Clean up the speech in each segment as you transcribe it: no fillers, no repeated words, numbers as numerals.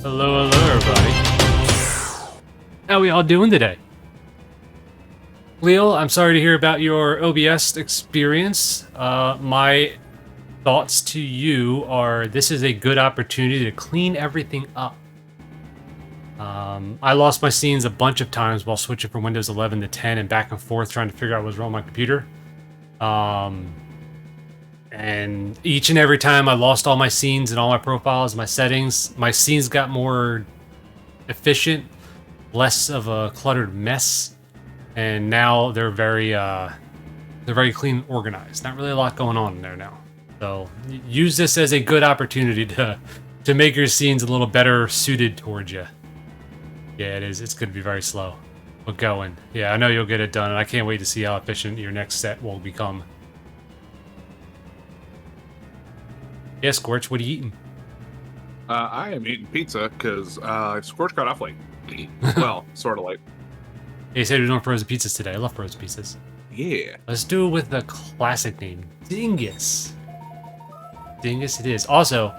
Hello, hello, everybody. How we all doing today? Leo, I'm sorry to hear about your OBS experience. My thoughts to you are this is a good opportunity to clean everything up. I lost my scenes a bunch of times while switching from Windows 11 to 10 and back and forth trying to figure out what's wrong with my computer. And each and every time I lost all my scenes and all my profiles, my settings, my scenes got more efficient, less of a cluttered mess, and now they're very clean, organized. Not really a lot going on in there now. So use this as a good opportunity to make your scenes a little better suited towards you. Yeah, it is. It's going to be very slow, but going. Yeah, I know you'll get it done, and I can't wait to see how efficient your next set will become. Yeah, Scorch, what are you eating? I am eating pizza because Scorch got off late. Well, sort of late. You said you're doing frozen pizzas today. I love frozen pizzas. Yeah. Let's do it with the classic name, Dingus. Dingus it is. Also,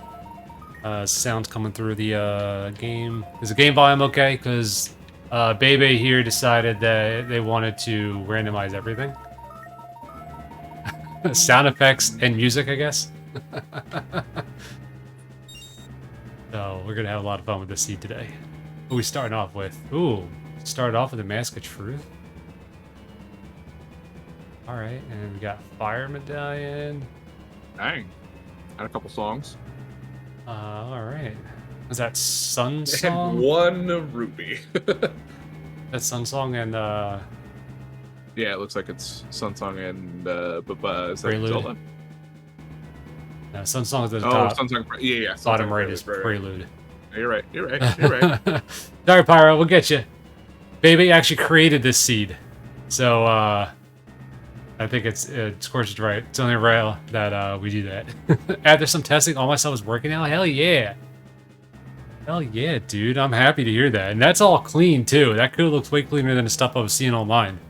sounds coming through the game. Is the game volume okay? Because Bebe here decided that they wanted to randomize everything. Sound effects and music, I guess. So we're gonna have a lot of fun with this seed today. Who are we starting off with? Ooh, started off with a Mask of Truth. All right, and we got Fire Medallion. Dang. Had a couple songs. All right. Was that Sun And Song? one rupee. That Sun Song and Yeah, it looks like it's Sun Song and is that Prelude. Zelda? no, Sun Song's at the Oh, top. Sun Song. Yeah. Sun Bottom Song right is Prelude. Prelude. You're right. You're right. You're right. Sorry, Pyro, we'll get you. Baby actually created this seed, so I think it's Scorch is right. It's only right that we do that. After some testing, all my stuff is working now. Hell yeah, hell yeah, dude. I'm happy to hear that, and that's all clean too. That could look way cleaner than the stuff I was seeing online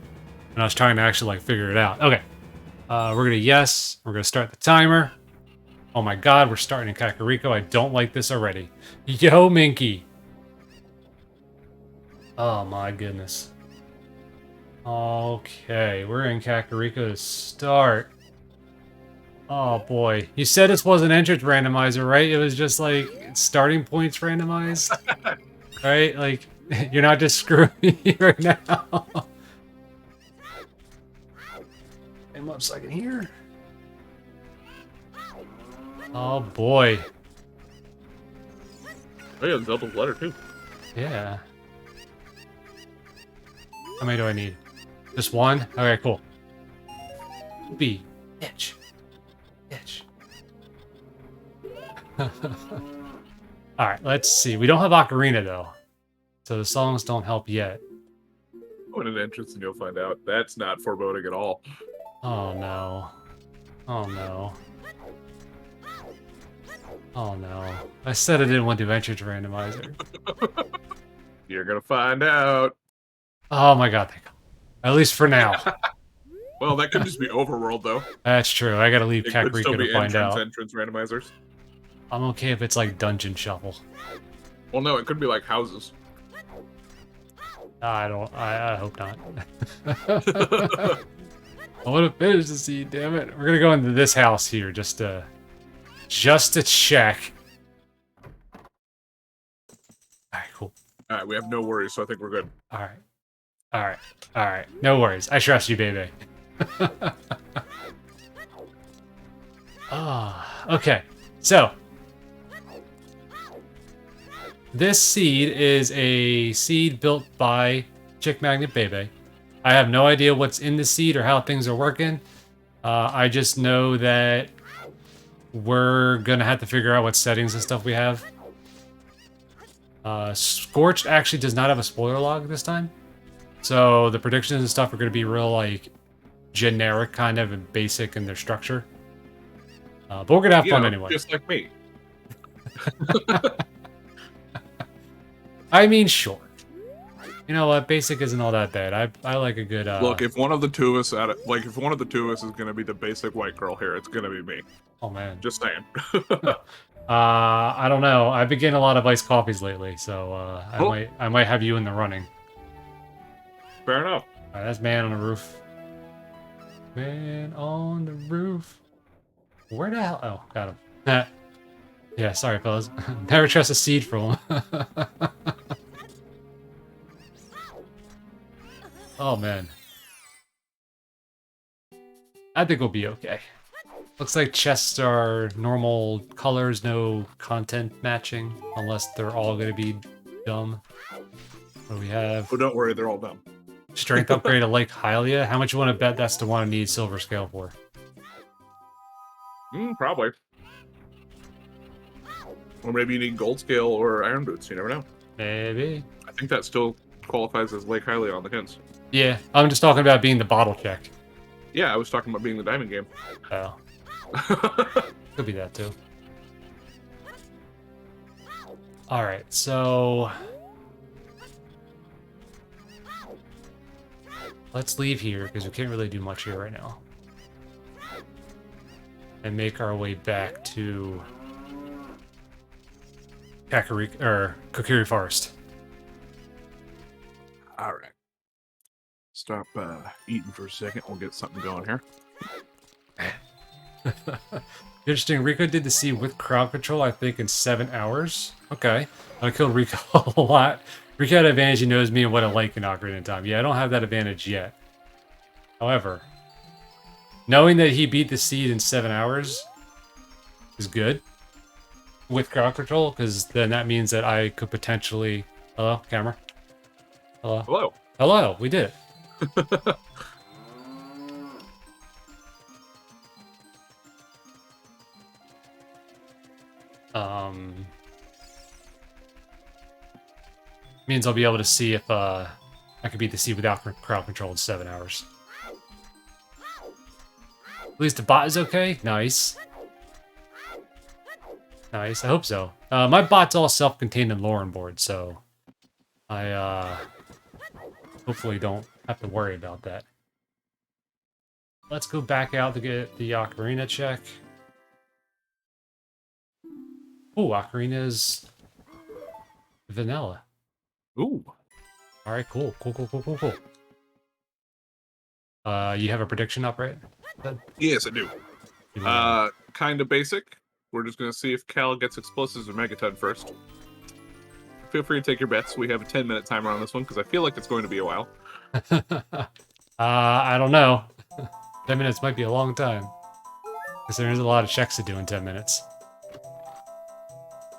when I was trying to actually like figure it out. Okay, we're gonna yes. We're gonna start the timer. Oh my god, we're starting in Kakariko. I don't like this already. Yo, Minky. Oh my goodness. Okay, we're in Kakariko to start. Oh boy. You said this wasn't entrance randomizer, right? It was just like starting points randomized? Right? Like, you're not just screwing me right now. I'm up so I can hear. Oh boy. Oh, yeah, Zelda's letter too. Yeah. How many do I need? Just one? Okay, cool. B. Itch. Itch. Alright, let's see. We don't have Ocarina, though. So the songs don't help yet. Go in an entrance and you'll find out. That's not foreboding at all. Oh, no. Oh, no. Oh, no. I said I didn't want to venture to randomizer. You're gonna find out. Oh, my God. At least for now. Well, that could just be overworld, though. That's true. I gotta leave It could still Kakariko be to find out. entrance randomizers. I'm okay if it's like Dungeon Shuffle. Well, no, it could be like houses. I hope not. I want to finish the seed, damn it. We're gonna go into this house here just to check. Alright, cool. Alright, we have no worries, so I think we're good. Alright. Alright. Alright. No worries. I trust you, baby. Okay. So this seed is a seed built by Chick Magnet Bebe. I have no idea what's in the seed or how things are working. I just know that we're gonna have to figure out what settings and stuff we have. Scorched actually does not have a spoiler log this time. So the predictions and stuff are gonna be real like generic kind of and basic in their structure. But we're gonna have fun anyway. Just like me. I mean, sure. You know what? Basic isn't all that bad. I like a good. Look, if one of the two of us if one of the two of us is gonna be the basic white girl here, it's gonna be me. Oh man. Just saying. I don't know. I've been getting a lot of iced coffees lately, so Oh, I might have you in the running. fair enough. All right, that's man on the roof. Man on the roof. Where the hell? Oh, got him. Yeah, sorry, fellas. Never trust a seed from him. Oh man, I think we'll be okay. Looks like chests are normal colors, no content matching, unless they're all gonna be dumb. What do we have? Oh, don't worry, they're all dumb. Strength upgrade to Lake Hylia. How much you want to bet that's the one I need silver scale for? Probably. Or maybe you need gold scale or iron boots. You never know. Maybe. I think that still qualifies as Lake Hylia on the hints. Yeah, I'm just talking about being the bottle check. Yeah, I was talking about being the diamond game. Oh, could be that too. All right, so let's leave here because we can't really do much here right now, and make our way back to Kokiri Forest. All right. Stop eating for a second. We'll get something going here. Interesting. Rico did the sea with crowd control, I think, in 7 hours. Okay. I killed Rico a lot. Rico had an advantage. He knows me and what I like in Ocarina of Time. Yeah, I don't have that advantage yet. However, knowing that he beat the seed in 7 hours is good with crowd control, because then that means that I could potentially... Hello, camera? Hello? Hello. Hello, we did it. Means I'll be able to see if I can beat the seed without crowd control in 7 hours. At least the bot is okay. Nice. Nice. I hope so. My bot's all self-contained and Lauren board, so I hopefully don't have to worry about that. Let's go back out to get the Ocarina check. Oh, Ocarina's vanilla. Ooh. All right, cool. Cool. You have a prediction up, right? Yes, I do. Kind of basic. We're just going to see if Cal gets explosives or Megaton first. Feel free to take your bets. We have a 10-minute timer on this one because I feel like it's going to be a while. I don't know. 10 minutes might be a long time. Because there's a lot of checks to do in 10 minutes.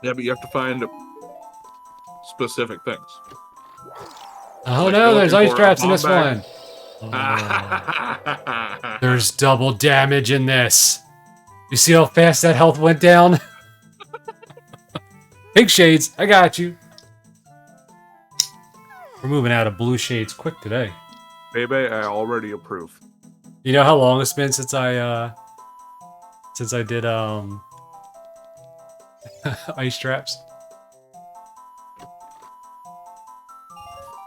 Yeah, but you have to find specific things. Oh Like no, you're there's looking ice for a traps in bomb this bag. one. Oh. There's double damage in this. You see how fast that health went down? Pink shades, I got you. We're moving out of blue shades quick today. Baby, I already approve. You know how long it's been since I did ice traps?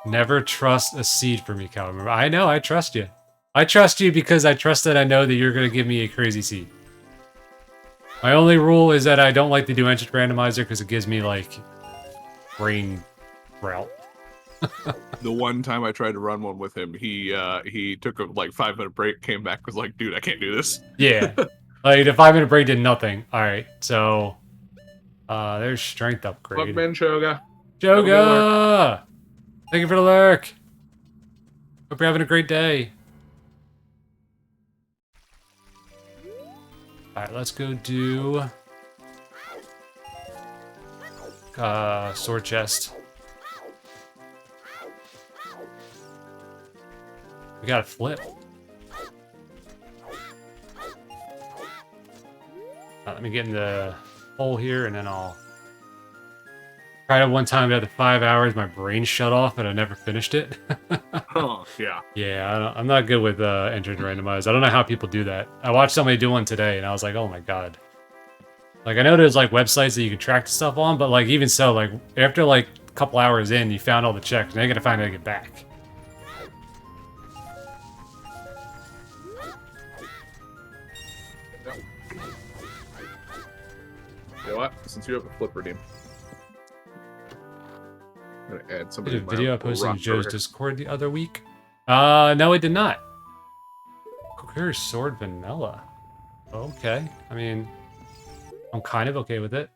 Never trust a seed for me, Cal. Remember, I know, I trust you. I trust you because I trust that I know that you're going to give me a crazy seed. My only rule is that I don't like to do entrance randomizer because it gives me, like, brain route. The one time I tried to run one with him, he took a like 5-minute break, came back, was like, dude, I can't do this. Yeah. Like, the 5-minute break did nothing. Alright, so... there's strength upgrade. Fuck Ben Choga. Joga! Thank you for the lurk! Hope you're having a great day. Alright, let's go do... sword chest. We gotta flip. Let me get in the hole here, and then I'll... Tried it one time after 5 hours, my brain shut off, and I never finished it. Huh, yeah. Yeah, I'm not good with entrance randomize. I don't know how people do that. I watched somebody do one today, and I was like, oh my god. Like, I know there's, like, websites that you can track the stuff on, but, like, even so, like, after, like, a couple hours in, you found all the checks, now you gotta find how to get back. You know what? Since you have a flip redeem, I'm gonna add somebody. Did a video I posted in Joe's burger. Discord the other week? No, I did not. Cooker Sword Vanilla. Okay. I mean, I'm kind of okay with it.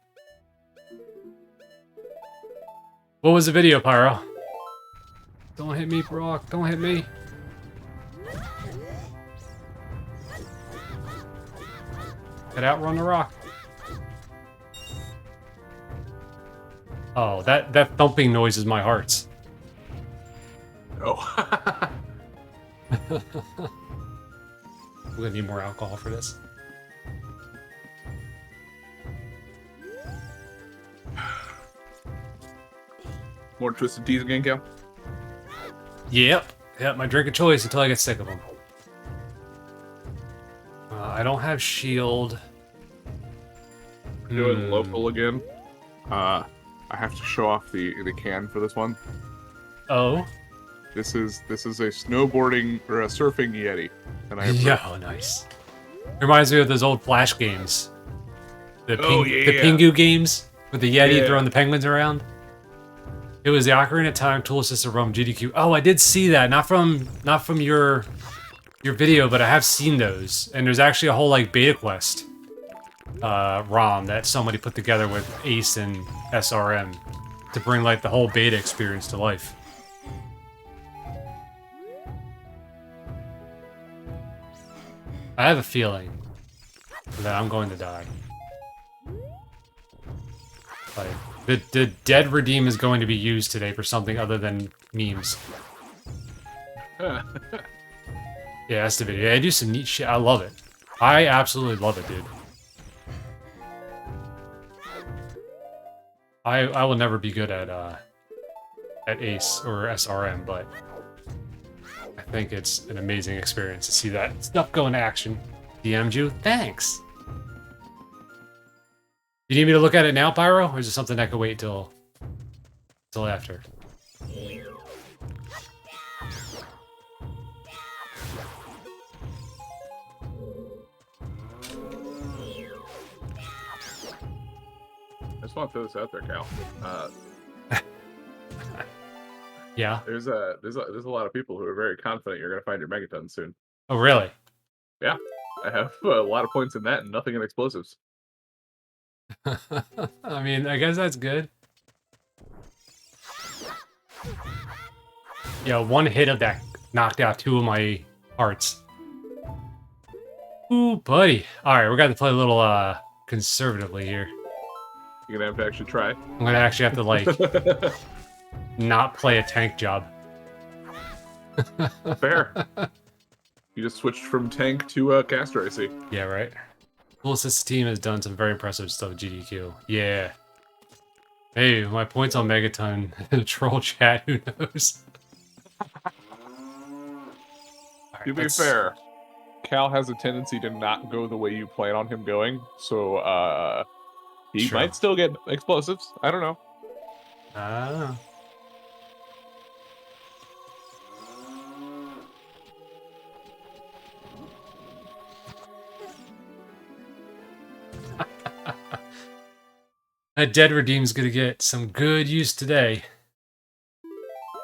What was the video, Pyro? Don't hit me, Brock. Don't hit me. Get outrun the rock. Oh, that thumping noise is my heart's. Oh. We're gonna need more alcohol for this. More Twisted Teas again, Cal? Yep. Yep, my drink of choice until I get sick of them. I don't have shield. Doing local again. I have to show off the can for this one. Oh. This is a snowboarding or a surfing Yeti. And I have Yeah, nice. Reminds me of those old Flash games. The Pingu games with the Yeti throwing the penguins around. It was the Ocarina of Time Tool Assisted ROM GDQ. Oh, I did see that. Not from your video, but I have seen those. And there's actually a whole like beta quest ROM that somebody put together with Ace and SRM to bring like the whole beta experience to life. I have a feeling that I'm going to die. Like, the dead redeem is going to be used today for something other than memes. Yeah, that's the video. I do some neat shit. I love it. I absolutely love it, dude. I will never be good at Ace or SRM, but I think it's an amazing experience to see that stuff go into action. DM'd you? Thanks! You need me to look at it now, Pyro? Or is it something that could wait till after? I just want to throw this out there, Cal. Yeah? There's a lot of people who are very confident you're going to find your megaton soon. Oh, really? Yeah. I have a lot of points in that and nothing in explosives. I mean, I guess that's good. Yeah, one hit of that knocked out 2 of my hearts. Ooh, buddy. Alright, we're gonna play a little, conservatively here. You're going to have to actually try. I'm gonna actually have to, like, not play a tank job. Fair. You just switched from tank to caster, I see. Yeah, right. Tool Assist team has done some very impressive stuff at GDQ. Yeah. Hey, my points on Megaton. Troll chat, who knows? Right, To be fair, Cal has a tendency to not go the way you plan on him going, so he True. might still get explosives. I don't know. I don't know. That dead redeem's gonna get some good use today.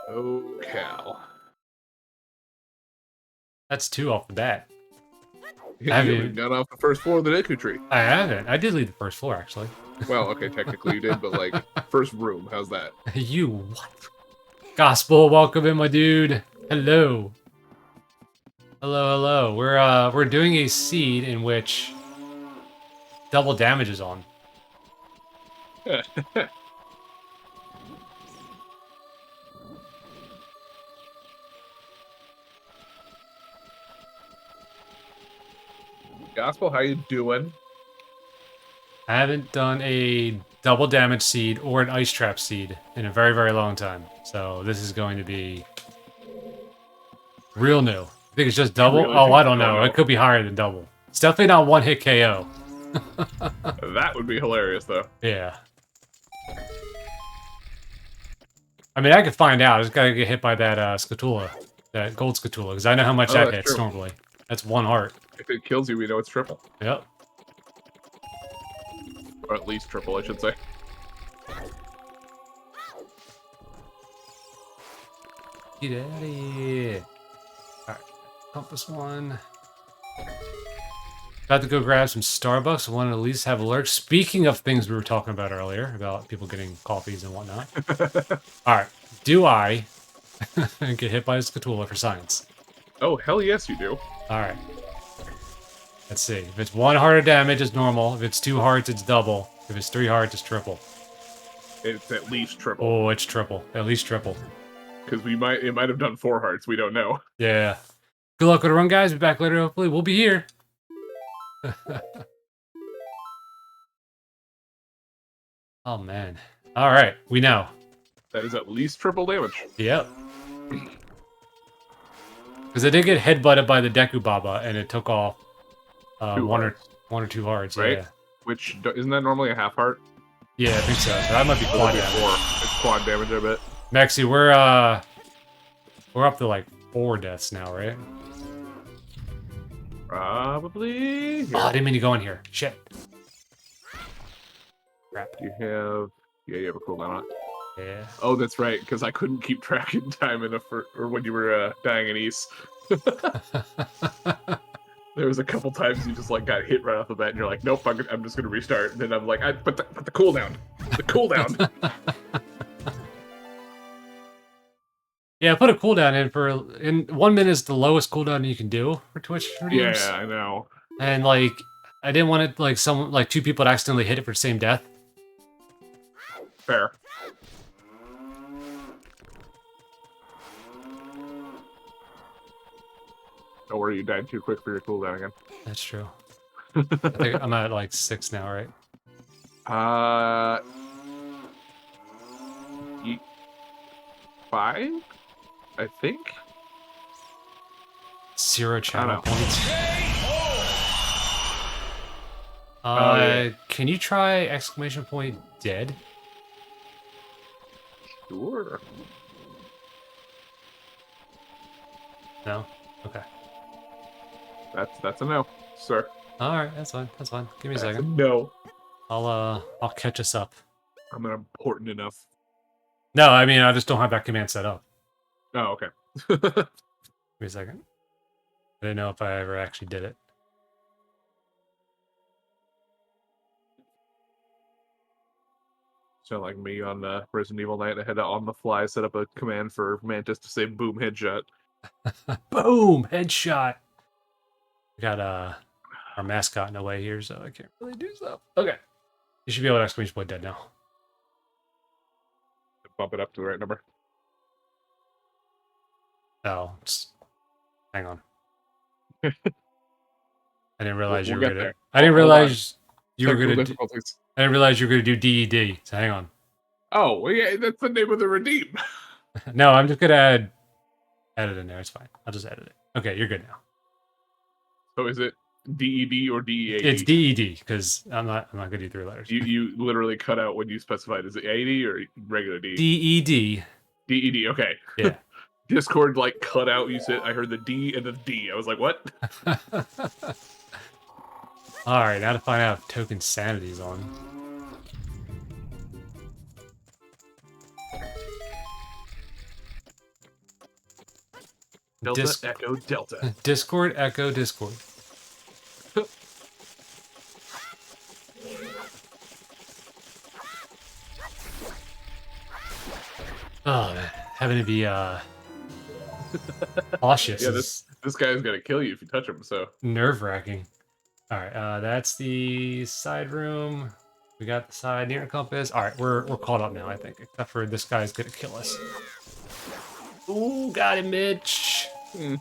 Oh, Cal. That's 2 off the bat. You Have you- haven't got off the first floor of the Deku Tree. I haven't. I did leave the first floor, actually. Well, okay, technically you did, but like, first room, how's that? You what? Gospel, welcome in, my dude. Hello. Hello, hello. We're doing a seed in which double damage is on. Gospel, how you doing? I haven't done a double damage seed or an ice trap seed in a very, very long time. So this is going to be real new. I think it's just double? really Oh, think I don't so? know. It could be higher than double. It's definitely not one hit KO. That would be hilarious, though. Yeah. I mean, I could find out. I just gotta get hit by that Scatula. That gold Scatula, because I know how much that that's hits true. normally. That's 1 heart. If it kills you, we know it's triple. Yep. Or at least triple, I should say. Get out of here. Alright, compass one. Got to go grab some Starbucks. I want to at least have a lurk. Speaking of things we were talking about earlier, about people getting coffees and whatnot. Alright, do I get hit by a Scatula for science? Oh, hell yes you do. Alright. Let's see. If it's 1 heart of damage, it's normal. If it's 2 hearts, it's double. If it's 3 hearts, it's triple. It's at least triple. Oh, it's triple. At least triple. Because it might have done 4 hearts, we don't know. Yeah. Good luck with the run, guys. Be back later, hopefully. We'll be here. Oh, man. Alright, we know. That is at least triple damage. Yep. Because I did get headbutted by the Deku Baba, and it took off one or 2 hearts. Right? Yeah. Which, isn't that normally a half heart? Yeah, I think so. That might be quad damage. 4. It's quad damage, I bet. Maxie, we're up to like 4 deaths now, right? Probably. Oh, I didn't mean to go in here. Shit. Crap. You have... Yeah, you have a cooldown on it. Yeah. Oh, that's right, because I couldn't keep track in time enough or when you were dying in East. There was a couple times you just like got hit right off the bat, and you're like, "Nope, I'm just gonna restart." And then I'm like, "Put the cooldown, the cooldown." Yeah, put a cooldown in 1 minute is the lowest cooldown you can do for Twitch redeems. Yeah, I know. And like, I didn't want it like 2 people to accidentally hit it for the same death. Fair. Don't worry, you died too quick for your cooldown again. That's true. I think I'm at like 6 now, right? 5, I think. 0 channel points. Yeah. Can you try exclamation point dead? Sure. No? Okay. That's a no, sir. Alright, that's fine. That's fine. Give me a second. No. I'll catch us up. I'm not important enough. No, I mean I just don't have that command set up. Oh, okay. Give me a second. I didn't know if I ever actually did it. Sound like me on Resident Evil Night. I had to on the fly set up a command for Mantis to say boom headshot. Boom! Headshot! We got our mascot in the way here, so I can't really do stuff. Okay. You should be able to exclamation point dead now. Bump it up to the right number. Oh, hang on. I didn't realize We'll you were get gonna. there. I didn't realize you were Technical gonna. difficulties. I didn't realize you were gonna do DED. So hang on. Oh, well, yeah, that's the name of the redeem. No, I'm just gonna add it in there. It's fine. I'll just edit it. Okay, you're good now. So is it DED or DEAD? It's DED because I'm not gonna do 3 letters. You literally cut out when you specified. Is it 80 or regular D? DED. DED. Okay. Yeah. Discord like cut out. You said I heard the D and the D. I was like, what? All right, now to find out if token sanity's on. Delta Echo Delta. Discord Echo Discord. Oh man, having to be cautious. Yeah, is this guy's gonna kill you if you touch him. So nerve-wracking. All right, that's the side room. We got the side near compass. All right, we're caught up now, I think, except for this guy's gonna kill us. Ooh, got him, Mitch. Oh,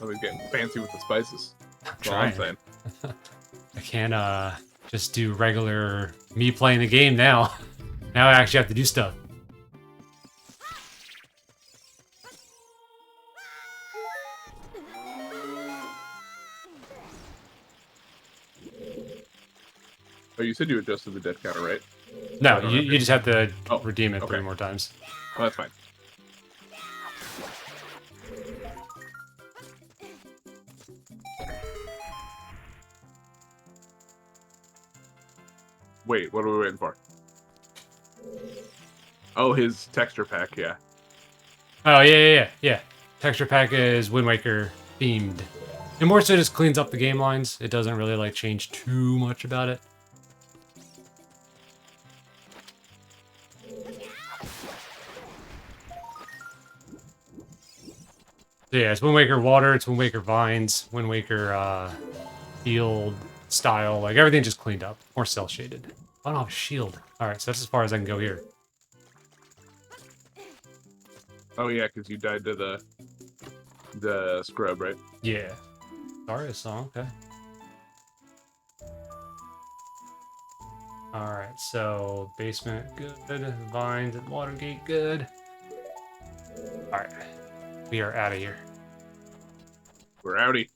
he's getting fancy with the spices. That's all I'm saying. I can't just do regular me playing the game now. Now I actually have to do stuff. Oh, you said you adjusted the death counter, right? No, you just have to Oh, redeem it okay. 3 more times. Oh, that's fine. Wait, what are we waiting for? Oh, his texture pack, yeah. Oh, yeah. Texture pack is Wind Waker themed. And more so just cleans up the game lines. It doesn't really, like, change too much about it. So yeah, it's Wind Waker Water, it's Wind Waker Vines, Wind Waker, field style. Like, everything just cleaned up. More cel-shaded. I don't have a shield. Alright, so that's as far as I can go here. Oh yeah, because you died to the scrub, right? Yeah. Sorry, a song, okay. Alright, so basement good, vines and Watergate good. Alright, we are out of here. We're outie.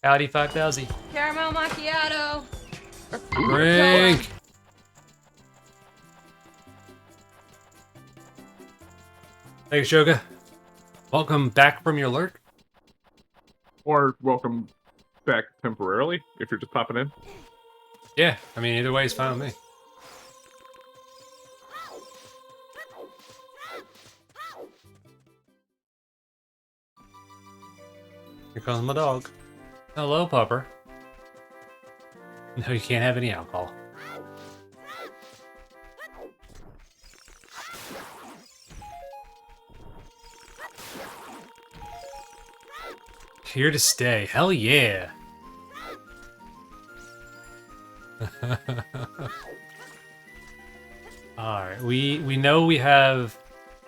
Audi 5000. Caramel macchiato. Drink! Thanks, Shoga. Welcome back from your lurk. Or welcome back temporarily, if you're just popping in. Yeah, I mean, either way is fine with me. Here comes my dog. Hello, pupper. No, you can't have any alcohol. Here to stay. Hell yeah. Alright, we know we have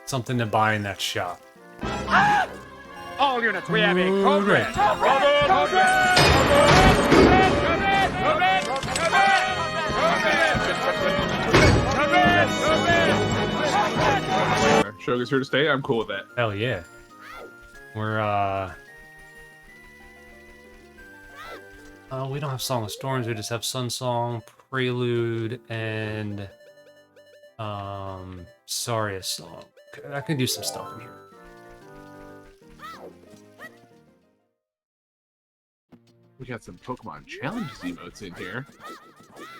something to buy in that shop. All units, we have a code red. Shoga's here to stay. I'm cool with that. Hell yeah. We're, we don't have Song of Storms, we just have Sun Song, Prelude, and, Saria Song. Okay, I can do some stuff in here. We got some Pokemon Challenges emotes in here.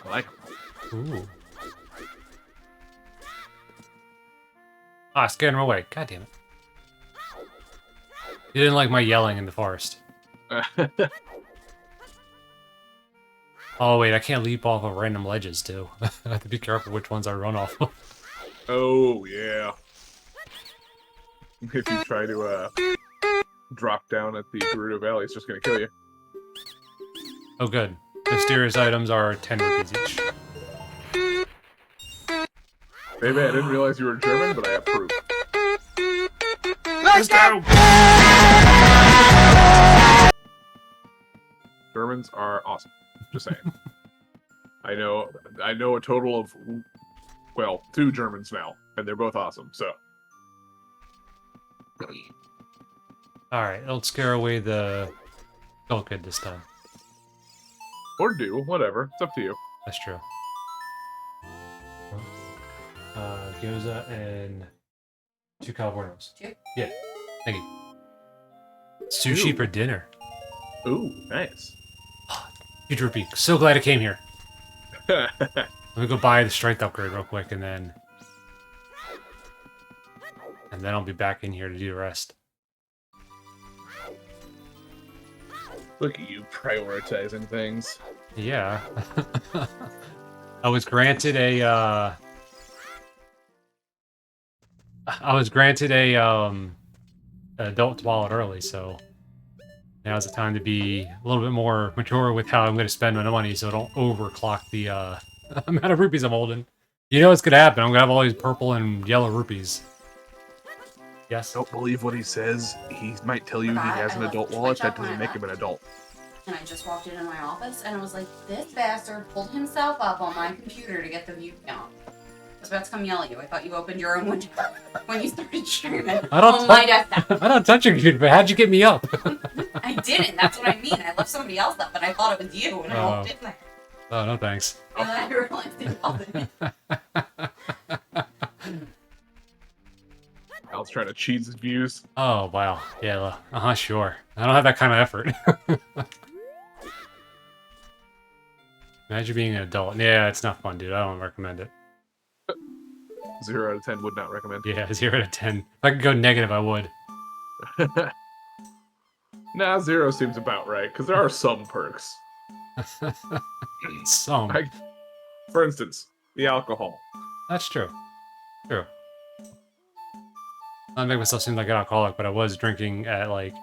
I like them. Ooh. Ah, scared him away. God damn it. You didn't like my yelling in the forest. Oh, wait, I can't leap off of random ledges, too. I have to be careful which ones I run off of. Oh, yeah. If you try to, drop down at the Gerudo Valley, it's just gonna kill you. Oh, good. Mysterious items are 10 rupees each. Maybe I didn't realize you were German, but I approve. Let's go! Germans are awesome. Just saying. I know a total of, well, 2 Germans now, and they're both awesome, so. Alright, don't scare away the Gold Kid this time. Or do, whatever. It's up to you. That's true. Gyoza and 2 Californios. 2? Yeah, thank you. Sushi Ooh. for dinner. Ooh, nice. Huge rupee. So glad I came here. Let me go buy the strength upgrade real quick, and then I'll be back in here to do the rest. Look at you prioritizing things. Yeah. I was granted a adult wallet early, so now's the time to be a little bit more mature with how I'm going to spend my money, so I don't overclock the amount of rupees I'm holding. You know what's going to happen. I'm going to have all these purple and yellow rupees. Yes? Don't believe what he says. He might tell you he has an adult wallet. That doesn't make him an adult. And I just walked into my office and I was like, this bastard pulled himself up on my computer to get the view count. I was about to come yell at you. I thought you opened your own window when you started streaming on my desktop. I don't touch your computer, but how'd you get me up? I didn't. That's what I mean. I left somebody else up, but I thought it was you, and I walked in there. Oh, no thanks. And then I realized it wasn't. I'll Cal's trying to cheese his views. Oh, wow. Yeah, sure. I don't have that kind of effort. Imagine being an adult. Yeah, it's not fun, dude. I don't recommend it. 0 out of 10 would not recommend. Yeah, 0 out of 10. If I could go negative, I would. Nah, 0 seems about right, because there are some perks. Some. For instance, the alcohol. That's true. True. I don't make myself seem like an alcoholic, but I was drinking at, like,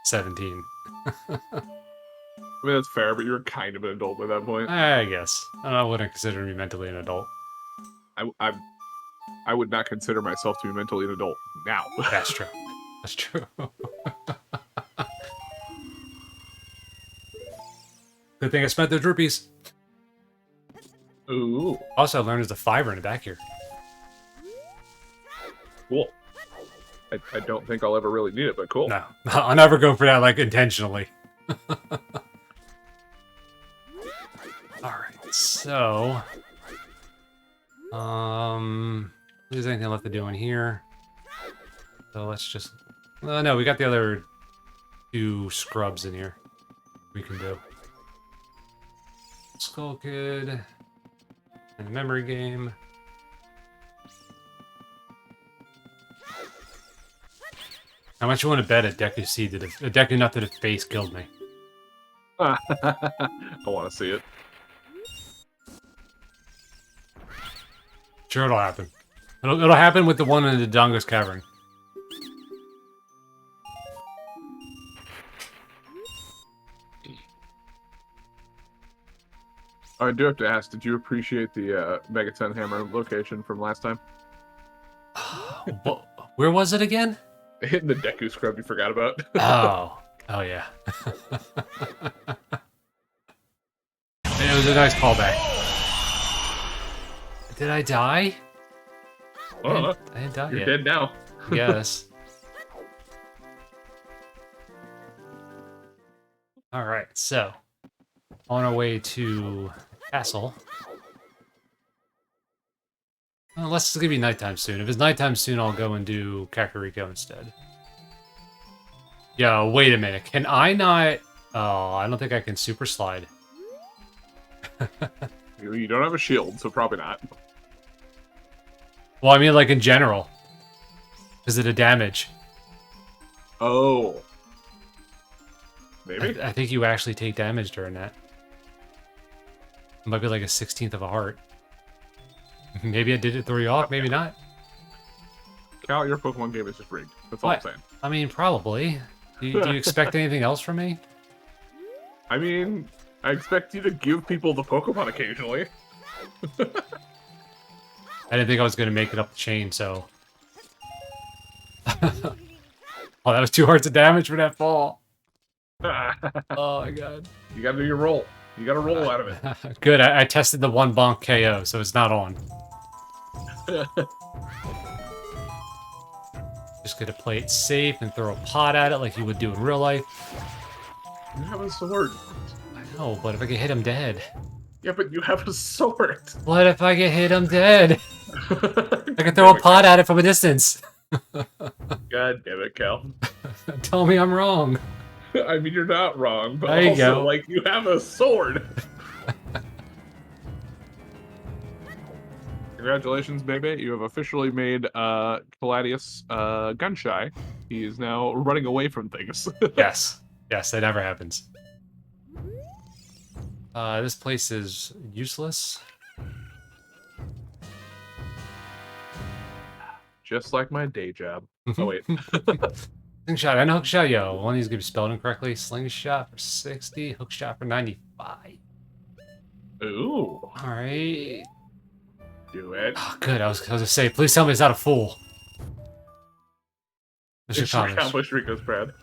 17. I mean, that's fair, but you're kind of an adult at that point. I guess. I wouldn't consider me mentally an adult. I would not consider myself to be mentally an adult now. That's true. That's true. Good thing I spent those rupees. Ooh. Also, I learned there's a fiber in the back here. Cool. I don't think I'll ever really need it, but cool. No, I'll never go for that, like, intentionally. Alright, so... There's anything left to do in here. So let's just... no, we got the other 2 scrubs in here. We can do. Skull Kid. And Memory Game. How much you want to bet a Deku Seed that a Deku Nut to the face killed me? I want to see it. Sure, it'll happen. It'll happen with the one in the Dongo's Cavern. I do have to ask, did you appreciate the Megaton Hammer location from last time? Where was it again? Hitting the Deku Scrub you forgot about. Oh yeah. It was a nice callback. Did I die? Oh, I didn't die you're yet. dead now. Yes. Alright, so on our way to Castle. Unless it's gonna be nighttime soon. If it's nighttime soon, I'll go and do Kakariko instead. Yo, wait a minute. Can I not... Oh, I don't think I can super slide. You don't have a shield, so probably not. Well, I mean, like, in general. Because of the damage. Oh. Maybe? I think you actually take damage during that. It might be like a 16th of a heart. Maybe I did it throw you off, maybe not. Cal, your Pokemon game is just rigged. That's all I'm saying. I mean, probably. Do you expect anything else from me? I mean, I expect you to give people the Pokemon occasionally. I didn't think I was going to make it up the chain, so... Oh, that was 2 hearts of damage for that fall. Oh my god. You gotta do your roll. You gotta roll out of it. Good, I tested the 1 bonk KO, so it's not on. Just gonna play it safe and throw a pot at it like you would do in real life. You have a sword. I know, but if I get hit, I'm dead. Yeah, but you have a sword. What if I get hit, I'm dead? I can throw a pot at it from a distance. God damn it, Cal. Tell me I'm wrong. I mean, you're not wrong, but There you also, go. like, you have a sword. Congratulations, baby. You have officially made Caladius gun-shy. He is now running away from things. Yes. Yes, that never happens. This place is useless. Just like my day job. Oh, wait. Slingshot. I know hookshot, yo. One of these is going to be spelled incorrectly. Slingshot for 60. Hookshot for 95. Ooh. Alright. Do it. Oh, good. I was going to say, please tell me it's not a fool. Mission Accomplished. Rico's proud.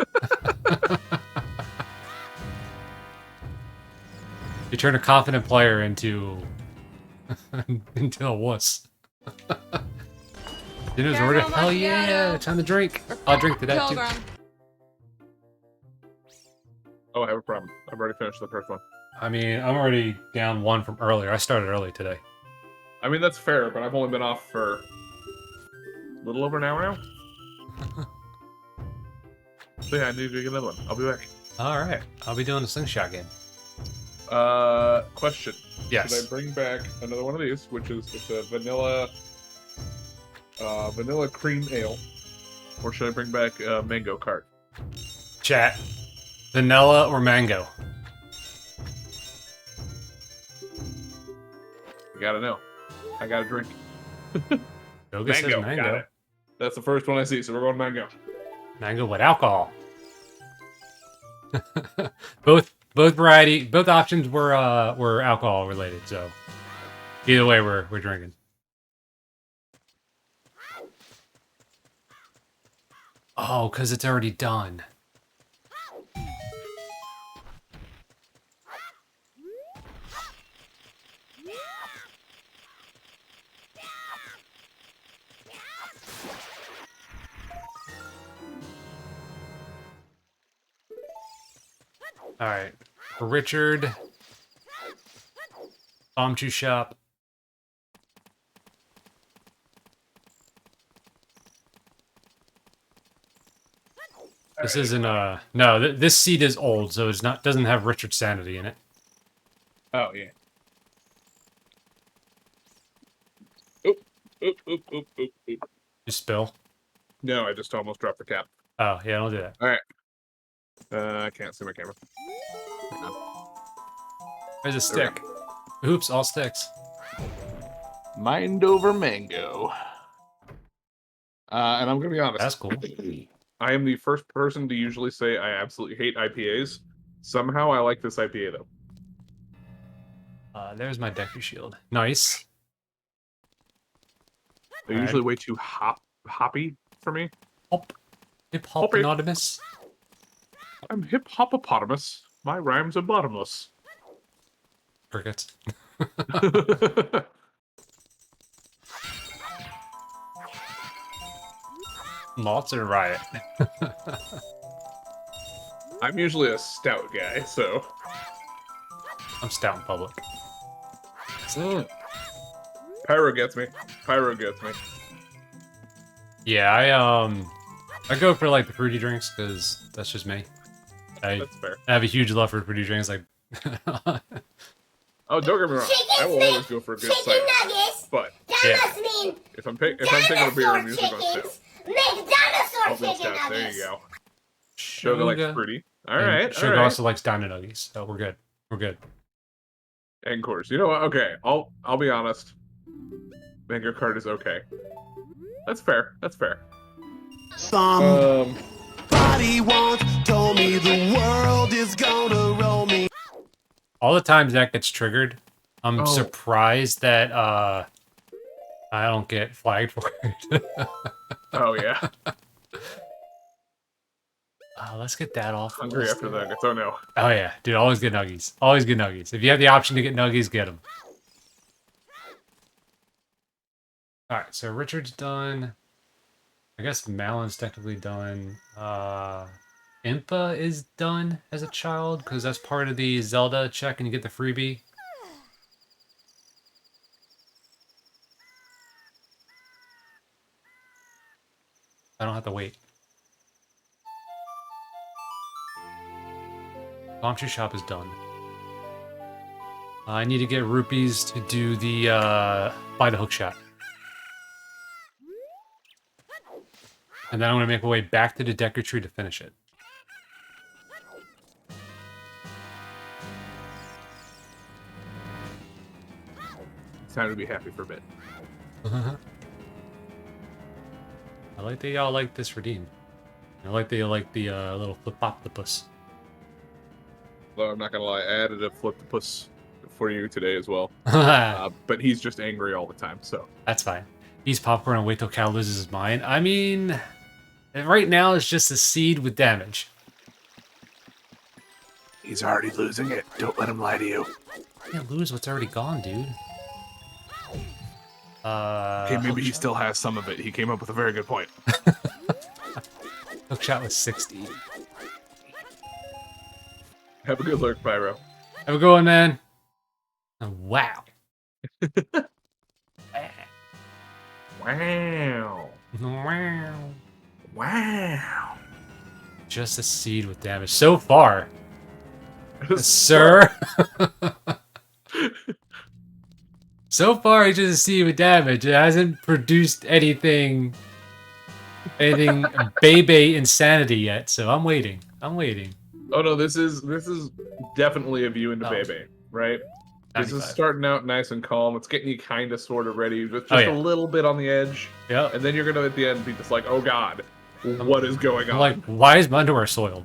You turn a confident player into into a wuss. Dinner's order. Hell yeah! Time to drink. I'll drink to that too. Oh, I have a problem. I've already finished the first one. I mean, I'm already down 1 from earlier. I started early today. I mean, that's fair, but I've only been off for a little over an hour now. So yeah, I need to get another one. I'll be back. All right, I'll be doing a slingshot game. Question. Yes. Should I bring back another one of these, which is it's a vanilla cream ale, or should I bring back a mango cart? Chat. Vanilla or mango? You gotta know. I gotta drink. Yoga says Got mango. it. That's the first one I see, so we're going mango. Mango with alcohol. both options were alcohol related, so either way we're drinking. Oh, because it's already done. All right, for Richard, Bomb Chew Shop. This isn't no. This seed is old, so it's not doesn't have Richard's sanity in it. Oh yeah. Oop, oop, oop, oop, oop, oop. You spill. No, I just almost dropped the cap. Oh yeah, don't do that. All right. I can't see my camera. There's a stick. Oops, all sticks. Mind over mango. And I'm gonna be honest. That's cool. I am the first person to usually say I absolutely hate IPAs. Somehow I like this IPA though. There's my Deku Shield. Nice. They're usually way too hoppy for me. Hop. Hip hop anonymous. I'm hip hopopotamus. My rhymes are bottomless. Crickets. Malts are riot. I'm usually a stout guy, so I'm stout in public. Pyro gets me. Pyro gets me. Yeah, I go for like the fruity drinks because that's just me. That's fair. I have a huge love for fruity drinks. Like, Oh, don't get me wrong. I will always go for a good cider. But yeah. if I'm taking a beer, I'm usually going stout. I'll do stout. There you go. Sugar likes fruity. All right. Sugar also likes Dino Nuggies, so we're good. We're good. And of course, you know what? Okay, I'll be honest. Mango cart is okay. That's fair. That's fair. Somebody once told me the world is gonna roll me. All the times that gets triggered, I'm surprised that I don't get flagged for it. Oh yeah. Let's get that off. Hungry after the nuggets. Oh no. Oh yeah, dude, always get nuggies. Always get nuggies. If you have the option to get nuggies, get them. All right, so Richard's done. I guess Malon's technically done. Impa is done as a child because that's part of the Zelda check and you get the freebie. I don't have to wait. Bomb Chew Shop is done. I need to get rupees to do the buy the hook shot. And then I'm going to make my way back to the Decker Tree to finish it. It's time to be happy for a bit. I like that y'all like this redeem. I like that you like the little flip-flop-the-puss. Though I'm not gonna lie, I added a flip-the-puss for you today as well. But he's just angry all the time, so. That's fine. He's popcorn and wait till Cal loses his mind. I mean, right now it's just a seed with damage. He's already losing it. Don't let him lie to you. You can't lose what's already gone, dude. Okay, maybe he still has some of it. He came up with a very good point. Hookshot was 60. Have a good lurk, Pyro. Have a good one, man. Oh, wow. Wow. Wow. Wow. Just a seed with damage. So far, sir. So far, it's just a seed with damage. It hasn't produced anything Bebe insanity yet. So I'm waiting. I'm waiting. Oh no, this is definitely a view into Oh. Bebe, right? This is 95. starting out nice and calm. It's getting you kind of sort of ready with just a little bit on the edge. Yep. And then you're gonna at the end be just like, oh god, what is going I'm on? like, why is my underwear soiled?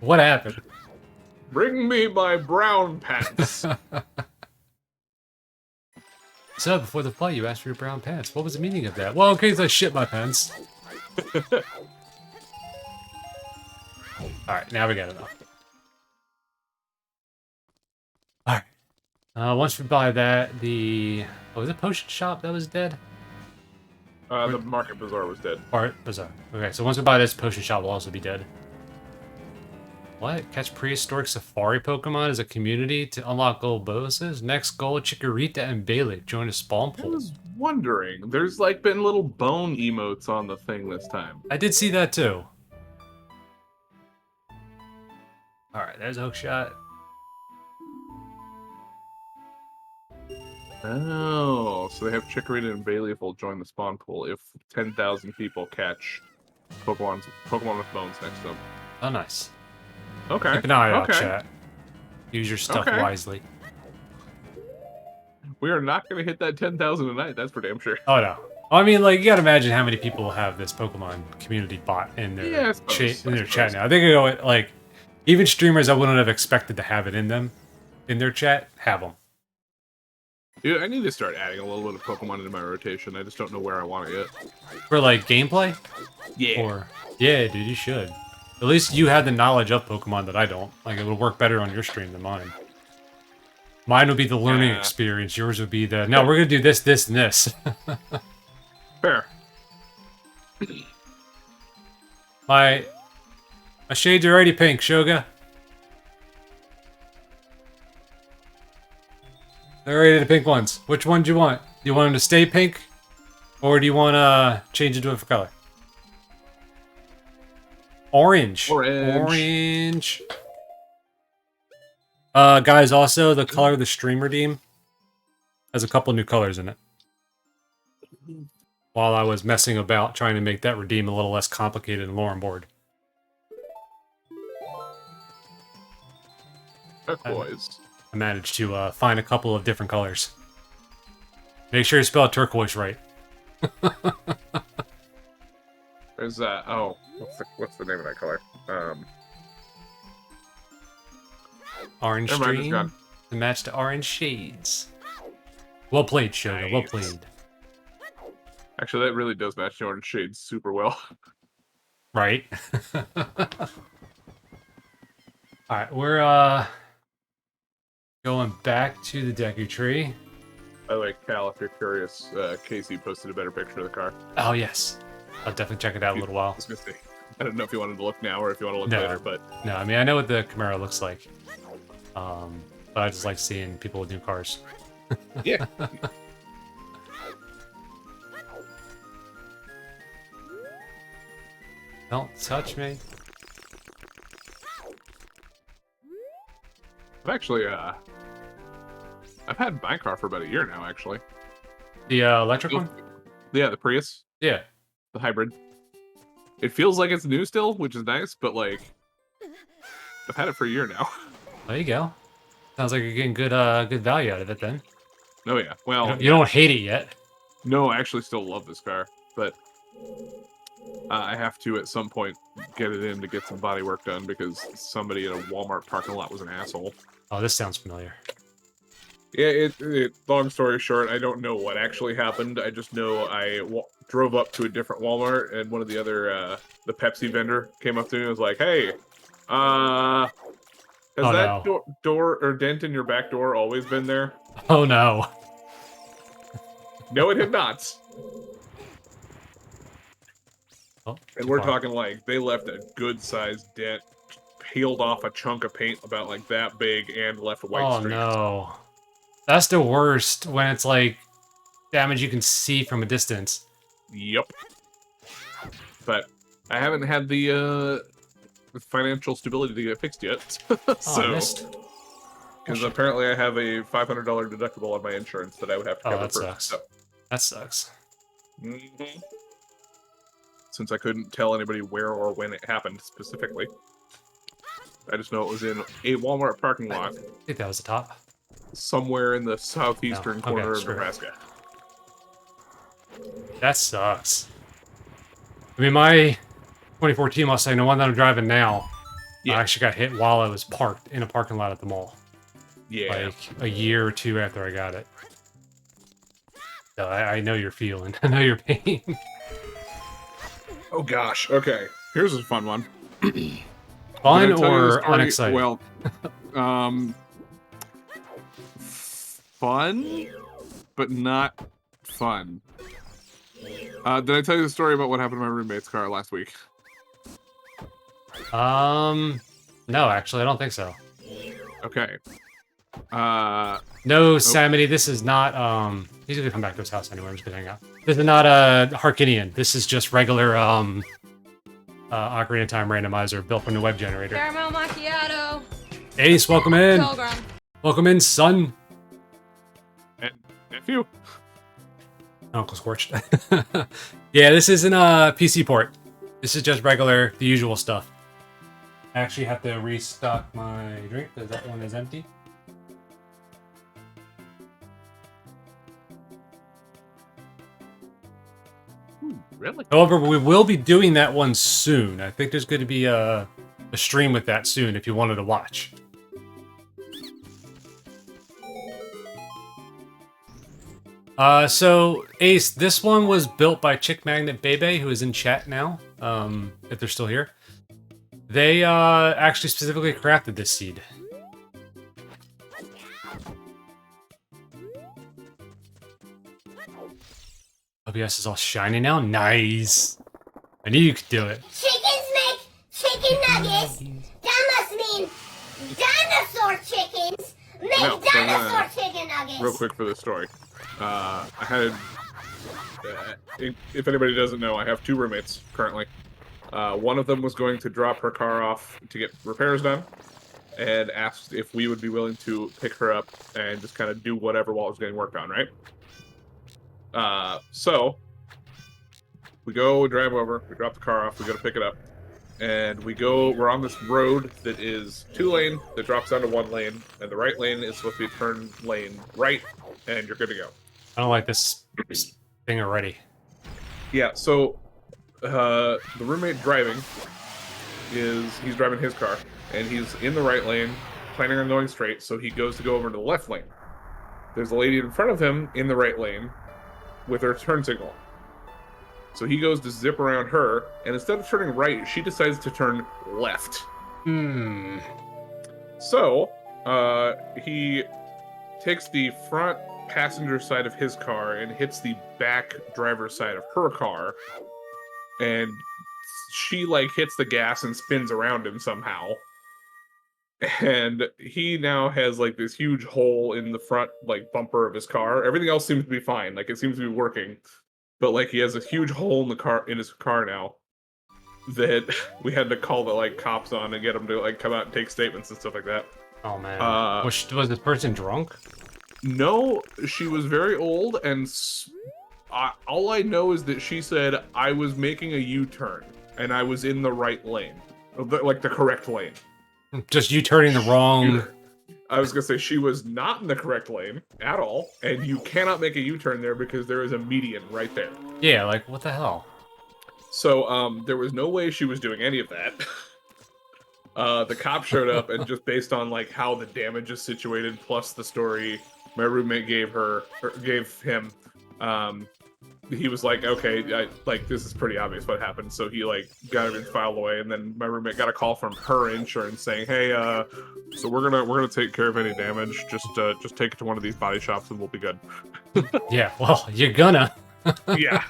What happened? Bring me my brown pants. So, before the fight, you asked for your brown pants. What was the meaning of that? Well, in case I shit my pants. Alright, now we got enough. Alright. Once we buy that, oh, was it Potion Shop that was dead? The Market Bazaar was dead. Or Bazaar. Okay, so once we buy this, Potion Shop will also be dead. What? Catch prehistoric safari Pokemon as a community to unlock gold bonuses? Next goal, Chikorita and Bailey join a spawn I pool. was wondering, there's like been little bone emotes on the thing this time. I did see that too. Alright, there's a hook shot. Oh, so they have Chikorita and Bailey will join the spawn pool if 10,000 people catch Pokemon with bones next to them. Oh, nice. Okay. Keep an eye out, okay. chat. Use your stuff Okay. wisely. We are not going to hit that 10,000 tonight, that's for damn sure. Oh, no. I mean, like, you gotta imagine how many people have this Pokemon community bot in their, Yeah, I suppose, in I their chat suppose. now. I think, like, even streamers I wouldn't have expected to have it in their chat, have them. Dude, I need to start adding a little bit of Pokemon into my rotation. I just don't know where I want it yet. For, like, gameplay? Yeah. Or, yeah, dude, you should. At least you have the knowledge of Pokemon that I don't. Like, it would work better on your stream than mine. Mine would be the learning Yeah. experience. Yours would be the, no, we're gonna do this, this, and this. Fair. My shades are already pink, Shoga. They're already the pink ones. Which one do you want? Do you want them to stay pink? Or do you want to change into a different color? Orange. Orange. Guys, also, the color of the stream redeem has a couple new colors in it. While I was messing about trying to make that redeem a little less complicated and more on board. Turquoise. I managed to find a couple of different colors. Make sure you spell turquoise right. There's that. Oh, what's the name of that color? Orange Never mind, it's stream gone. to match the orange shades. Well played, Shoga. Well Nice. played. Actually, that really does match the orange shades super well. Right? Alright, we're going back to the Deku Tree. By the way, Cal, if you're curious, Casey posted a better picture of the car. Oh, yes. I'll definitely check it out in a little I while. was gonna say, I don't know if you wanted to look now or if you want to look No. later, but No, I mean, I know what the Camaro looks like. But I just like seeing people with new cars. yeah. Don't touch me. I've actually, I've had my car for about a year now, actually. The electric one? Yeah, the Prius, Yeah. the hybrid. It feels like it's new still, which is nice, but like, I've had it for a year now. There you go. Sounds like you're getting good good value out of it then. Oh yeah, well, You don't hate it yet. no, I actually still love this car, but I have to at some point get it in to get some body work done because somebody in a Walmart parking lot was an asshole. Oh, this sounds familiar. Yeah, long story short, I don't know what actually happened. I just know I drove up to a different Walmart and one of the other, the Pepsi vendor came up to me and was like, hey, has Oh, that no. door or dent in your back door always been there? Oh no. No, it had not. Oh, And too we're far. talking like they left a good sized dent, peeled off a chunk of paint about like that big, and left a white Oh streak. no. That's the worst when it's like damage you can see from a distance. Yep. but I haven't had the financial stability to get it fixed yet. So, because apparently I have a $500 deductible on my insurance that I would have to cover that first. sucks. So. That sucks. Mm-hmm. Since I couldn't tell anybody where or when it happened specifically. I just know it was in a Walmart parking lot. I think that was the top. Somewhere in the southeastern corner of Nebraska. That sucks. I mean, my 2014 Mustang, the one that I'm driving now, I actually got hit while I was parked in a parking lot at the mall. Yeah. Like a year or two after I got it. So I know your feeling. I know your pain. Oh gosh. Okay. Here's a fun one. Fun or unexciting? Well, fun, but not fun. Did I tell you the story about what happened to my roommate's car last week? No, actually, I don't think so. Okay. No, Samity, this is not, he's gonna come back to his house anyway, I'm just gonna hang out. This is not a Harkinian, this is just regular, Ocarina of Time randomizer built from the web generator. Caramel macchiato. Ace, welcome in! Pilgrim. Welcome in, son! And nephew. Uncle Scorched. Yeah, this isn't a PC port. This is just regular, the usual stuff. I actually have to restock my drink because that one is empty. Really? However, we will be doing that one soon. I think there's going to be a stream with that soon if you wanted to watch. So, Ace, this one was built by Chick Magnet Bebe, who is in chat now, if they're still here. They actually specifically crafted this seed. OBS is all shiny now? Nice! I knew you could do it. Chickens make chicken nuggets. That must mean dinosaur chickens make dinosaur chicken nuggets. Real quick for this story. I had... if anybody doesn't know, I have 2 roommates currently. One of them was going to drop her car off to get repairs done and asked if we would be willing to pick her up and just kind of do whatever while it was getting worked on, right? So we go, drive over, we drop the car off, we go to pick it up, and we're on this road that is 2-lane that drops down to 1 lane, and the right lane is supposed to be turn lane right, and you're good to go. I don't like this thing already. Yeah, so the roommate driving he's driving his car, and he's in the right lane, planning on going straight, so he goes to go over to the left lane. There's a lady in front of him in the right lane with her turn signal. So he goes to zip around her, and instead of turning right, she decides to turn left. So, he takes the front passenger side of his car and hits the back driver's side of her car, and she, like, hits the gas and spins around him somehow. And he now has, like, this huge hole in the front, like, bumper of his car. Everything else seems to be fine. Like, it seems to be working. But, like, he has a huge hole in his car now that we had to call the, like, cops on and get them to, like, come out and take statements and stuff like that. Oh, man. Was this person drunk? No, she was very old, and all I know is that she said, I was making a U-turn, and I was in the right lane. Like, the correct lane. Just you turning the wrong... I was gonna say she was not in the correct lane at all, and you cannot make a U-turn there because there is a median right there. Yeah, like, what the hell? So, there was no way she was doing any of that. The cop showed up, and just based on, like, how the damage is situated, plus the story my roommate gave him, he was like, okay, this is pretty obvious what happened. So he, like, got everything filed away, and then my roommate got a call from her insurance saying, hey, so we're gonna take care of any damage. Just take it to one of these body shops and we'll be good. Yeah, well, you're gonna. Yeah.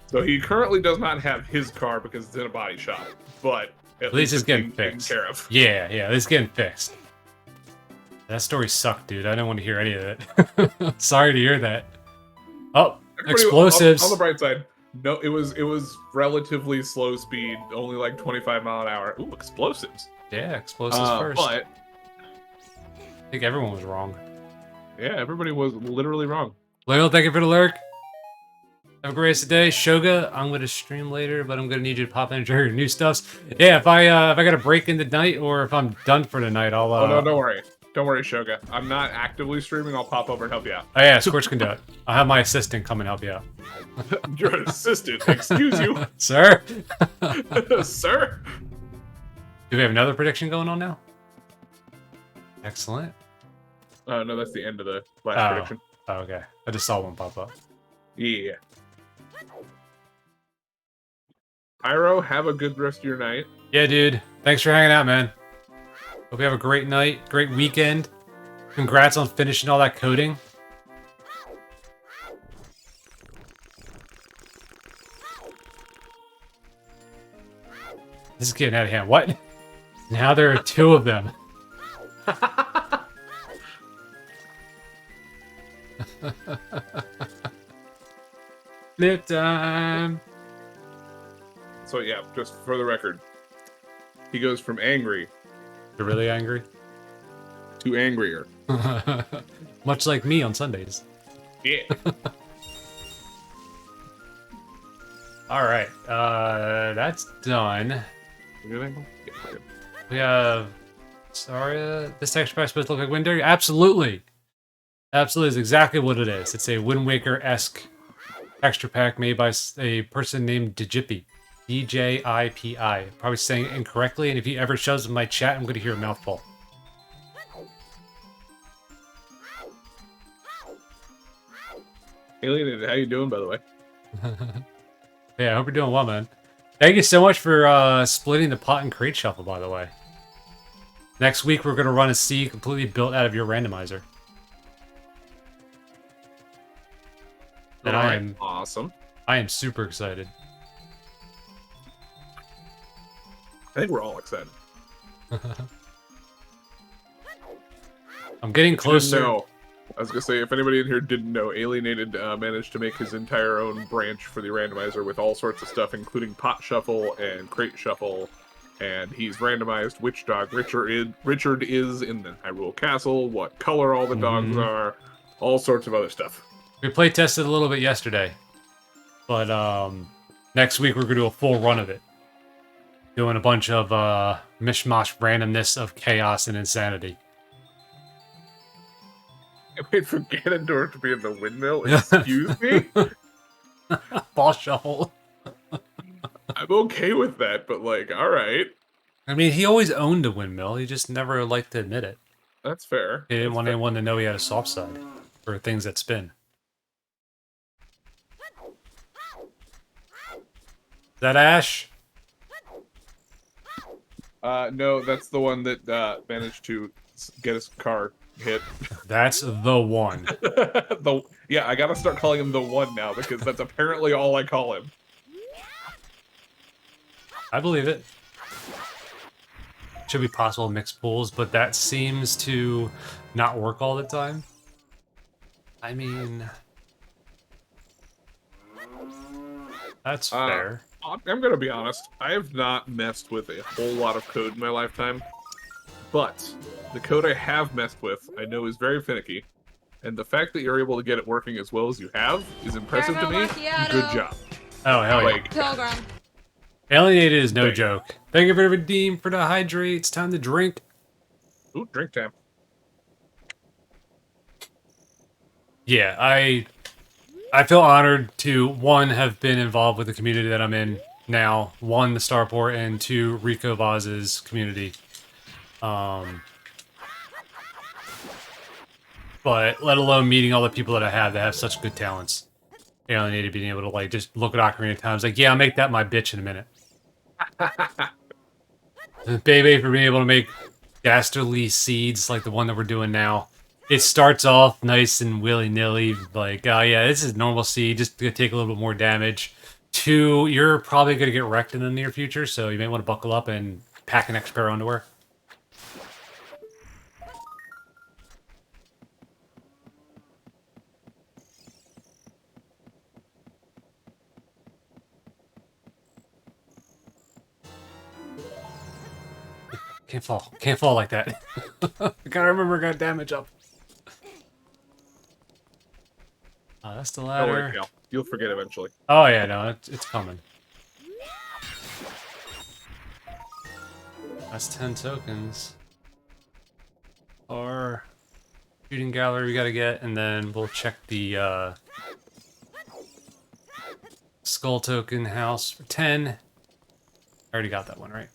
So he currently does not have his car because it's in a body shop, but at least it's getting fixed. Taken care of. Yeah, it's getting fixed. That story sucked, dude. I don't want to hear any of it. Sorry to hear that. Oh, explosives. On the bright side, No, it was relatively slow speed, only like 25 mile an hour. Ooh, explosives. Yeah, explosives first. But I think everyone was wrong. yeah, everybody was literally wrong. Lil, thank you for the lurk. Have a great rest of the day. Shoga, I'm gonna stream later, but I'm gonna need you to pop in and share your new stuffs. Yeah, if I got a break in the night or if I'm done for the night, I'll Oh no, don't worry. Don't worry, Shoga. I'm not actively streaming, I'll pop over and help you out. Oh yeah, Scorch can do it. I'll have my assistant come and help you out. You're an assistant, excuse you. Sir? Sir? Do we have another prediction going on now? Excellent. No, that's the end of the last prediction. Oh, okay. I just saw one pop up. Yeah. Pyro, have a good rest of your night. Yeah, dude. Thanks for hanging out, man. Hope you have a great night, great weekend. Congrats on finishing all that coding. This is getting out of hand. What? Now there are two of them. Flip time. So yeah, just for the record, he goes from angry You're really angry? to angrier. Much like me on Sundays. Yeah. Alright, that's done. You good, Angle? Yeah, we're good. We have... Sorry, this texture pack supposed to look like Wind Waker? Absolutely! Absolutely is exactly what it is. It's a Wind Waker-esque texture pack made by a person named Dijipi. D-J-I-P-I. Probably saying it incorrectly, and if he ever shows up in my chat, I'm going to hear a mouthful. Alien, how you doing, by the way? Yeah, I hope you're doing well, man. Thank you so much for splitting the pot and crate shuffle, by the way. Next week, we're going to run a C completely built out of your randomizer. And awesome. I am super excited. I think we're all excited. I'm getting closer. No. I was gonna say, if anybody in here didn't know, Alienated managed to make his entire own branch for the randomizer with all sorts of stuff, including pot shuffle and crate shuffle, and he's randomized which dog Richard is in the Hyrule Castle, what color all the dogs are, all sorts of other stuff. We play tested a little bit yesterday, but next week we're gonna do a full run of it, doing a bunch of mishmash randomness of chaos and insanity. Wait for Ganondorf to be in the windmill? Excuse me? Ball shuffle. I'm okay with that, but like, alright. I mean, he always owned a windmill. He just never liked to admit it. That's fair. He didn't want anyone to know he had a soft side for things that spin. Is that Ash? No, that's the one that managed to get his car hit. That's the one. Yeah, I gotta start calling him the one now because that's apparently all I call him. I believe it. Should be possible mixed pools, but that seems to not work all the time. I mean, that's fair. I'm gonna be honest. I have not messed with a whole lot of code in my lifetime, but the code I have messed with, I know is very finicky, and the fact that you're able to get it working as well as you have is impressive to me. Good job. Oh, hell yeah. Like, Pilgrim. Alienated is no joke. Thank you for the redeem for the hydrate. It's time to drink. ooh, drink time. Yeah, I feel honored to, one, have been involved with the community that I'm in now. One, the Starport, and two, Rico Vaz's community. But let alone meeting all the people that I have that have such good talents. Alienated being able to like just look at Ocarina of Time. It's like, yeah, I'll make that my bitch in a minute. Bebe for being able to make dastardly seeds like the one that we're doing now. It starts off nice and willy-nilly, like, oh yeah, this is normal seed, just gonna take a little bit more damage. Two, you're probably gonna get wrecked in the near future, so you may want to buckle up and pack an extra pair of underwear. can't fall. Can't fall like that. I gotta remember I got damage up. That's the Don't ladder. worry, Cal. You'll forget eventually. Oh yeah, no, it's coming. That's 10 tokens. Or shooting gallery we gotta get, and then we'll check the skull token house for 10. I already got that one, right?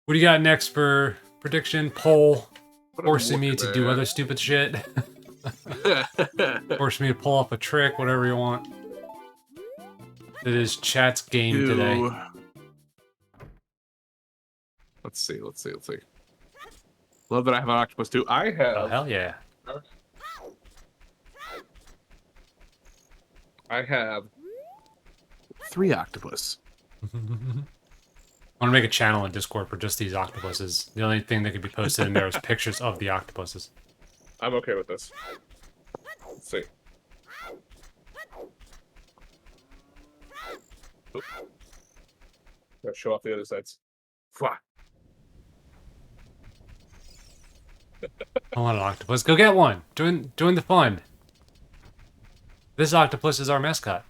What do you got next for prediction? Poll. But I'm Forcing me looking to do at- other stupid shit. Force me to pull off a trick, whatever you want. It is chat's game today. Ew. Let's see. Love that I have an octopus too. I have. Oh, hell yeah. I have 3 octopus. I want to make a channel in Discord for just these octopuses. The only thing that could be posted in there is pictures of the octopuses. I'm okay with this. Let's see. Oop. Gotta show off the other sides. Fwah. I want an octopus. Go get one. Join the fun. This octopus is our mascot.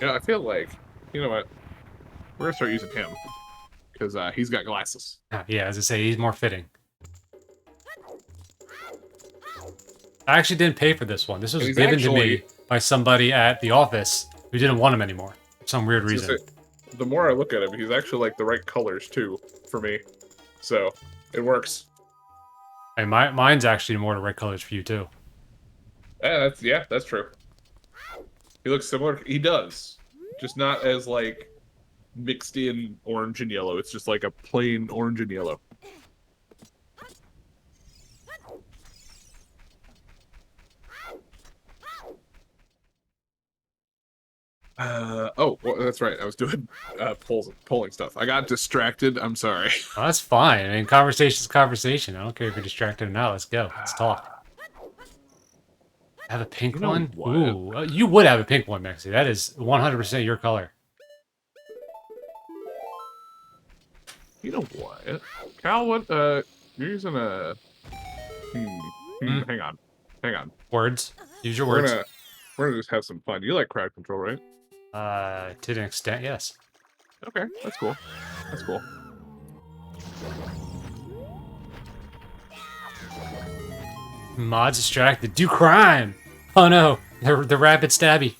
Yeah, I feel like, you know what? We're gonna start using him because he's got glasses. Yeah, as I say, he's more fitting. I actually didn't pay for this one. This was He's given to me actually- by somebody at the office who didn't want him anymore for some weird reason. The more I look at him, he's actually like the right colors too for me, so it works. And mine's actually more the right colors for you too. Yeah, that's true. He looks similar. He does, just not as like mixed in orange and yellow. It's just like a plain orange and yellow. Oh, well, that's right. I was doing polling stuff. I got distracted. I'm sorry. Oh, that's fine. I mean, conversation's conversation. I don't care if you're distracted or not. Let's go. Let's talk. Have a pink You know one? what? Ooh, you would have a pink one, Mexi. That is 100% your color. You know what, Cal? What? You're using a. Hang on. Words. Use your We're words. gonna just have some fun. You like crowd control, right? To an extent, yes. Okay, that's cool. That's cool. Mod's distracted. Do crime! Oh no, the rapid stabby.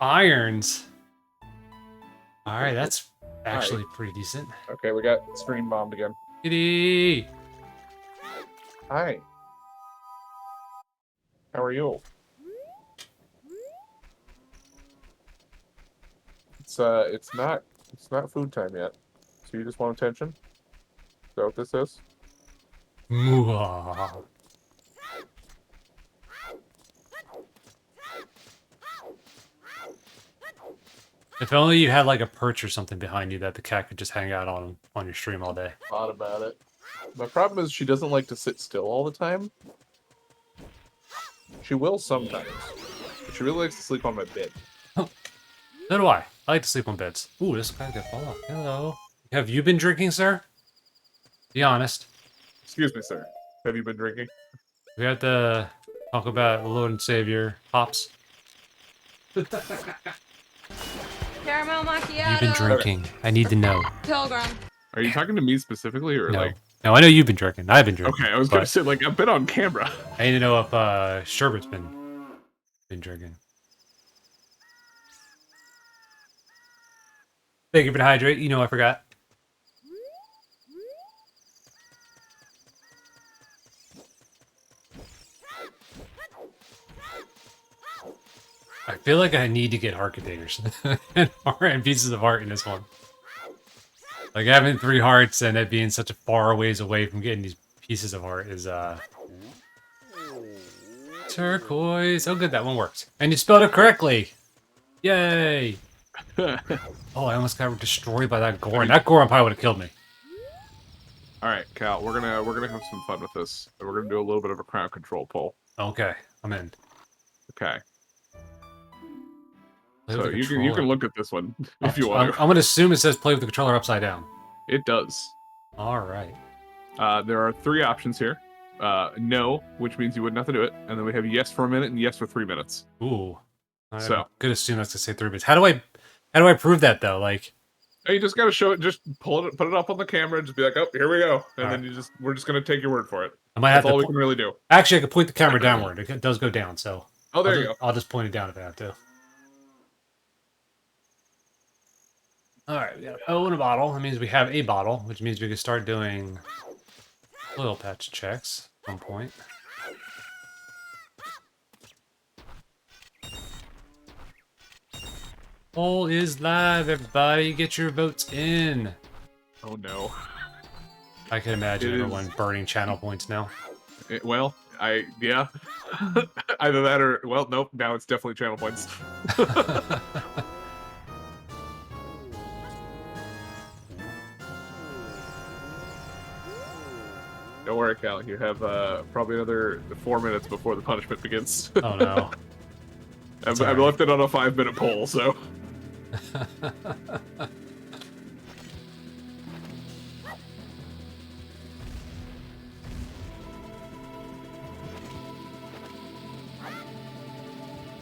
Irons. Alright, that's actually pretty decent. Okay, we got screen bombed again. Kitty! Hi. How are you? It's not food time yet. So you just want attention? Is that what this is? Mwah. If only you had like a perch or something behind you that the cat could just hang out on your stream all day. Thought about it. My problem is she doesn't like to sit still all the time. She will sometimes. But she really likes to sleep on my bed. So do I. I like to sleep on beds. Ooh, this guy's got fall off. Hello. Have you been drinking, sir? Be honest. Excuse me, sir. Have you been drinking? We have to talk about Lord and Savior Pops. Caramel macchiato. You've been drinking. I need to know. Pilgrim. Are you talking to me specifically, or No. like? No, I know you've been drinking. I've been drinking. Okay, I was gonna but say like I've been on camera. I need to know if Sherbet's been drinking. Thank you for the hydrate. You know I forgot. I feel like I need to get heart containers and pieces of heart in this one. Like having 3 hearts and it being such a far ways away from getting these pieces of heart is turquoise. Oh good, that one worked. And you spelled it correctly. Yay! Oh, I almost got destroyed by that Goron. That Goron probably would have killed me. All right, Cal, we're gonna have some fun with this. We're gonna do a little bit of a crowd control poll. Okay, I'm in. Okay. Play So with the you controller. can look at this one if you want to. I'm gonna assume it says play with the controller upside down. It does. All right. There are 3 options here. No, which means you wouldn't have to do it, and then we have yes for a minute and yes for 3 minutes. Ooh. So. I'm gonna assume that's to say 3 minutes. How do I prove that though? Like. You just gotta show it. Just put it up on the camera, and just be like, "Oh, here we go," and All then right. we're just gonna take your word for it. I might That's have all to. we can really do. Actually, I could point the camera downward. It does go down, so. Oh, there you go. I'll just point it down if I have to. All right, we got O and a bottle. That means we have a bottle, which means we can start doing oil patch checks at some point. Poll is live, everybody. Get your votes in. Oh no. I can imagine It everyone is- burning channel points now. Well, yeah. Either that or nope. Now it's definitely channel points. Don't worry, Cal. You have probably another 4 minutes before the punishment begins. Oh no. I've all right. left it on a 5-minute poll, so.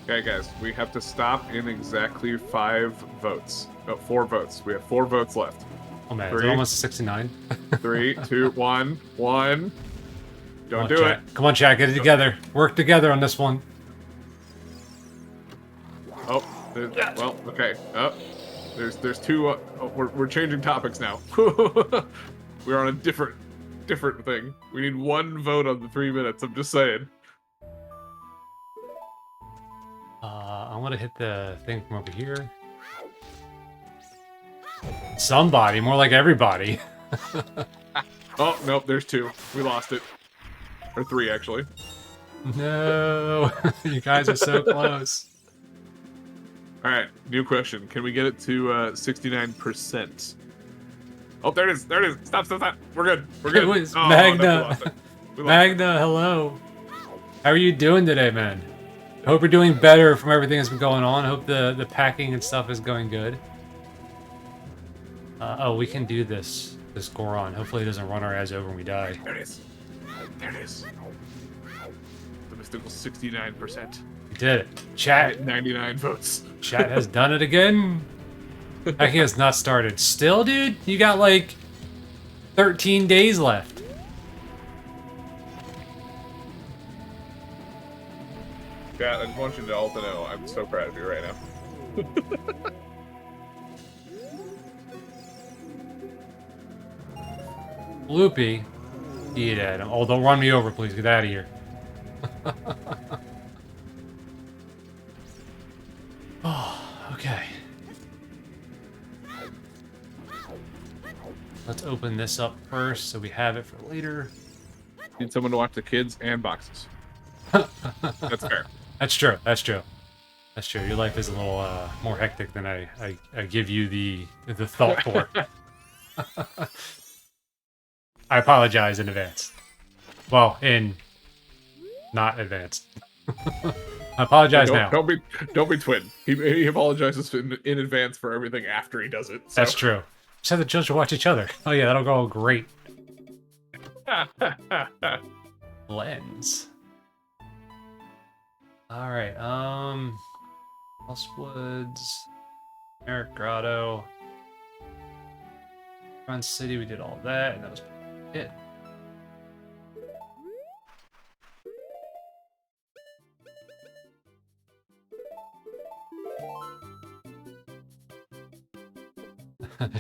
Okay, guys, we have to stop in exactly 5 votes. No, 4 votes. We have 4 votes left. Oh man, Three. it's almost 69. 3, 2, 1, 1. Don't do chat. it. Come on, chat, get it together. Work together on this one. Oh, well, okay. Oh, there's 2. We're changing topics now. We're on a different thing. We need 1 vote on the 3 minutes. I'm just saying. I want to hit the thing from over here. Somebody, more like everybody. Oh, nope, there's 2. We lost it. Or 3, actually. No, you guys are so close. Alright, new question. Can we get it to 69%? Oh, there it is. There it is. Stop. We're good. We're good. It was Oh, Magna. no, we lost it. We lost Magna, hello. How are you doing today, man? I hope you're doing better from everything that's been going on. I hope the packing and stuff is going good. Oh, we can do this Goron. Hopefully it doesn't run our ass over when we die. it. There it is. There it is. The mystical 69%. We did it. Chat. 99 votes. Chat has done it again. Packing has not started. Still, dude? You got like 13 days left. Chat, I just want you to all to know I'm so proud of you right now. Loopy. Eat at him. Oh, don't run me over, please. Get out of here. Oh, okay. Let's open this up first so we have it for later. Need someone to watch the kids and boxes. That's fair. That's true. That's true. That's true. Your life is a little more hectic than I give you the thought for. I apologize in advance. Well, in not advance. I apologize now. Don't be twin. He apologizes in advance for everything after he does it. So. That's true. Just have the children watch each other. Oh yeah, that'll go great. Lens. All right. Lost Woods, Merrick Grotto, Run City. We did all that, and that was it.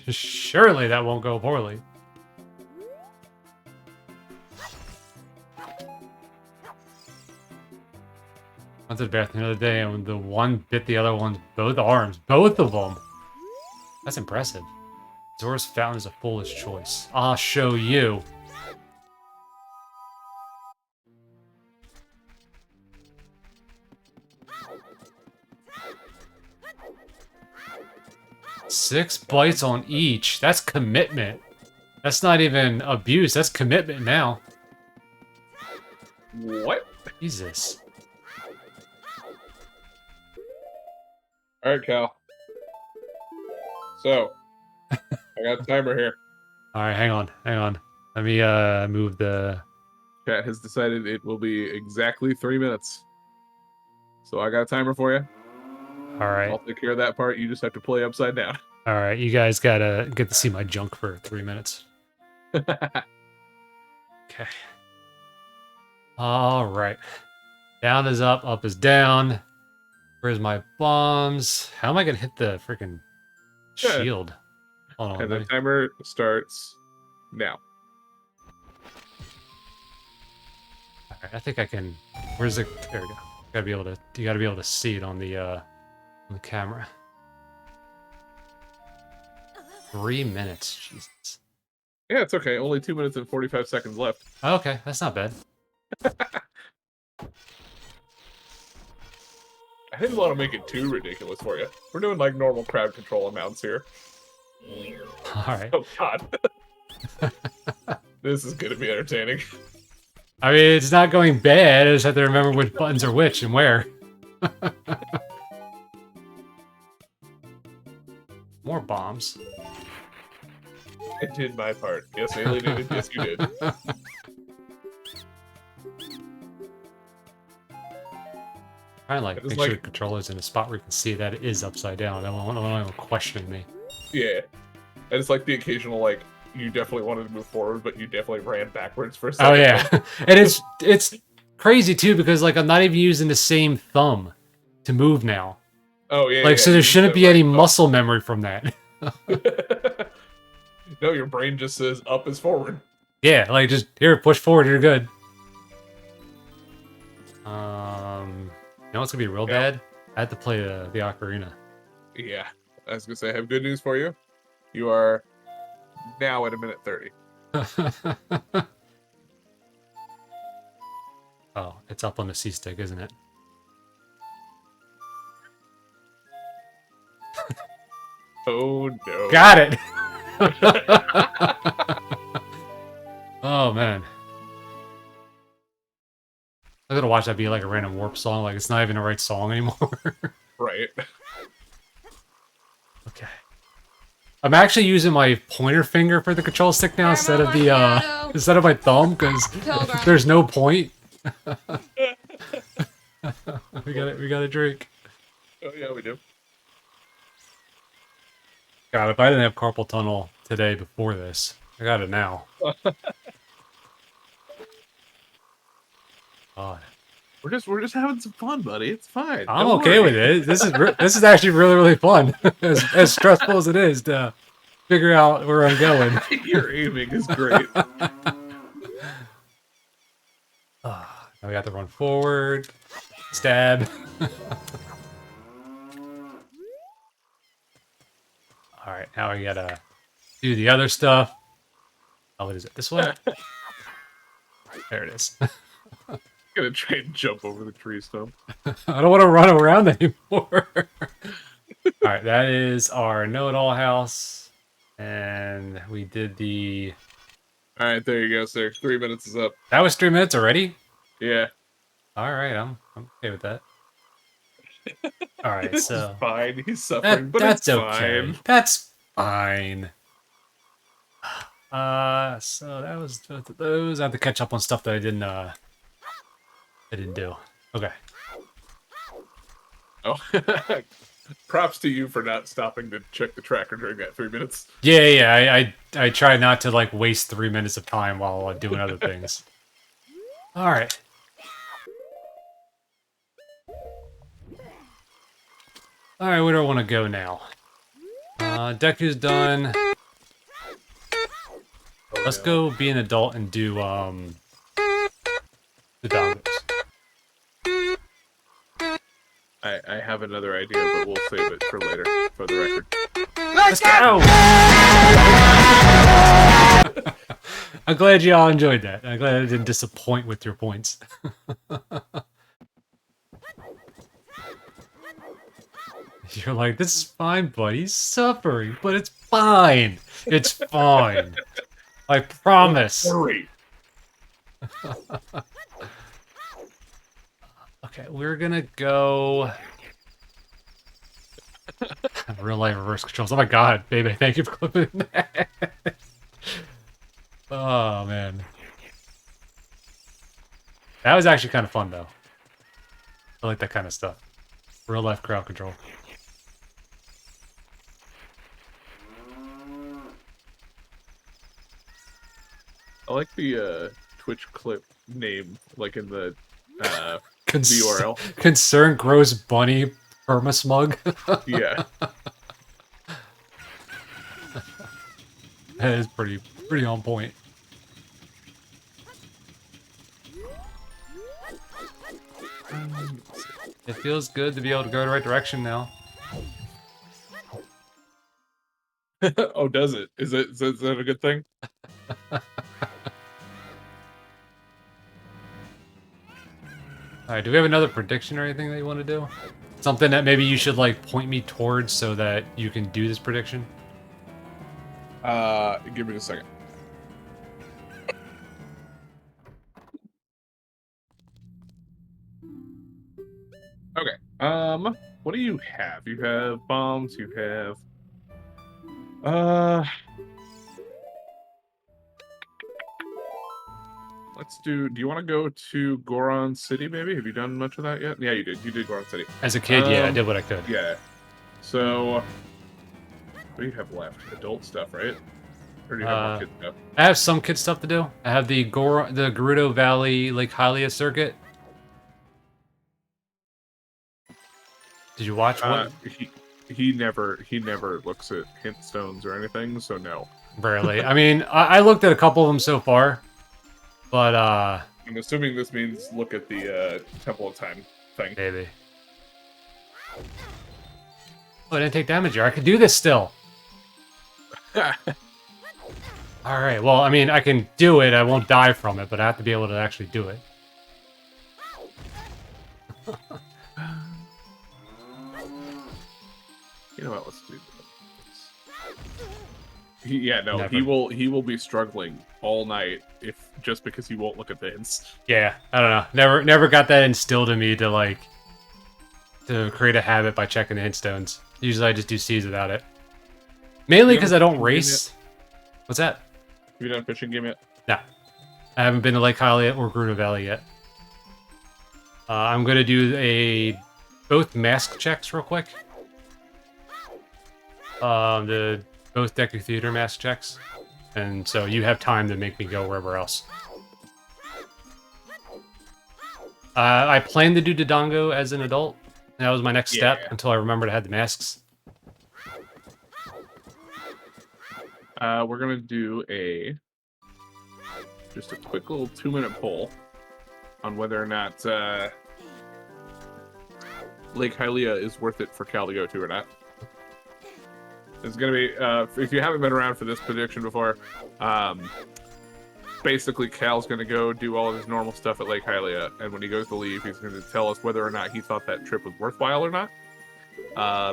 Surely that won't go poorly. Went to the bathroom the other day and the one bit the other one's both arms. Both of them. That's impressive. Zora's Fountain is a foolish choice. I'll show you. Six bites on each. That's commitment. That's not even abuse. That's commitment now. What? Jesus. All right, Cal. So, I got a timer here. All right, hang on. Let me move the. Chat has decided it will be exactly 3 minutes. So I got a timer for you. All right. I'll take care of that part. You just have to play upside down. All right, you guys gotta get to see my junk for 3 minutes. Okay. All right. Down is up is down. Where's my bombs? How am I gonna hit the freaking shield? Hold on. And the timer starts now. All right, I think I can. Where's the? There we go. You gotta be able to see it on the camera. 3 minutes, Jesus. Yeah, it's okay. Only 2 minutes and 45 seconds left. Okay, that's not bad. I didn't want to make it too ridiculous for you. We're doing like normal crowd control amounts here. All right. Oh God. This is gonna be entertaining. I mean, it's not going bad. I just have to remember which buttons are which and where. More bombs. I did my part. Yes, alienated. Yes, you did. Trying to like make sure the controller's in a spot where you can see that it is upside down. I don't want anyone questioning me. Yeah, and it's like the occasional like you definitely wanted to move forward, but you definitely ran backwards for a second. Oh yeah, and it's crazy too because like I'm not even using the same thumb to move now. Oh yeah. Like yeah, so, there shouldn't be any thumb. muscle memory from that. No, your brain just says up is forward. Yeah, like just here, push forward. You're good. You know what's gonna be real bad? I had to play the ocarina. Yeah, I was gonna say I have good news for you. You are now at 1:30. Oh, it's up on the C stick, isn't it? Oh no! Got it. Oh man. I'm gonna watch that be like a random warp song, like it's not even the right song anymore. Right. Okay. I'm actually using my pointer finger for the control stick now instead of the instead of my thumb because there's no point. We got a drink. Oh yeah, we do. God, if I didn't have carpal tunnel today before this, I got it now. God. We're just having some fun, buddy. It's fine. I'm Don't okay worry. with it. This is actually really fun. As stressful as it is to figure out where I'm going. Your aiming is great. Now we got to run forward, stab. All right, now we gotta do the other stuff. Oh, what is it? This way? There it is. Gonna try and jump over the tree stump. I don't want to run around anymore. All right, that is our know-it-all house, and we did the. All right, there you go, sir. 3 minutes is up. That was 3 minutes already. Yeah. All right, I'm okay with that. All right, This so is fine. He's suffering, but that's it's okay. fine. That's fine. So that was those. I have to catch up on stuff that I didn't do. Okay. Oh, props to you for not stopping to check the tracker during that 3 minutes. Yeah. I try not to like waste 3 minutes of time while doing other things. All right. All right, where do I want to go now? Deku's done. Let's go be an adult and do the dongles. I have another idea, but we'll save it for later, for the record. Let's go! I'm glad you all enjoyed that. I'm glad I didn't disappoint with your points. You're like, this is fine, buddy. He's suffering, but it's fine. It's fine. I promise. Hurry. Okay, we're gonna go. Real life reverse controls. Oh my god, baby, thank you for clipping that. Oh man. That was actually kind of fun though. I like that kind of stuff. Real life crowd control. I like the Twitch clip name, like in the Con- the URL. Concern grows bunny permasmug. Yeah. That is pretty on point. It feels good to be able to go in the right direction now. Oh, does it? Is that a good thing? Alright, do we have another prediction or anything that you want to do? Something that maybe you should like point me towards so that you can do this prediction? Give me a second. Okay. What do you have? You have bombs, you have let's do you want to go to Goron City maybe? Have you done much of that yet? Yeah, you did. You did Goron City. As a kid, yeah, I did what I could. Yeah. So what do you have left? Adult stuff, right? Or do you have more kid stuff? I have some kid stuff to do. I have the Gerudo Valley Lake Hylia circuit. Did you watch what? He never looks at hint stones or anything, so no. Rarely. I mean, I looked at a couple of them so far, but I'm assuming this means look at the Temple of Time thing. maybe. Oh, I didn't take damage here. I could do this still. Alright, well, I mean, I can do it. I won't die from it, but I have to be able to actually do it. You know what? Let's do this. Never. He will be struggling all night if just because he won't look at the hints. Yeah, I don't know. Never got that instilled in me to create a habit by checking the hint stones. Usually I just do C's without it. Mainly because I don't race. What's that? Have you done a fishing game yet? No. I haven't been to Lake Hylia or Gerudo Valley yet. I'm gonna do both mask checks real quick. Both Deku Theater mask checks. And so you have time to make me go wherever else. I plan to do Dodongo as an adult. That was my next step until I remembered I had the masks. We're gonna do just a quick little 2-minute poll on whether or not Lake Hylia is worth it for Cal to go to or not. It's gonna be if you haven't been around for this prediction before, basically Cal's gonna go do all of his normal stuff at Lake Hylia, and when he goes to leave, he's gonna tell us whether or not he thought that trip was worthwhile or not.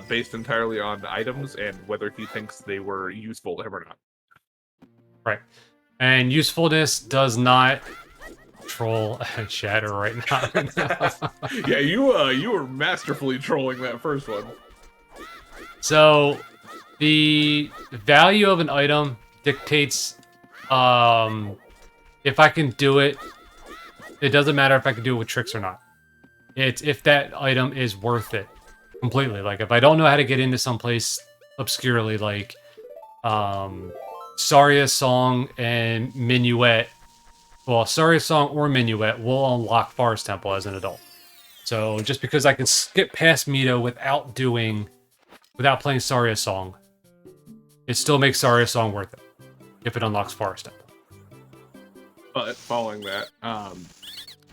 Based entirely on the items and whether he thinks they were useful to him or not. Right. And usefulness does not troll Shatter right now. Yeah, you were masterfully trolling that first one. So, the value of an item dictates if I can do it. It doesn't matter if I can do it with tricks or not. It's if that item is worth it completely. Like, if I don't know how to get into someplace obscurely, like Saria Song and Minuet. Well, Saria Song or Minuet will unlock Forest Temple as an adult. So just because I can skip past Mito without playing Saria Song, it still makes Saria Song worth it if it unlocks Forest Temple. But following that,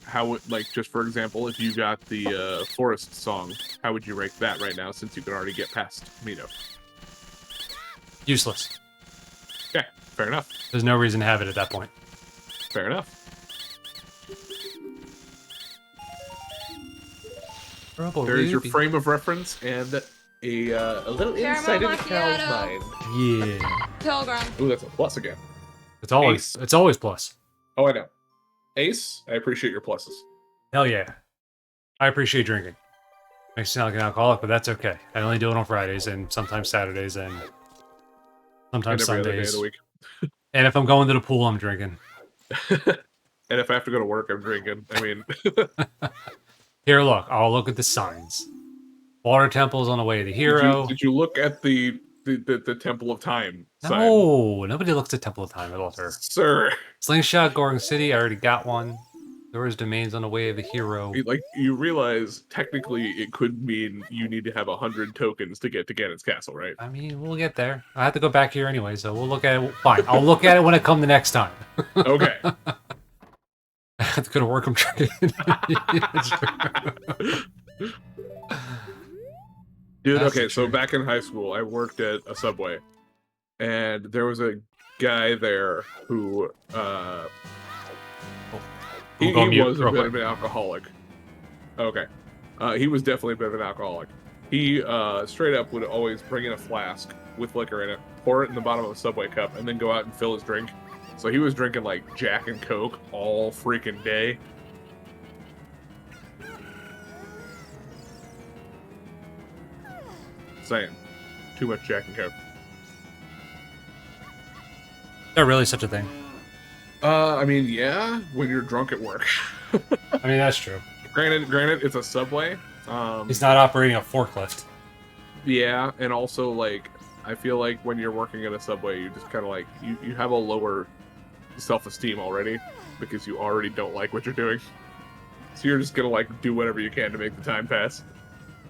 how would, like, just for example, if you got the Forest Song, how would you rank that right now since you can already get past Mito? Useless. Okay, fair enough. There's no reason to have it at that point. Fair enough. There's your frame of reference and a little insight into Cal's mind. Yeah. Pilgrim. Ooh, that's a plus again. It's always plus. Oh, I know. Ace, I appreciate your pluses. Hell yeah. I appreciate drinking. Makes me sound like an alcoholic, but that's okay. I only do it on Fridays and sometimes Saturdays and sometimes And every other day of Sundays. the week. And if I'm going to the pool, I'm drinking. And if I have to go to work, I'm drinking. I mean, Here, look. I'll look at the signs. Water temple's on the way to the hero. did you look at the Temple of Time sign? No, nobody looks at Temple of Time at altar. Sir. Slingshot, Goring City, I already got one. Doors domains on the way of the hero. Like, you realize, technically, it could mean you need to have 100 tokens to get to Ganon's castle, right? I mean, we'll get there. I have to go back here anyway, so we'll look at it. Fine, I'll look at it when I come the next time. Okay. I have to go to work. I'm trying. Dude, That's okay, the so truth. back in high school, I worked at a Subway, and there was a guy there who, he was a bit of an alcoholic. Okay. He was definitely a bit of an alcoholic. He, straight up would always bring in a flask with liquor in it, pour it in the bottom of a Subway cup, and then go out and fill his drink. So he was drinking, like, Jack and Coke all freaking day. Saying. Too much Jack and Coke. Is there really such a thing? I mean, yeah, when you're drunk at work. I mean, that's true. Granted, it's a Subway. He's not operating a forklift. Yeah, and also, like, I feel like when you're working at a Subway, you just kind of, like, you have a lower self-esteem already, because you already don't like what you're doing. So you're just gonna, like, do whatever you can to make the time pass.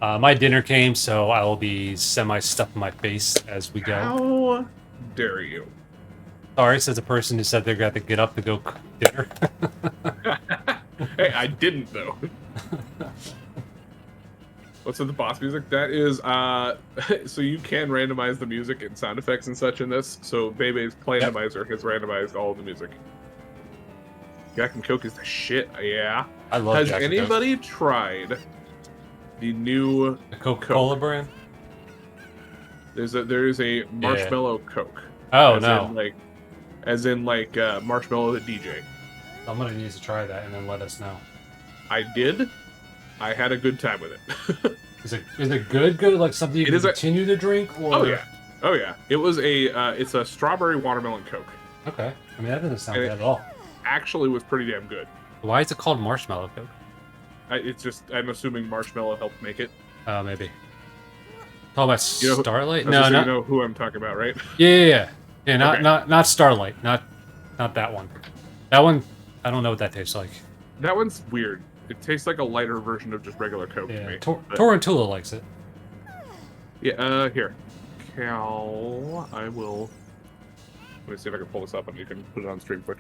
My dinner came, so I will be semi-stuffing my face as we go. How dare you? Sorry, says a person who said they're going to get up to go cook dinner. Hey, I didn't, though. What's with the boss music? That is, so you can randomize the music and sound effects and such in this. So Bebe's Plandomizer has randomized all of the music. Jack and Coke is the shit, yeah. I love Has Jack and Coke. anybody tried the new The Coca-Cola brand? there is a marshmallow Coke. Oh, as no. As in marshmallow the DJ. I'm going to need to try that and then let us know. I did. I had a good time with it. Is it good? Good? Like something you It can is a- continue to drink? Or... Oh yeah. It was it's a strawberry watermelon Coke. Okay. I mean, that doesn't sound And bad at all. Actually was pretty damn good. Why is it called Marshmallow Coke? It's just, I'm assuming marshmallow helped make it. Maybe. Talk about You know- Starlight? So No, you not... know who I'm talking about, right? Yeah, not, Okay. not Starlight. Not that one. That one, I don't know what that tastes like. That one's weird. It tastes like a lighter version of just regular Coke to Yeah, me. but- Torrentula likes it. Yeah, here. Cal, I will... Let me see if I can pull this up and you can put it on stream quick.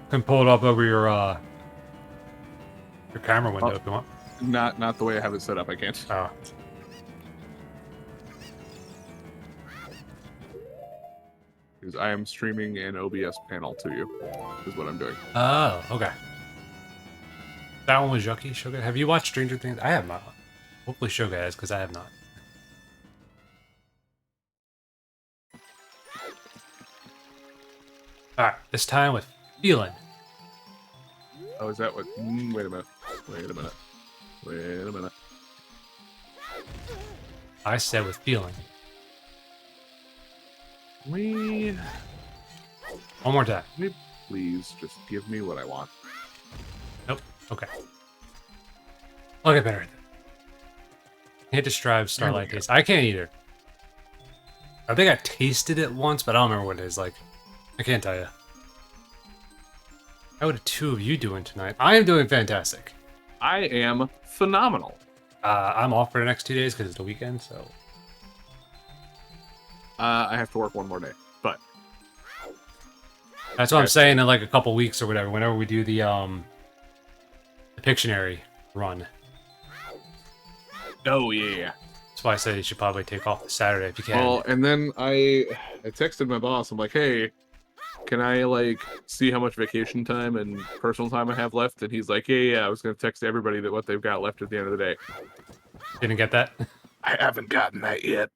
Can pull it up over your camera window if you want. Not the way I have it set up, I can't. Oh. Because I am streaming an OBS panel to you, is what I'm doing. Oh, okay. That one was yucky. Shoga, have you watched Stranger Things? I have not. Hopefully Shoga has, because I have not. Alright, this time with feeling. Oh, is that what... wait a minute. Wait a minute. Wait a minute. I said with feeling. We... One more time. Please, just give me what I want. Nope. Okay. I'll get better at that. Can't describe Starlight go. taste. I can't either. I think I tasted it once, but I don't remember what it is like. I can't tell you. How are the two of you doing tonight? I am doing fantastic. I am phenomenal. I'm off for the next 2 days because it's the weekend, so... I have to work one more day, but... That's what I'm saying in like a couple weeks or whatever, whenever we do the Pictionary run. Oh, yeah. That's why I said you should probably take off the Saturday if you can. Well, and then I texted my boss. I'm like, hey, can I, like, see how much vacation time and personal time I have left? And he's like, yeah, I was going to text everybody that what they've got left at the end of the day. Didn't get that? I haven't gotten that yet.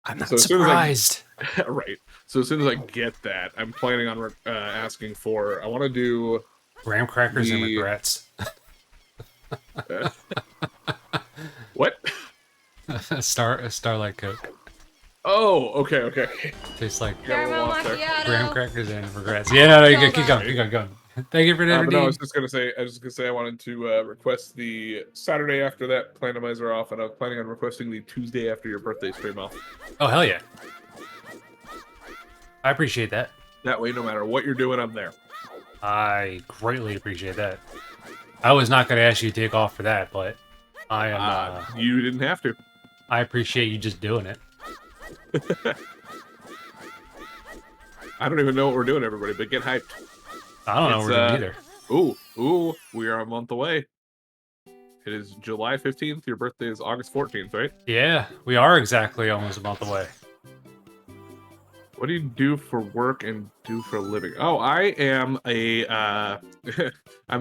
I'm not So as soon as I- surprised. Right. So as soon as I get that, I'm planning on asking for. I want to do. Graham crackers and The- regrets. What? a Starlight Coke. Oh, okay. Tastes like Got a little lost there. graham crackers and regrets. Yeah, no, you keep going, keep going. Thank you for the But no, I was just gonna say I wanted to request the Saturday after that Plandomizer off, and I was planning on requesting the Tuesday after your birthday stream off. Oh, hell yeah. I appreciate that. That way, no matter what you're doing, I'm there. I greatly appreciate that. I was not going to ask you to take off for that, but I am. You didn't have to. I appreciate you just doing it. I don't even know what we're doing, everybody, but get hyped. I don't know what we're doing either. Ooh, we are a month away. It is July 15th. Your birthday is August 14th, right? Yeah, we are exactly almost a month away. What do you do for work and do for a living? Oh, I am a I'm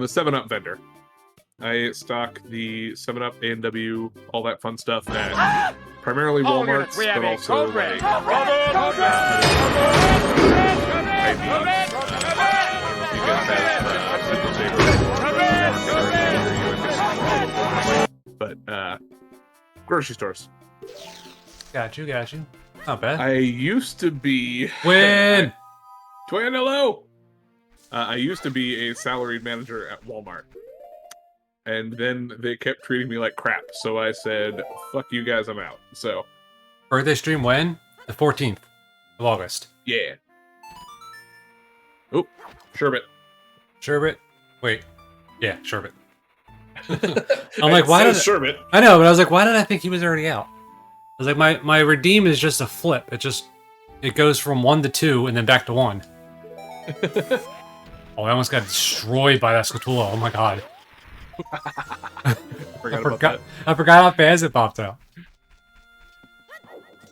a 7-Up vendor. I stock the 7-Up, A&W, all that fun stuff at primarily All Walmart's, units, we have but a also code red. like, Code but grocery stores. Got you. Not bad. I used to be Win! Twin, hello. I used to be a salaried manager at Walmart, and then they kept treating me like crap. So I said, "Fuck you guys, I'm out." So Birthday stream when? The 14th of August. yeah. Oh, sherbet. Sherbet? Wait. Yeah, Sherbet. I'm like, why did sherbet? I know, but I was like, why did I think he was already out? I was like, my redeem is just a flip. It goes from 1 to 2 and then back to 1. Oh, I almost got destroyed by that Scatula. Oh my god. I forgot. I forgot how fast it popped out.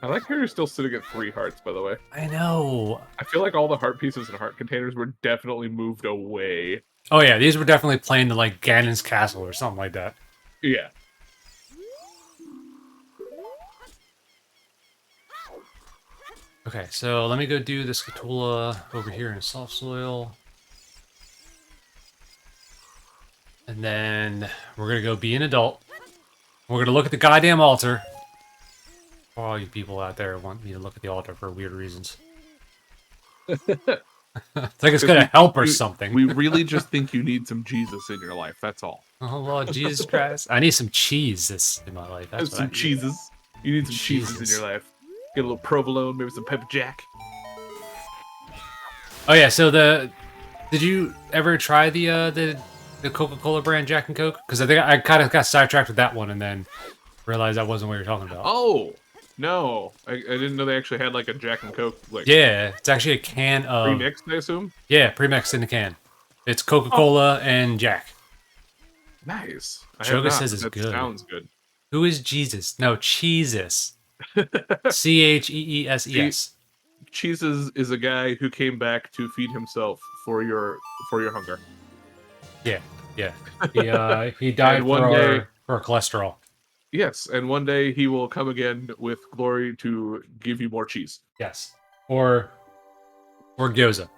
I like how you're still sitting at 3 hearts, by the way. I know. I feel like all the heart pieces and heart containers were definitely moved away. Oh yeah, these were definitely playing to like Ganon's Castle or something like that. Yeah. Okay, so let me go do the Scatula over here in soft soil. And then we're gonna go be an adult. We're gonna look at the goddamn altar. For all you people out there who want me to look at the altar for weird reasons. It's like it's gonna help or something. We really just think you need some Jesus in your life. That's all. Oh Lord Jesus Christ! I need some cheese in my life. That's what I Some need. cheeses. You need some cheeses in your life. Get a little provolone, maybe some pepper jack. Oh yeah, so did you ever try the Coca-Cola brand Jack and Coke? Because I think I kind of got sidetracked with that one and then realized that wasn't what you're talking about. Oh no, I didn't know they actually had like a Jack and Coke like Yeah, it's actually a can of pre-mixed, I assume. Yeah, pre-mixed in a can. It's Coca-Cola and Jack. Nice. Choga says it's that good. Sounds good. Who is Jesus? No, Cheeses. Cheeses. Cheeses is a guy who came back to feed himself for your hunger. Yeah. He died for cholesterol. Yes, and one day he will come again with glory to give you more cheese. Yes. Or gyoza.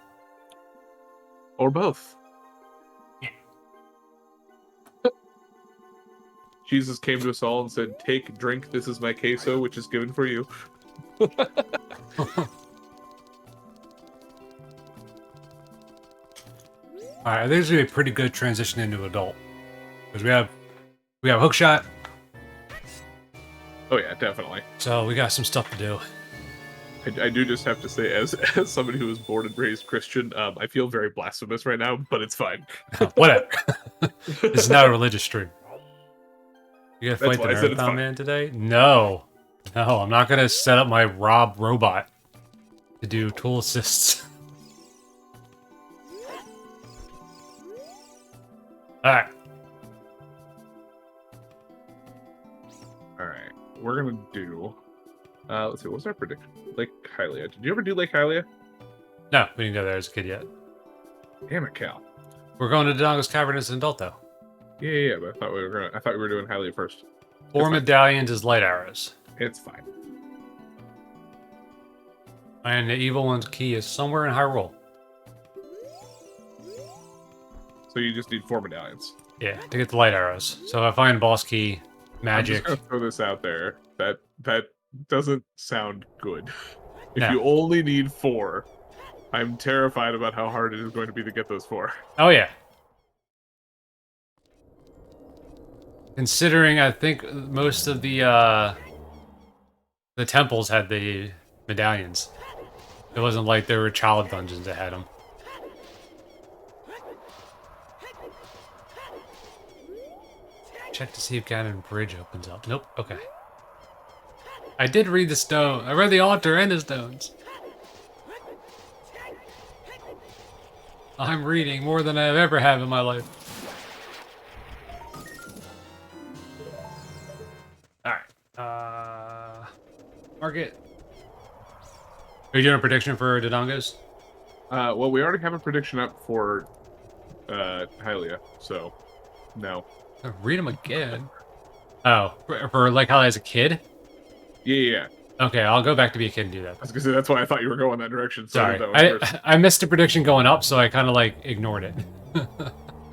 Or both. Yeah. Jesus came to us all and said, "Take, drink, this is my queso, which is given for you." Alright, I think it's gonna be a pretty good transition into adult. Because we have hookshot, Oh yeah, definitely. so we got some stuff to do. I do just have to say, as somebody who was born and raised Christian, I feel very blasphemous right now, but it's fine. Whatever. This is not a religious stream. You gonna That's fight the why I said it's Marathon fine. Man today? No. No, I'm not gonna set up my Rob robot to do tool assists. Alright. Alright, we're gonna do... let's see, what's our prediction? Lake Hylia. Did you ever do Lake Hylia? No, we didn't go there as a kid yet. Damn it, Cal. We're going to Dongo's Cavern as an adult, though. Yeah, but I thought we were doing Hylia first. 4 It's fine. medallions is light arrows. It's fine. And the evil one's key is somewhere in Hyrule. So you just need 4 medallions. Yeah, to get the light arrows. So if I find boss key, magic. I'm just gonna throw this out there. That doesn't sound good. If No. you only need 4, I'm terrified about how hard it is going to be to get those 4. Oh yeah. Considering I think most of the temples had the medallions. It wasn't like there were child dungeons that had them. Check to see if Ganon Bridge opens up. Nope. Okay. I did read the stone. I read the altar and the stones. I'm reading more than I've ever have in my life. Alright. Market. Are you doing a prediction for Dodongos? Well, we already have a prediction up for Hylia, so no. Read them again. Oh, for like how as a kid? Yeah. Okay, I'll go back to be a kid and do that. I was gonna say that's why I thought you were going that direction. So Sorry, that one first. I missed the prediction going up, so I kind of like ignored it.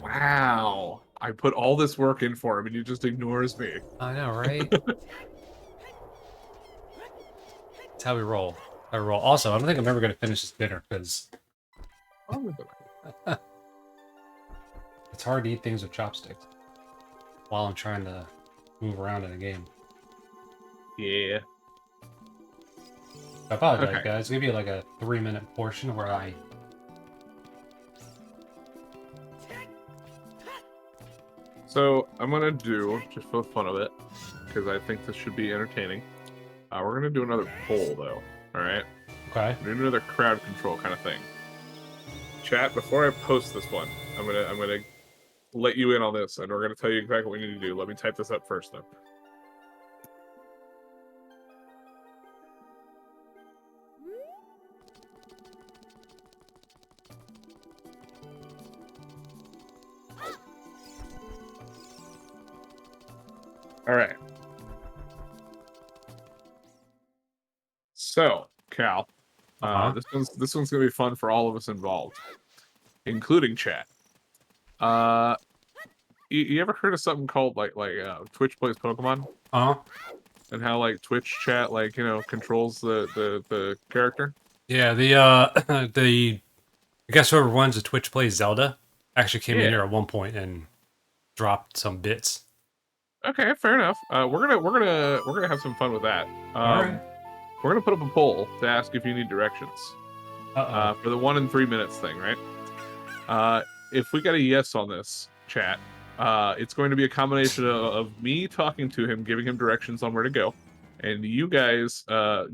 Wow. I put all this work in for him and he just ignores me. I know, right? That's how we roll. I roll. Also, I don't think I'm ever going to finish this dinner because it's hard to eat things with chopsticks while I'm trying to move around in a game. Yeah. I apologize, Okay. guys. I'll give you like a 3-minute portion where I... So I'm gonna do, just for the fun of it, because I think this should be entertaining. We're gonna do another poll though. Alright? Okay. We're doing another crowd control kind of thing. Chat, before I post this one, I'm gonna let you in on this, and we're gonna tell you exactly what we need to do. Let me type this up first though. All right. So, Cal, this one's gonna be fun for all of us involved, including chat. You ever heard of something called like Twitch plays Pokemon, and how like Twitch chat controls the character? Yeah, the I guess whoever runs the Twitch plays Zelda actually came in here at one point and dropped some bits. Okay, fair enough. We're gonna have some fun with that. All right. We're gonna put up a poll to ask if you need directions for the 1 and 3 minutes thing, right? If we get a yes on this, chat, it's going to be a combination of me talking to him, giving him directions on where to go, and you guys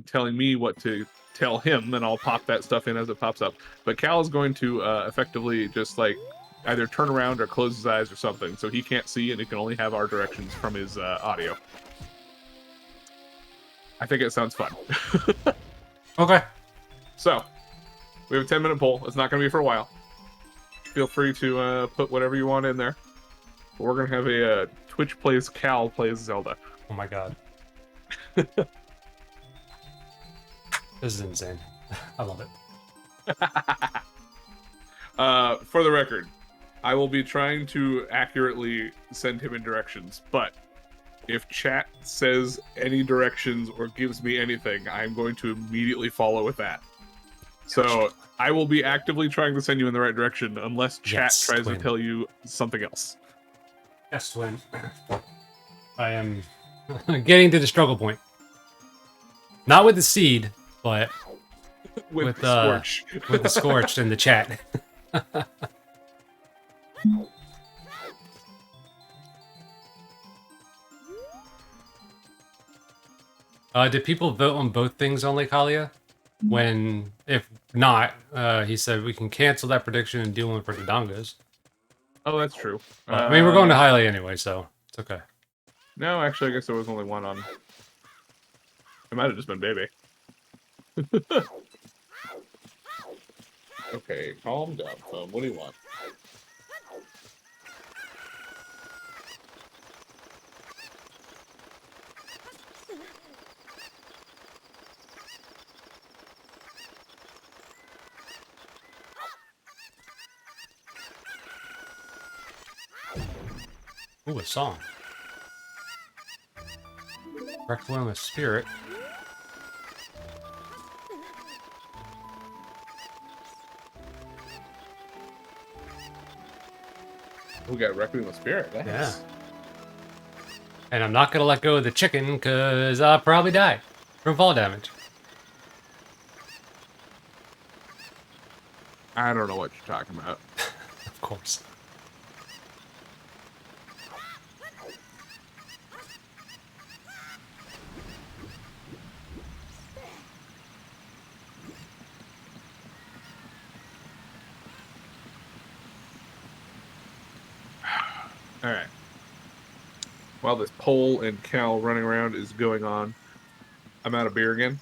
telling me what to tell him, and I'll pop that stuff in as it pops up. But Cal is going to effectively just like either turn around or close his eyes or something, so he can't see and he can only have our directions from his audio. I think it sounds fun. Okay. So, we have a 10-minute poll. It's not going to be for a while. Feel free to put whatever you want in there. But we're going to have a Twitch plays Cal plays Zelda. Oh my god. This is insane. I love it. For the record, I will be trying to accurately send him in directions, but if chat says any directions or gives me anything, I'm going to immediately follow with that. So I will be actively trying to send you in the right direction unless chat tries to tell you something else. Yes, Twin. I am getting to the struggle point. Not with the seed, but with the Scorch. with the Scorched in the chat. Did people vote on both things on Lake Hylia? When, if not, he said we can cancel that prediction and do one for the Dongos. Oh, that's true. I mean, we're going to Hylia anyway, so it's okay. No, actually, I guess there was only one on. It might have just been Baby. Okay, calm down, phone. What do you want? Ooh, a song. Requiem of Spirit. We got Requiem of Spirit. Nice. Yeah. And I'm not gonna let go of the chicken because I'll probably die from fall damage. I don't know what you're talking about. Of course. All right. While this Pole and Cal running around is going on, I'm out of beer again.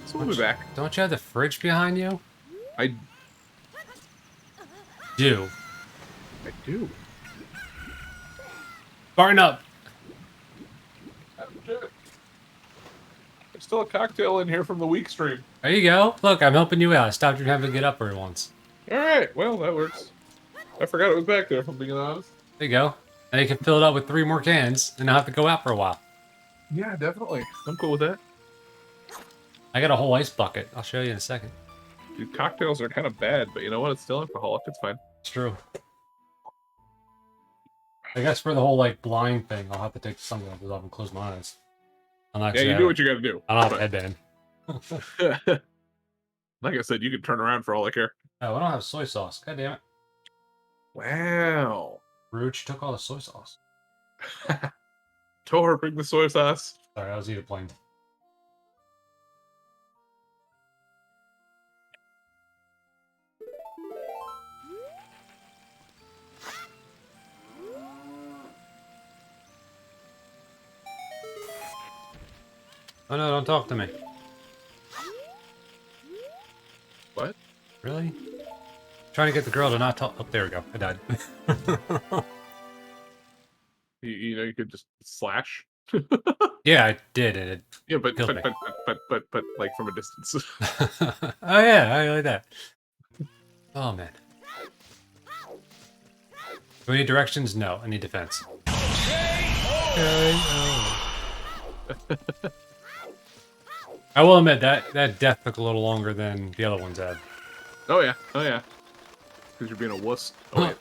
So we'll be back. Don't you have the fridge behind you? I Do. do. Barn up. There's still a cocktail in here from the week stream. There you go. Look, I'm helping you out. I stopped you from having to get up every once. All right. Well, that works. I forgot it was back there, if I'm being honest. There you go. Now you can fill it up with 3 more cans and not have to go out for a while. Yeah, definitely. I'm cool with that. I got a whole ice bucket. I'll show you in a second. Dude, cocktails are kind of bad, but you know what? It's still alcoholic. It's fine. It's true. I guess for the whole like blind thing, I'll have to take the sunglasses off and close my eyes. Yeah, you do what you got to do. I don't have a headband. Like I said, you can turn around for all I care. Oh, I don't have soy sauce. God damn it. Wow. Rude, she took all the soy sauce. Tor, bring the soy sauce. Sorry, I was eating plain. Oh no, don't talk to me. What? Really? Trying to get the girl to not talk. Oh, there we go. I died. You know, you could just slash. Yeah, I did, and it Yeah, but killed me. but like from a distance. Oh yeah, I like that. Oh man. Do we need directions? No, I need defense. I will admit that death took a little longer than the other ones had. Oh yeah. Because you're being a wuss. Oh wait.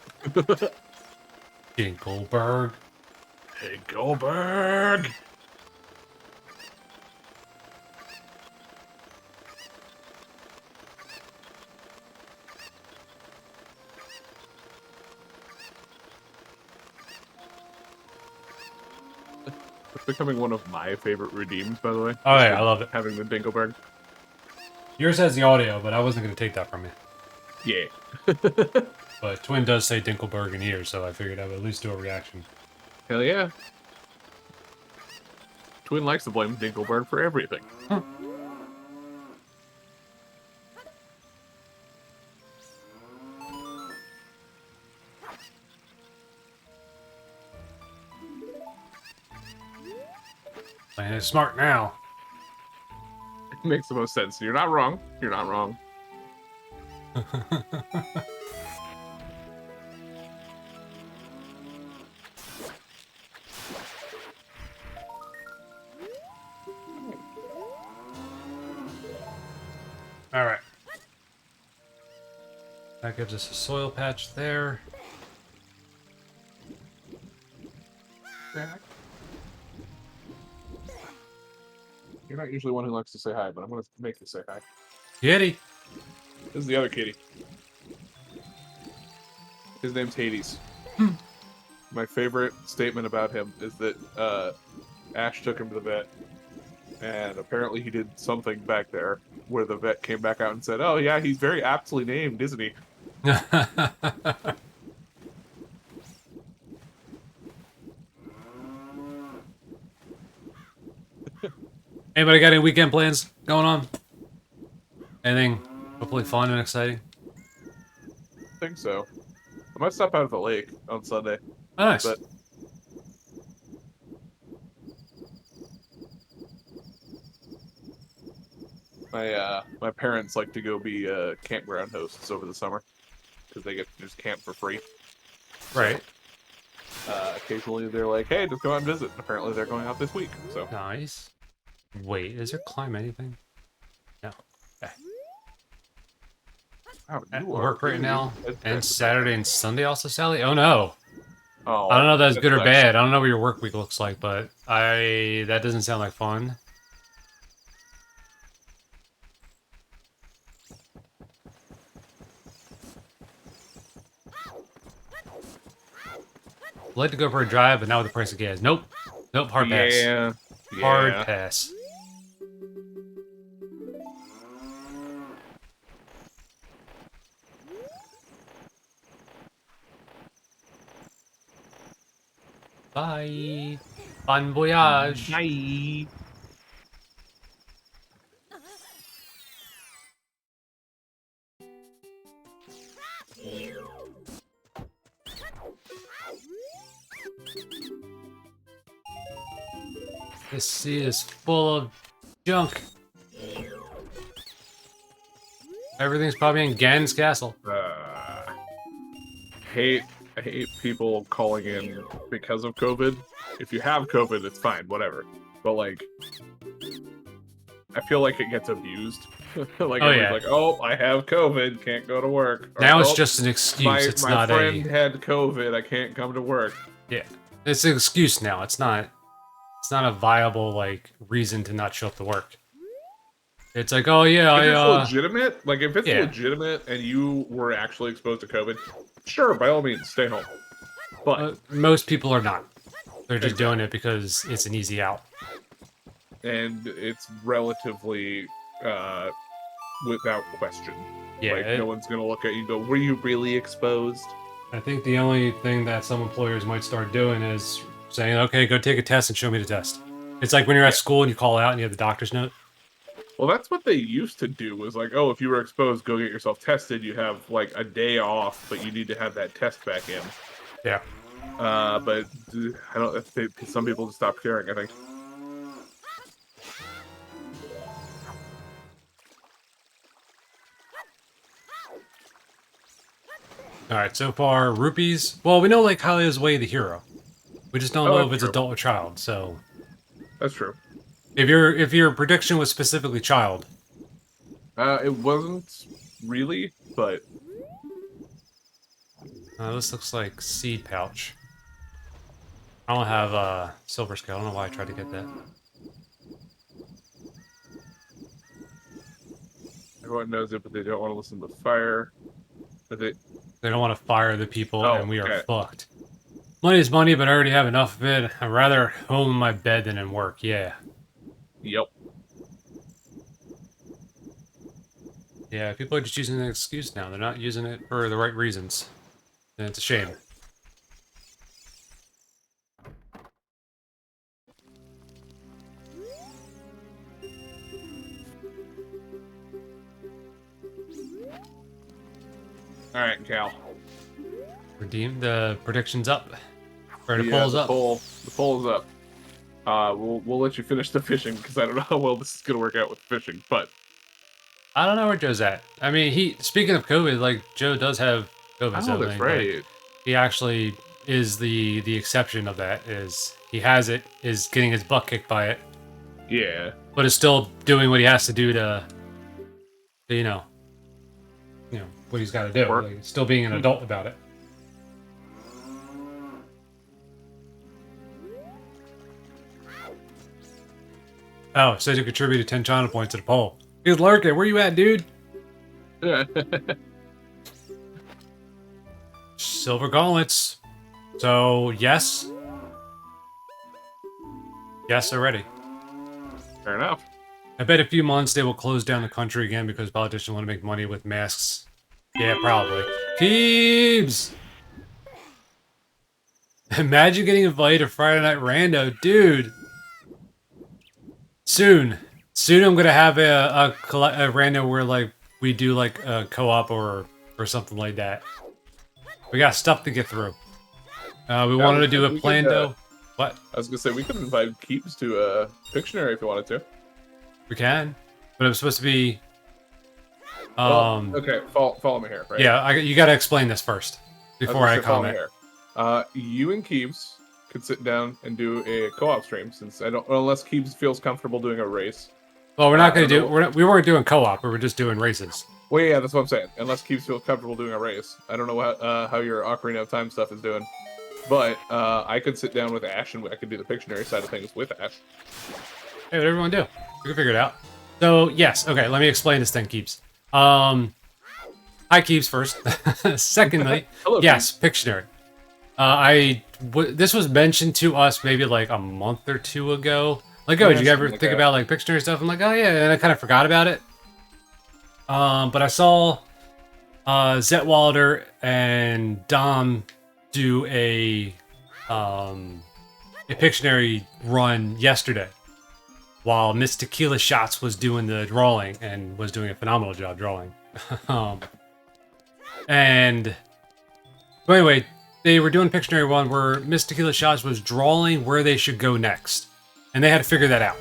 Dinkelberg. Hey, Goldberg. It's becoming one of my favorite redeems, by the way. Oh yeah, I love it. Having the Dinkelberg. Yours has the audio, but I wasn't going to take that from you. Yeah. But Twin does say Dinkelberg in here, so I figured I would at least do a reaction. Hell yeah. Twin likes to blame Dinkelberg for everything. Huh. Playing it smart now. It makes the most sense. You're not wrong. You're not wrong. Alright. That gives us a soil patch there. You're not usually one who likes to say hi, but I'm going to make you say hi. Kitty! This is the other kitty. His name's Hades. My favorite statement about him is that Ash took him to the vet, and apparently he did something back there where the vet came back out and said, "Oh yeah, he's very aptly named, isn't he?" Anybody got any weekend plans going on? Anything hopefully fun and exciting? I think so. I might stop out at the lake on Sunday. Oh, nice. But my parents like to go be campground hosts over the summer because they get to just camp for free. Right. Occasionally they're like, hey, just go out and visit. Apparently they're going out this week. So Nice. Wait, is there climb anything? No. Okay. wow, At you are work right really now, headstrong and about Saturday and Sunday also, Sally? Oh no. that. Oh, I don't know if that's that good or sucks. bad. I don't know what your work week looks like, but that doesn't sound like fun. I'd like to go for a drive, but not with the price of gas. Nope. Nope, hard pass. Yeah. Hard Yeah. pass. Bye. Bon voyage. Bye. This sea is full of junk. Everything's probably in Gan's castle. I hate people calling in because of COVID. If you have COVID, it's fine, whatever. But like, I feel like it gets abused. Like, Oh, everybody's yeah. like, oh, I have COVID, can't go to work. Or, Now it's "Oh, just an excuse. my It's my not friend a had COVID, I can't come to work. yeah. It's an excuse now. It's not a viable like reason to not show up to work. It's like, oh yeah, If it's I legitimate, like if it's yeah. legitimate and you were actually exposed to COVID, sure, by all means, stay home. But most people are not. They're just doing it because it's an easy out. and it's relatively without question. Yeah, Like no one's gonna look at you and go, "Were you really exposed?" I think the only thing that some employers might start doing is saying, okay, go take a test and show me the test. It's like when you're at school and you call out and you have the doctor's note. Well, that's what they used to do. Was like, oh, if you were exposed, go get yourself tested. You have like a day off, but you need to have that test back in. Yeah. But I don't. Some people just stop caring. I think. All right, so far, rupees. Well, we know like Kalia's way the hero. We just don't Oh, know that's if it's true. adult or child. So That's true. if your prediction was specifically child, It wasn't really, but this looks like seed pouch. I don't have silver scale. I don't know why I tried to get that. everyone knows it. But they don't want to listen to fire. But they. They don't want to fire the people, Oh, and we are okay. fucked. Money is money, but I already have enough of it. I'd rather home in my bed than in work. Yeah. Yep. Yeah, people are just using an excuse now. They're not using it for the right reasons. And it's a shame. All right, Cal. Redeem the prediction's up. Or the Yeah, poll's up. The poll is up. We'll let you finish the fishing because I don't know how well this is gonna work out with fishing, but I don't know where Joe's at. I mean, speaking of COVID, like Joe does have COVID. oh, so that's like, right. he actually is the exception of that. Is he has it, is getting his butt kicked by it, Yeah. but is still doing what he has to do to you know what he's got to do. Work. Like, still being an adult about it. Oh, it says you contributed 10 China points to the poll. He's lurking. Where you at, dude? Silver gauntlets. So, yes. Yes, already. Fair enough. I bet a few months they will close down the country again because politicians want to make money with masks. Yeah, probably. Keebs! Imagine getting invited to Friday Night Rando, dude. Soon I'm gonna have a rando where like we do like a co-op or something like that. We got stuff to get through. We wanted to do a Plando. What? I was gonna say we could invite Keeps to Pictionary if you wanted to. We can, but it was supposed to be. Okay, follow me here, right? Yeah, you got to explain this first I was before gonna I say, follow me comment. here. You and Keebs could sit down and do a co-op stream since I don't, unless Keebs feels comfortable doing a race. Well, we're not going to do. know. We weren't doing co-op. We were just doing races. Well, yeah, that's what I'm saying. Unless Keebs feels comfortable doing a race. I don't know how your Ocarina of Time stuff is doing. But I could sit down with Ash and I could do the Pictionary side of things with Ash. Hey, what everyone do? We can figure it out. So yes, okay. Let me explain this thing, Keeps. Hi, Keeps. First, secondly, Hello, yes, Pictionary. This was mentioned to us maybe like a month or two ago. Like, oh, Yeah, did you ever something like think that. about like Pictionary stuff? I'm like, oh yeah, and I kind of forgot about it. But I saw Zetwalder and Dom do a Pictionary run yesterday, while Miss Tequila Shots was doing the drawing and was doing a phenomenal job drawing. And but anyway, they were doing Pictionary one where Miss Tequila Shots was drawing where they should go next, and they had to figure that out.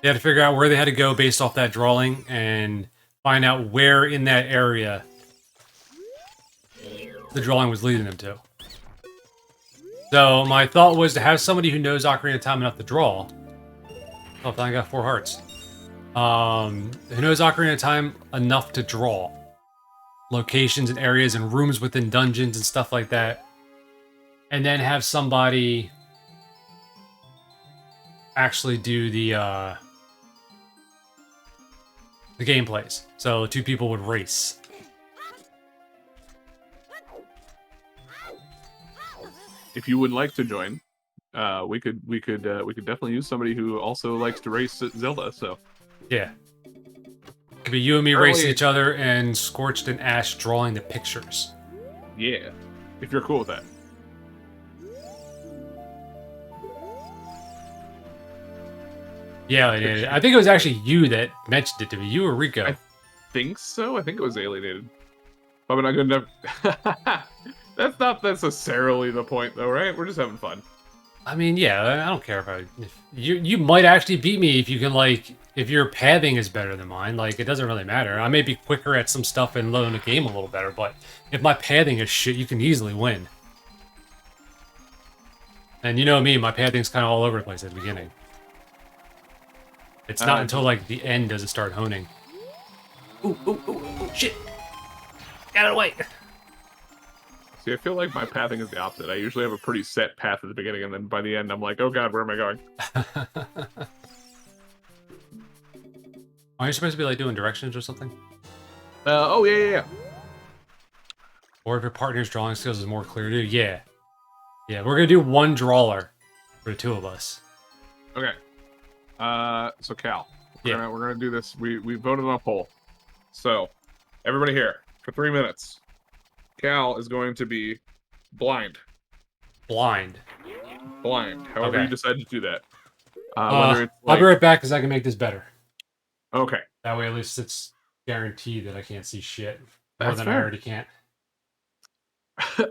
They had to figure out where they had to go based off that drawing and find out where in that area the drawing was leading them to. So my thought was to have somebody who knows Ocarina of Time enough to draw. Oh, I got 4 hearts. Who knows Ocarina of Time enough to draw locations and areas and rooms within dungeons and stuff like that, and then have somebody actually do the gameplays. So 2 people would race. If you would like to join, we could definitely use somebody who also likes to race Zelda. So Yeah. Could be you and me Early- racing each other and Scorched and Ash drawing the pictures. yeah, if you're cool with that. Yeah, I did. I think it was actually you that mentioned it to me. You or Rico. I think so. I think it was alienated. Probably not good enough. That's not necessarily the point, though, right? We're just having fun. I mean, yeah, I don't care if you might actually beat me if you can, like, if your pathing is better than mine. Like, it doesn't really matter. I may be quicker at some stuff and learn the game a little better, but if my pathing is shit, you can easily win. And you know me, my pathing's kind of all over the place at the beginning. It's not until, like, the end does it start honing. Ooh, shit! Get out of the way! See, I feel like my pathing is the opposite. I usually have a pretty set path at the beginning, and then by the end, I'm like, oh god, where am I going? Aren't you supposed to be, like, doing directions or something? Oh, yeah. Or if your partner's drawing skills is more clear, dude. Yeah. Yeah, we're gonna do one drawer for the 2 of us. Okay. So Cal, Yeah. we're gonna do this. We voted on a poll. So, everybody here, for 3 minutes, Cal is going to be blind. Blind. However Okay. you decide to do that. Whether it's I'll be right back because I can make this better. Okay. That way, at least it's guaranteed that I can't see shit more That's than I fair. already can't.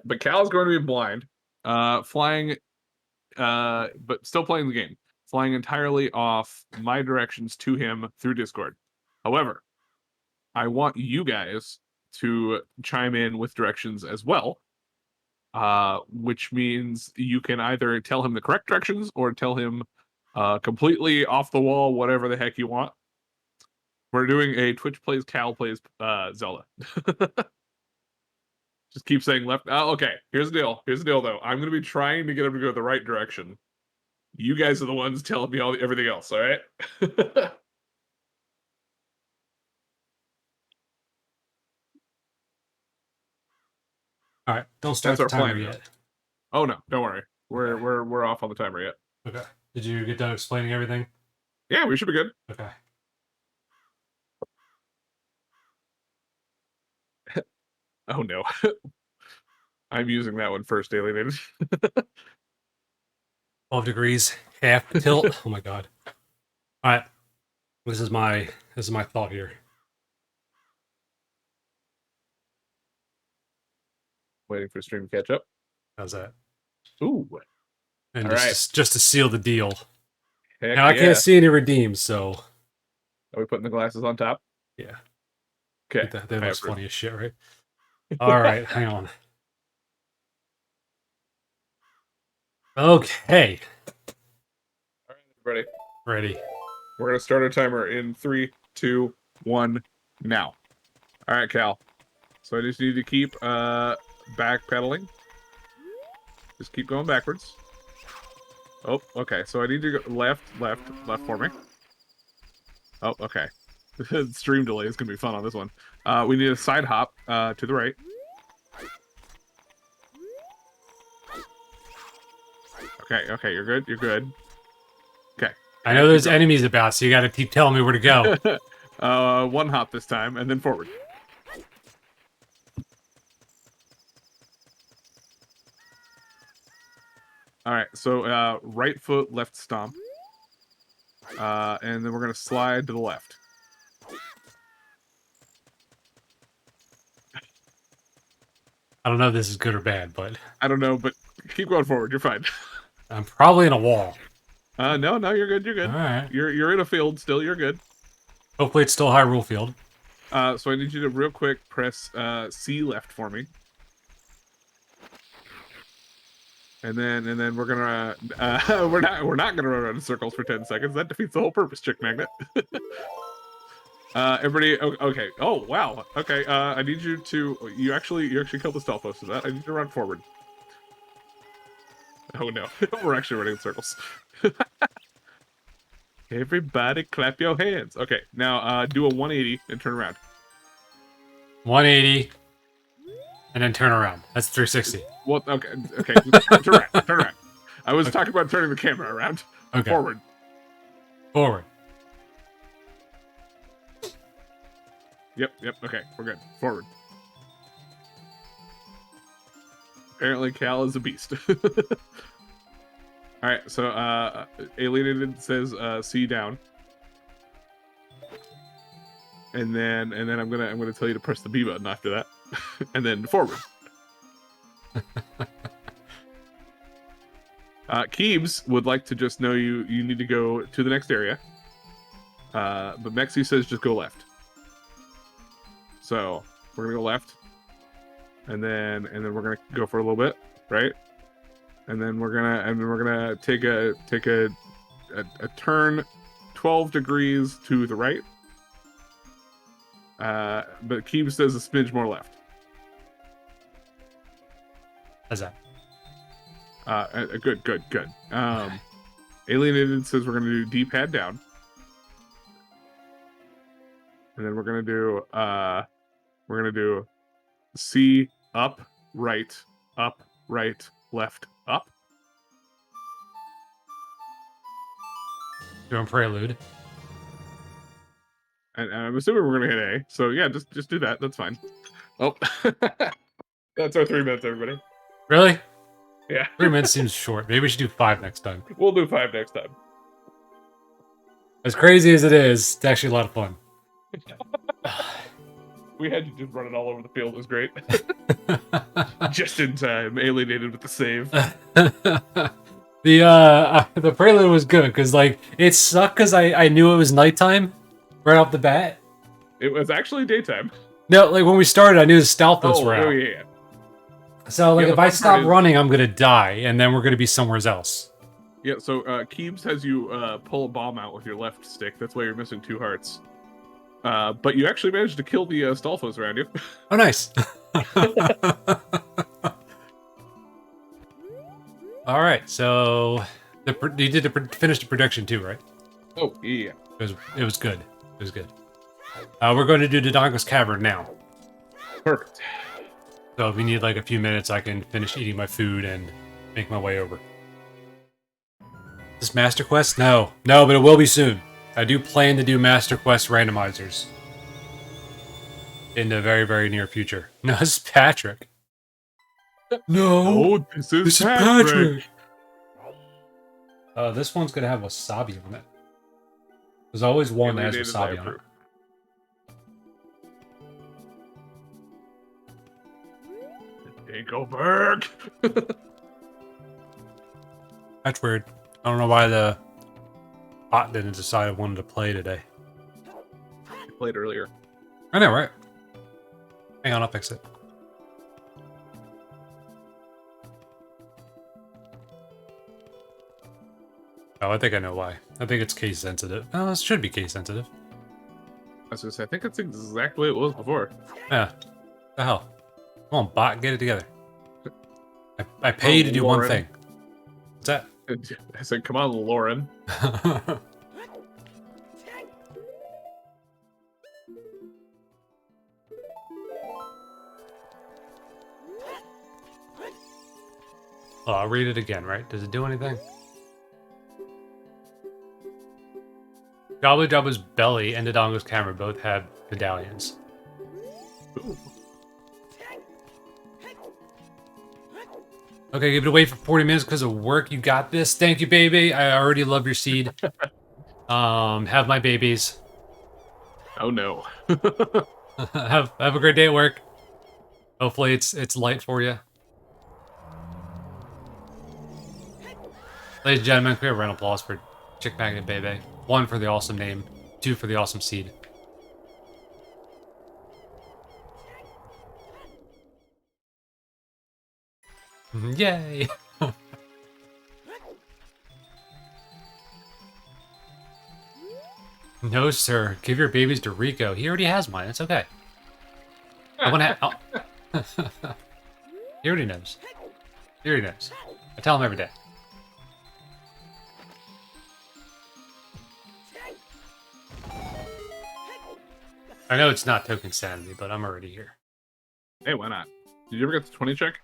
But Cal's going to be blind, flying, but still playing the game, flying entirely off my directions to him through Discord. However, I want you guys to chime in with directions as well, which means you can either tell him the correct directions or tell him completely off the wall, whatever the heck you want. We're doing a Twitch plays Cal plays Zelda. Just keep saying left. Oh, okay. Here's the deal, though. I'm going to be trying to get him to go the right direction. You guys are the ones telling me everything else, all right? All right, don't start That's the our timer plan. yet. Oh no, don't worry. We're off on the timer yet. Okay. Did you get done explaining everything? Yeah, we should be good. Okay. Oh no. I'm using that one first, alienated. 12 degrees, half tilt. Oh my god. All right. This is my thought here. Waiting for stream to catch up. How's that? Ooh. And All just to seal the deal. Heck Now I yeah. can't see any redeems, so Are we putting the glasses on top? yeah. Okay. That I looks approve. funny as shit, right? All right, hang on. Okay. Ready? Ready. We're gonna start our timer in 3, 2, 1, now. All right, Cal. So I just need to keep back pedaling. Just keep going backwards. Oh, okay. So I need to go left for me. Oh, okay. Stream delay is gonna be fun on this one. We need a side hop to the right. Okay, you're good. You're good. Okay. I know there's enemies about, so you got to keep telling me where to go. One hop this time, and then forward. All right. So right foot, left stomp, and then we're gonna slide to the left. I don't know if this is good or bad, but I don't know, but keep going forward. You're fine. I'm probably in a wall. No, you're good. You're good. All right. You're in a field still. You're good. Hopefully it's still Hyrule Field. So I need you to real quick press C left for me, and then we're gonna we're not gonna run around in circles for 10 seconds. That defeats the whole purpose, Chick Magnet. Everybody, okay. Oh wow. Okay. I need you to you actually killed the stealth post of that. I need you to run forward. Oh no, we're actually running in circles. Everybody clap your hands. Okay, now do a 180 and turn around. 180, and then turn around. That's 360. Well, okay. Turn around. I was talking about turning the camera around. Okay. Forward. Yep, okay, we're good. Forward. Apparently Cal is a beast. Alright, so Alienated says C down. And then I'm gonna tell you to press the B button after that. And then forward. Keebs would like to just know you need to go to the next area. But Mexi says just go left. So we're gonna go left. And then we're gonna go for a little bit, right? And then we're gonna take a turn 12 degrees to the right. But Keebs says a smidge more left. How's that? Good. Alienated says we're gonna do D-pad down. And then we're gonna do C up, right, left, up. Doing Prelude. And I'm assuming we're gonna hit A. So yeah, just do that. That's fine. Oh, that's our 3 minutes, everybody. Really? Yeah. 3 minutes seems short. Maybe we should do 5 next time. We'll do 5 next time. As crazy as it is, it's actually a lot of fun. We had to just run it all over the field. It was great. Just in time. Alienated with the save. The Prelude was good because like it sucked because I knew it was nighttime right off the bat. It was actually daytime. No, like when we started, I knew the stealth was Oh, out. yeah. So like Yeah, if I stop running, I'm gonna die, and then we're gonna be somewhere else. Yeah, so Keebs has you pull a bomb out with your left stick. That's why you're missing 2 hearts. But you actually managed to kill the Stolfos around you. Oh, nice. All right, so you did finish the production too, right? Oh, yeah. It was good. It was good. We're going to do Dodongo's Cavern now. Perfect. So if we need like a few minutes, I can finish eating my food and make my way over. This Master Quest? No, but it will be soon. I do plan to do Master Quest randomizers in the very, very near future. No, this is Patrick. No, Oh, this is Patrick. This one's gonna have wasabi on it. There's always one that has wasabi on it. Dinkelberg. That's weird. I don't know why the bot didn't decide I wanted to play today. I played earlier. I know, right? Hang on, I'll fix it. Oh, I think I know why. I think it's case sensitive. Oh, it should be case sensitive. I was gonna say, I think that's exactly what it was before. Yeah. The hell? Come on, bot, get it together. I pay you to do one Lauren. thing. What's that? I said, come on, Lauren. Oh, I'll read it again, right? Does it do anything? Gobble Jabba's belly and Dodongo's camera both have medallions. Ooh. Okay, give it away for 40 minutes because of work. You got this. Thank you, baby. I already love your seed. Have my babies. Oh no. have a great day at work. Hopefully it's light for you. Ladies and gentlemen, can we have a round of applause for Chick Magnet Baby? 1 for the awesome name, 2 for the awesome seed. Yay! No, sir. Give your babies to Rico. He already has mine. It's okay. I want to. He already knows. He already knows. I tell him every day. I know it's not token sanity, but I'm already here. Hey, why not? Did you ever get the 20 check?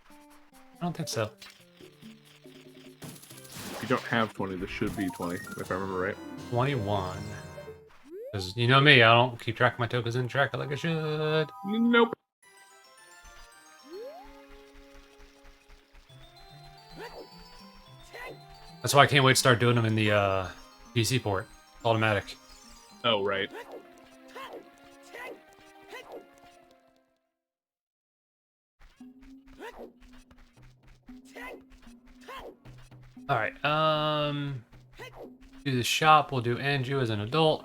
I don't think so. If you don't have 20, this should be 20, if I remember right. 21. Because you know me, I don't keep track of my tokens in tracker like I should. Nope. That's why I can't wait to start doing them in the PC port. Automatic. Oh, right. Alright, do the shop, we'll do Andrew as an adult.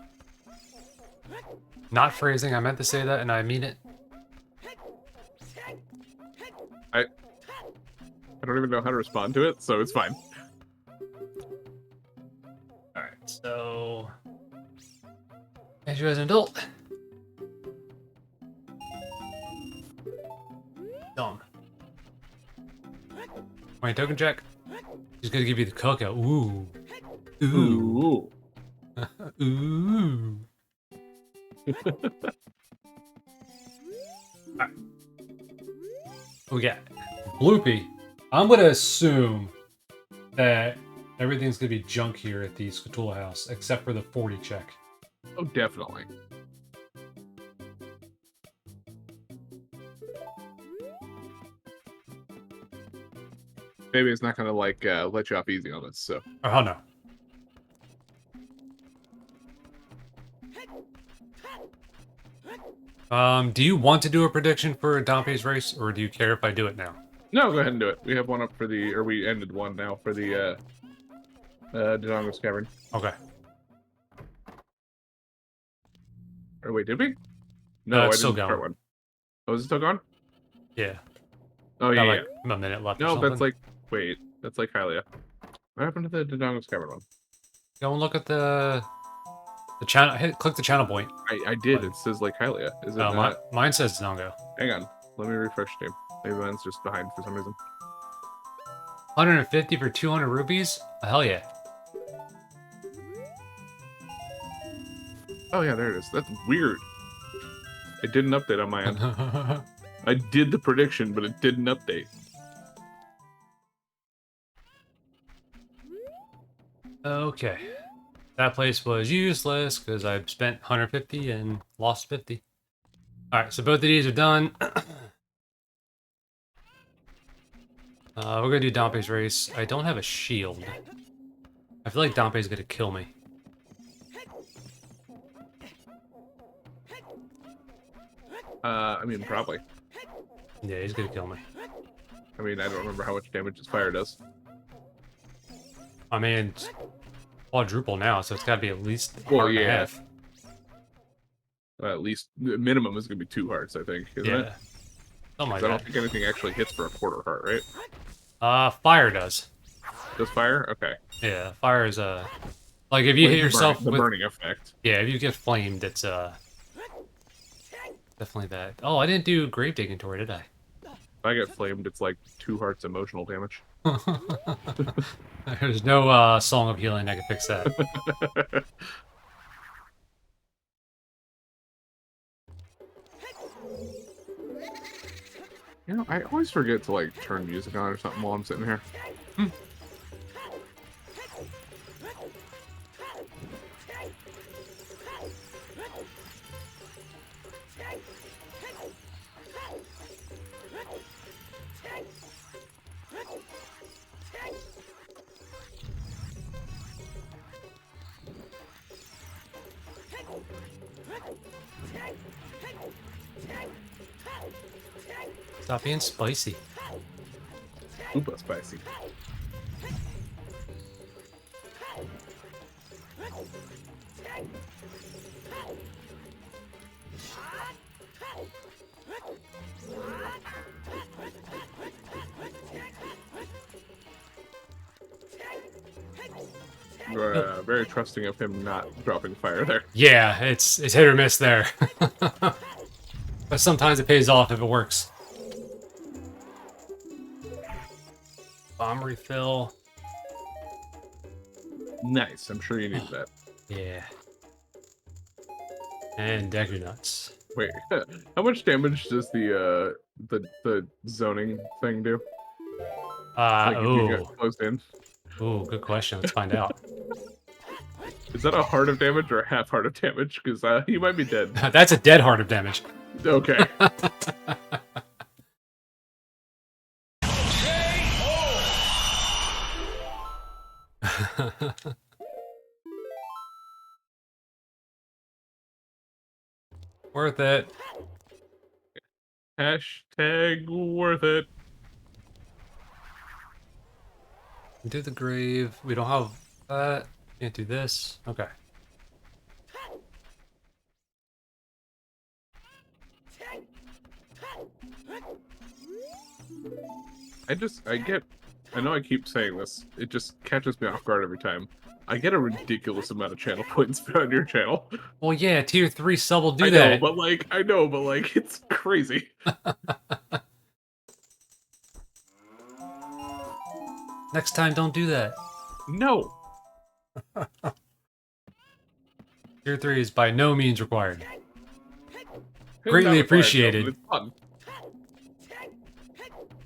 Not phrasing, I meant to say that and I mean it. I don't even know how to respond to it, so it's fine. Alright, so Andrew as an adult. Done. Wait, token check. He's gonna give you the cocoa. Ooh. Ooh. Ooh. Ooh. Right. We got Bloopy. I'm gonna assume that everything's gonna be junk here at the Scatool house, except for the 40 check. Oh, definitely. Maybe it's not gonna like let you off easy on this, so. Oh no. Do you want to do a prediction for Dompe's race, or do you care if I do it now? No, go ahead and do it. We have one up for the, or we ended one now for the Dodongo's Cavern. Okay. Or wait, did we? No, it's I still didn't start going. one. Oh, is it still gone? Yeah. Oh, Got yeah, like a minute left. yeah. or No, something. that's like, wait, that's like Hylia. What happened to the Dodongo's Cavern one? Go and look at the channel. Click the channel point. I did. It says like Hylia. Is it Oh, not? mine says Dongo. Hang on. Let me refresh the game. Maybe mine's just behind for some reason. 150 for 200 rupees? Oh, hell yeah. Oh, yeah, there it is. That's weird. It didn't update on my end. I did the prediction, but it didn't update. Okay. That place was useless because I spent 150 and lost 50. Alright, so both of these are done. We're gonna do Dompe's race. I don't have a shield. I feel like Dompe's gonna kill me. I mean, probably. Yeah, he's gonna kill me. I mean, I don't remember how much damage his fire does. I mean, it's quadruple now, so it's gotta be at least a Well, heart and a yeah. half. At least the minimum is going to be 2 hearts, I think. Isn't Yeah. it? Something like 'Cause I don't that. think anything actually hits for a quarter heart, right? Fire does. Does fire? Okay. Yeah, fire is like if you hit yourself the with burning effect. yeah, if you get flamed, it's definitely that. Oh, I didn't do grave dignitory, did I? If I get flamed, it's like 2 hearts emotional damage. There's no song of healing that can fix that. You know, I always forget to like turn music on or something while I'm sitting here. Stop being spicy. Super spicy. You're very trusting of him not dropping fire there. Yeah, it's hit or miss there. But sometimes it pays off if it works. Bomb refill. Nice. I'm sure you need that. Yeah. And Deku Nuts. Wait, how much damage does the zoning thing do? Like if you get closed in. Ooh, good question. Let's find out. Is that a heart of damage or a half heart of damage? Because you might be dead. That's a dead heart of damage. Okay. Worth it. Hashtag worth it. Do the grave. We don't have that. Can't do this. Okay. I know I keep saying this. It just catches me off guard every time. I get a ridiculous amount of channel points on your channel. Well, yeah, tier 3 sub will do I that. know, but like, it's crazy. Next time, don't do that. No. Tier 3 is by no means required. It's Greatly not required, appreciated. but it's fun.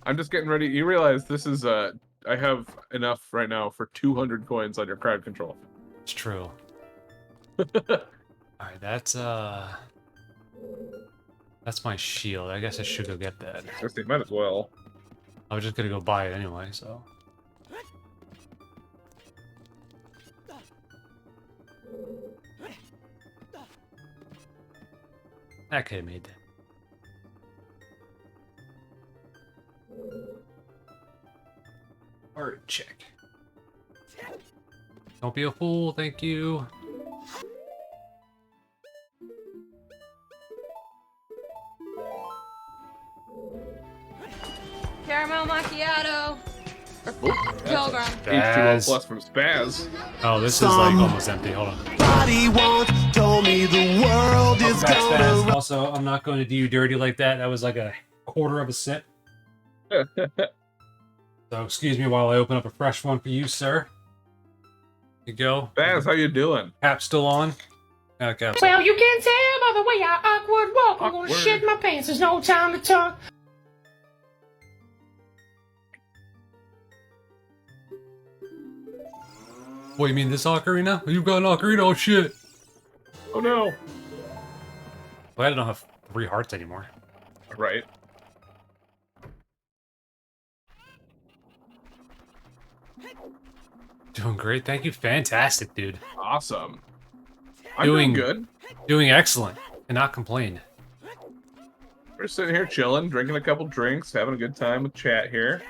I'm just getting ready. You realize this is I have enough right now for 200 coins on your crowd control. It's true. Alright, that's my shield. I guess I should go get that. I guess they might as well. I was just gonna go buy it anyway, so. That could have made that. Art check. Don't be a fool, thank you. Caramel macchiato. Pilgrim. H2O plus from Spaz. Oh, this is like almost empty. Hold on. Somebody once told me the world is That's gonna fast. Also, I'm not going to do you dirty like that. That was like a quarter of a sip. So excuse me while I open up a fresh one for you, sir. Here you go. Spaz, how you doing? Cap still on? Cap's Well, you can tell by the way I awkward walk. I'm gonna Awkward. shit my pants. There's no time to talk. What, you mean this ocarina? You've got an ocarina? Oh shit. Oh no. Glad I don't have 3 hearts anymore. Right. Doing great, thank you. Fantastic, dude. Awesome. I'm doing good. Doing excellent. Cannot complain. We're sitting here chilling, drinking a couple drinks, having a good time with chat here.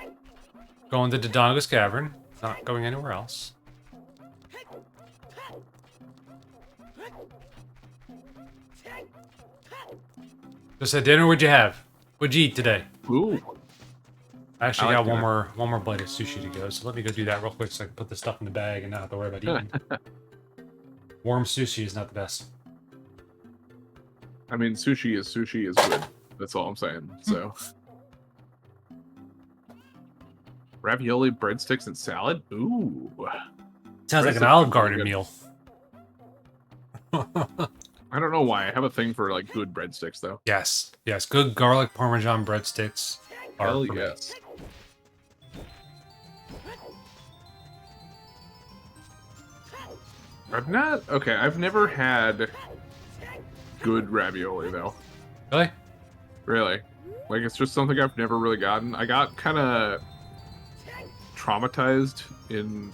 Going to Dodonga's Cavern. Not going anywhere else. Just had dinner, what'd you have? What'd you eat today? Ooh. I actually I like got dinner. one more bite of sushi to go, so let me go do that real quick so I can put the stuff in the bag and not have to worry about eating. Warm sushi is not the best. I mean, sushi is good. That's all I'm saying. So, ravioli, breadsticks, and salad. Ooh, Sounds like an Breadsticks Olive sound really Garden good. meal. I don't know why. I have a thing for like good breadsticks, though. Yes, yes, good garlic parmesan breadsticks are Hell for me. yes. I've never had good ravioli though. Really? Really. Like it's just something I've never really gotten. I got kind of traumatized in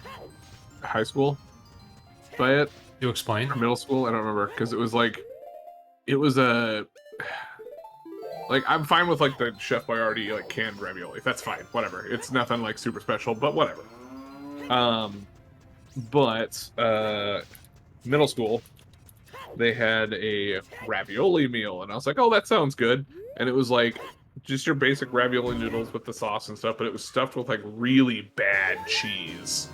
high school by it. You explain? Or middle school, I don't remember, because it was a like I'm fine with like the Chef Boyardee like canned ravioli. That's fine. Whatever. It's nothing like super special, but whatever. But middle school, they had a ravioli meal, and I was like, oh, that sounds good. And it was like just your basic ravioli noodles with the sauce and stuff, but it was stuffed with like really bad cheese.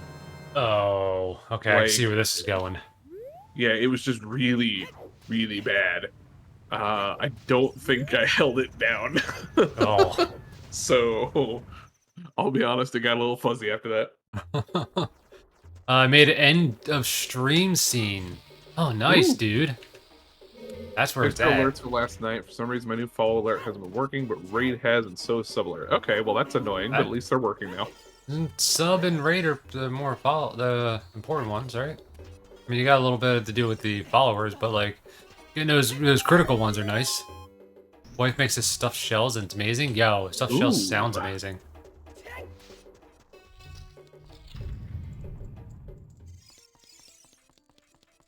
Oh, okay. I can see Like, where this is going. yeah, it was just really, really bad. I don't think I held it down. Oh. So, I'll be honest, it got a little fuzzy after that. I made an end of stream scene. Oh, nice, Ooh. dude. That's where it's Extra at. alerts for last night. For some reason, my new follow alert hasn't been working, but raid has, and so is sub alert. Okay, well that's annoying, but at least they're working now. Sub and raid are the more the important ones, right? I mean, you got a little bit to do with the followers, but like, getting those critical ones are nice. Wife makes us stuffed shells, and it's amazing. Yo, stuffed shells Ooh. sounds amazing.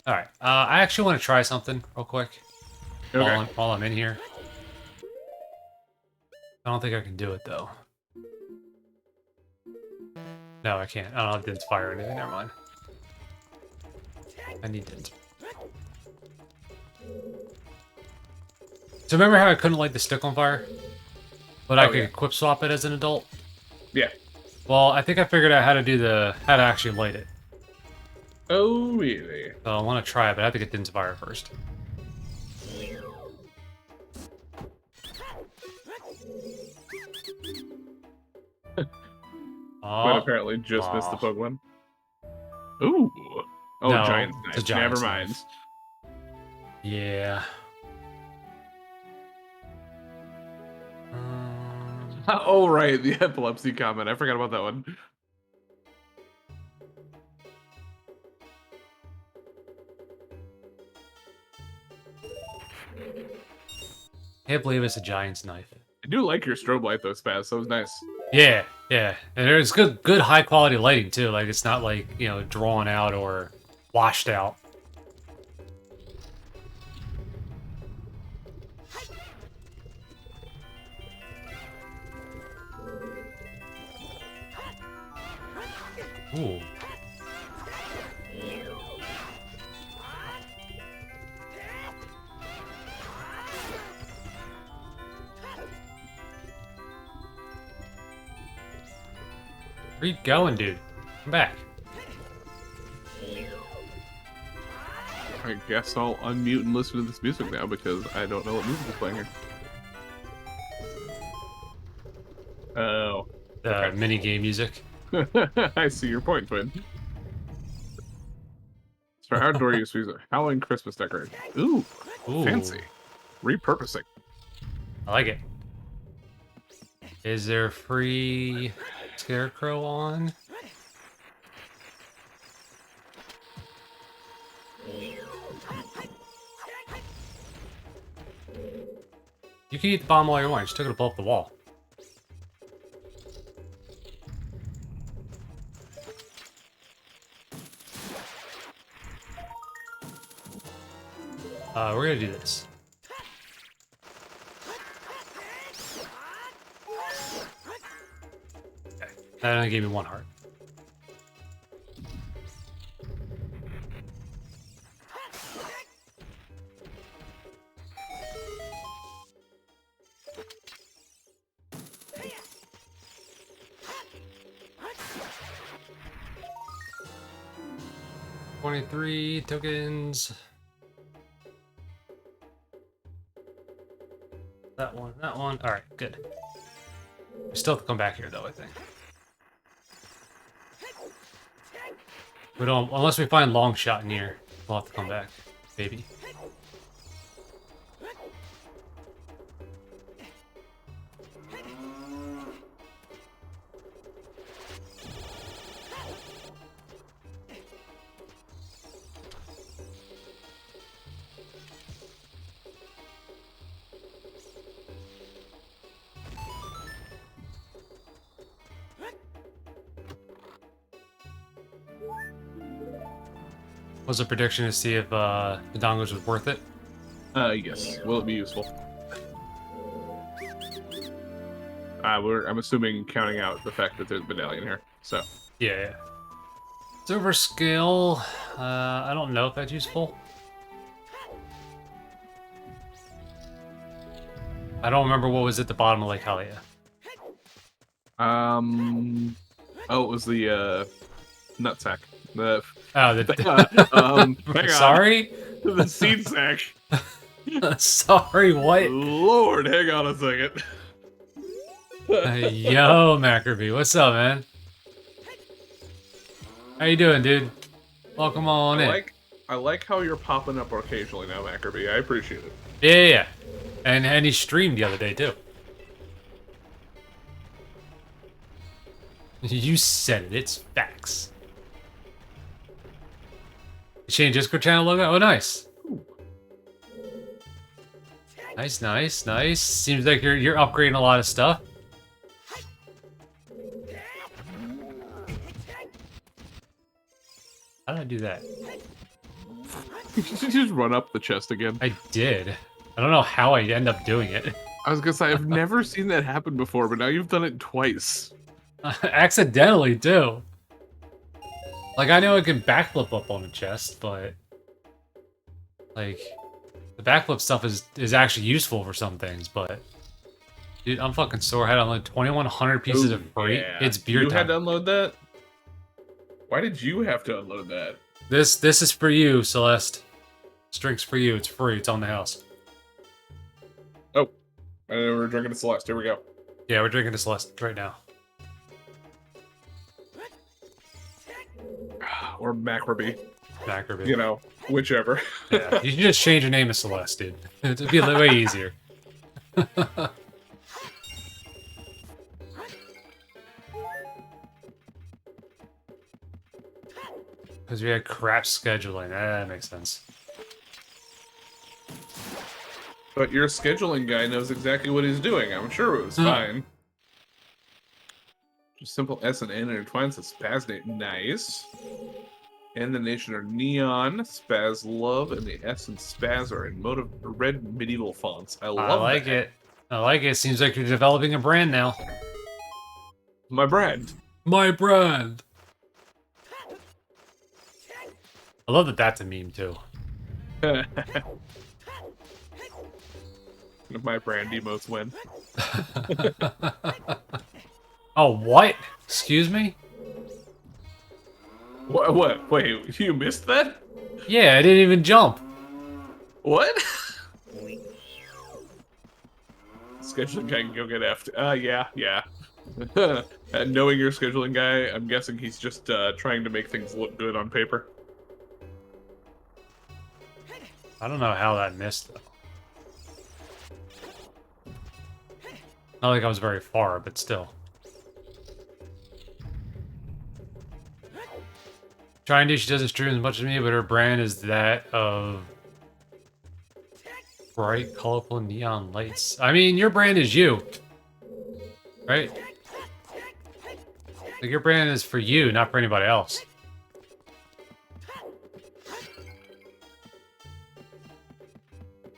All right, I actually want to try something real quick Okay. while I'm in here. I don't think I can do it though. No, I can't. I don't have Din's fire or anything. Never mind. I need Din's. So remember how I couldn't light the stick on fire? But I could equip swap it as an adult? Yeah. Well, I think I figured out how to actually light it. Oh, really? So I want to try it, but I have to get Din's fire first. But apparently just missed the pug one. Ooh. Oh, No, giant it's a knife. giant's Never mind. knife. Yeah. Oh, right. The epilepsy comment. I forgot about that one. Can't believe it's a giant's knife. I do like your strobe light, though, Spaz. That was nice. Yeah, yeah. And there's good high quality lighting too. Like it's not like, you know, drawn out or washed out. Ooh. Where you going, dude? Come back. I guess I'll unmute and listen to this music now because I don't know what music is playing here. Oh. The mini game music. I see your point, Twin. So our outdoor use is Halloween Christmas decoration. Ooh, fancy. Repurposing. I like it. Is there free scarecrow on? You can eat the bomb all you want. You just took it above the wall. We're gonna do this. Okay. That only gave me one heart. 23 tokens. That one, that one. Alright, good. We still have to come back here, though, I think. We don't, unless we find long shot in here, we'll have to come back, baby. Was a prediction to see if the dongos was worth it? Yes. Will it be useful? I'm assuming counting out the fact that there's a medallion here. So. Yeah. Silver skill. I don't know if that's useful. I don't remember what was at the bottom of Lake Halia. Oh, it was the nutsack. The sorry? The seed sack. Sorry, what? Lord, hang on a second. Yo, Macroby, what's up, man? How you doing, dude? Welcome on in. I like how you're popping up occasionally now, Macroby. I appreciate it. Yeah. And he streamed the other day, too. You said it, it's facts. You changed Discord channel logo? Oh, nice. Nice. Seems like you're upgrading a lot of stuff. How did I do that? Did you just run up the chest again? I did. I don't know how I end up doing it. I was gonna say, I've never seen that happen before, but now you've done it twice. Accidentally, too. Like, I know I can backflip up on a chest, but... Like, the backflip stuff is actually useful for some things, but... Dude, I'm fucking sore. I had to unload 2,100 pieces of freight. Yeah. It's beer time. You had to unload that? Why did you have to unload that? This is for you, Celeste. This drink's for you. It's free. It's on the house. Oh. And we're drinking a Celeste. Here we go. Yeah, we're drinking a Celeste right now. Or Macroby. Macroby. You know, whichever. Yeah, you should just change your name to Celeste, dude. It'd be way easier. Because we had crap scheduling. That makes sense. But your scheduling guy knows exactly what he's doing. I'm sure it was fine. Just simple S and N intertwines the spaz name. Nice. And the nation are neon, spaz love, and the S and spaz are in red medieval fonts. I like that. It. I like it. Seems like you're developing a brand now. My brand. My brand. I love that that's a meme too. My brand emotes win. Oh, what? Excuse me? What? Wait, you missed that? Yeah, I didn't even jump. What? Scheduling guy can go get effed. Yeah. And knowing your scheduling guy, I'm guessing he's just trying to make things look good on paper. I don't know how that missed, though. Not like I was very far, but still. Trying to, she doesn't stream as much as me, but her brand is that of bright, colorful neon lights. I mean, your brand is you, right? Like, your brand is for you, not for anybody else.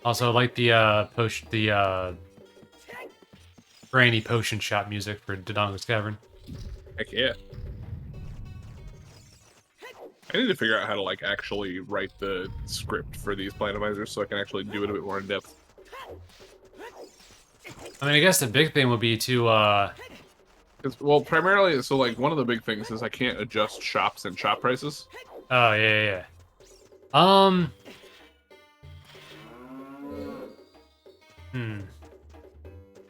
Also, I like the Granny potion shop music for Dodongo's Cavern. Heck yeah. I need to figure out how to like actually write the script for these Plandomizers so I can actually do it a bit more in depth. I mean, I guess the big thing would be to Well, primarily, so like one of the big things is I can't adjust shops and shop prices. Oh, yeah. Um.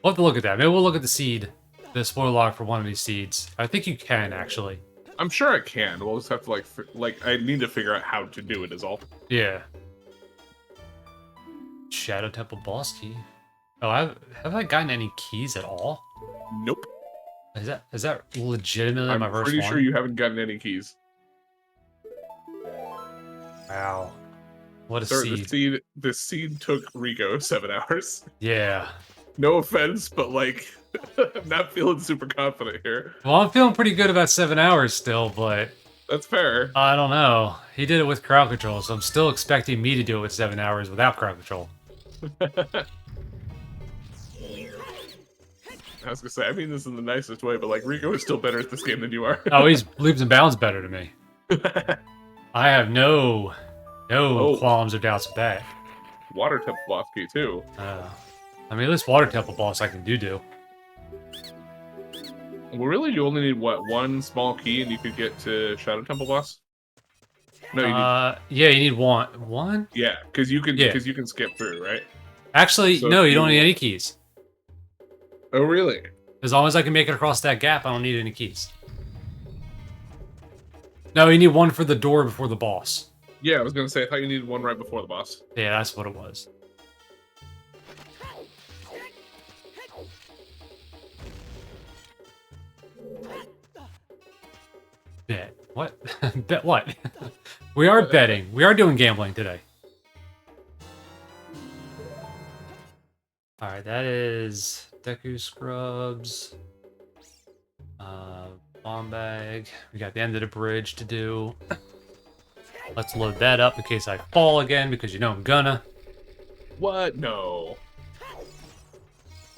We'll have to look at that. Maybe we'll look at the seed, the spoiler log for one of these seeds. I think you can, actually. I'm sure I can. We'll just have to like I need to figure out how to do it is all. Yeah. Shadow Temple boss key. Oh, have I gotten any keys at all? Nope. Is that legitimately my I'm first pretty one? sure you haven't gotten any keys. Wow. What a Sir, seed. the seed took Rico 7 hours. Yeah. No offense, but like I'm not feeling super confident here. Well, I'm feeling pretty good about 7 hours still, but That's fair. I don't know. He did it with crowd control, so I'm still expecting me to do it with 7 hours without crowd control. I was gonna say, I mean this in the nicest way, but like Rico is still better at this game than you are. Oh, he's leaps and bounds better to me. I have no qualms or doubts with that. Water temple boss key too. I mean, this water temple boss I can do. Well, really, you only need what, one small key, and you could get to Shadow Temple boss. No, you need. Yeah, you need one. One? Yeah, because you can. Yeah. Because you can skip through, right? Actually, So no, if you don't you- need any keys. Oh, really? As long as I can make it across that gap, I don't need any keys. No, you need one for the door before the boss. Yeah, I was gonna say. I thought you needed one right before the boss. Yeah, that's what it was. Bet. What? Bet what? We are betting. We are doing gambling today. Alright, that is Deku Scrubs. Bomb bag. We got the end of the bridge to do. Let's load that up in case I fall again, because you know I'm gonna. What? No.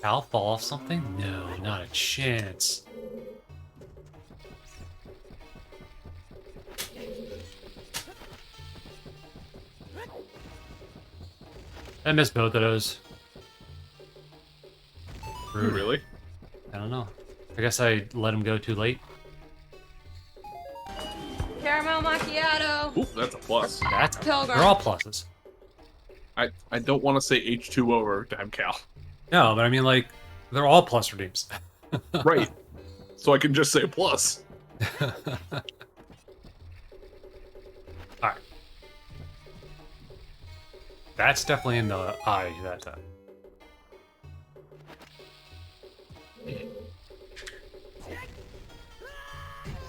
I'll fall off something? No, not a chance. I missed both of those. Rude. Really? I don't know. I guess I let him go too late. Caramel macchiato. Oop, that's a plus. That's Pilgrim. they're all pluses. I don't want to say H2O over time, Cal. No, but I mean like they're all plus redeems. Right. So I can just say plus. Alright. That's definitely in the eye that time.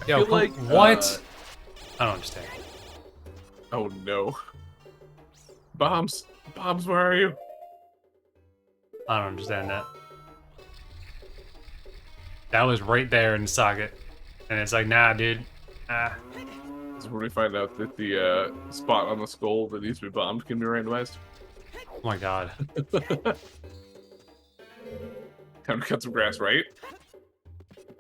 Yo, feel like, what? I don't understand. Oh no. Bombs, where are you? I don't understand that. That was right there in the socket. And it's like, nah, dude. Ah. This is when we find out that the spot on the skull that needs to be bombed can be randomized. Oh my god. Time to cut some grass, right?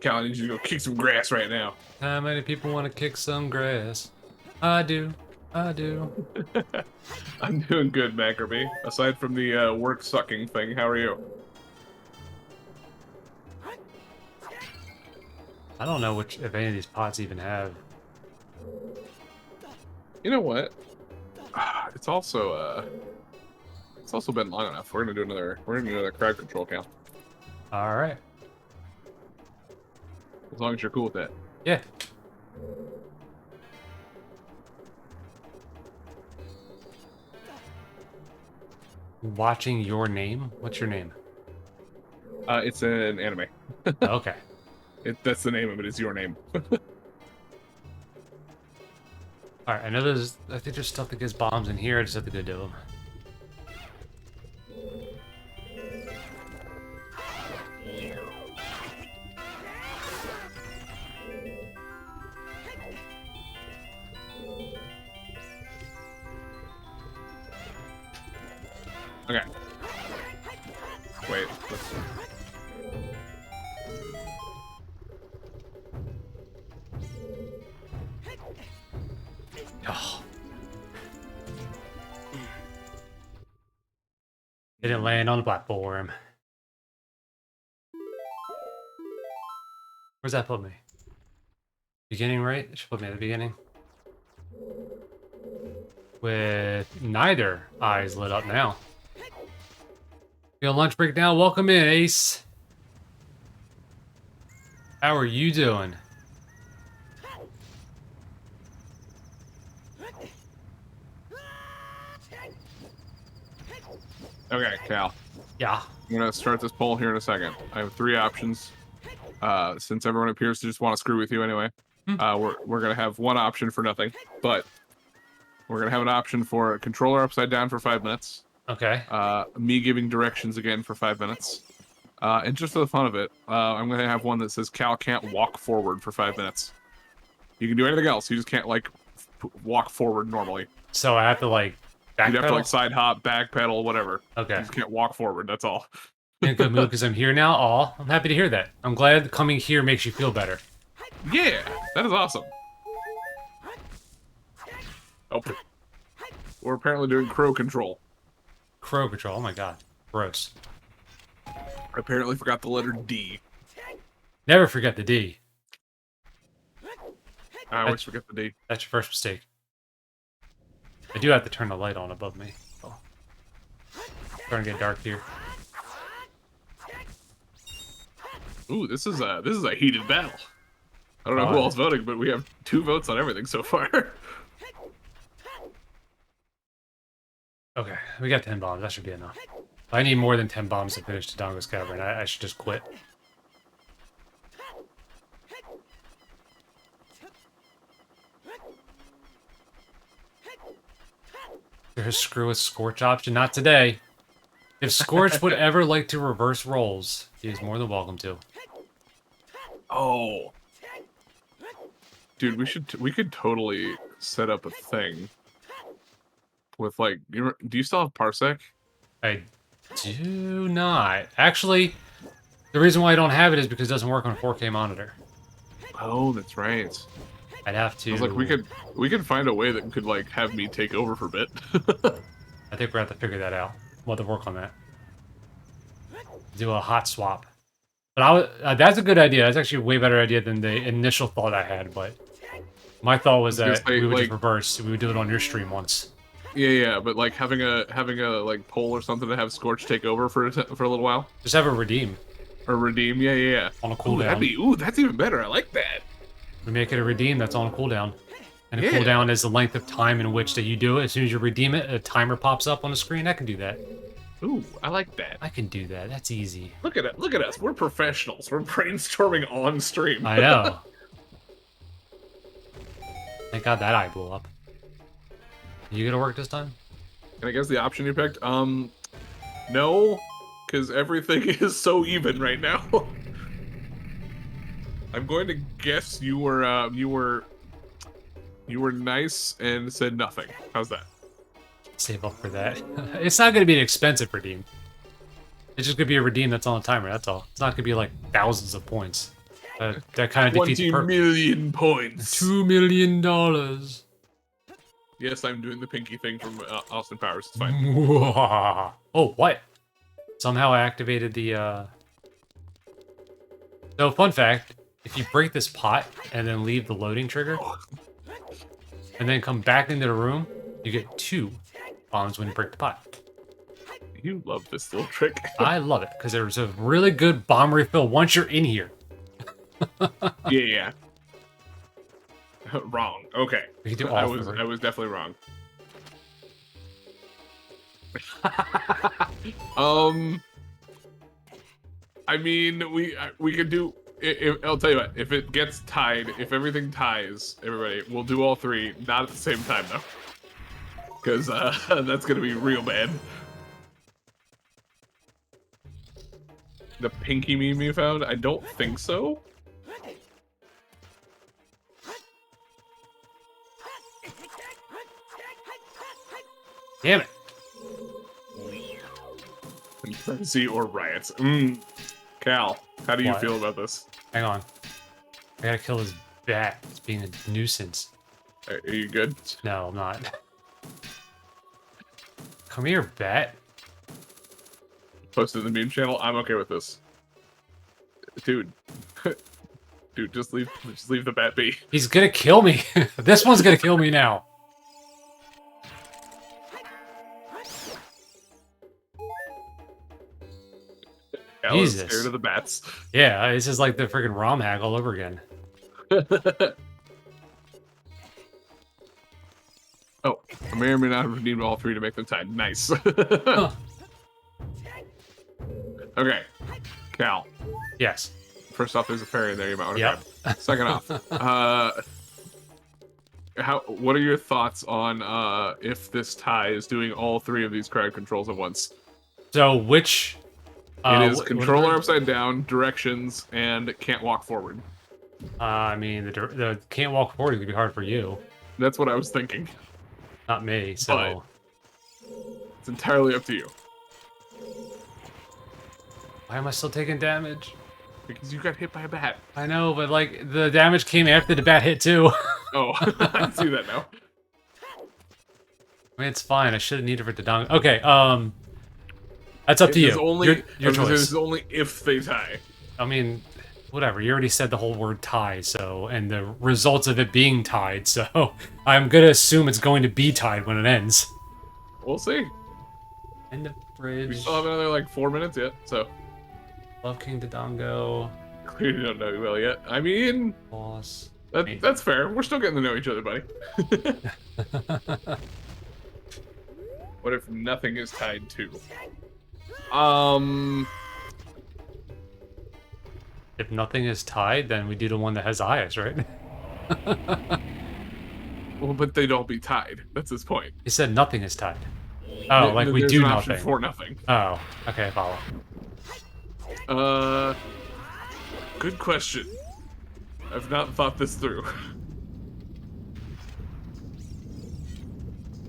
Cal, I need you to go kick some grass right now. How many people want to kick some grass? I do. I do. I'm doing good, Macroby. Aside from the work sucking thing, how are you? I don't know if any of these pots even have. You know what? It's also been long enough. We're gonna do another crowd control count. All right. As long as you're cool with that. Yeah. Watching your name? What's your name? It's an anime. Okay. That's the name of it. Is your name. All right. I know I think there's stuff that gets bombs in here. I just have to go do them. Okay. Wait. Let's... Oh. Didn't land on the platform. Where's that put me? Beginning, right? It should put me at the beginning. with neither eyes lit up now. You on lunch break now? Welcome in, Ace. How are you doing? Okay, Cal. Yeah. I'm gonna start this poll here in a second. I have 3 options. Since everyone appears to just want to screw with you anyway, we're gonna have one option for nothing, but we're gonna have an option for a controller upside down for 5 minutes. Okay. Me giving directions again for 5 minutes. And just for the fun of it, I'm gonna have one that says Cal can't walk forward for 5 minutes. You can do anything else, you just can't like walk forward normally. So I have to like backpedal? You'd have to like side hop, backpedal, whatever. Okay. You just can't walk forward, that's all. In a good mood because I'm here now. Aw, I'm happy to hear that. I'm glad coming here makes you feel better. Yeah, that is awesome. Oh, we're apparently doing crow control. Crow control, oh my god. Gross. I apparently forgot the letter D. Never forget the D. I always forget the D. That's your first mistake. I do have to turn the light on above me. Oh. Starting to get dark here. Ooh, this is a heated battle. I don't know who else voting, but we have 2 votes on everything so far. Okay, we got 10 bombs. That should be enough. If I need more than 10 bombs to finish Tadongo's Cavern, I should just quit. There's screw a Scorch option. Not today. If Scorch would ever like to reverse rolls, he is more than welcome to. Oh. Dude, we could totally set up a thing with like do you still have Parsec? I do not. Actually, the reason why I don't have it is because it doesn't work on a 4K monitor. Oh, that's right. I'd have to. I was like, we could find a way that could like have me take over for a bit. I think we're gonna have to figure that out. We'll have to work on that. Do a hot swap. But that's a good idea. That's actually a way better idea than the initial thought I had. But my thought was that we would just reverse. We would do it on your stream once. Yeah, but like having a like poll or something to have Scorch take over for a little while. Just have a redeem. Or redeem, yeah. On a cooldown. That's even better. I like that. We make it a redeem that's on a cooldown. And a cooldown is the length of time in which that you do it. As soon as you redeem it, a timer pops up on the screen. I can do that. Ooh, I like that. I can do that. That's easy. Look at it. Look at us. We're professionals. We're brainstorming on stream. I know. Thank God that eye blew up. You gonna work this time? Can I guess the option you picked? No, because everything is so even right now. I'm going to guess you were nice and said nothing. How's that? Save up for that. It's not gonna be an expensive redeem. It's just gonna be a redeem that's on a timer. That's all. It's not gonna be like thousands of points. That kind of defeats the purpose. 20 million points. $2 million. Yes, I'm doing the pinky thing from Austin Powers. It's fine. Oh, what? Somehow I activated the. So, fun fact: if you break this pot and then leave the loading trigger, and then come back into the room, you get 2 bombs when you break the pot. You love this little trick. I love it because there's a really good bomb refill once you're in here. Yeah. Wrong. Okay. We can do I all was definitely wrong. I mean, we could do. I'll tell you what. If it gets tied, if everything ties, everybody, we'll do all 3, not at the same time though, because that's gonna be real bad. The pinky meme you found? I don't think so. Damn it. Frenzy or riots. Cal, how do you feel about this? Hang on. I gotta kill this bat. It's being a nuisance. Are you good? No, I'm not. Come here, bat. Posted in the meme channel. I'm okay with this. Dude. Dude, just leave the bat be. He's gonna kill me. This one's gonna kill me now. Cal is Jesus. scared of the bats. Yeah, this is like the freaking ROM hack all over again. Oh, I may or may not have needed all three to make them tied. Nice. Huh. Okay, Cal. Yes. First off, there's a fairy in there you might want to Yep. grab. Second off, what are your thoughts on if this tie is doing all three of these crowd controls at once? So which? It is what controller upside down, directions, and can't walk forward. I mean, the can't walk forward would be hard for you, That's what I was thinking. not me. So It's entirely up to you. why am I still taking damage? Because you got hit by a bat. I know, but like the damage came after the bat hit too. Oh, I see that now. I mean, it's fine. I should have needed for it to down. Okay, that's up to This is you. only, Your This choice. is only if they tie. I mean, whatever. You already said the whole word tie, so and the results of it being tied. So I'm gonna assume it's going to be tied when it ends. We'll see. End of We bridge. still have another like 4 minutes yet, so Love King Dodongo. clearly don't know you well yet. I mean, Boss. that's fair. We're still getting to know each other, buddy. What if nothing is tied to? If nothing is tied, then we do the one that has the highest, right? Well, but they'd all be tied. That's his point. He said nothing is tied. Oh, like we There's do an option nothing. for nothing. Oh, okay, follow. Good question. I've not thought this through.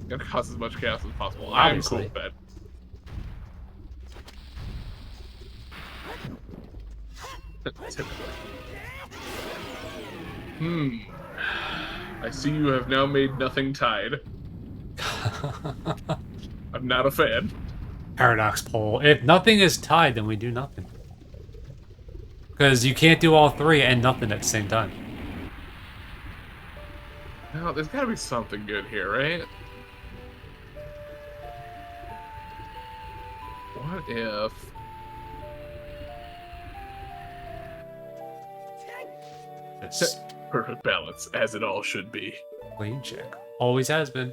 Gotta cause as much chaos as possible. I'm cool Obviously. with that. I see you have now made nothing tied. I'm not a fan. Paradox poll. If nothing is tied, then we do nothing. Because you can't do all three and nothing at the same time. No, there's gotta be something good here, right? What if... It's Perfect balance, as it all should be. clean check. Always has been.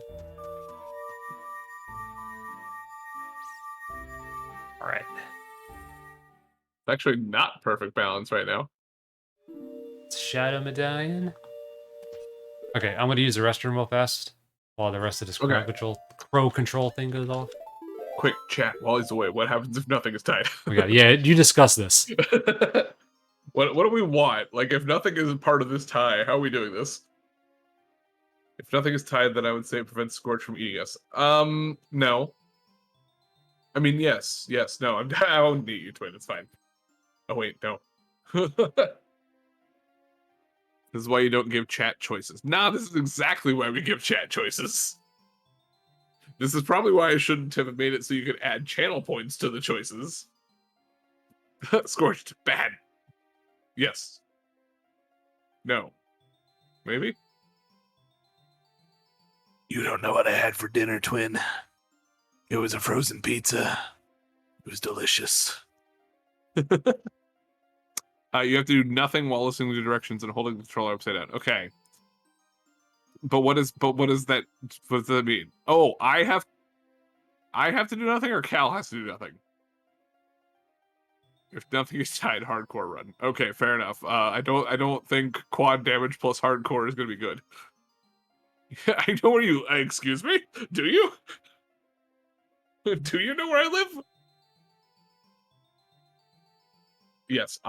Alright. It's actually not perfect balance right now. Shadow Medallion. Okay, I'm gonna use the restroom real fast while the rest of this Okay. crow control thing goes off. Quick chat while he's away. What happens if nothing is tied? Oh my god, yeah, you discuss this. What do we want? Like, if nothing is part of this tie, how are we doing this? If nothing is tied, then I would say it prevents Scorch from eating us. No. I mean, yes, no. I won't eat you, Twin. It's fine. Oh wait, no. This is why you don't give chat choices. Nah, this is exactly why we give chat choices. This is probably why I shouldn't have made it so you could add channel points to the choices. Scorched. Bad. Yes. No. Maybe? You don't know what I had for dinner, Twin. It was a frozen pizza. It was delicious. You have to do nothing while listening to directions and holding the controller upside down. Okay. But what is that? What does that mean? Oh, I have to do nothing, or Cal has to do nothing. If nothing is tied, hardcore run. Okay, fair enough. I don't think quad damage plus hardcore is gonna be good. I know where you. Excuse me. Do you? Do you know where I live? Yes,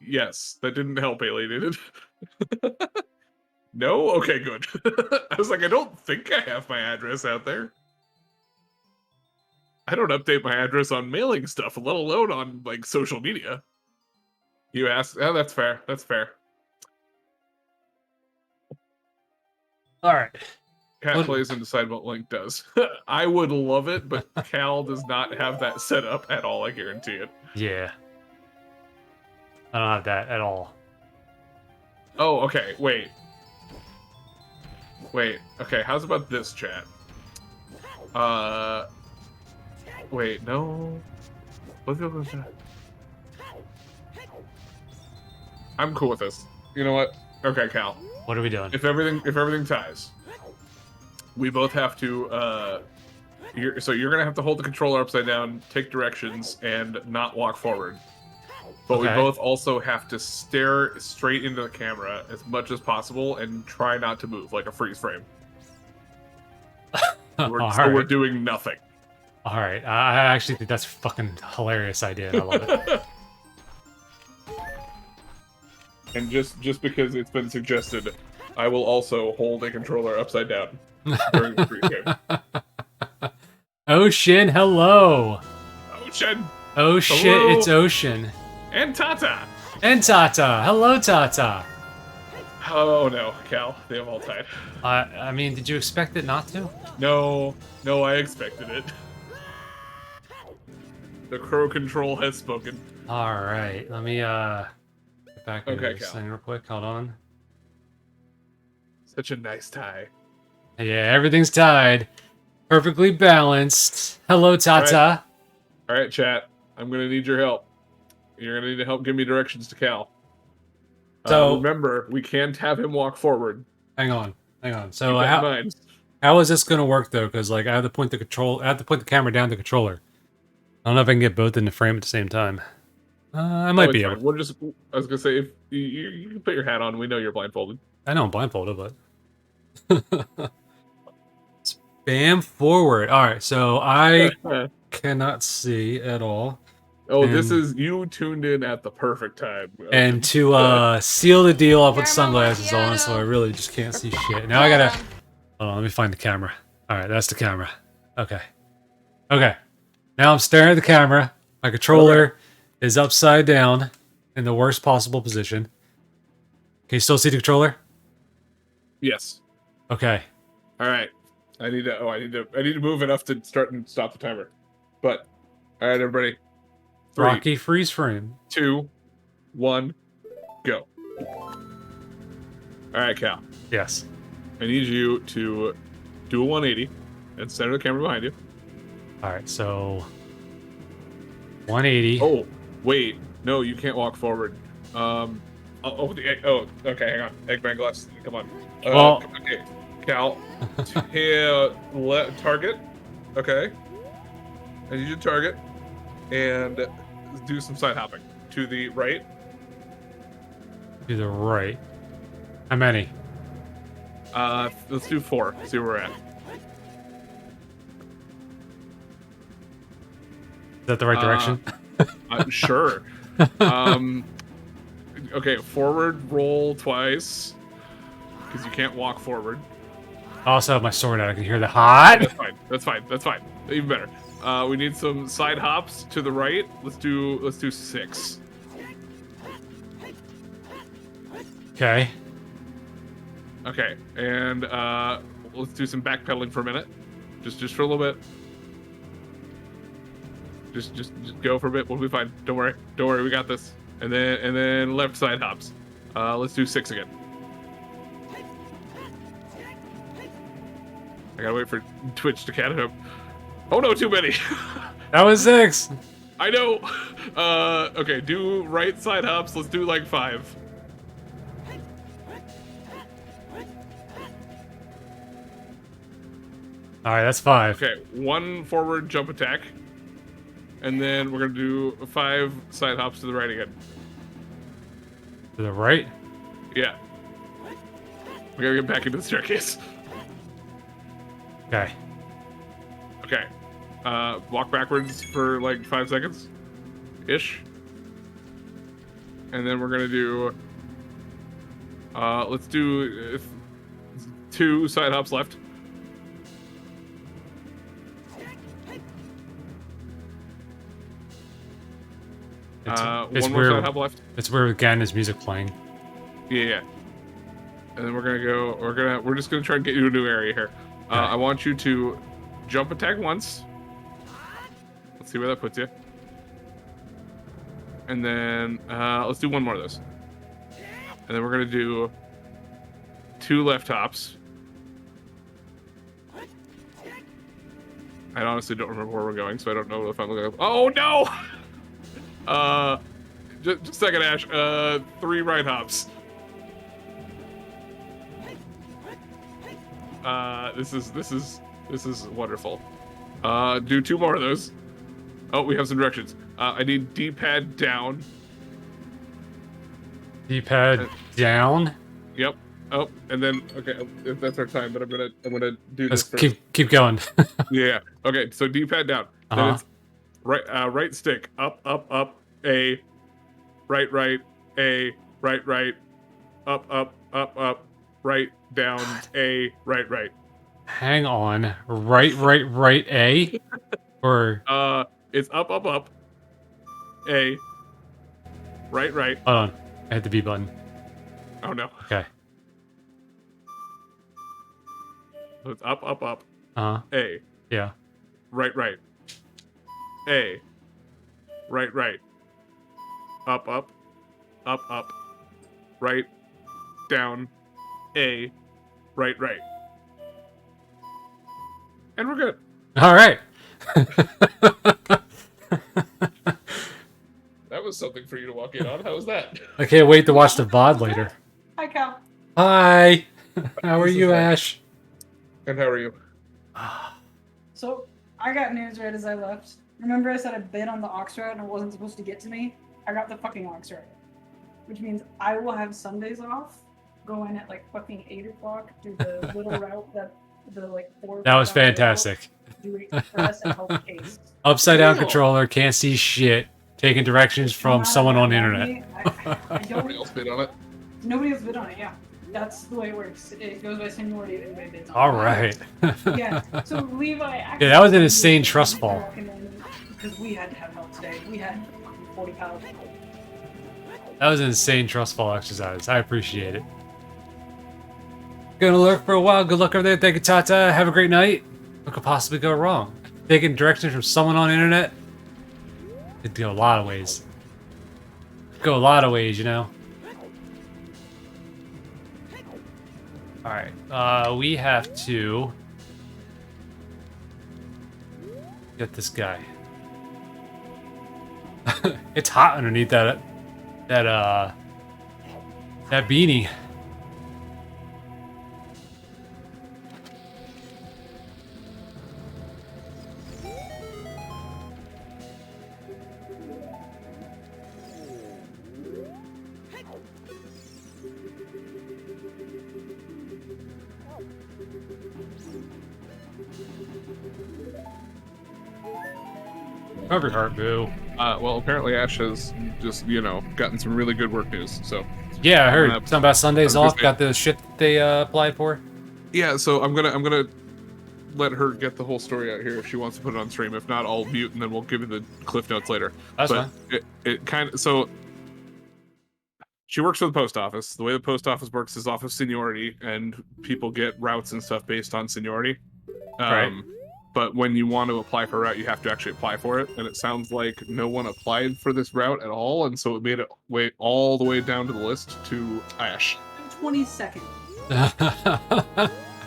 yes, that didn't help, alienated. No? Okay, good. I was like, I don't think I have my address out there. I don't update my address on mailing stuff, let alone on, like, social media. You asked? Oh, that's fair. That's fair. Alright. Cat plays and decide what Link does. I would love it, but Cal does not have that set up at all, I guarantee it. Yeah. I don't have that at all. Oh, okay, wait. Okay, how's about this, chat? Wait, no. Let's go with that. I'm cool with this. You know what? Okay, Cal. What are we doing? If everything ties, we both have to. So you're gonna have to hold the controller upside down, take directions, and not walk forward. But we Okay. both also have to stare straight into the camera as much as possible and try not to move, like a freeze frame. We're doing nothing. All right. I actually think that's a fucking hilarious idea. And I love it. And just because it's been suggested, I will also hold a controller upside down during the freeze frame. Ocean, hello. Ocean. Oh shit, Hello. it's Ocean. And Tata. And Tata. Hello, Tata. Oh no, Cal, they have all tied. I mean, did you expect it not to? No, I expected it. The crow control has spoken. All right, let me get back into Okay, this Cal. thing real quick. Hold on. Such a nice tie. Yeah, everything's tied. Perfectly balanced. Hello, Tata. All right, chat. I'm gonna need your help. You're gonna need to help give me directions to Cal. So remember, we can't have him walk forward. Hang on. So Keep that in mind. how is this gonna work though? Because like I have to point the camera down the controller. I don't know if I can get both in the frame at the same time. I might be able. We'll just. I was gonna say, if you can put your hat on, we know you're blindfolded. I know I'm blindfolded, but spam forward. All right, so I cannot see at all. Oh, this is you tuned in at the perfect time. And to seal the deal, I'll put sunglasses on, so I really just can't see shit. Now I gotta. Hold on, let me find the camera. All right, that's the camera. Okay. Now I'm staring at the camera. My controller is upside down in the worst possible position. Can you still see the controller? Yes. Okay. All right. I need to move enough to start and stop the timer. But all right, everybody. 3, Rocky freeze frame. 2, 1, go. All right, Cal. Yes. I need you to do a 180 and center the camera behind you. All right, so 180. Oh, wait. No, you can't walk forward. Okay, hang on. Eggman glass. Come on. Well- Okay. Cal, target. Okay. I need you to target and do some side hopping to the right. To the right. How many? Let's do 4. See where we're at. Is that the right direction? Sure. Okay, forward roll twice because you can't walk forward. I also have my sword out. I can hear the hot. That's fine. Even better. We need some side hops to the right. Let's do 6. Okay. Okay, and let's do some backpedaling for a minute. Just for a little bit. Just go for a bit. We'll be fine. Don't worry. We got this. And then left side hops. Let's do 6 again. I gotta wait for Twitch to catch up. Oh no, too many. That was 6. I know. Okay, do right side hops. Let's do like 5. All right, that's 5. Okay, 1 forward jump attack. And then we're gonna do 5 side hops to the right again. To the right? Yeah. We gotta get back into the staircase. Okay. Okay. Walk backwards for like 5 seconds. Ish. And then we're gonna do let's do 2 side hops left. It's one more weird. side hop left. It's weird with Ganda's music playing. Yeah. And then we're gonna go. We're just gonna try and get you to a new area here. I want you to jump attack once. Let's see where that puts you. And then let's do 1 more of those. And then we're gonna do 2 left hops. I honestly don't remember where we're going, so I don't know if I'm looking. Oh no! just a second, Ash. 3 right hops. This is wonderful. Do 2 more of those. Oh, we have some directions. I need D-pad down. D-pad down. Yep. Oh, and then okay, that's our time. But I'm gonna do Let's this first. keep going. Yeah. Okay. So D-pad down. Then it's right stick up A, right A, right up right down A, right. Hang on. Right A? Or It's up A, right. hold on. I hit the B button. Oh no. Okay. So it's up Uh-huh. A, Yeah. right. A, right. Up, right, down, A, right. And we're good. All right. That was something for you to walk in on. How was that? I can't wait to watch the VOD later. Hi, Cal. Hi. How are This is you, fun. Ash? And how are you? So, I got news right as I left. Remember I said I bid on the ox route and it wasn't supposed to get to me? I got the fucking ox route. Which means I will have Sundays off, go in at like fucking 8 o'clock, do the little route that the like 4 That was 5 hour route, fantastic. do express and help case. Upside down Cool. controller, can't see shit. Taking directions from someone on the internet. I Nobody else bid on it. Nobody else bid on it, yeah. That's the way it works. It goes by seniority if anybody bids on it. All right. Yeah, so Levi actually... Yeah, that was an insane trust fall. Because we had to have help today. We had 40 pounds. That was an insane trust fall exercise. I appreciate it. Gonna lurk for a while. Good luck over there. Thank you, Tata. Have a great night. What could possibly go wrong? Taking directions from someone on the internet? It'd go a lot of ways. Go a lot of ways, you know? Alright, we have to get this guy. It's hot underneath that beanie. Cover your heart, boo. Well, apparently Ash has just, gotten some really good work news, so... Yeah, I heard something about Sundays I'm off. just- Got the shit that they applied for. Yeah, so I'm gonna let her get the whole story out here if she wants to put it on stream. If not, I'll mute and then we'll give you the cliff notes later. That's but fine. it kind of so she works for the post office. The way the post office works is off of seniority, and people get routes and stuff based on seniority. Right. But when you want to apply for a route, you have to actually apply for it. And it sounds like no one applied for this route at all, and so it made it way all the way down to the list to Ash. 22nd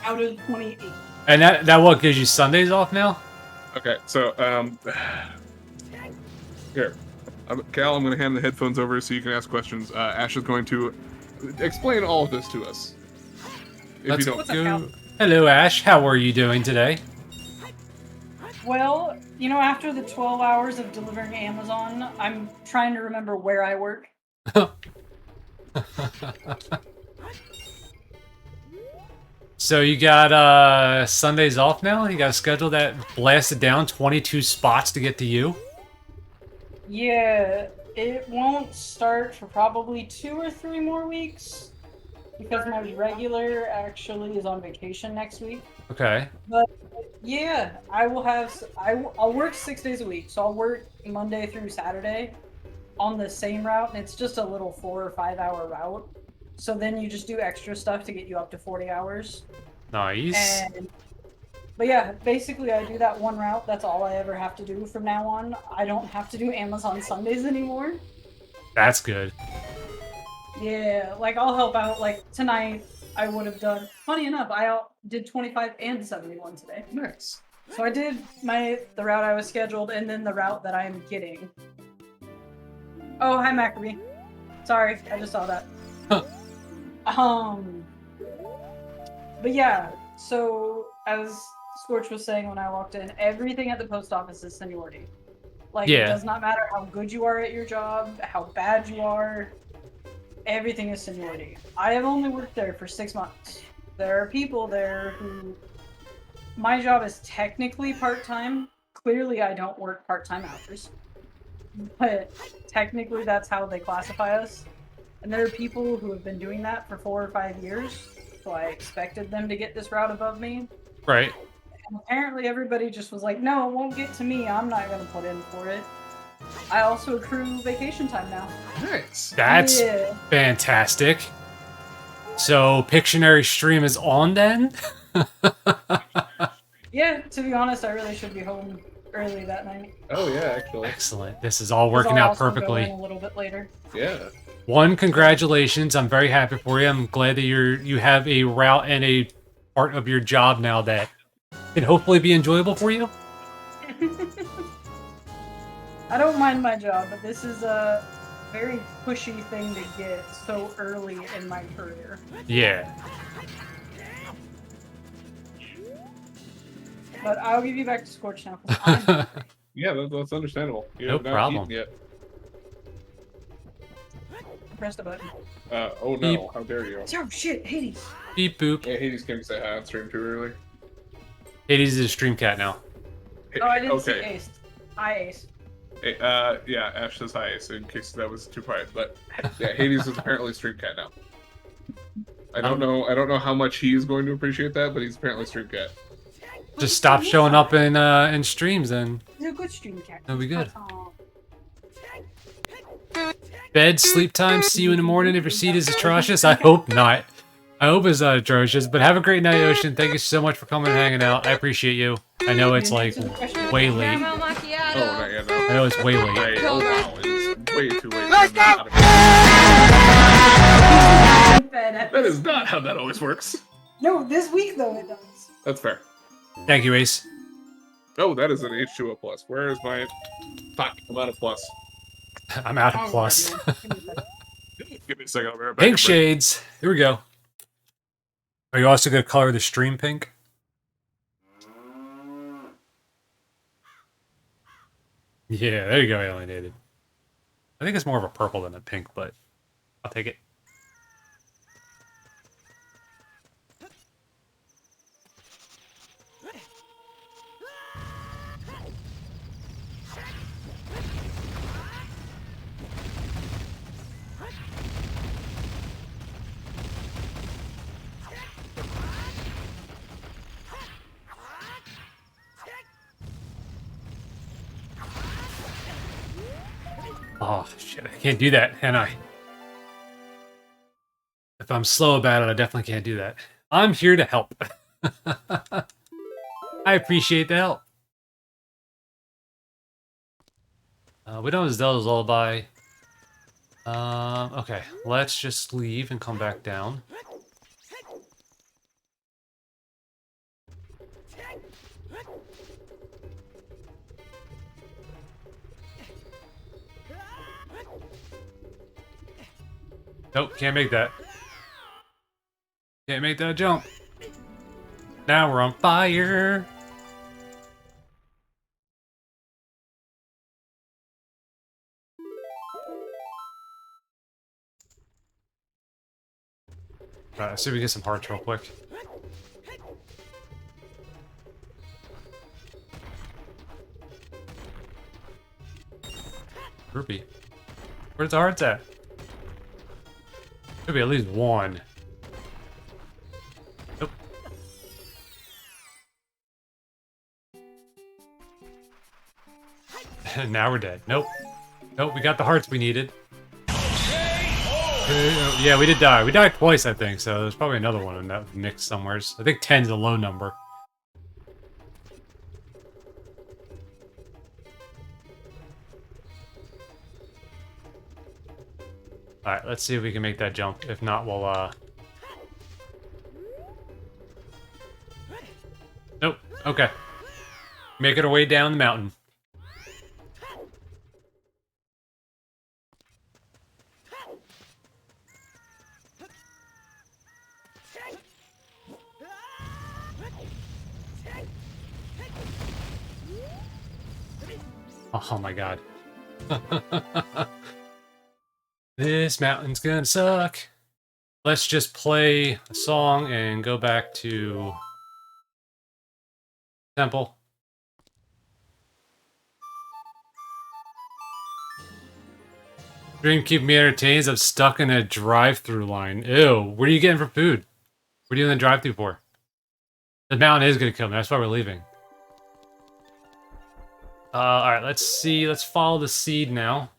out of 28. And that what gives you Sundays off now? Okay, so here, Cal, I'm going to hand the headphones over so you can ask questions. Ash is going to explain all of this to us. If Let's you don't, What's up, Cal? Hello, Ash. How are you doing today? Well, after the 12 hours of delivering Amazon, I'm trying to remember where I work. So you got Sundays off now? You got a schedule that blasted down 22 spots to get to you? Yeah, it won't start for probably 2 or 3 more weeks because my regular actually is on vacation next week. Okay. But yeah, I'll work 6 days a week. So I'll work Monday through Saturday on the same route, and it's just a little 4 or 5 hour route. So then you just do extra stuff to get you up to 40 hours. Nice. But yeah, basically I do that one route. That's all I ever have to do from now on. I don't have to do Amazon Sundays anymore. That's good. Yeah, like I'll help out. Like tonight, I would have done. Funny enough, I did 25 and 71 today. nice. So I did the route I was scheduled, and then the route that I'm getting. Oh, hi, Maccabee. Sorry, I just saw that. But yeah, so as Scorch was saying when I walked in, everything at the post office is seniority. Like, it Yeah. does not matter how good you are at your job, how bad you are, everything is seniority. I have only worked there for 6 months. There are people there who... My job is technically part-time. Clearly, I don't work part-time hours. But technically, that's how they classify us. And there are people who have been doing that for 4 or 5 years, so I expected them to get this route above me. Right. And apparently everybody just was like, no, it won't get to me, I'm not going to put in for it. I also accrue vacation time now. Nice. That's Yeah. fantastic. So Pictionary stream is on then? Yeah, to be honest, I really should be home early that night. Oh yeah, actually. Excellent. This is all 'Cause working I'll out also go perfectly. in a little bit later. Yeah. One, congratulations. I'm very happy for you. I'm glad that you have a route and a part of your job now that can hopefully be enjoyable for you. I don't mind my job, but this is a very pushy thing to get so early in my career. Yeah. But I'll give you back to Scorch now. 'Cause I'm hungry. Yeah, that's understandable. You No have not problem. eaten yet. Press the button. Oh no, how dare you? Oh shit, Hades. Beep boop. Yeah, Hades came to say hi on stream too early. Hades is a stream cat now. Oh, I didn't see Okay. Ace. Hi, Ace. Hey, yeah, Ash says hi, so in case that was too quiet. But yeah, Hades is apparently stream cat now. I don't know how much he is going to appreciate that, but he's apparently stream cat. Just stop showing up in streams and He's a good stream cat. that'll be good. Aw. Bed, sleep time, see you in the morning if your seat is atrocious. I hope not. I hope it's not atrocious, but have a great night, Ocean. Thank you so much for coming and hanging out. I appreciate you. I know it's like way late. Caramel macchiato. Oh, not yet, no. I know it's way late. Right. Oh wow, it's way too late. That is not how that always works. No, this week though it does. That's fair. Thank you, Ace. Oh, that is an H2O plus. Where is my... Fuck, I'm out of plus. I'm out of plus. Give me a second, I'll be right back. Pink shades. Here we go. Are you also going to color the stream pink? Yeah, there you go, alienated. I think it's more of a purple than a pink, but I'll take it. Oh, shit. I can't do that, can I? If I'm slow about it, I definitely can't do that. I'm here to help. I appreciate the help. We don't have Zelda's Lullaby. Okay. Let's just leave and come back down. Nope, can't make that. Can't make that jump. Now we're on fire. Alright, let's see if we get some hearts real quick. Groupie. Where's the hearts at? Could be at least one. Nope. Now we're dead. Nope. Nope, we got the hearts we needed. Yeah, we did die. We died twice, I think, so there's probably another one in that mix somewhere. I think 10's a low number. Alright, let's see if we can make that jump. If not, we'll, Nope. Okay. Making our way down the mountain. Oh my god. This mountain's gonna suck. Let's just play a song and go back to temple. Dream keep me entertained as I'm stuck in a drive-through line. Ew, what are you getting for food? What are you in the drive-through for? The mountain is gonna kill me, that's why we're leaving. Alright, let's see. Let's follow the seed now.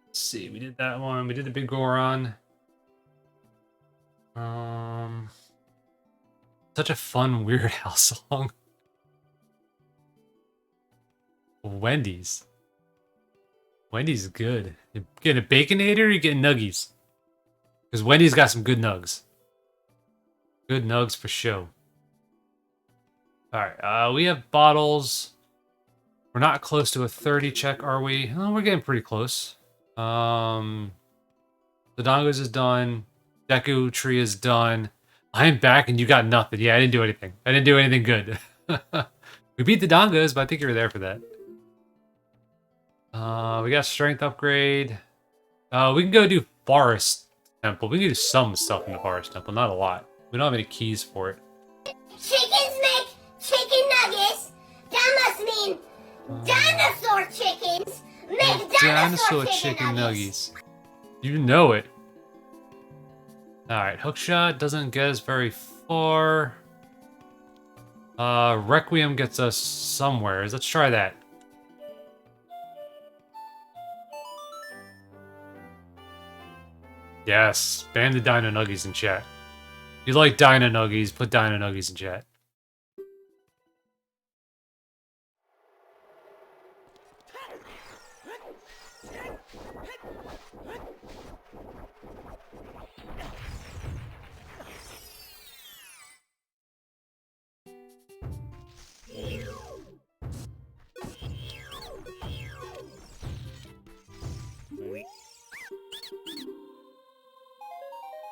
Let's see, we did that one. We did the big Goron. Such a fun Weird Al song. Wendy's. Wendy's is good. You getting a Baconator or you getting Nuggies? Because Wendy's got some good nugs. Good nugs for show. Alright, we have bottles. We're not close to a 30 check, are we? Oh, we're getting pretty close. The Dongos is done. Deku Tree is done. I am back and you got nothing. Yeah, I didn't do anything. I didn't do anything good. We beat the Dongos, but I think you were there for that. We got strength upgrade. We can go do Forest Temple. We can do some stuff in the Forest Temple, not a lot. We don't have any keys for it. Chickens make chicken nuggets. That must mean dinosaur chickens make dinosaur chicken nuggets. You know it. Alright, hookshot doesn't get us very far. Requiem gets us somewhere. Let's try that. Yes, ban the Dino Nuggies in chat. If you like Dino Nuggies, put Dino Nuggies in chat.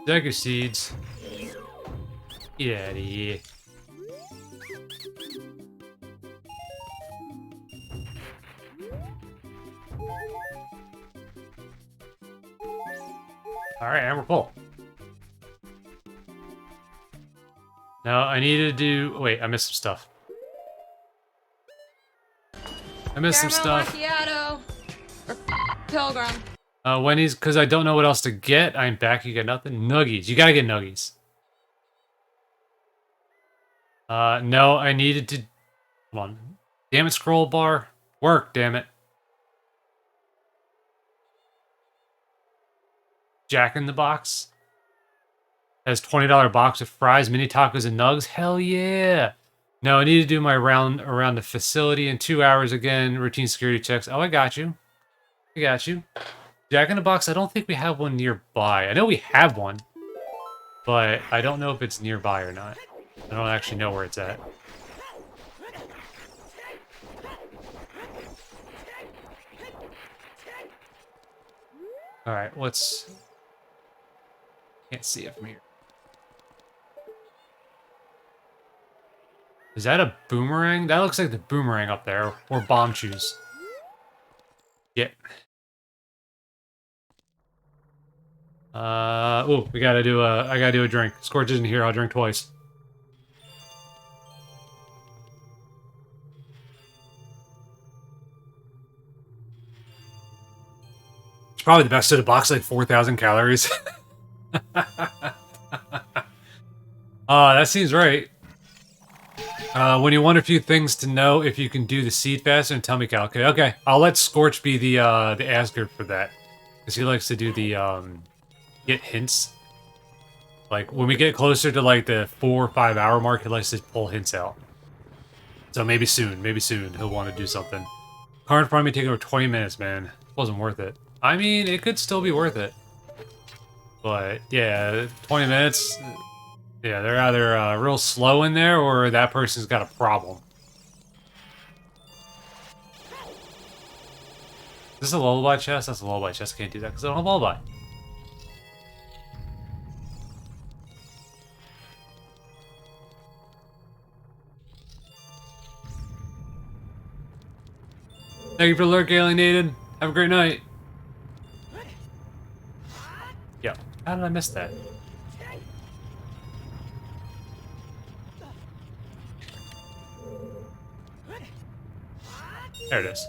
Deku seeds. Get out of here. Alright, and we're full. Now I need to do. Wait, I missed some stuff. I missed some stuff. Macchiato. Or Pilgrim. Wendy's, because I don't know what else to get. I'm back. You got nothing? Nuggies. You gotta get Nuggies. No, I needed to... Come on. Damn it, scroll bar. Work, damn it. Jack in the Box. Has $20 box of fries, mini tacos, and nugs. Hell yeah. No, I need to do my round around the facility in 2 hours again. Routine security checks. Oh, I got you. I got you. Jack in the Box, I don't think we have one nearby. I know we have one, but I don't know if it's nearby or not. I don't actually know where it's at. Alright, let's... Can't see it from here. Is that a boomerang? That looks like the boomerang up there. Or bomb shoes. Yeah. Oh, we gotta do a... I gotta do a drink. Scorch isn't here, I'll drink twice. It's probably the best of the box, like 4,000 calories. That seems right. When you want a few things to know if you can do the seed faster, and tell me, Cal. Okay, I'll let Scorch be the Asgard for that, because he likes to do the get hints. Like when we get closer to like the 4 or 5 hour mark, he likes to pull hints out. So maybe soon he'll want to do something. Car in front of me taking over 20 minutes, man. Wasn't worth it. I mean, it could still be worth it. But yeah, 20 minutes. Yeah, they're either real slow in there or that person's got a problem. Is this a lullaby chest? That's a lullaby chest. Can't do that because I don't have lullaby. Thank you for the lurk, alienated. Have a great night. Yo, how did I miss that? There it is.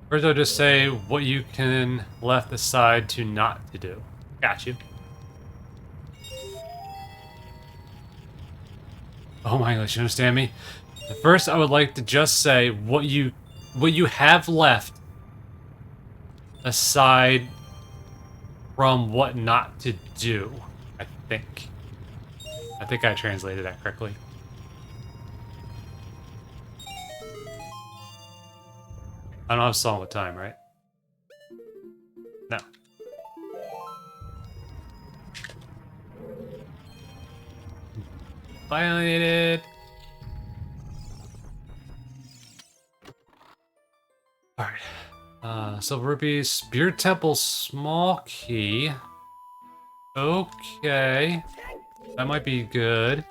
First I'll just say what you can left aside to not to do. Got you. Oh my English, you understand me? First I would like to just say what you have left aside from what not to do, I think. I think I translated that correctly. I don't have a song with time, right? No. Violated. Alright. Silver rupees. Spirit Temple small key. Okay. That might be good.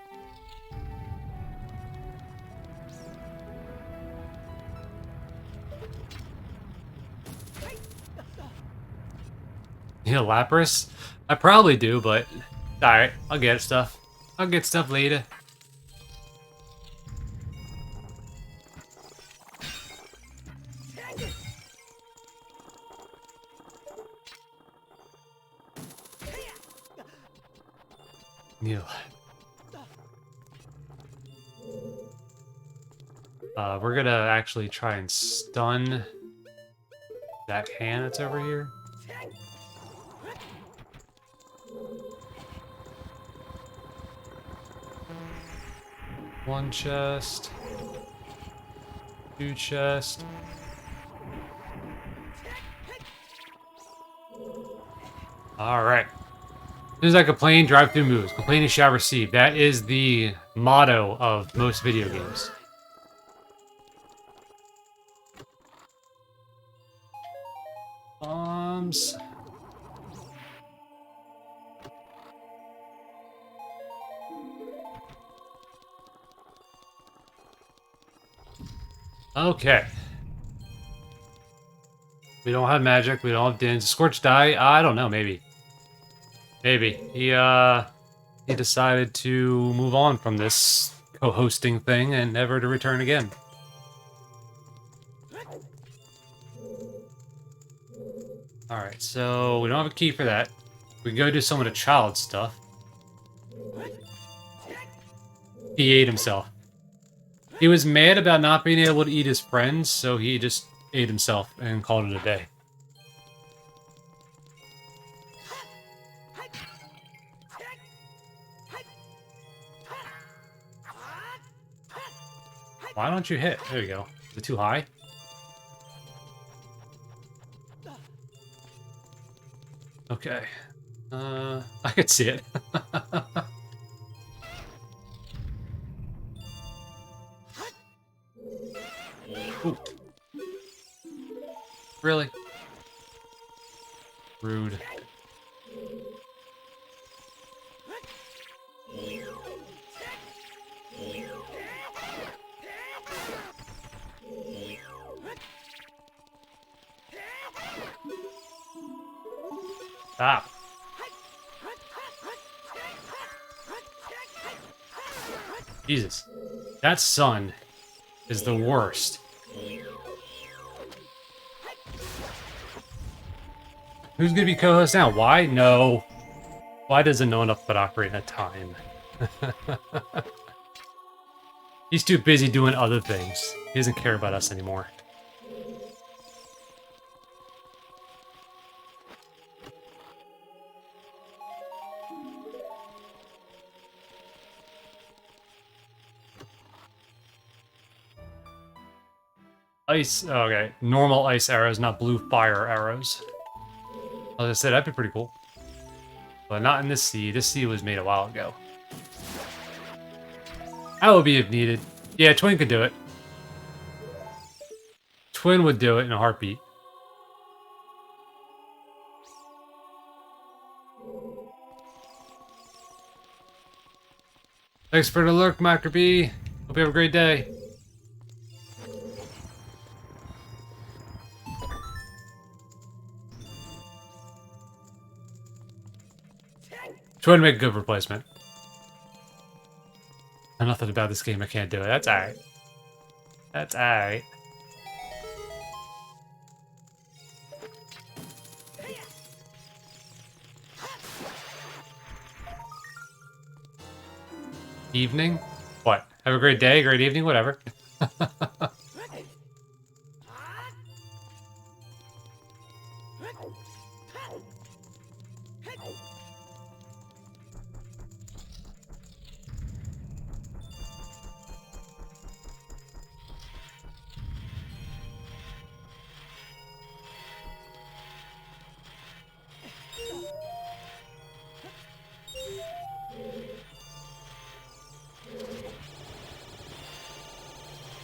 Yeah, Lapras? I probably do, but alright, I'll get stuff. I'll get stuff later. Neil. We're gonna actually try and stun that hand that's over here. One chest. Two chest. Alright. As soon as I complain, drive through moves. Complaining shall receive. That is the motto of most video games. Bombs. Okay. We don't have magic. We don't have Dins. Scorched Die? I don't know. Maybe. Maybe. He decided to move on from this co-hosting thing and never to return again. Alright, so we don't have a key for that. We can go do some of the child stuff. He ate himself. He was mad about not being able to eat his friends, so he just ate himself and called it a day. Why don't you hit? There you go. Is it too high? Okay. I could see it. Ooh. Really? Rude. Stop. Jesus. That sun is the worst. Who's gonna be co-host now? Why? No. Why doesn't know enough about Ocarina of Time? He's too busy doing other things. He doesn't care about us anymore. Ice, okay. Normal ice arrows, not blue fire arrows. As I said, that'd be pretty cool. But not in this sea. This sea was made a while ago. That would be if needed. Yeah, Twin could do it. Twin would do it in a heartbeat. Thanks for the lurk, Macrobee. Hope you have a great day. Try to make a good replacement. Nothing about this game I can't do it. That's alright. That's alright. Evening? What? Have a great day, great evening, whatever.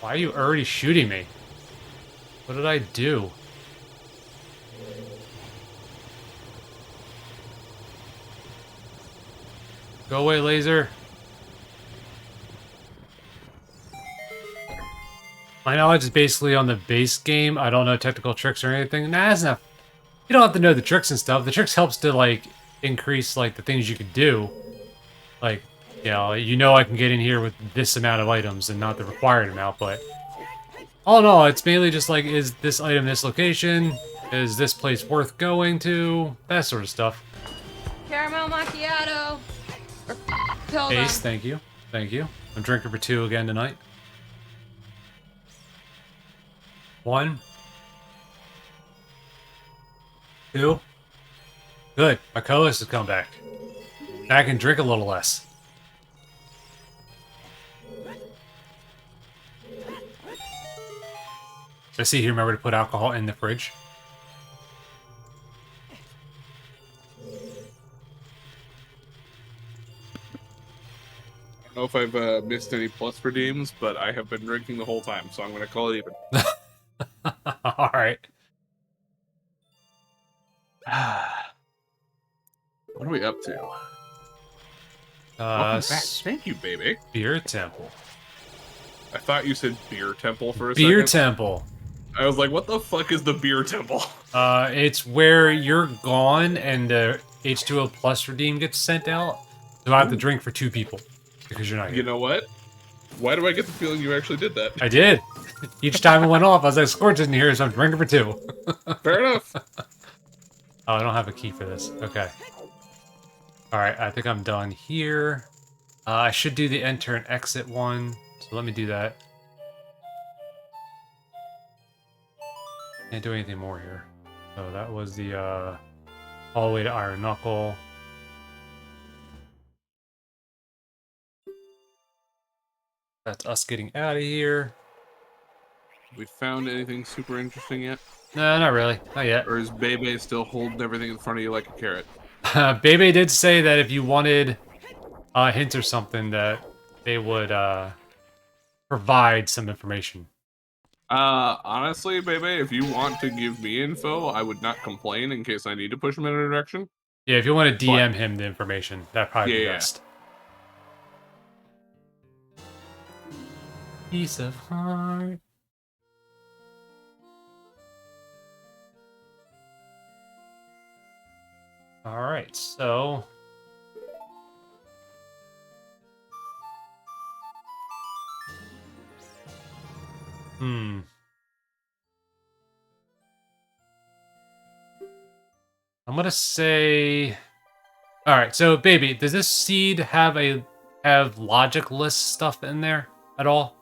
Why are you already shooting me? What did I do? Go away, laser. My knowledge is basically on the base game. I don't know technical tricks or anything. Nah, that's enough. You don't have to know the tricks and stuff. The tricks helps to, like, increase, like, the things you could do. Like, you know I can get in here with this amount of items and not the required amount, but... all in all, it's mainly just like, is this item this location? Is this place worth going to? That sort of stuff. Caramel macchiato. Or Pilgrim. Ace, thank you. Thank you. I'm drinking for 2 again tonight. 1. 2. Good. My co-host has come back. Now I can drink a little less. I see you remember to put alcohol in the fridge. I don't know if I've missed any plus redeems, but I have been drinking the whole time, so I'm going to call it even. Alright. What are we up to? Welcome back. Thank you, baby. Beer Temple. I thought you said beer temple for a Beer second. Temple. I was like, what the fuck is the beer temple? It's where you're gone and the H2O plus redeem gets sent out. So I have to drink for 2 people because you're not here. You know what? Why do I get the feeling you actually did that? I did. Each time it went off, I was like, Scorch isn't here, so I'm drinking for 2. Fair enough. Oh, I don't have a key for this. Okay. Alright, I think I'm done here. I should do the enter and exit one, so let me do that. Can't do anything more here. So that was the, all the way to Iron Knuckle. That's us getting out of here. We found anything super interesting yet? No, not really. Not yet. Or is Bebe still holding everything in front of you like a carrot? Bebe did say that if you wanted hints or something, that they would provide some information. Honestly, Bebe, if you want to give me info, I would not complain in case I need to push him in a direction. Yeah, if you want to DM him the information, that'd probably be best. Piece of heart. Alright, so... I'm gonna say... Alright, so, baby, does this seed have logic list stuff in there at all?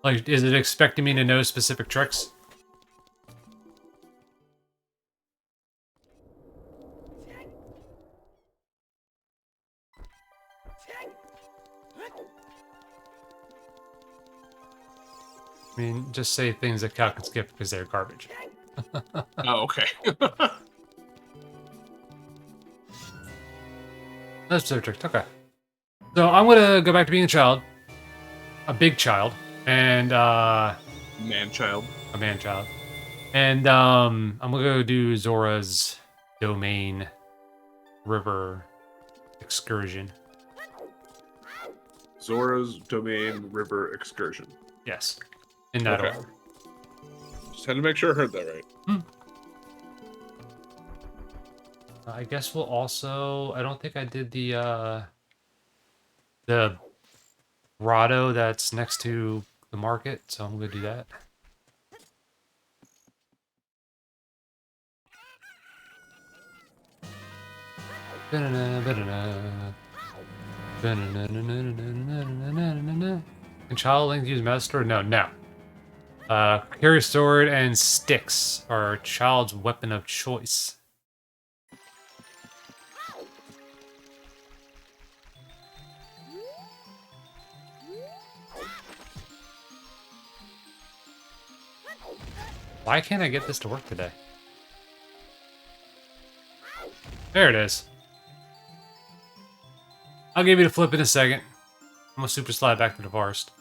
Like, is it expecting me to know specific tricks? I mean, just say things that Cal can skip because they're garbage. Oh, okay. That's so tricked. Okay. So I'm gonna go back to being a child. A big child. And, Man-child. A man-child. And, I'm gonna go do Zora's Domain River Excursion. Zora's Domain River Excursion. Yes. In that order. Just had to make sure I heard that right. I guess we'll also... I don't think I did the grotto that's next to the market, so I'm gonna do that. Can child link use mouse sword? No, no. Carry sword and sticks are child's weapon of choice. Why can't I get this to work today? There it is. I'll give you the flip in a second. I'm gonna super slide back to the forest.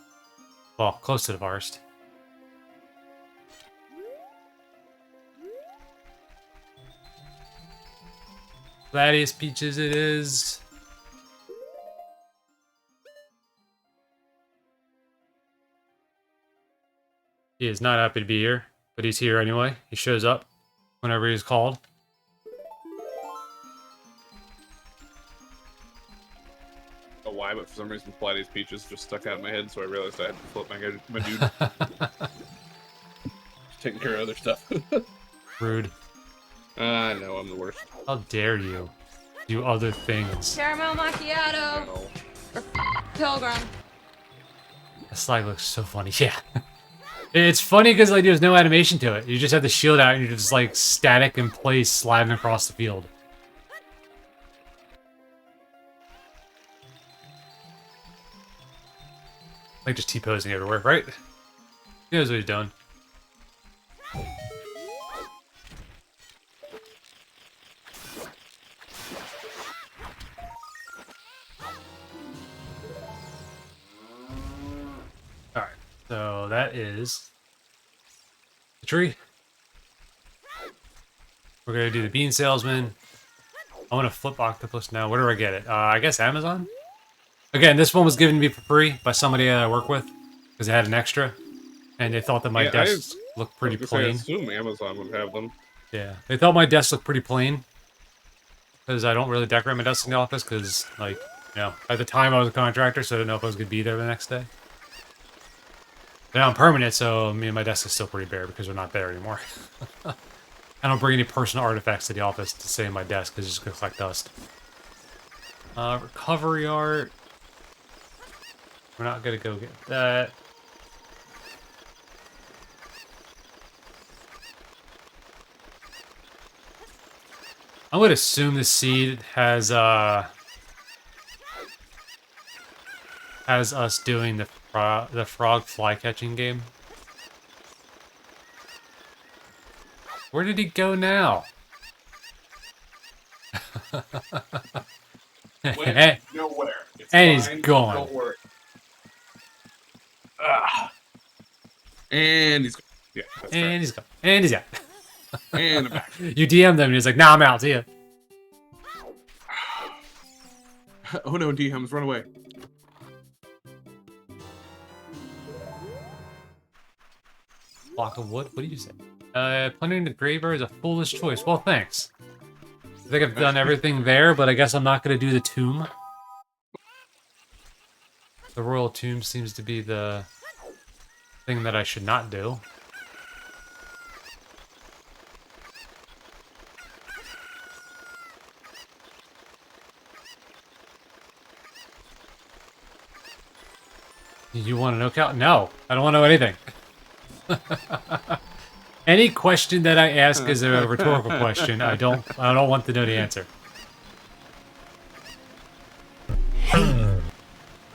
Well, close to the forest. Gladius Peaches it is. He is not happy to be here, but he's here anyway. He shows up whenever he's called. Why, but for some reason Pilates Peaches just stuck out in my head, so I realized I had to flip my dude. Taking care of other stuff. Rude. I know, I'm the worst. How dare you do other things? Caramel macchiato. No. Or Pilgrim. That slide looks so funny. Yeah. It's funny because like there's no animation to it. You just have the shield out and you're just like static in place sliding across the field. Like just T-posing everywhere, right? He knows what he's doing. Alright, so that is the tree. We're gonna do the bean salesman. I want to flip octopus now. Where do I get it? I guess Amazon? Again, this one was given to me for free by somebody I work with because they had an extra, and they thought that my desk looked pretty plain. I assume Amazon would have them. Yeah, they thought my desk looked pretty plain because I don't really decorate my desk in the office because, like, you know, at the time I was a contractor, so I didn't know if I was gonna be there the next day. But now I'm permanent, so me and my desk is still pretty bare because we're not there anymore. I don't bring any personal artifacts to the office to stay in my desk because it's just gonna collect dust. Recovery art. We're not gonna go get that. I would assume the seed has us doing the frog fly catching game. Where did he go now? Went nowhere. It's and fine, he's gone. Don't worry. And he's gone. Yeah, that's And right. he's gone. And he's out. And I'm back. You DM'd him and he's like, nah, I'm out. See ya. Oh no, DMs, run away. Block of wood? What do you say? Plundering the graver is a foolish choice. Well, thanks. I think I've done everything there, but I guess I'm not going to do the tomb. The royal tomb seems to be the thing that I should not do. You want to know, Cal? No, I don't want to know anything. Any question that I ask is a rhetorical question. I don't want to know the answer.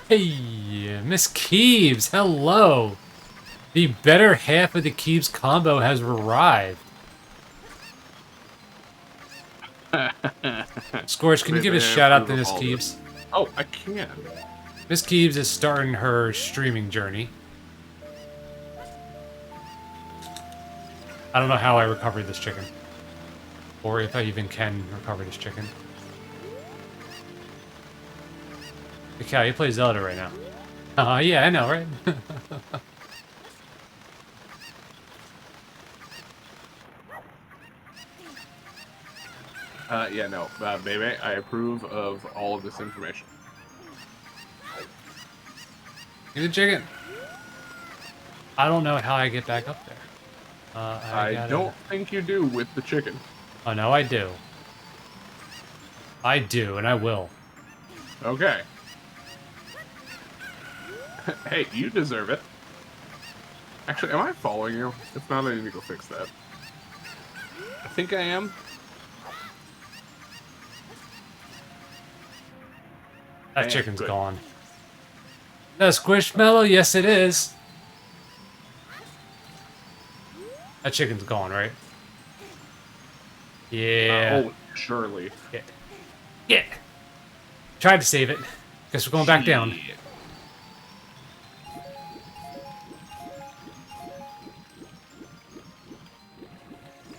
Hey, Miss Keebs, hello. The better half of the Keebs combo has arrived. Scorch, can you give a shout out to Miss Keebs? Oh, I can. Miss Keebs is starting her streaming journey. I don't know how I recovered this chicken. Or if I even can recover this chicken. The cow, you play Zelda right now. Yeah, I know, right? Yeah, no, baby, I approve of all of this information. Give me the chicken. I don't know how I get back up there. I don't think you do with the chicken. Oh, no, I do. I do, and I will. Okay. Hey, you deserve it. Actually, am I following you? If not, I need to go fix that. I think I am. That chicken's gone. No, Squishmallow? Yes, it is. That chicken's gone, right? Yeah. Oh, surely. Yeah. Yeah. Tried to save it. Guess we're going back down.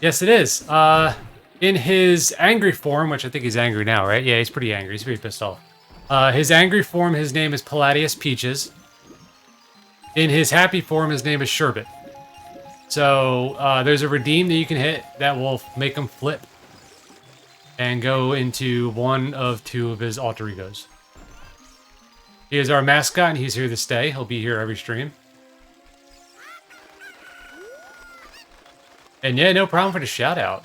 Yes, it is. In his angry form, which I think he's angry now, right? Yeah, he's pretty angry. He's pretty pissed off. His angry form, his name is Palladius Peaches. In his happy form, his name is Sherbet. So, there's a redeem that you can hit that will make him flip and go into one of two of his alter egos. He is our mascot, and he's here to stay. He'll be here every stream. And yeah, no problem for the shout out.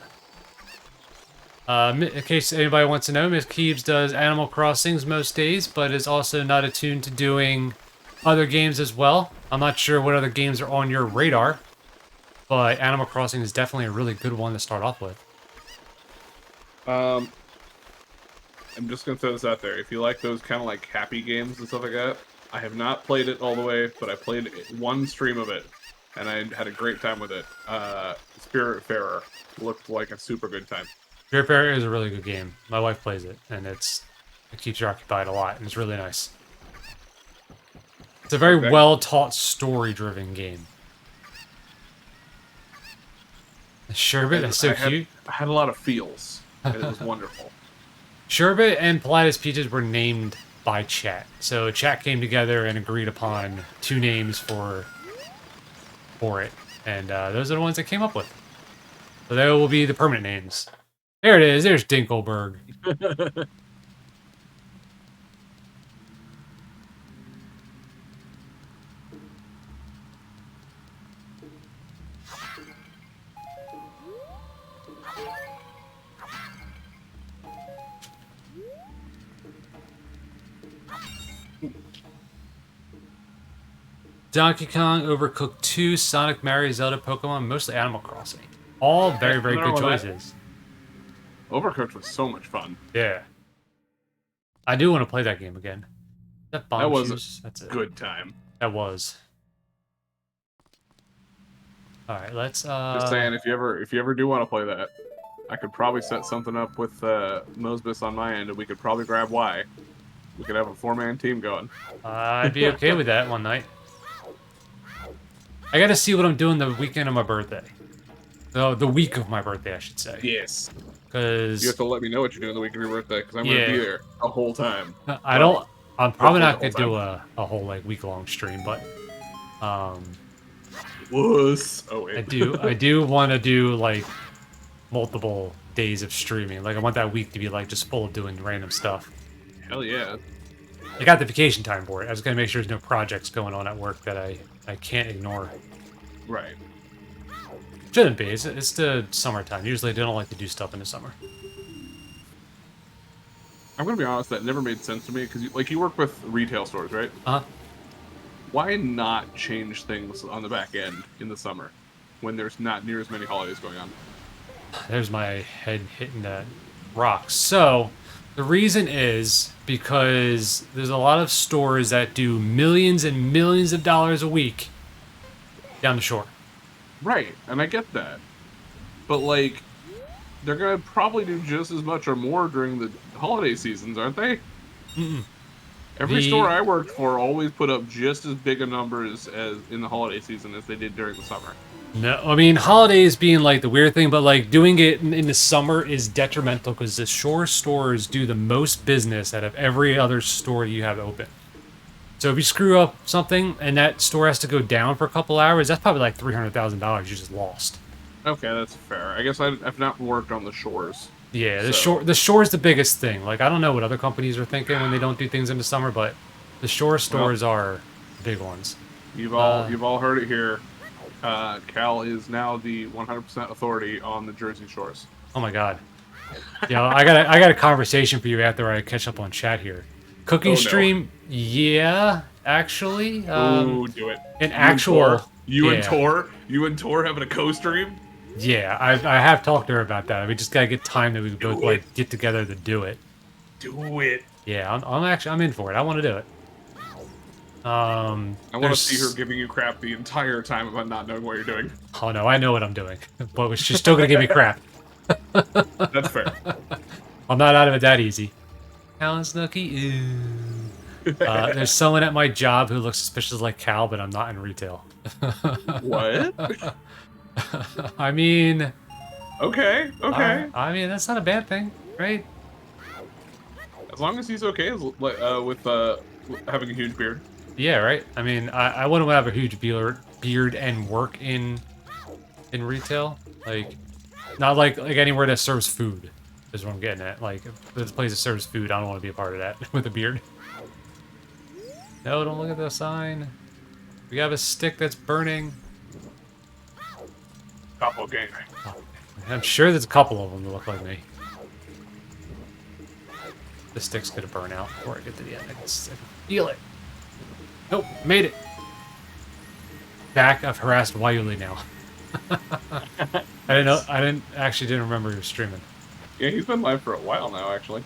In case anybody wants to know, Miss Keebs does Animal Crossings most days, but is also not attuned to doing other games as well. I'm not sure what other games are on your radar, but Animal Crossing is definitely a really good one to start off with. I'm just gonna throw this out there. If you like those kind of like happy games and stuff like that, I have not played it all the way, but I played one stream of it, and I had a great time with it. Spiritfarer looked like a super good time. Spiritfarer is a really good game. My wife plays it, and it keeps her occupied a lot, and it's really nice. It's a very well-taught, story-driven game. Sherbet, that's so cute. I had a lot of feels, and it was wonderful. Sherbet and Palladius Peaches were named by chat. So chat came together and agreed upon two names for it. And those are the ones that came up with. So they will be the permanent names. There it is. There's Dinkelberg. Donkey Kong, Overcooked 2, Sonic, Mario, Zelda, Pokemon, mostly Animal Crossing. All very, very good choices. Overcooked was so much fun. Yeah. I do want to play that game again. That was a good time. That was. Alright, let's Just saying, if you ever do want to play that, I could probably set something up with Mosbus on my end, and we could probably grab Y. We could have a 4-man team going. I'd be okay with that one night. I gotta see what I'm doing the weekend of my birthday. The week of my birthday, I should say. Yes. Because you have to let me know what you're doing the week of your birthday, because I'm gonna be there the whole time. I'm probably not gonna do a whole like week-long stream, but Wuss. Oh wait. I do want to do like multiple days of streaming. Like I want that week to be like just full of doing random stuff. Hell yeah. I got the vacation time for it. I was gonna make sure there's no projects going on at work that I can't ignore. Right. Shouldn't be. It's the summertime. Usually they don't like to do stuff in the summer. I'm gonna be honest, that never made sense to me, because you work with retail stores, right? Uh-huh. Why not change things on the back end in the summer, when there's not near as many holidays going on? There's my head hitting that rock. So, the reason is because there's a lot of stores that do millions and millions of dollars a week down the shore. Right, and I get that. But, like, they're gonna probably do just as much or more during the holiday seasons, aren't they? Mm-mm. Every store I worked for always put up just as big a numbers as in the holiday season as they did during the summer. No, I mean, holidays being like the weird thing, but like doing it in the summer is detrimental because the shore stores do the most business out of every other store you have open. So if you screw up something and that store has to go down for a couple hours, that's probably like $300,000 you just lost. Okay, that's fair. I guess I've not worked on the shores. Yeah, So- the shore's the biggest thing. Like, I don't know what other companies are thinking when they don't do things in the summer, but the shore stores are big ones. You've all heard it here. Cal is now the 100% authority on the Jersey Shores. Oh my god. Yeah, I got a conversation for you after I catch up on chat here. Cooking Oh, no. stream, yeah, actually. Ooh, do it. An actual. You yeah. and Tor having a co-stream? Yeah, I have talked to her about that. We just gotta get time that we both like get together to do it. Do it. Yeah, I'm in for it. I want to do it. I want to see her giving you crap the entire time about not knowing what you're doing. Oh no, I know what I'm doing, but she's still gonna give me crap. That's fair. I'm not out of it that easy. Alan Snooky. There's someone at my job who looks suspicious like Cal, but I'm not in retail. What? I mean. Okay. I mean, that's not a bad thing, right? As long as he's okay with having a huge beard. Yeah, right. I mean, I wouldn't have a huge beard and work in retail, like not like anywhere that serves food. Is what I'm getting at. Like, if this place that serves food, I don't want to be a part of that with a beard. No, don't look at the sign. We have a stick that's burning. Doppelganger. Oh, I'm sure there's a couple of them that look like me. The stick's gonna burn out before I get to the end. I can feel it. Nope, made it. Back, I've harassed Wyuli now. I didn't remember you were streaming. Yeah, he's been live for a while now, actually.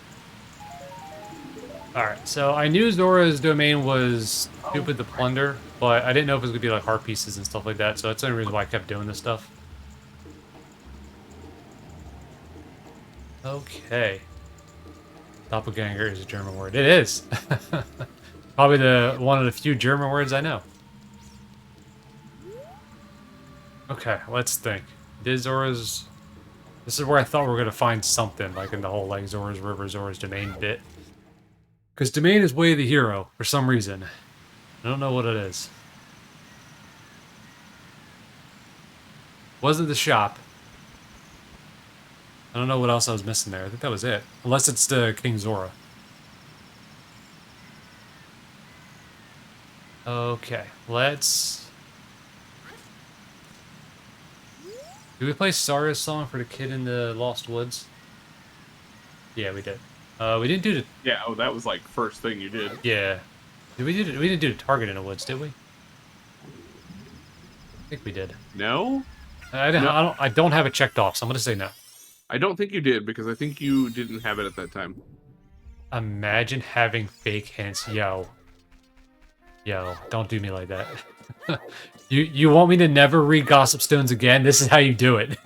Alright, so I knew Zora's domain was stupid to plunder, but I didn't know if it was gonna be like heart pieces and stuff like that, so that's the only reason why I kept doing this stuff. Okay. Doppelganger is a German word. It is! Probably one of the few German words I know. Okay, let's think. This is where I thought we were gonna find something, like in the whole like Zora's River, Zora's Domain bit. Because Domain is way the hero, for some reason. I don't know what it is. Wasn't the shop. I don't know what else I was missing there. I think that was it. Unless it's the King Zora. Okay, let's... Did we play Saria's song for the kid in the Lost Woods? Yeah, we did. We didn't do the... Yeah, oh, that was like first thing you did. Yeah. We didn't do the Target in the Woods, did we? I think we did. No? I don't have it checked off, so I'm gonna say no. I don't think you did, because I think you didn't have it at that time. Imagine having fake hints. Yo, don't do me like that. You want me to never read Gossip Stones again? This is how you do it.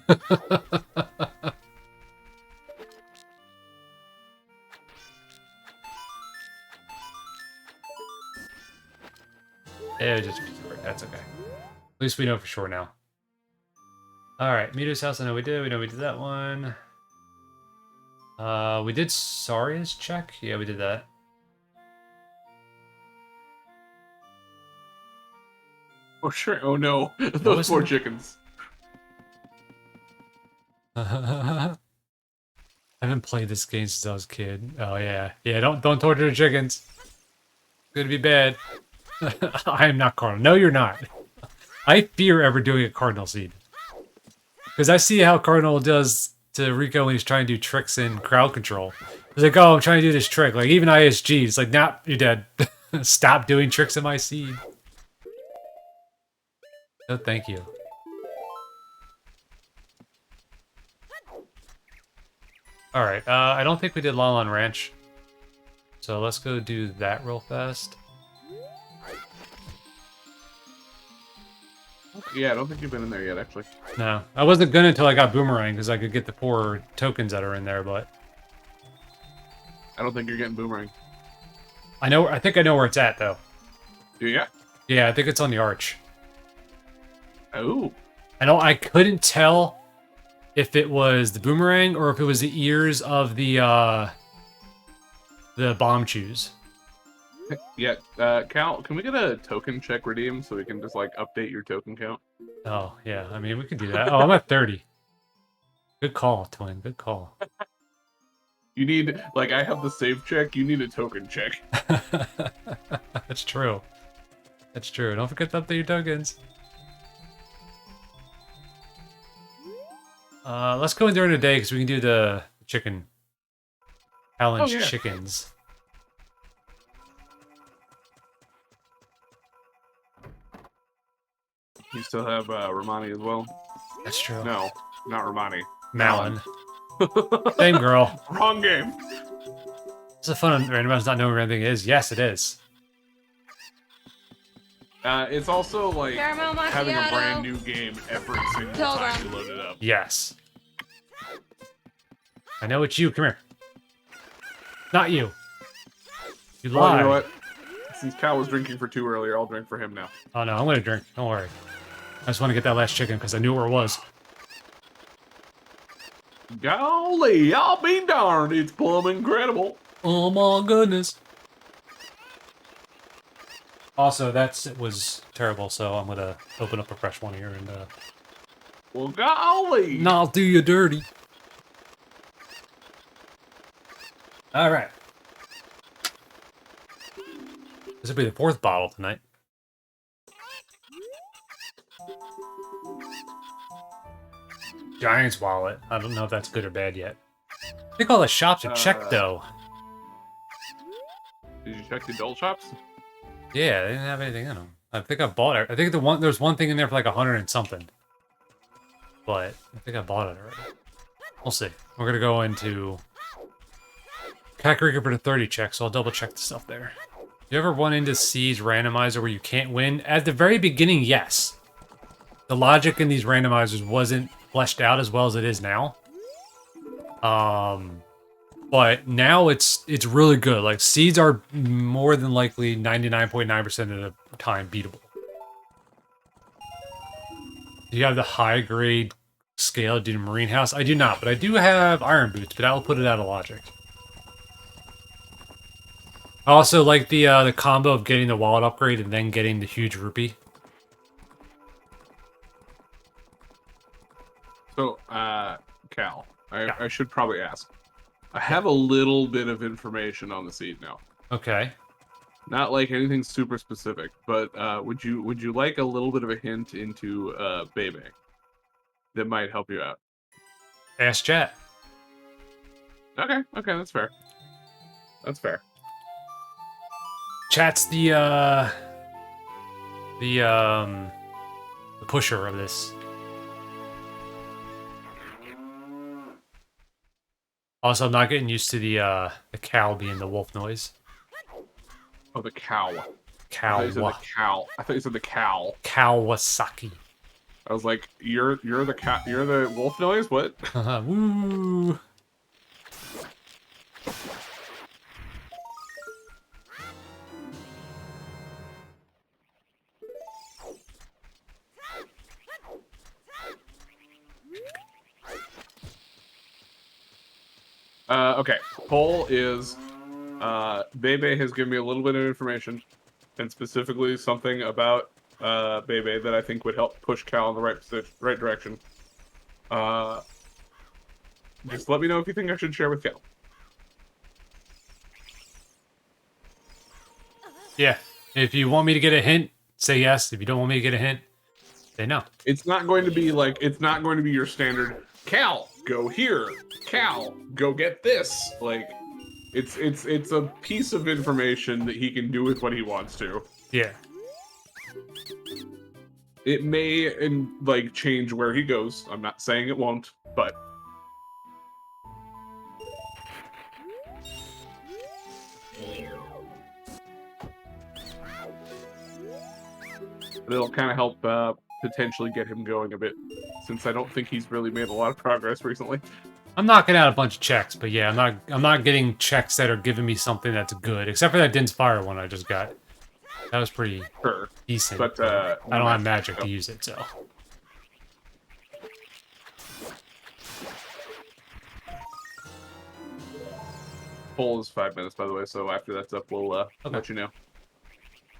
Yeah, just that's okay. At least we know for sure now. Alright, Mito's house, I know we did. We know we did that one. We did Saria's check? Yeah, we did that. Oh, sure. Oh, no. Those poor chickens. I haven't played this game since I was a kid. Oh, yeah. Yeah, don't torture the chickens. It's gonna be bad. I am not Cardinal. No, you're not. I fear ever doing a Cardinal Seed. Because I see how Cardinal does to Rico when he's trying to do tricks in crowd control. He's like, oh, I'm trying to do this trick. Like, even ISG, it's like, nah, you're dead. Stop doing tricks in my seed. No, thank you. Alright, I don't think we did Lon Ranch. So let's go do that real fast. Yeah, I don't think you've been in there yet, actually. No, I wasn't gonna until I got Boomerang, because I could get the 4 tokens that are in there, but... I don't think you're getting Boomerang. I think I know where it's at, though. Do you? Yeah, I think it's on the arch. Oh. I couldn't tell if it was the Boomerang or if it was the ears of the bomb chews. Yeah, Cal, can we get a token check redeem so we can just like update your token count? Oh, yeah. I mean, we could do that. Oh, I'm at 30. Good call, Twin. Good call. You need, like, I have the save check. You need a token check. That's true. That's true. Don't forget to update your tokens. Let's go in during the day because we can do the chicken challenge chickens. You still have Romani as well? That's true. No, not Romani. Malin. Same girl. Wrong game. It's a fun randomize not knowing where anything is. Yes, it is. It's also like Caramel having a macchiato. brand new game every single time you load it up. Yes. I know it's you. Come here. Not you. You Oh, lied. you know what? Since Cal was drinking for 2 earlier, I'll drink for him now. Oh no, I'm gonna drink. Don't worry. I just want to get that last chicken because I knew where it was. Golly, I'll be darned. It's plumb incredible. Oh my goodness. Also, it was terrible, so I'm gonna open up a fresh one here and Well, golly. no, I'll do you dirty. Alright. This will be the 4th bottle tonight. Giant's wallet. I don't know if that's good or bad yet. I think all the shops are checked though. Did you check the adult shops? Yeah, they didn't have anything in them. I think I bought it. I think there's one thing in there for like 100 and something. But I think I bought it already. We'll see. We're gonna go into Kakarika for the 30 check, so I'll double check the stuff there. You ever run into Siege randomizer where you can't win? At the very beginning, yes. The logic in these randomizers wasn't fleshed out as well as it is now. But now it's really good. Like, seeds are more than likely 99.9% of the time beatable. Do you have the high grade scale due to Marine House? I do not, but I do have Iron Boots, but I will put it out of logic. I also like the combo of getting the wallet upgrade and then getting the huge rupee. So, Cal, I should probably ask. I have a little bit of information on the seed now. Okay. Not like anything super specific, but would you like a little bit of a hint into Bebe that might help you out? Ask chat. Okay, that's fair. That's fair. Chat's the pusher of this. Also, I'm not getting used to the cow being the wolf noise. Oh, the cow. Cow. I thought you said the cow. I thought you said the cow. Kawasaki. I was like, you're the cow. You're the wolf noise. What? Woo. Okay. Poll is, Bebe has given me a little bit of information, and specifically something about Bebe that I think would help push Cal in the right direction. Just let me know if you think I should share with Cal. Yeah. If you want me to get a hint, say yes. If you don't want me to get a hint, say no. It's not going to be your standard, Cal, go here. Cal, go get this. Like, it's a piece of information that he can do with what he wants to. Yeah. It may change where he goes. I'm not saying it won't, but it'll kind of help potentially get him going a bit, since I don't think he's really made a lot of progress recently. I'm knocking out a bunch of checks, but yeah, I'm not getting checks that are giving me something that's good, except for that Din's Fire one I just got. That was pretty decent. But I don't have magic to use it, so. poll is 5 minutes, by the way. So after that's up, we'll let you know.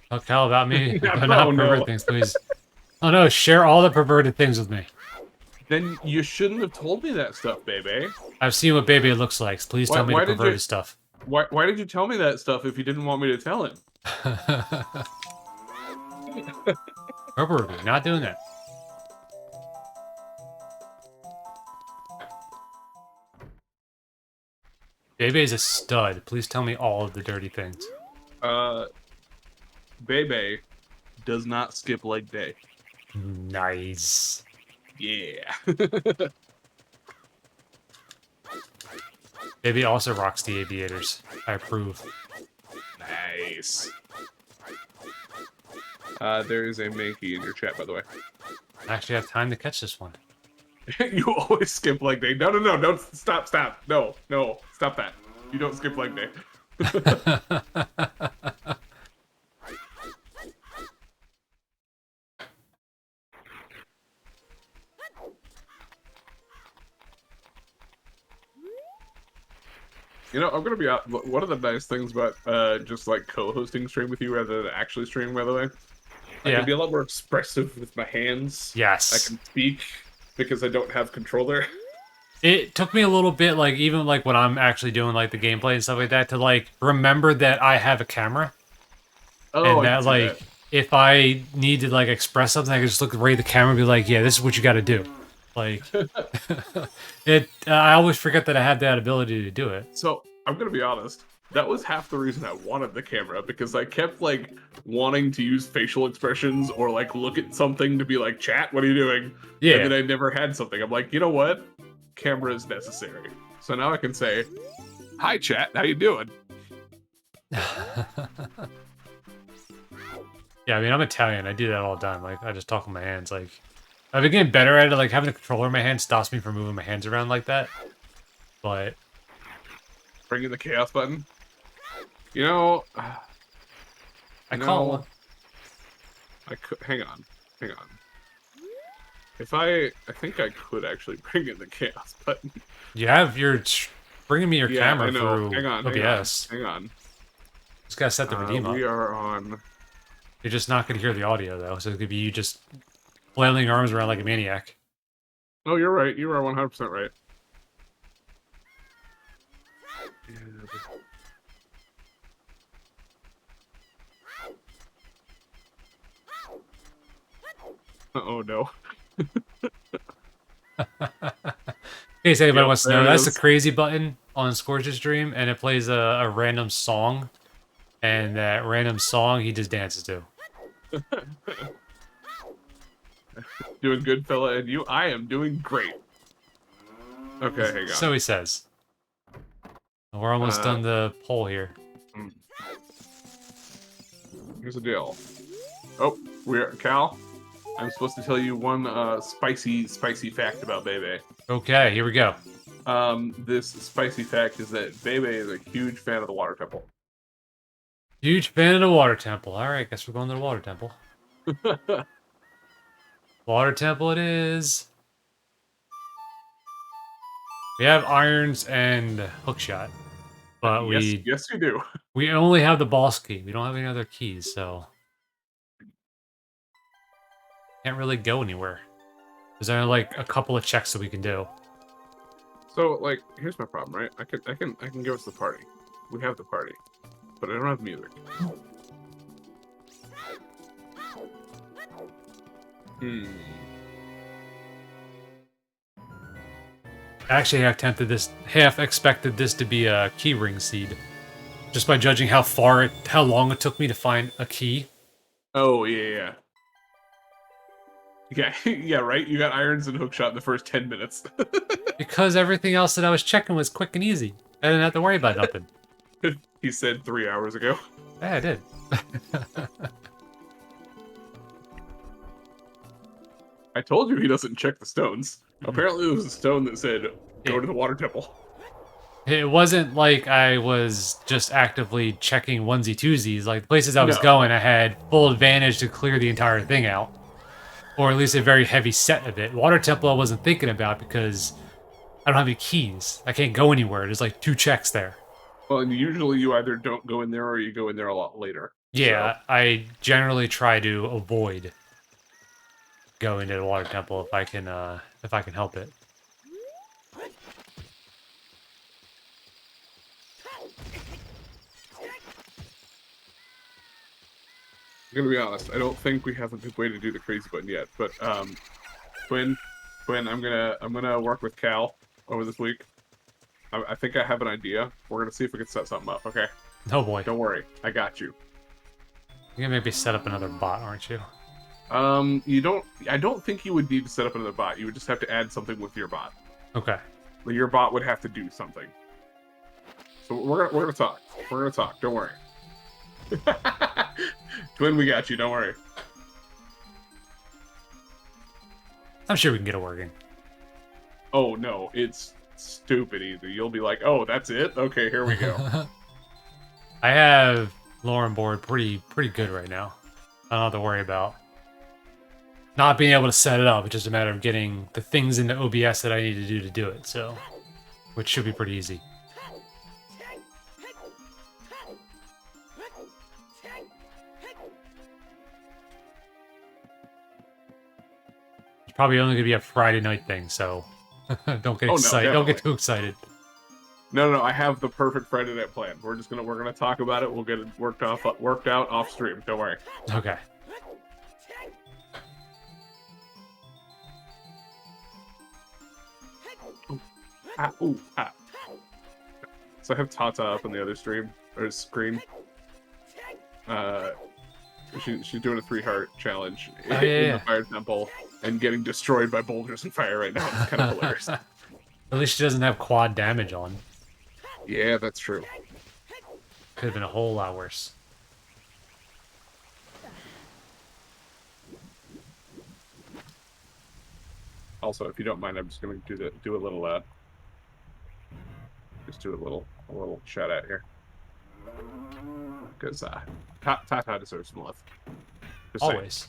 Tell Cal about me. Yeah, About not oh, no. perverted things, please. Oh no, share all the perverted things with me. Then you shouldn't have told me that stuff, baby. I've seen what baby looks like. Please tell me the perverted stuff. Why did you tell me that stuff if you didn't want me to tell him? Perverted, not doing that. Bebe is a stud. Please tell me all of the dirty things. Bebe does not skip leg day. Nice. Yeah. Bebe also rocks the aviators. I approve. Nice. There is a Mankey in your chat, by the way. I actually have time to catch this one. You always skip leg day. No, don't stop. No, stop that. You don't skip leg day. You know, I'm gonna be out. One of the nice things about just like co-hosting stream with you rather than actually streaming, by the way, I can be a lot more expressive with my hands. Yes. I can speak because I don't have controller. It took me a little bit, like, even, like, when I'm actually doing, like, the gameplay and stuff like that, to, like, remember that I have a camera. Oh, and that, like, if I need to, like, express something, I can just look right at the camera and be like, yeah, this is what you gotta do. Like, I always forget that I have that ability to do it. So, I'm gonna be honest. That was half the reason I wanted the camera, because I kept, like, wanting to use facial expressions or, like, look at something to be like, chat, what are you doing? Yeah. And then I never had something. I'm like, you know what? Camera is necessary. So now I can say, hi, chat, how you doing? Yeah, I mean, I'm Italian. I do that all the time. Like, I just talk with my hands. Like, I've been getting better at it. Like, having a controller in my hand stops me from moving my hands around like that. But... Bring in the chaos button. You know... I call one. I could... Hang on. If I think I could actually bring in the chaos button. You have your... Bringing me your camera through hang on, OBS. Hang on. Just gotta set the redeem up. We are on... You're just not gonna hear the audio, though. So it could be you just flailing your arms around like a maniac. Oh, you're right. You are 100% right. Oh no. In case anybody wants to know, that's the crazy button on Scorch's stream, and it plays a random song. And that random song he just dances to. Doing good, fella, and you? I am doing great. Okay, hang on. So he says. We're almost done the poll here. Here's the deal. Oh, Cal, I'm supposed to tell you one spicy fact about Bebe. Okay, here we go. This spicy fact is that Bebe is a huge fan of the water temple. Huge fan of the water temple. Alright, guess we're going to the water temple. Water temple it is. We have irons and hookshot. But yes, you do. We only have the boss key. We don't have any other keys, so can't really go anywhere. There's only like a couple of checks that we can do. So, like, here's my problem, right? I can give us the party. We have the party, but I don't have music. Actually, half expected this to be a keyring seed, just by judging how long it took me to find a key. Oh yeah. Yeah, right? You got irons and hookshot in the first 10 minutes. Because everything else that I was checking was quick and easy. I didn't have to worry about nothing. He said 3 hours ago. Yeah, I did. I told you he doesn't check the stones. Apparently there was a stone that said, go to the water temple. It wasn't like I was just actively checking onesie-twosies. Like, the places I was going, I had full advantage to clear the entire thing out. Or at least a very heavy set of it. Water temple I wasn't thinking about because I don't have any keys. I can't go anywhere. There's like 2 checks there. Well, and usually you either don't go in there or you go in there a lot later. Yeah, So. I generally try to avoid going to the water temple if I can help it. I'm gonna be honest. I don't think we have a good way to do the crazy button yet. But Twin, I'm gonna work with Cal over this week. I think I have an idea. We're gonna see if we can set something up. Okay. Oh boy. Don't worry, I got you. You're gonna maybe set up another bot, aren't you? You don't. I don't think you would need to set up another bot. You would just have to add something with your bot. Okay. Your bot would have to do something. So we're gonna talk. We're gonna talk. Don't worry. Twin, we got you. Don't worry. I'm sure we can get it working. Oh no, it's stupid easy. You'll be like, oh, that's it? Okay, here we go. I have lore on board pretty good right now. I don't have to worry about not being able to set it up. It's just a matter of getting the things into OBS that I need to do it. So, which should be pretty easy. It's probably only gonna be a Friday night thing, so don't get excited. No, don't get too excited. No, I have the perfect Friday night plan. We're gonna talk about it. We'll get it worked out off stream. Don't worry. Okay. Ooh, ah. So I have Tata up on the other screen. She's doing a 3-heart challenge in the fire temple and getting destroyed by boulders and fire right now. It's kind of hilarious. At least she doesn't have quad damage on. Yeah, that's true. Could have been a whole lot worse. Also, if you don't mind, I'm just gonna do a little just do a little shout out here. Because Tata deserves some love. Just saying. Always.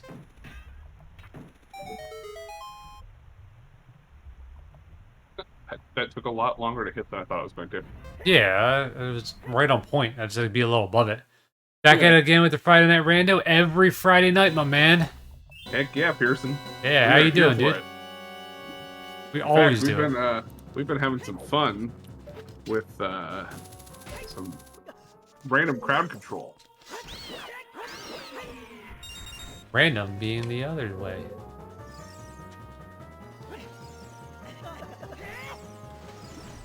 That took a lot longer to hit than I thought it was going to. Yeah, it was right on point. I just had to be a little above it. Back at it again with the Friday Night Rando every Friday night, my man. Heck yeah, Pearson. Yeah, how you doing, dude? We always do. We've been having some fun with some random crowd control. Random being the other way.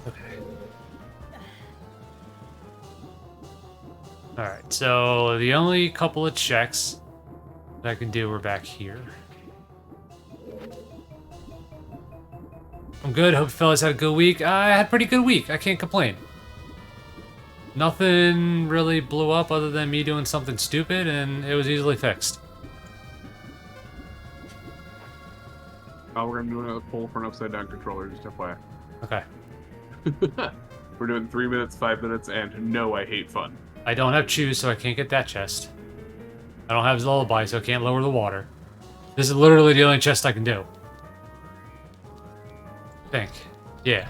Okay. Alright, so the only couple of checks that I can do are back here. I'm good. Hope you fellas had a good week. I had a pretty good week. I can't complain. Nothing really blew up other than me doing something stupid, and it was easily fixed. Oh, we're gonna do another poll for an upside down controller, just FYI. Okay. We're doing 3 minutes, 5 minutes, and no, I hate fun. I don't have choose, so I can't get that chest. I don't have lullaby, so I can't lower the water. This is literally the only chest I can do. I think. Yeah.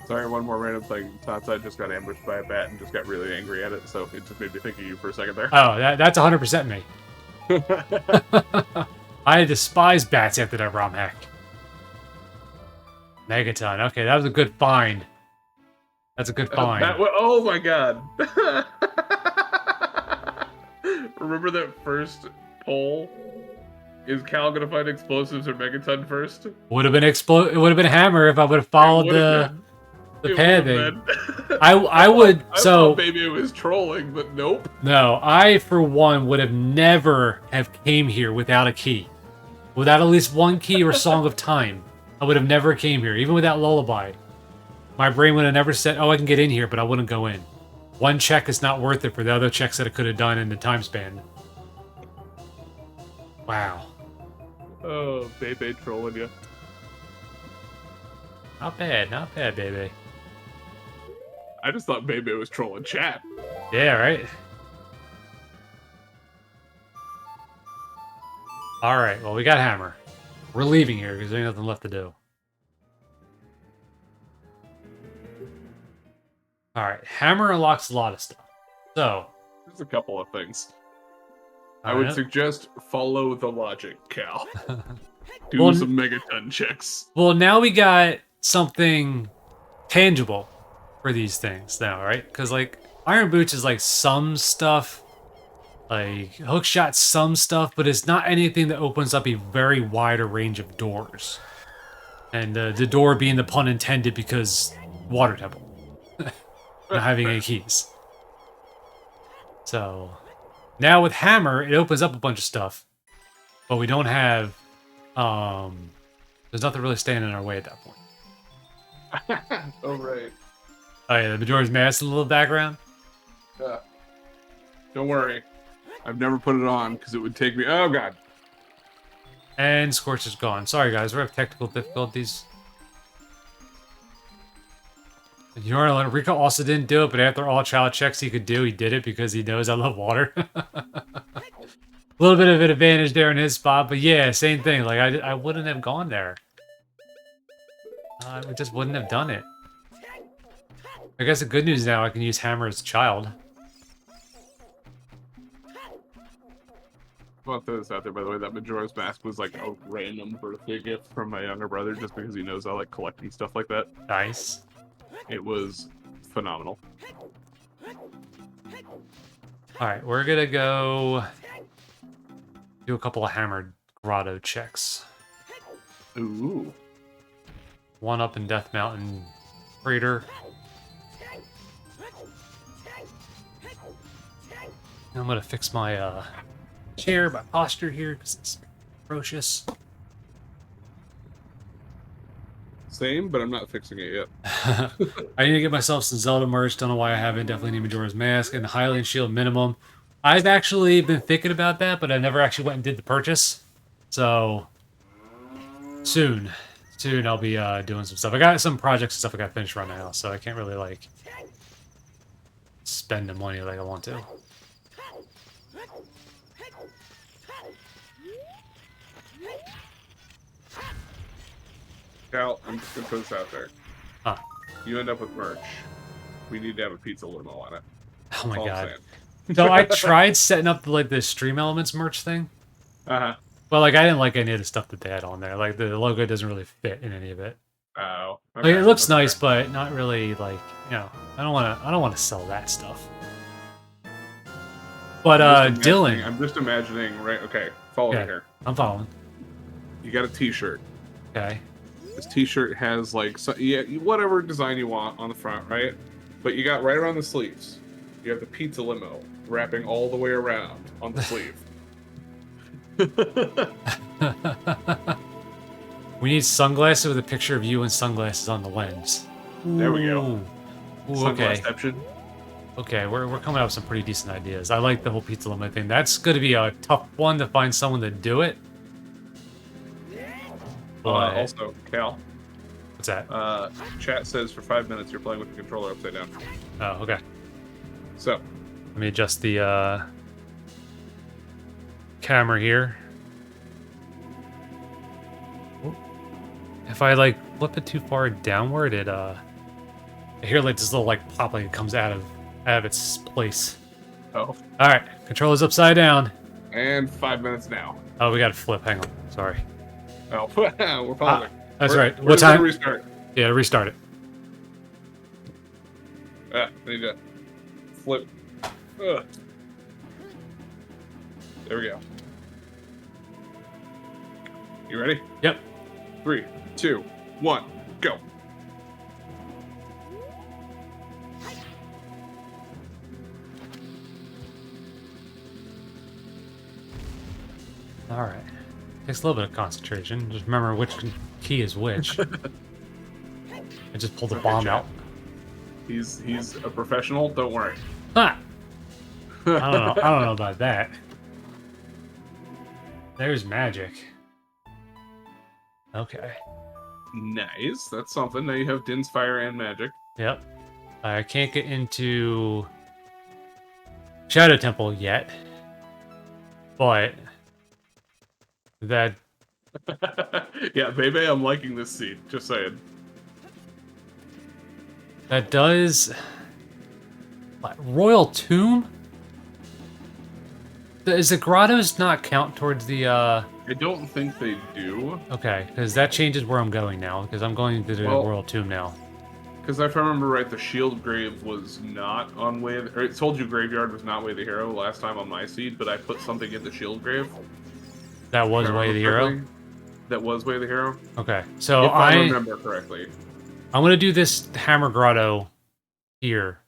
Sorry, one more random thing. Tata just got ambushed by a bat and just got really angry at it, so it just made me think of you for a second there. Oh, that's 100% me. I despise bats after that ROM hack. Megaton. Okay, that was a good find. That's a good find. Oh my god. Remember that first poll? Is Cal gonna find explosives or Megaton first? Would have been It would have been Hammer if I would have followed the pad thing. I would. I so thought maybe it was trolling, but nope. No, I for one would have never have came here without a key, without at least one key or Song of Time. I would have never came here, even without Lullaby. My brain would have never said, "Oh, I can get in here," but I wouldn't go in. One check is not worth it for the other checks that I could have done in the time span. Wow. Oh, Bebe trolling you. Not bad, baby. I just thought Bebe was trolling chat. Yeah, right? Alright, well, we got Hammer. We're leaving here because there's nothing left to do. Alright, Hammer unlocks a lot of stuff. So... There's a couple of things. I would suggest follow the logic, Cal. Do some megaton checks. Well, now we got something tangible for these things now, right? Because, like, Iron Boots is, like, some stuff. Like, Hookshot's some stuff, but it's not anything that opens up a very wider range of doors. And the door being the pun intended because Water Temple. Not having any keys. So, now with Hammer, it opens up a bunch of stuff. But we don't have... there's nothing really standing in our way at that point. Oh, right. Oh yeah, the Majora's Mask in the little background? Yeah. Don't worry. I've never put it on because it would take me... Oh, God. And Scorch is gone. Sorry, guys. We have technical difficulties. You know what? Rico also didn't do it, but after all child checks he could do, he did it because he knows I love water. A little bit of an advantage there in his spot, but yeah, same thing. Like, I wouldn't have gone there. I just wouldn't have done it. I guess the good news now, I can use Hammer as a child. I want to throw this out there, by the way, that Majora's Mask was like a random birthday gift from my younger brother just because he knows I like collecting stuff like that. Nice. It was phenomenal. Alright, we're gonna go do a couple of Hammered Grotto checks. Ooh. One up in Death Mountain Crater. I'm gonna fix my chair, my posture here, because it's atrocious. Same, but I'm not fixing it yet. I need to get myself some Zelda merch. Don't know why I haven't. Definitely need Majora's Mask and the Hylian Shield minimum. I've actually been thinking about that, but I never actually went and did the purchase. So, soon I'll be doing some stuff. I got some projects and stuff I got finished right now, so I can't really, like, spend the money like I want to. Cal, I'm just gonna put this out there. Huh. You end up with merch. We need to have a pizza limo on it. Oh my All I'm god. saying. So I tried setting up like the Stream Elements merch thing. Uh-huh. But like I didn't like any of the stuff that they had on there. Like the logo doesn't really fit in any of it. Oh. Like it looks nice, but not really like, you know, I don't wanna sell that stuff. But Dylan. I'm just imagining, right? Okay, follow me here. I'm following. You got a t-shirt. Okay. This t-shirt has like whatever design you want on the front, right? But you got right around the sleeves. You have the pizza limo wrapping all the way around on the sleeve. We need sunglasses with a picture of you and sunglasses on the lens. There we go. Ooh, okay. Sunglassception. Okay, we're coming up with some pretty decent ideas. I like the whole pizza limo thing. That's going to be a tough one to find someone to do it. But... also, Cal. What's that? Chat says for 5 minutes you're playing with the controller upside down. Oh, okay. So, let me adjust the camera here. If I like flip it too far downward, it I hear like this little like pop like it comes out of its place. Oh. All right, controller's upside down. And 5 minutes now. Oh, we got to flip. Hang on. Sorry. Oh, we're following. That's right. What What time? Restart. Yeah, restart it. I need to flip. Ugh. There we go. You ready? Yep. 3, 2, 1, go. All right. Takes a little bit of concentration. Just remember which key is which. I just pulled the bomb out. He's a professional. Don't worry. Ha! I don't know about that. There's magic. Okay. Nice. That's something. Now you have Din's Fire and Magic. Yep. I can't get into Shadow Temple yet, but that Yeah, Bebe, I'm liking this seed. Just saying. does what, Royal Tomb. Does the grottos not count towards the? I don't think they do. Okay, because that changes where I'm going now. Because I'm going to the Royal Tomb now. Because if I remember right, the Shield Grave was not on Way of the, or it told you Graveyard was not Way of the Hero last time on my seed, but I put something in the Shield Grave. That was Way of the Hero? That was Way of the Hero? Okay, so if I remember correctly. I'm going to do this Hammer Grotto here.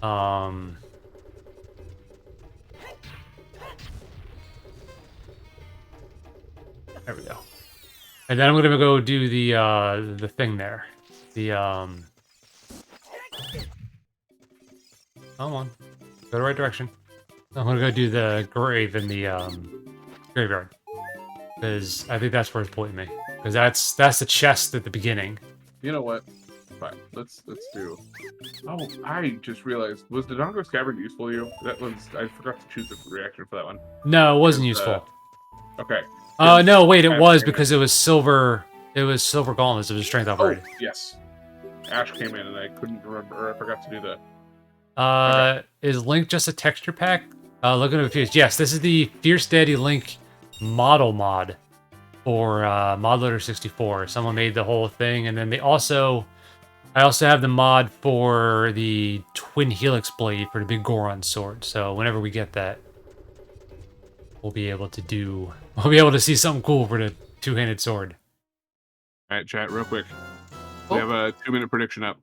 There we go. And then I'm gonna go do the thing there. The Come on. Go the right direction. I'm gonna go do the grave in the graveyard. Because I think that's where it's pointing me. Because that's the chest at the beginning. You know what? Fine. Let's do. Oh, I just realized, was the Dongo Scabbard useful to you? That was, I forgot to choose the reaction for that one. No, it wasn't useful. Okay. No, wait, it was because it was silver. It was silver gauntlets. It was a strength upgrade. Oh, yes. Ash came in and I couldn't remember, or I forgot to do that. Okay. Is Link just a texture pack? Looking at Fierce. Yes, this is the Fierce Daddy Link model mod for ModLoader 64. Someone made the whole thing, and then I also have the mod for the Twin Helix blade for the big Goron sword. So whenever we get that, we'll be able to see something cool for the two-handed sword. All right, chat, real quick. We have a 2-minute prediction up.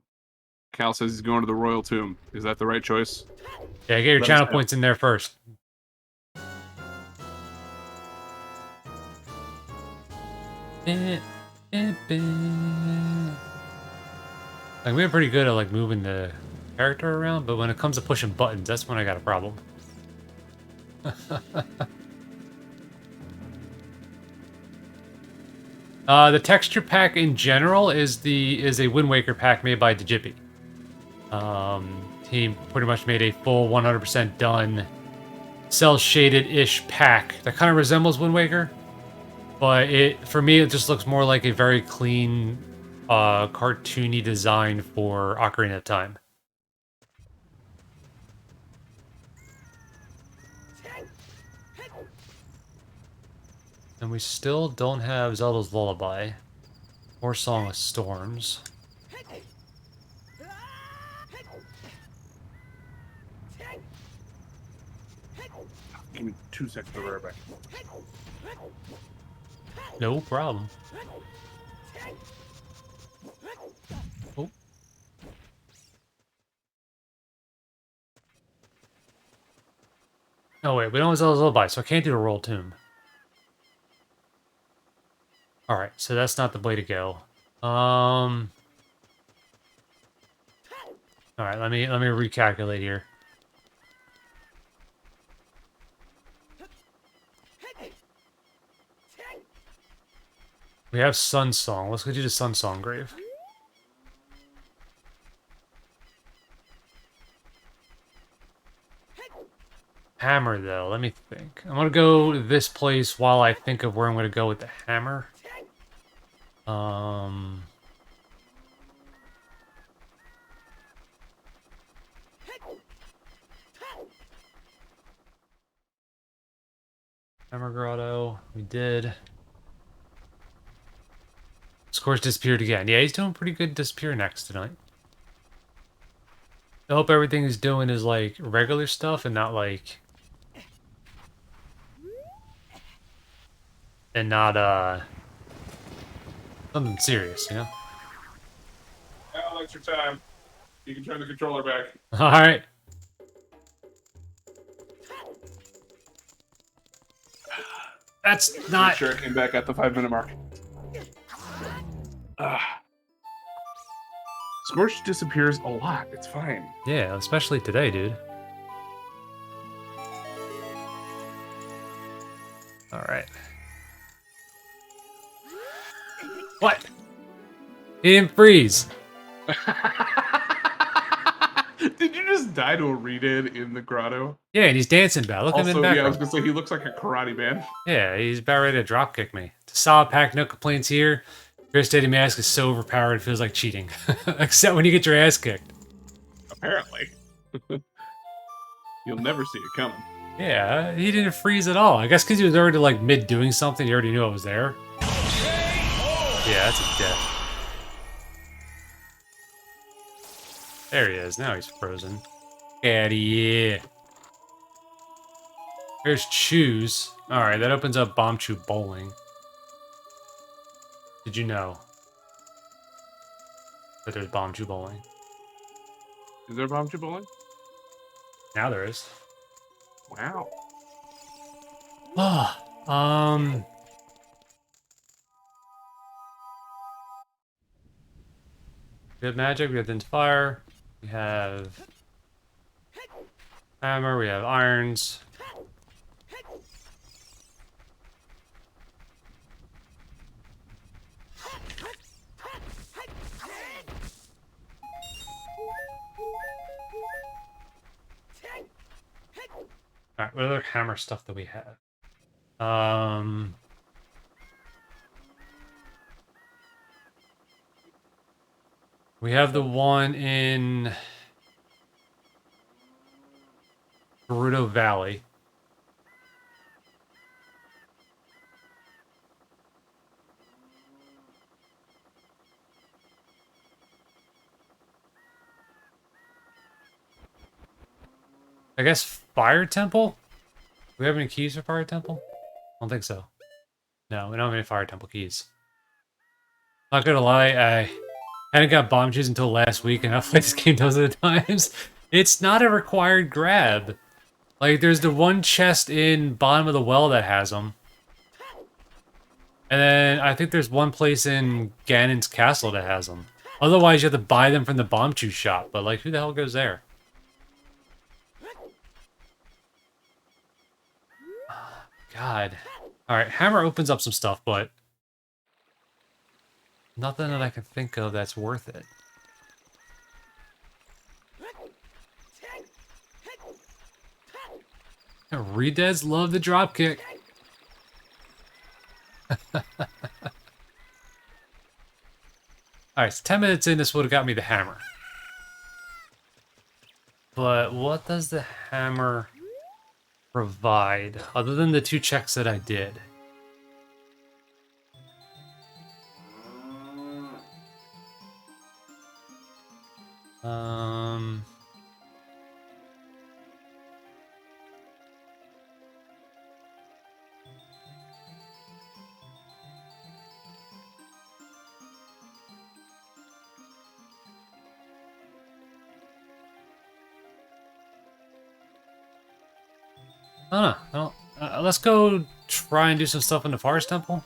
Cal says he's going to the Royal Tomb. Is that the right choice? Yeah, get your channel points in there first. Like, we're pretty good at like moving the character around, but when it comes to pushing buttons, that's when I got a problem. The texture pack in general is a Wind Waker pack made by Digipi. He pretty much made a full 100% done, cell shaded-ish pack that kind of resembles Wind Waker, but for me it just looks more like a very clean, cartoony design for Ocarina of Time. And we still don't have Zelda's Lullaby or Song of Storms. Give me 2 seconds to rare back. No problem. Oh. Oh wait, we don't have Zelda's Lullaby, so I can't do the Royal Tomb. Alright, so that's not the way to go. Alright, let me recalculate here. We have Sun Song. Let's go do the Sun Song grave. Hammer, though. Let me think. I'm gonna go this place while I think of where I'm gonna go with the hammer. Hammer Grotto. We did. Scorch disappeared again. Yeah, he's doing pretty good disappear next tonight. I hope everything he's doing is like regular stuff and not like... And not, something serious, you know? Al, that's your time. You can turn the controller back. Alright. That's not... Make sure I came back at the 5-minute mark. Scorch disappears a lot. It's fine. Yeah, especially today, dude. Alright. What? He didn't freeze. Did you just die to a read-in in the grotto? Yeah, and he's dancing about. Look at him in Also, the yeah, I was background. gonna say he looks like a karate man. Yeah, he's about ready to drop kick me. It's a solid pack, no complaints here. Your steady mask is so overpowered it feels like cheating. Except when you get your ass kicked. Apparently. You'll never see it coming. Yeah, he didn't freeze at all. I guess because he was already like mid doing something, he already knew I was there. Yeah, that's a death. There he is. Now he's frozen. Yeah. There's Choose. Alright, that opens up Bomb Chew Bowling. Did you know that there's Bomb Chew Bowling? Is there a bomb bowling? Now there is. Wow. We have magic, we have Into Fire, we have hammer, we have irons. Alright, what other hammer stuff do we have? We have the one in Gerudo Valley. I guess Fire Temple? Do we have any keys for Fire Temple? I don't think so. No, we don't have any Fire Temple keys. Not gonna lie, I hadn't got bomb shoes until last week, and I've played this game dozens of times. It's not a required grab. Like, there's the one chest in bottom of the well that has them. And then I think there's one place in Ganon's castle that has them. Otherwise, you have to buy them from the bomb chew shop. But, like, who the hell goes there? God. Alright, hammer opens up some stuff, but nothing that I can think of that's worth it. Redeads love the dropkick. Alright, so 10 minutes in, this would have got me the hammer. But what does the hammer provide, other than the 2 checks that I did? I don't know. Let's go try and do some stuff in the Forest Temple.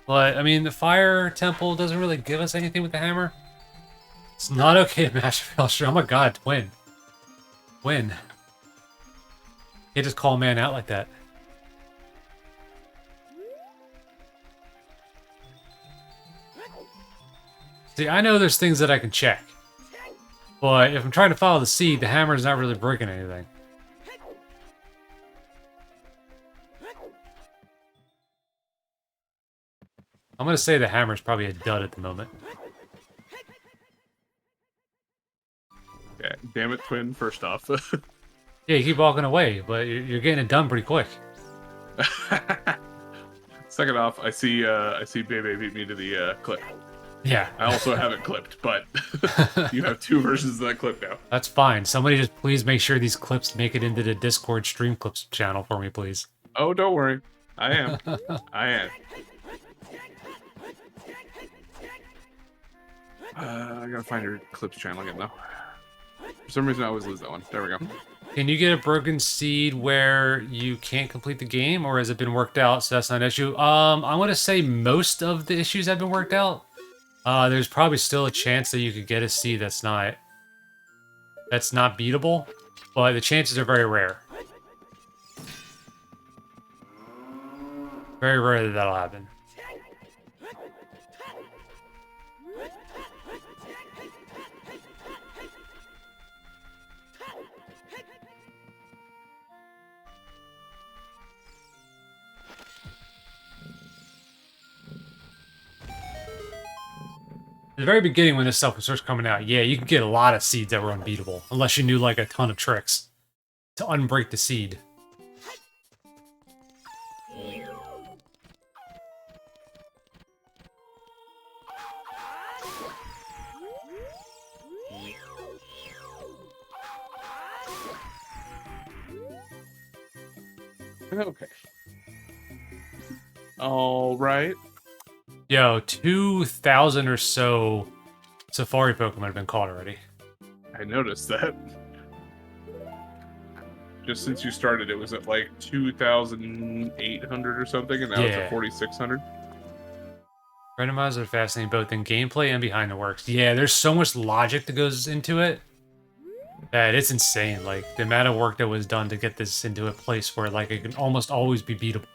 But, I mean, the Fire Temple doesn't really give us anything with the hammer. It's not okay to mash Felster. Oh my god, Twin. Twin. You just call a man out like that. See, I know there's things that I can check. But if I'm trying to follow the seed, the hammer is not really breaking anything. I'm gonna say the hammer's probably a dud at the moment. Yeah, damn it, Twin, first off. Yeah, you keep walking away, but you're getting it done pretty quick. Second off, I see Bebe beat me to the clip. Yeah. I also haven't clipped, but you have 2 versions of that clip now. That's fine. Somebody just please make sure these clips make it into the Discord stream clips channel for me, please. Oh, don't worry. I am. I am. I gotta find your clips channel again, though. For some reason, I always lose that one. There we go. Can you get a broken seed where you can't complete the game, or has it been worked out, so that's not an issue? I'm gonna say most of the issues have been worked out. There's probably still a chance that you could get a seed that's not beatable, but the chances are very rare. Very rare that that'll happen. At the very beginning when this stuff was first coming out, yeah, you could get a lot of seeds that were unbeatable, unless you knew like a ton of tricks to unbreak the seed. Okay. All right. Yo, 2,000 or so Safari Pokemon have been caught already. I noticed that. Just since you started, it was at like 2,800 or something, and now it's Yeah. at 4,600. Randomizers are fascinating both in gameplay and behind the works. Yeah, there's so much logic that goes into it that it's insane. Like, the amount of work that was done to get this into a place where, like, it can almost always be beatable.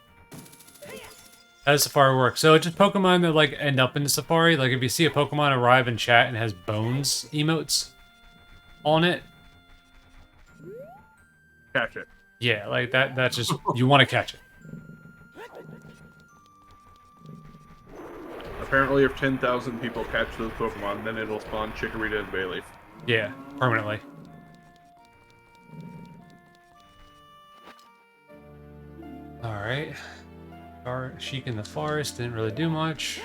How does Safari work? So it's just Pokemon that, like, end up in the Safari. Like, if you see a Pokemon arrive in chat and has bones emotes on it. Catch it. Yeah, like, that's just, you want to catch it. Apparently, if 10,000 people catch those Pokemon, then it'll spawn Chikorita and Bayleaf. Yeah, permanently. Alright. Sheik in the forest didn't really do much.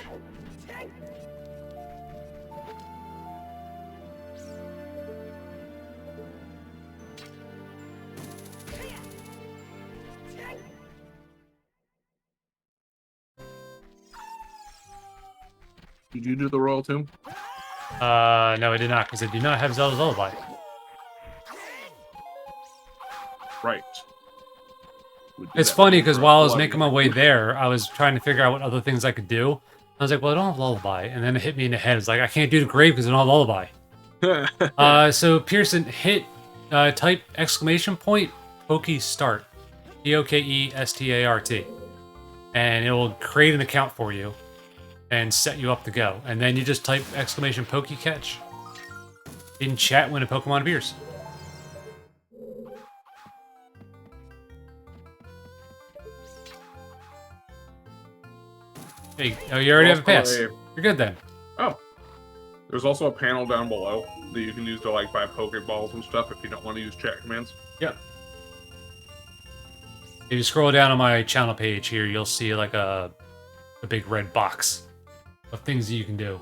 Did you do the Royal Tomb? No, I did not, because I do not have Zelda's Lullaby. Right. It's funny, because while I was making my way there, I was trying to figure out what other things I could do. I was like, well, I don't have Lullaby. And then it hit me in the head. It's like, I can't do the grave because I don't have Lullaby. So, Pearson, type exclamation point, Pokestart. Pokestart. And it will create an account for you and set you up to go. And then you just type exclamation Pokecatch in chat when a Pokemon appears. Hey, oh, you already have a pass. You're good then. Oh. There's also a panel down below that you can use to like buy Pokeballs and stuff if you don't want to use chat commands. Yep. If you scroll down on my channel page here, you'll see like a big red box of things that you can do.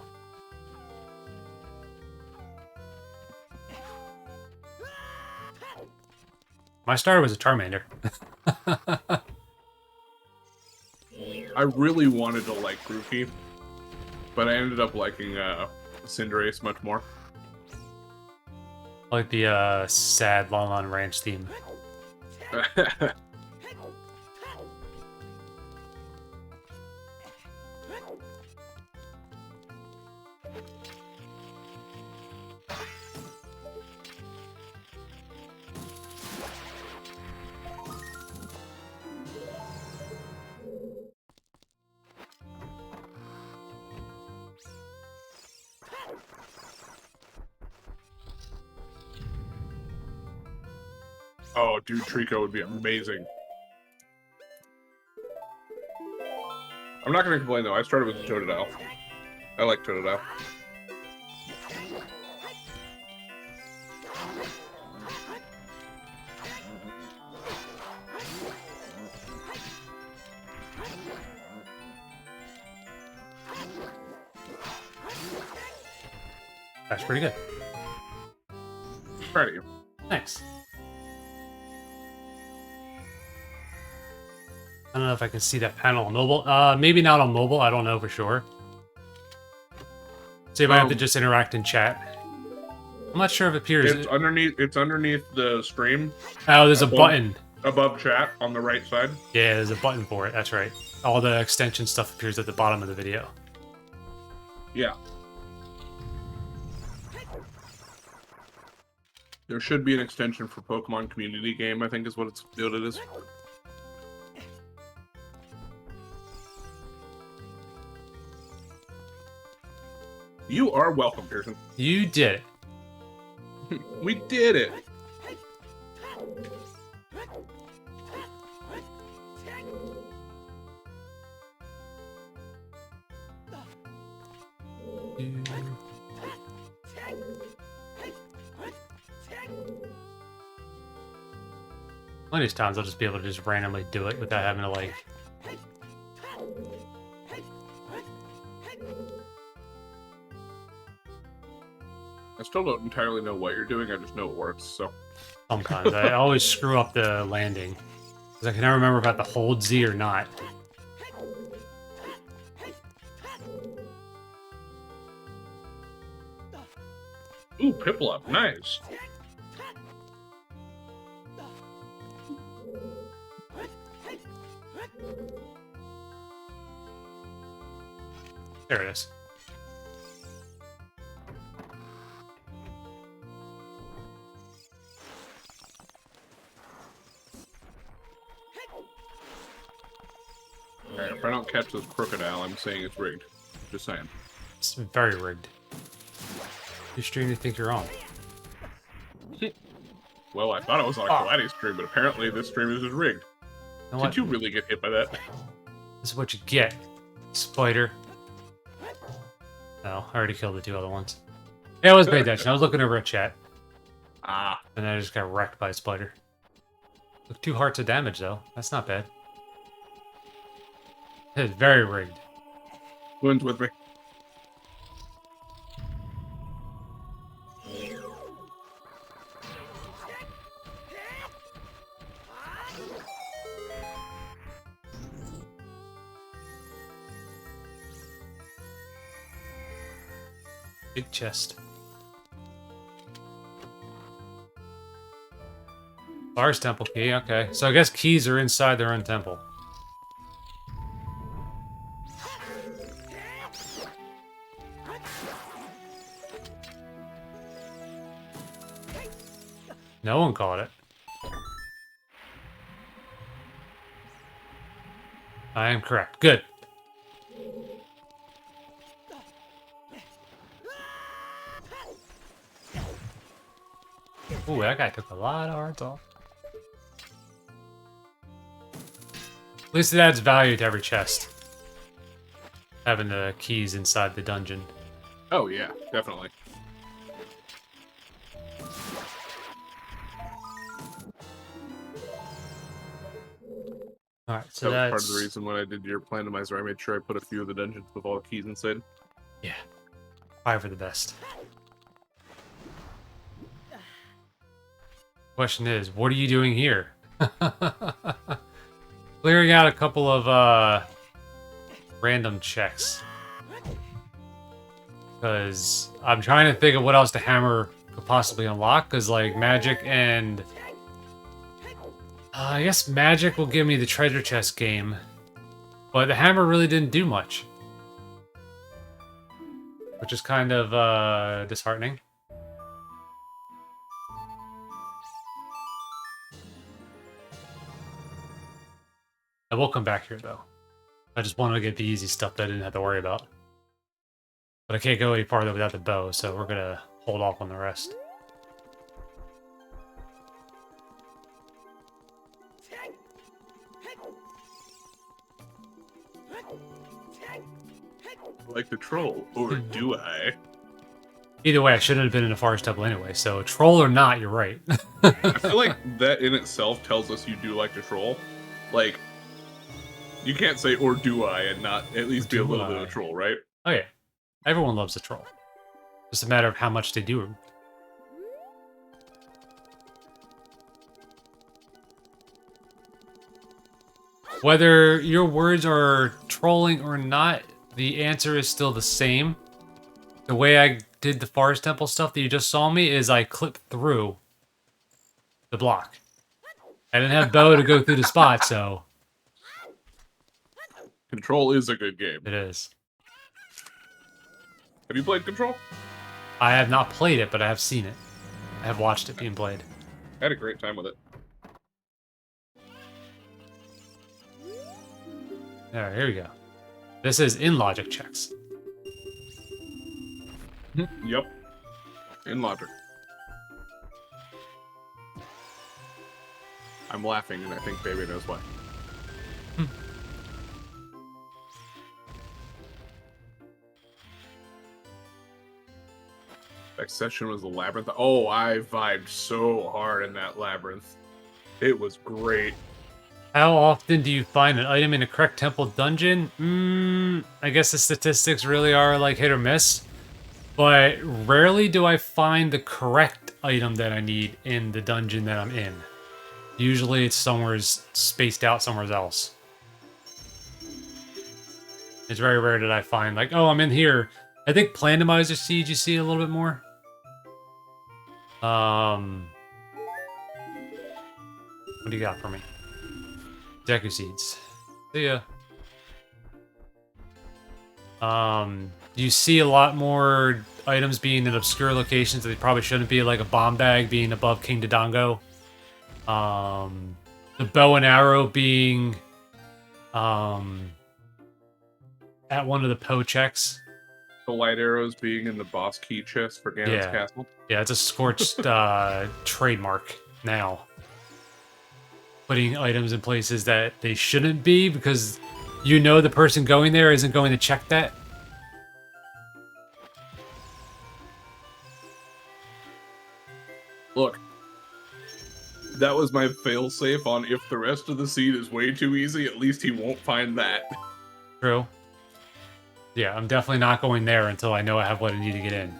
My starter was a Charmander. I really wanted to like Grookey, but I ended up liking Cinderace much more. Like the sad Lon Lon Ranch theme. Oh, dude, Trico would be amazing. I'm not going to complain, though. I started with the Totodile. I like Totodile. That's pretty good. Proud of you. Thanks. I don't know if I can see that panel on mobile. Maybe not on mobile. I don't know for sure. See if I have to just interact in chat. I'm not sure if it appears. It's underneath. It's underneath the stream. Oh, there's a button above chat on the right side. Yeah, there's a button for it. That's right. All the extension stuff appears at the bottom of the video. Yeah. There should be an extension for Pokemon Community Game, I think is what it is. You are welcome, Pearson. You did it. We did it. One of these times I'll just be able to just randomly do it without having to, like... I still don't entirely know what you're doing, I just know it works, so. Sometimes. I always screw up the landing. Because I can never remember about the hold Z or not. Ooh, Piplup, nice. There it is. Alright, if I don't catch this crocodile, I'm saying it's rigged. Just saying. It's very rigged. Whose stream do you think you're on? Well, I thought I was on a Kaladi stream, but apparently this stream is just rigged. You know Did you really get hit by that? This is what you get, spider. Oh, I already killed the two other ones. Yeah, I was paying attention. I was looking over at chat. Ah. And I just got wrecked by a spider. Took 2 hearts of damage, though. That's not bad. It's very rigged. Wounds with me. Big chest. Bars temple key, okay. So I guess keys are inside their own temple. No one caught it. I am correct. Good. Ooh, that guy took a lot of hearts off. At least it adds value to every chest. Having the keys inside the dungeon. Oh yeah, definitely. Alright, so that was that's... part of the reason when I did your Plandomizer, I made sure I put a few of the dungeons with all the keys inside. Yeah. Probably for the best. Question is, what are you doing here? Clearing out a couple of random checks. Because I'm trying to think of what else the hammer could possibly unlock. Because like magic and... I guess magic will give me the treasure chest game. But the hammer really didn't do much. Which is kind of disheartening. I will come back here, though. I just wanted to get the easy stuff that I didn't have to worry about. But I can't go any farther without the bow, so we're gonna hold off on the rest. Like the troll, or do I? Either way, I shouldn't have been in a forest temple anyway, so troll or not, you're right. I feel like that in itself tells us you do like to troll. Like, you can't say, or do I, and not at least be a little bit of a troll, right? Oh yeah. Everyone loves a troll. Just a matter of how much they do. Whether your words are trolling or not, the answer is still the same. The way I did the forest temple stuff that you just saw me is I clipped through the block. I didn't have bow to go through the spot, so... Control is a good game. It is. Have you played Control? I have not played it, but I have seen it. I have watched it being played. I had a great time with it. Alright, here we go. This is in logic checks. Yep. In logic. I'm laughing, and I think Baby knows why. Next session was the labyrinth. Oh, I vibed so hard in that labyrinth. It was great. How often do you find an item in a correct temple dungeon? I guess the statistics really are like hit or miss. But rarely do I find the correct item that I need in the dungeon that I'm in. Usually it's somewhere spaced out somewhere else. It's very rare that I find like, oh, I'm in here. I think Plandomizer Siege you see a little bit more. What do you got for me? Deku Seeds. See ya. You see a lot more items being in obscure locations that they probably shouldn't be, like a bomb bag being above King Dodongo. The bow and arrow being at one of the Poe checks. The light arrows being in the boss key chest for Ganon's castle. Yeah, it's a scorched trademark now. Putting items in places that they shouldn't be because you know the person going there isn't going to check that. Look, that was my failsafe on if the rest of the seed is way too easy, at least he won't find that. True. Yeah, I'm definitely not going there until I know I have what I need to get in.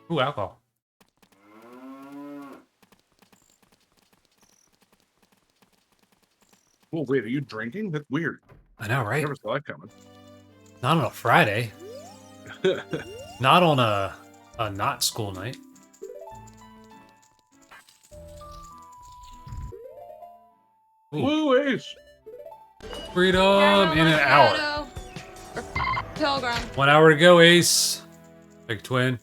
Ooh, alcohol. Oh, wait, are you drinking? That's weird. I know, I right? never saw that coming. Not on a Friday. Not on a not school night. Ooh. Woo, Ace! Freedom in an hour. Pilgrim. 1 hour to go, Ace. Big twin.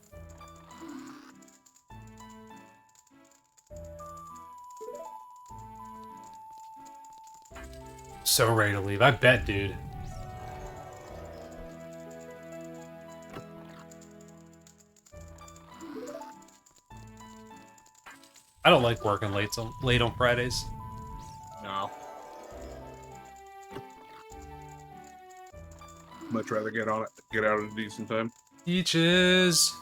So ready to leave. I bet, dude. I don't like working late on Fridays. No. Much rather get on it, get out at a decent time. Peaches.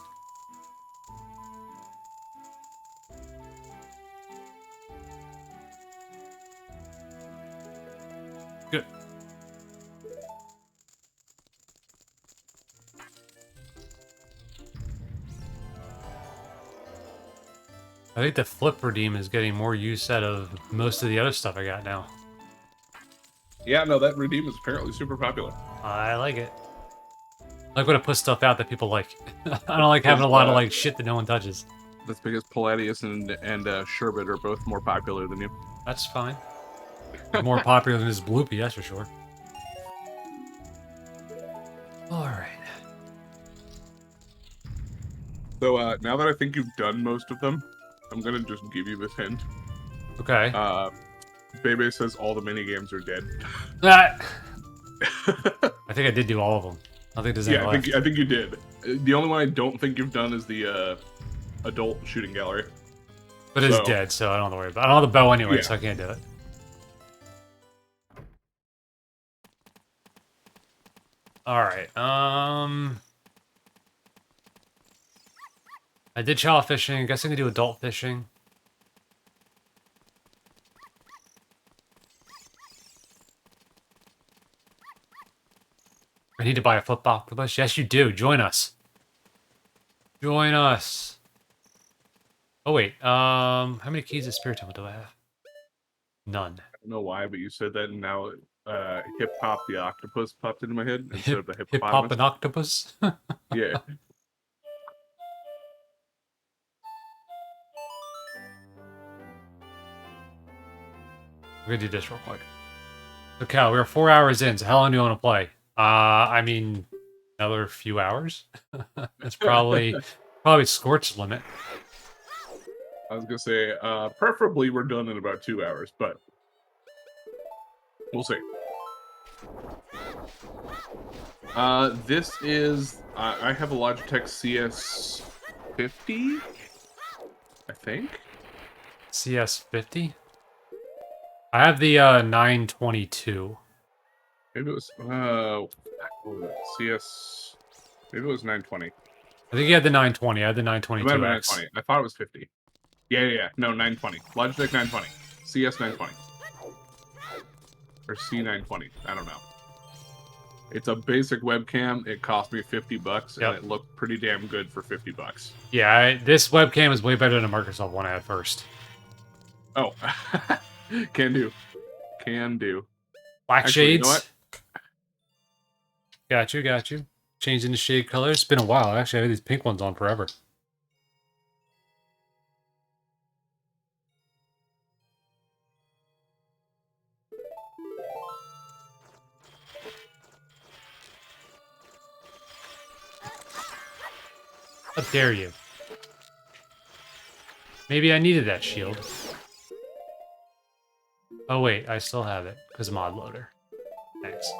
Good. I think the flip redeem is getting more use out of most of the other stuff I got now. Yeah, no, that redeem is apparently super popular. I like it. I like when I put stuff out that people like. I don't like having a lot of like shit that no one touches. That's because Palladius and Sherbet are both more popular than you. That's fine. More popular than this Bloopy, that's for sure. Alright. So now that I think you've done most of them, I'm gonna just give you this hint. Okay. Bebe says all the minigames are dead. I think I did do all of them. I think there's any left. I think you did. The only one I don't think you've done is the adult shooting gallery. But it's dead, so I don't have to worry about it. I don't have the bow anyway, so I can't do it. Alright, I did child fishing. I guess I can do adult fishing. I need to buy a flip octopus. Yes, you do. Join us. Join us. Oh, wait. How many keys of Spirit Temple do I have? None. I don't know why, but you said that, and now Hip Hop the Octopus popped into my head instead of the Hip Hop and Octopus? Yeah. We're gonna do this real quick. So, Cal, we're 4 hours in, so how long do you want to play? I mean, another few hours? That's probably Scorch's limit. I was gonna say, preferably we're done in about 2 hours, but we'll see. This is, I have a Logitech CS50, I think. CS50? I have the 922. Maybe it was CS. Maybe it was 920. I think you had the 920. I had the It might have been 922X. 920. I thought it was 50. Yeah. No, 920. Logitech 920. CS 920. Or C920. I don't know. It's a basic webcam. It cost me $50, Yep. and it looked pretty damn good for $50. Yeah, this webcam is way better than the Microsoft one I had first. Oh, can do. Can do. Black Actually, you know shades. Got you. Changing the shade colors. It's been a while. Actually, I had these pink ones on forever. How dare you? Maybe I needed that shield. Oh wait, I still have it, because mod loader. Thanks.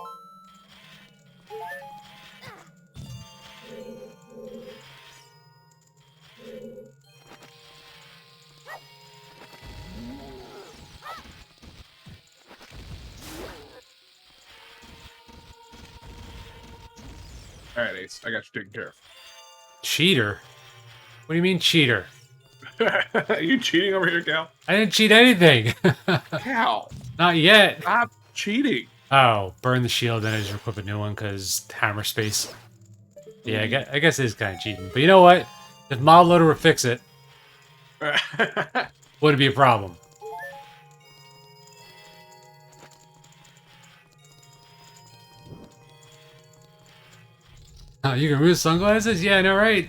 Alright, Ace. I got you taken care Cheater? What do you mean cheater? of. Are you cheating over here, Cal? I didn't cheat anything. Cal! Not yet. Stop cheating! Oh, burn the shield, then I just equip a new one because hammer space. Yeah, I guess it is kind of cheating. But you know what? If mod loader would fix it, would it be a problem? Oh, you can remove sunglasses? Yeah, I know, right?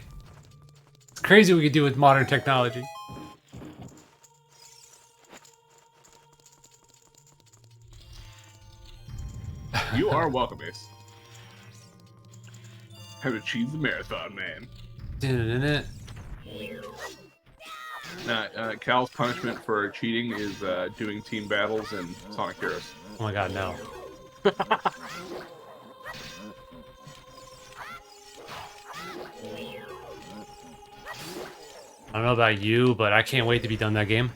It's crazy what we could do with modern technology. You are welcome, Ace. Have achieved the marathon, man. Dun-dun-dun-dun. Cal's punishment for cheating is doing team battles in Sonic Heroes. Oh my god, no. I don't know about you, but I can't wait to be done that game.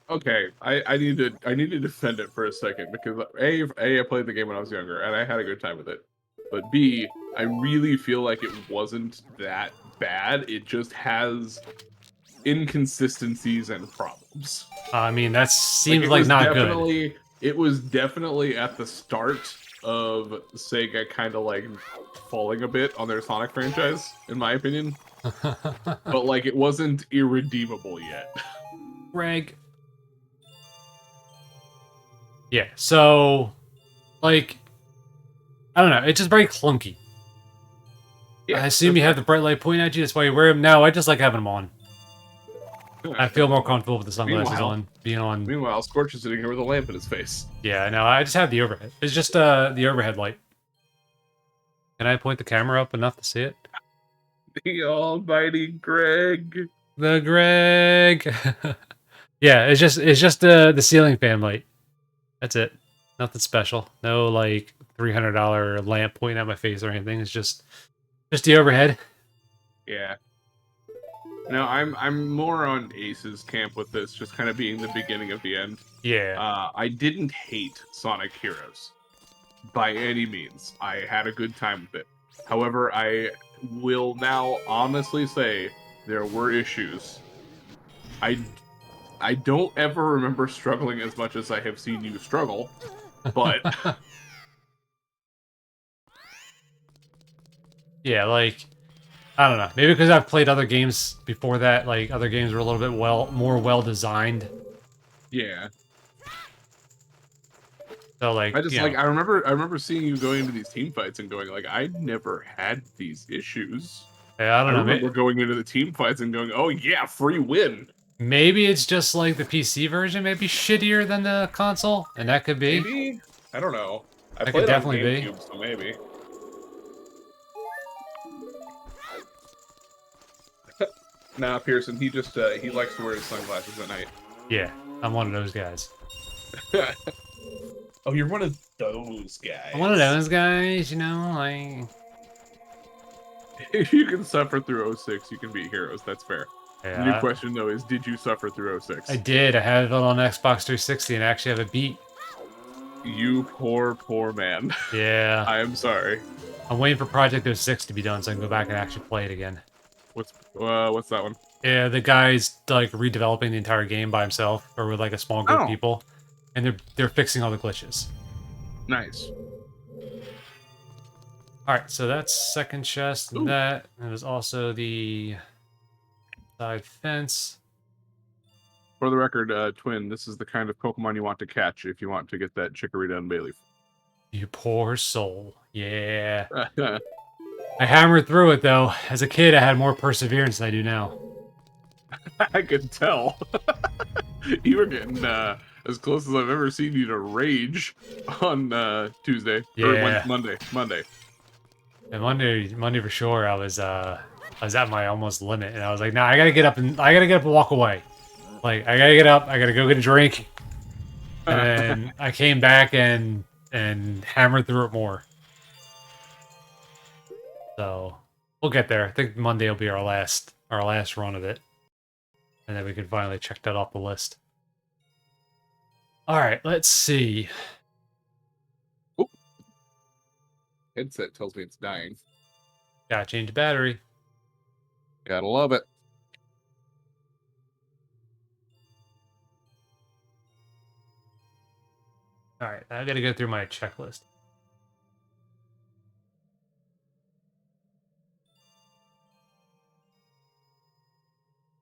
Okay, I need to defend it for a second because A, I played the game when I was younger and I had a good time with it. But B, I really feel like it wasn't that bad. It just has inconsistencies and problems. I mean, that seems like not good. It was definitely at the start of Sega kind of like falling a bit on their Sonic franchise, in my opinion. But like, it wasn't irredeemable yet. Greg. Yeah, so, like, I don't know, it's just very clunky. Yeah, I assume you have the bright light pointing at you, that's why you wear them. No, I just like having them on. I feel more comfortable with the sunglasses on, being on. Meanwhile, Scorch is sitting here with a lamp in his face. Yeah, no, I just have the overhead. It's just the overhead light. Can I point the camera up enough to see it? The almighty Greg. The Greg. Yeah, it's just the ceiling fan light. That's it. Nothing special. No like $300 lamp pointing at my face or anything. It's just the overhead. Yeah. No, I'm more on Ace's camp with this, just kind of being the beginning of the end. Yeah. I didn't hate Sonic Heroes by any means. I had a good time with it. However, I will now honestly say there were issues. I don't ever remember struggling as much as I have seen you struggle, but yeah, like I don't know. Maybe because I've played other games before that, like other games were a little bit more well designed. yeah. So like I remember seeing you going into these team fights and going like, I never had these issues. Yeah, I don't know. remember going into the team fights and going, oh yeah, free win. Maybe it's just like the PC version may be shittier than the console, and that could be. Maybe? I don't know. I That played could definitely on be. GameCube, so maybe. Nah, Pearson, he just he likes to wear his sunglasses at night. Yeah, I'm one of those guys. Oh, you're one of those guys. I'm one of those guys, you know, like If you can suffer through 06, you can beat heroes. That's fair. The new Yeah, question though is, did you suffer through 06? I did. I had it on Xbox 360 and actually have it beat. You poor man. Yeah. I am sorry. I'm waiting for Project 06 to be done so I can go back and actually play it again. What's that one? Yeah, the guy's like redeveloping the entire game by himself or with like a small group of Oh. people, and they're fixing all the glitches. Nice. All right, so that's second chest. And that is also the side fence. For the record, Twin, this is the kind of Pokemon you want to catch if you want to get that Chikorita and Bayleaf. You poor soul. Yeah. I hammered through it though. As a kid, I had more perseverance than I do now. I could tell. You were getting as close as I've ever seen you to rage on Tuesday. Yeah. Or Monday. And Monday for sure, I was at my almost limit, and I was like, nah, I gotta get up and walk away. Like, I gotta get up, I gotta go get a drink, and then I came back and hammered through it more. So we'll get there. I think Monday will be our last run of it, and then we can finally check that off the list. All right, let's see. Headset tells me it's dying. Gotta change the battery. Gotta love it. All right, I gotta go through my checklist.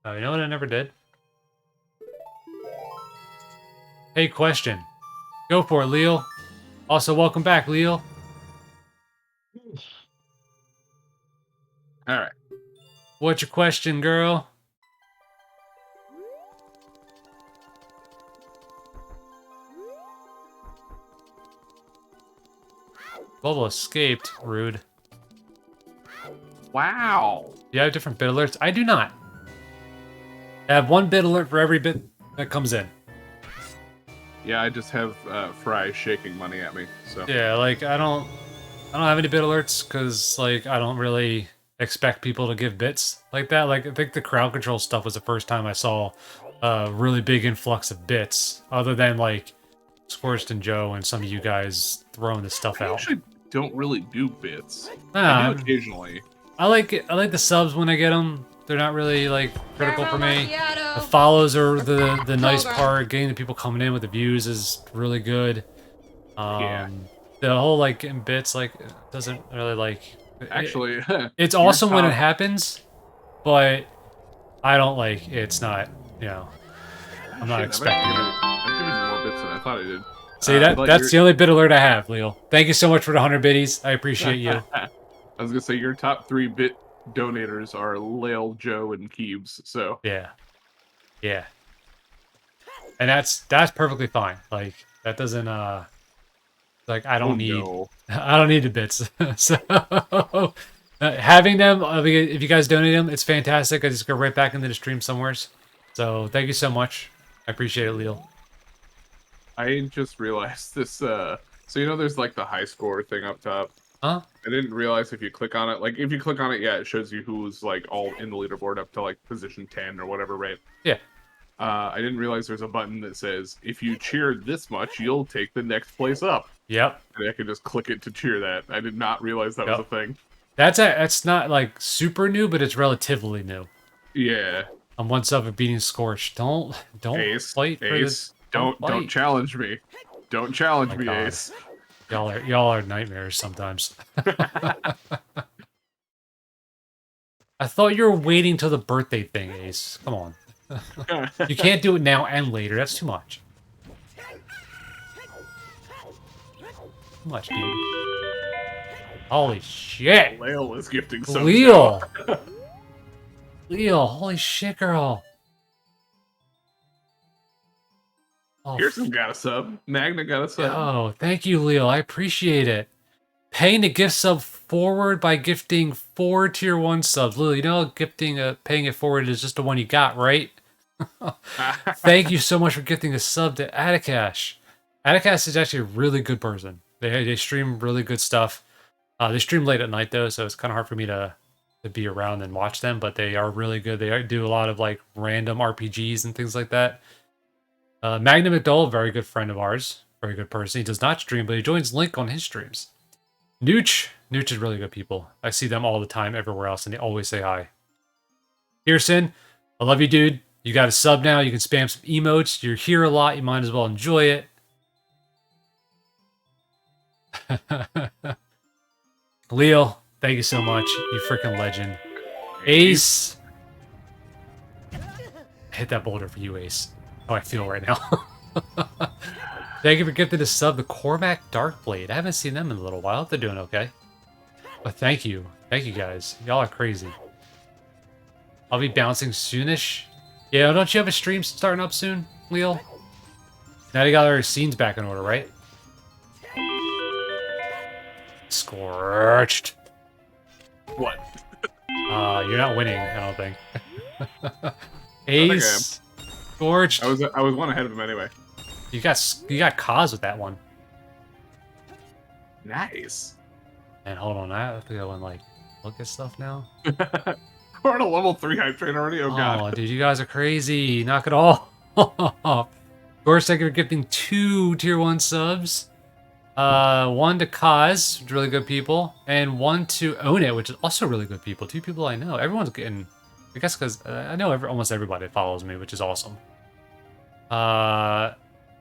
Oh, you know what I never did? Hey, question. Go for it, Leo. Also, welcome back, Leo. All right. What's your question, girl? Bubble escaped. Rude. Wow. Do you have different bit alerts? I do not. I have one bit alert for every bit that comes in. Yeah, I just have Fry shaking money at me. So Yeah, like I don't have any bit alerts because like I don't really expect people to give bits like that. Like I think the crowd control stuff was the first time I saw a really big influx of bits, other than like Scorched and Joe and some of you guys throwing this stuff I out. actually don't really do bits. I Nah, do occasionally. I like it. I like the subs when I get them. They're not really like critical for me. The Macchiato. follows are the nice Program. part. Getting the people coming in with the views is really good. Yeah. The whole like getting bits like doesn't really like. Actually, It's your awesome when it top- happens, but I don't like. It's not. You know, I'm not Shit, expecting it. I've given you more bits than I thought I did. See that's the only bit alert I have, Leo. Thank you so much for the 100 biddies. I appreciate you. I was gonna say your top 3 bit donators are Lael, Joe, and Keebs. So Yeah. Yeah. And that's perfectly fine. Like that doesn't like I don't need no. I don't need the bits. So having them if you guys donate them, it's fantastic. I just go right back into the stream somewheres. So thank you so much. I appreciate it, Leo. I just realized this. So you know, there's like the high score thing up top. Huh? I didn't realize if you click on it, like if you click on it, yeah, it shows you who's like all in the leaderboard up to like position 10 or whatever, right? Yeah. I didn't realize there's a button that says if you cheer this much, you'll take the next place up. Yep. And I could just click it to cheer that. I did not realize that was a thing. That's not like super new, but it's relatively new. Yeah. I'm one sub of beating Scorch. Don't Ace, fight for Ace, the don't fight. challenge me. Don't challenge Oh my me, God. Ace. Y'all are nightmares sometimes. I thought you were waiting till the birthday thing, Ace. Come on. You can't do it now and later. That's too much. Too much, dude. Holy shit. Lael is gifting some. Leo. Leo, holy shit, girl. Oh, Pearson got a sub. Magna got a sub. oh, thank you, Leo. I appreciate it. Paying the gift sub forward by gifting 4 tier 1 subs. Leo, you know paying it forward is just the one you got, right? Thank you so much for gifting a sub to Atakash. Atakash is actually a really good person. They stream really good stuff. They stream late at night though, so it's kind of hard for me to to be around and watch them, but they are really good. They do a lot of like random RPGs and things like that. Magnum McDowell, very good friend of ours, very good person. He does not stream, but he joins Link on his streams. Nooch is really good people. I see them all the time everywhere else, and they always say hi. Pearson, I love you, dude. You got a sub now. You can spam some emotes. You're here a lot. You might as well enjoy it. Leo, thank you so much. You freaking legend. Ace. Hit that boulder for you, Ace. How I feel right now. Thank you for gifting the sub to Cormac Darkblade. I haven't seen them in a little while. They're doing okay. But thank you. Thank you, guys. Y'all are crazy. I'll be bouncing soonish. Yeah, don't you have a stream starting up soon, Leo? Now you got our scenes back in order, right? Scorched. What? You're not winning, I don't think. Ace. Scorched. I was one ahead of him anyway. You got cause with that one. Nice. And hold on, I have to go and like look at stuff now. We're on a level 3 hype train already? Oh god. Oh, dude, you guys are crazy. Knock it all. Of course, thank you for gifting 2 tier 1 subs. 1 to Kaz, really good people, and 1 to Own It, which is also really good people. 2 people I know. Everyone's getting, I guess, because I know almost everybody follows me, which is awesome.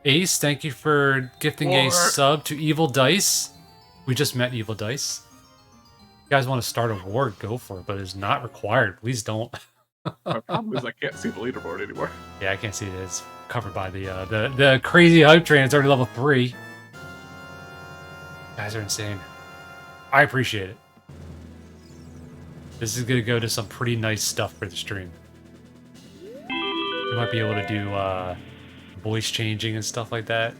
Ace, thank you for gifting a sub to Evil Dice. We just met Evil Dice. You guys want to start a war, go for it, but it's not required. Please don't. My problem is I can't see the leaderboard anymore. Yeah, I can't see it. It's covered by the crazy hype train. It's already level 3. You guys are insane. I appreciate it. This is gonna go to some pretty nice stuff for the stream. We might be able to do voice changing and stuff like that.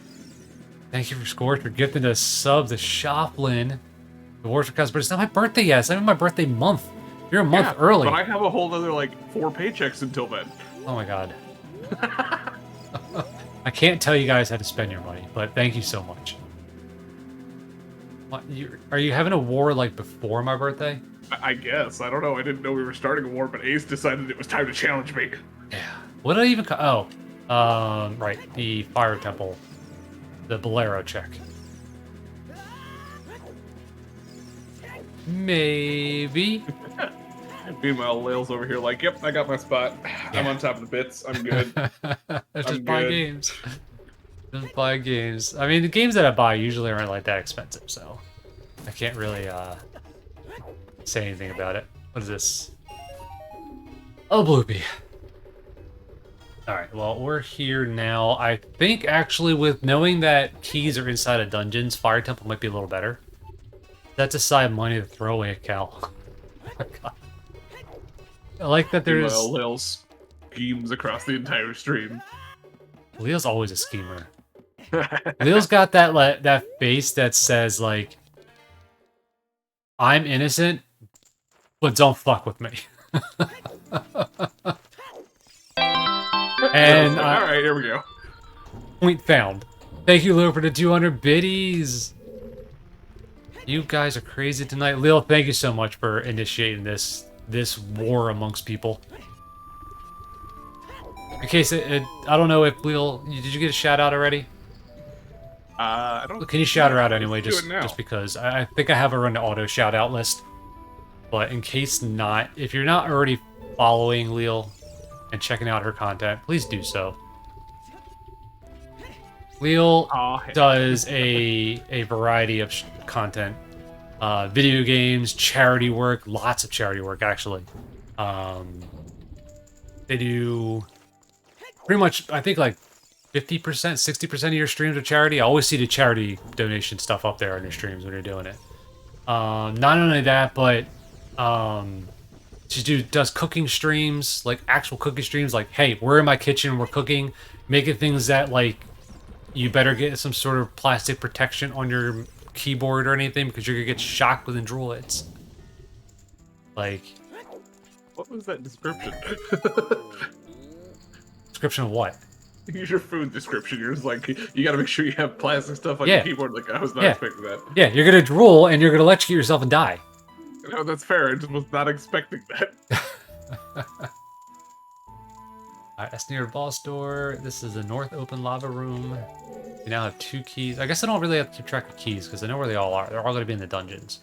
Thank you for Scorch for gifting a sub to Shoplin. The Wars for Cuz, but it's not my birthday yet. It's not even my birthday month. You're a month early. But I have a whole other like 4 paychecks until then. Oh my god. I can't tell you guys how to spend your money, but thank you so much. What, are you having a war like before my birthday? I guess. I don't know. I didn't know we were starting a war, but Ace decided it was time to challenge me. Yeah. What did I even right. The Fire Temple. The Bolero check. Maybe. Meanwhile, Lail's over here like, yep, I got my spot. Yeah. I'm on top of the bits. I'm good. Just buy games. Just buy games. I mean, the games that I buy usually aren't like that expensive, so I can't really say anything about it. What is this? Oh, Bloopy. Alright, well, we're here now. I think, actually, with knowing that keys are inside of dungeons, Fire Temple might be a little better. That's a side money to throw away at Cal. Oh my god. I like that there's... Lil's schemes across the entire stream. Leo's always a schemer. Leo's got that that face that says, like, I'm innocent, but don't fuck with me. And alright, here we go. Point found. Thank you, Leo, for the 200 biddies. You guys are crazy tonight. Leo, thank you so much for initiating this war amongst people. In case I don't know if Leo, did you get a shout out already? I don't. Can you shout her out anyway? Just because I think I have her on the auto shout out list. But in case not, if you're not already following Leo and checking out her content, please do so. Leo does a variety of content. Video games, charity work, lots of charity work, actually. They do pretty much, I think, like 50%, 60% of your streams are charity. I always see the charity donation stuff up there on your streams when you're doing it. Not only that, but she does cooking streams, like actual cooking streams, like, hey, we're in my kitchen, we're cooking, making things that, like, you better get some sort of plastic protection on your keyboard or anything because you're gonna get shocked with droids. Like, what was that description? Description of what? Use your food description. You're just like, you gotta make sure you have plastic stuff on your keyboard. Like, I was not expecting that. Yeah, you're gonna drool and you're gonna electrocute yourself and die. No, that's fair. I just was not expecting that. Alright, that's near the boss door. This is the north open lava room. We now have 2 keys. I guess I don't really have to keep track of keys because I know where they all are. They're all going to be in the dungeons.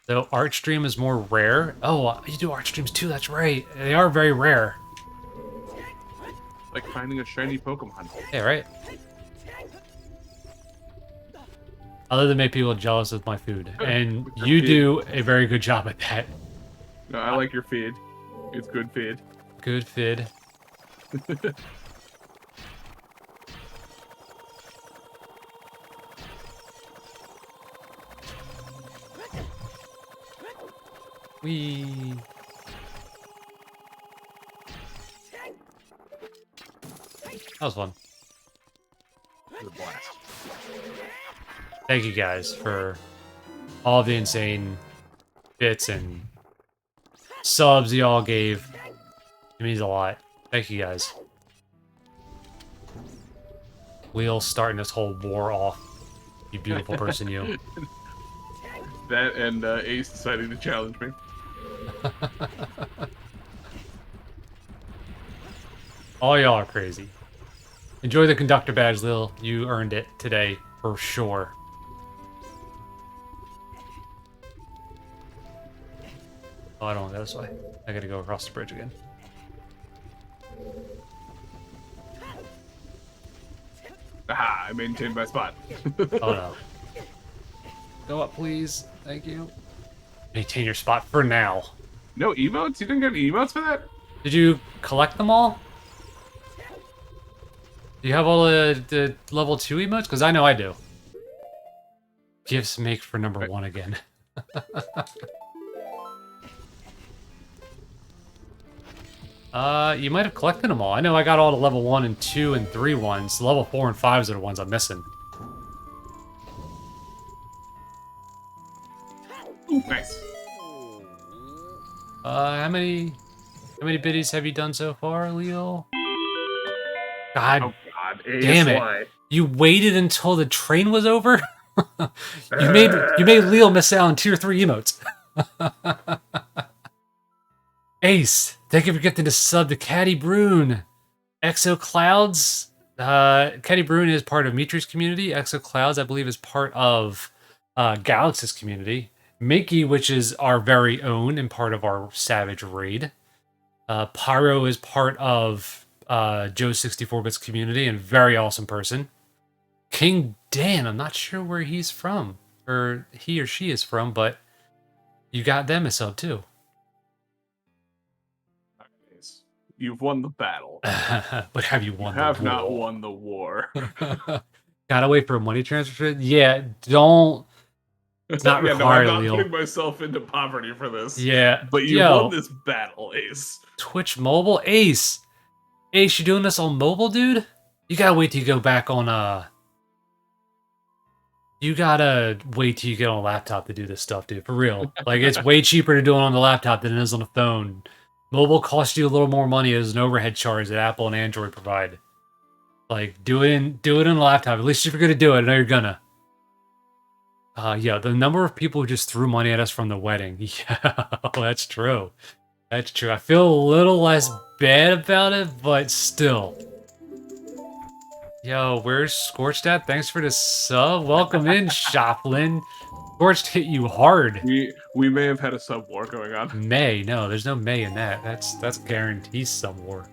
So art stream is more rare. Oh, you do art streams too. That's right. They are very rare. Like finding a shiny Pokemon. Yeah, right. Other than make people jealous of my food, and you do a very good job at that. No, I like your feed. It's good feed. Good feed. Wee. That was fun. It was a blast. Thank you guys for all the insane bits and subs y'all gave. It means a lot. Thank you guys. Wheel starting this whole war off. You beautiful person, you. That and Ace deciding to challenge me. All y'all are crazy. Enjoy the conductor badge, Lil. You earned it today, for sure. Oh, I don't want to go this way. I gotta go across the bridge again. Aha, I maintained my spot. Oh no. Go up, please. Thank you. Maintain your spot for now. No emotes? You didn't get emotes for that? Did you collect them all? Do you have all the level 2 emotes? Because I know I do. Gifts make for number 1 again. You might have collected them all. I know I got all the level 1 and 2 and 3 ones. The level 4 and 5s are the ones I'm missing. Ooh, nice. How many biddies have you done so far, Leo? God, Oh god, damn it! You waited until the train was over. you made Leo miss out on tier 3 emotes. Ace, thank you for gifting a sub to Caddy Brune. Exo Clouds. Caddy Brune is part of Mitri's community. Exo Clouds, I believe, is part of Galaxy's community. Mickey, which is our very own and part of our Savage raid. Pyro is part of Joe's 64-bits community and very awesome person. King Dan, I'm not sure where he's from, or he or she is from, but you got them a sub too. You've won the battle. But have you won You have the not war? won the war. Gotta wait for a money transfer? Yeah, don't. It's not yeah, required, no, I'm not Leo. putting myself into poverty for this. Yeah, But you yo, won this battle, Ace. Twitch mobile? Ace, you doing this on mobile, dude? You gotta wait till you go back on, you gotta wait till you get on a laptop to do this stuff, dude. For real. Like, it's way cheaper to do it on the laptop than it is on the phone. Mobile costs you a little more money as an overhead charge that Apple and Android provide. Like, do it in the laptop. At least if you're gonna do it, I know you're gonna. Yeah, the number of people who just threw money at us from the wedding. Yeah, that's true. That's true. I feel a little less bad about it, but still. Yo, where's Scorched at? Thanks for the sub. Welcome in, Shoplin. Scorched hit you hard. We may have had a sub war going on. May. No, there's no May in that. That's guaranteed sub war.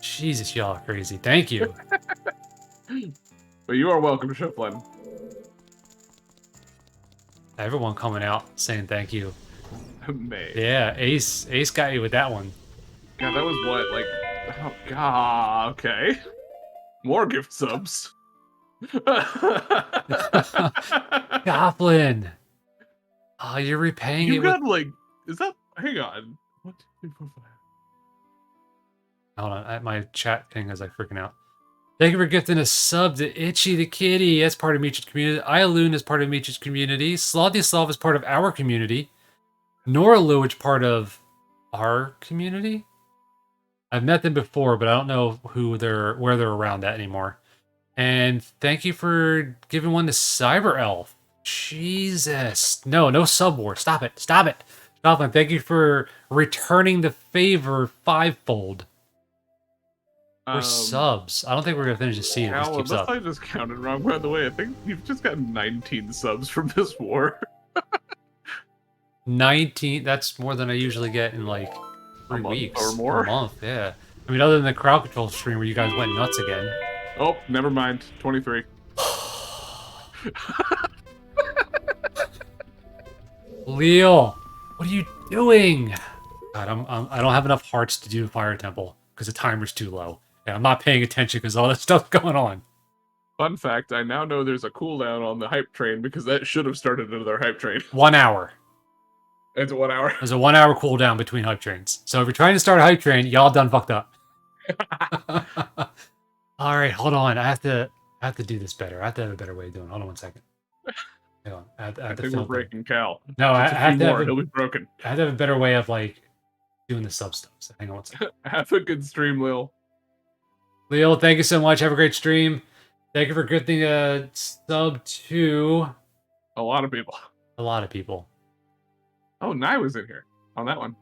Jesus, y'all are crazy. Thank you. But you are welcome, Shiplin. Everyone coming out saying thank you. May. Yeah, Ace got you with that one. God, that was what, like, oh god, okay. More gift subs. Goblin. Oh, you're repaying You it got with... like, is that? Hang on. 1, 2, 3, 4, 5. Hold on, my chat thing is like freaking out. Thank you for gifting a sub to Itchy the Kitty. That's part of Michi's community. Ialoon is part of Michi's community. Slothyslav is part of our community. Noralu is part of our community. I've met them before, but I don't know where they're around at anymore. And thank you for giving one to Cyber Elf. Jesus. No, no sub war. Stop it. Stop it. Goblin, thank you for returning the favor fivefold. For subs. I don't think we're gonna finish the seed. It just Cal, keeps unless up. I just counted wrong, by the way, I think you've just got 19 subs from this war. 19. That's more than I usually get in like 3 month weeks or more? A month. Yeah. I mean, other than the crowd control stream where you guys went nuts again. Oh, never mind. 23. Leo, what are you doing? God, I don't have enough hearts to do Fire Temple because the timer's too low. Yeah, I'm not paying attention because all that stuff's going on. Fun fact, I now know there's a cooldown on the hype train because that should have started another hype train. 1 hour. It's 1 hour. There's a 1 hour cooldown between hype trains. So if you're trying to start a hype train, y'all done fucked up. All right, hold on. I have to do this better. I have to have a better way of doing it. Hold on 1 second. Hang on. I think we're breaking Cal. No, I have to have he'll be broken. I have to have a better way of like doing the sub stuff. So hang on 1 second. Have a good stream, Lil. Leo, thank you so much. Have a great stream. Thank you for gifting a sub to a lot of people. A lot of people. Oh, Nye was in here on that one.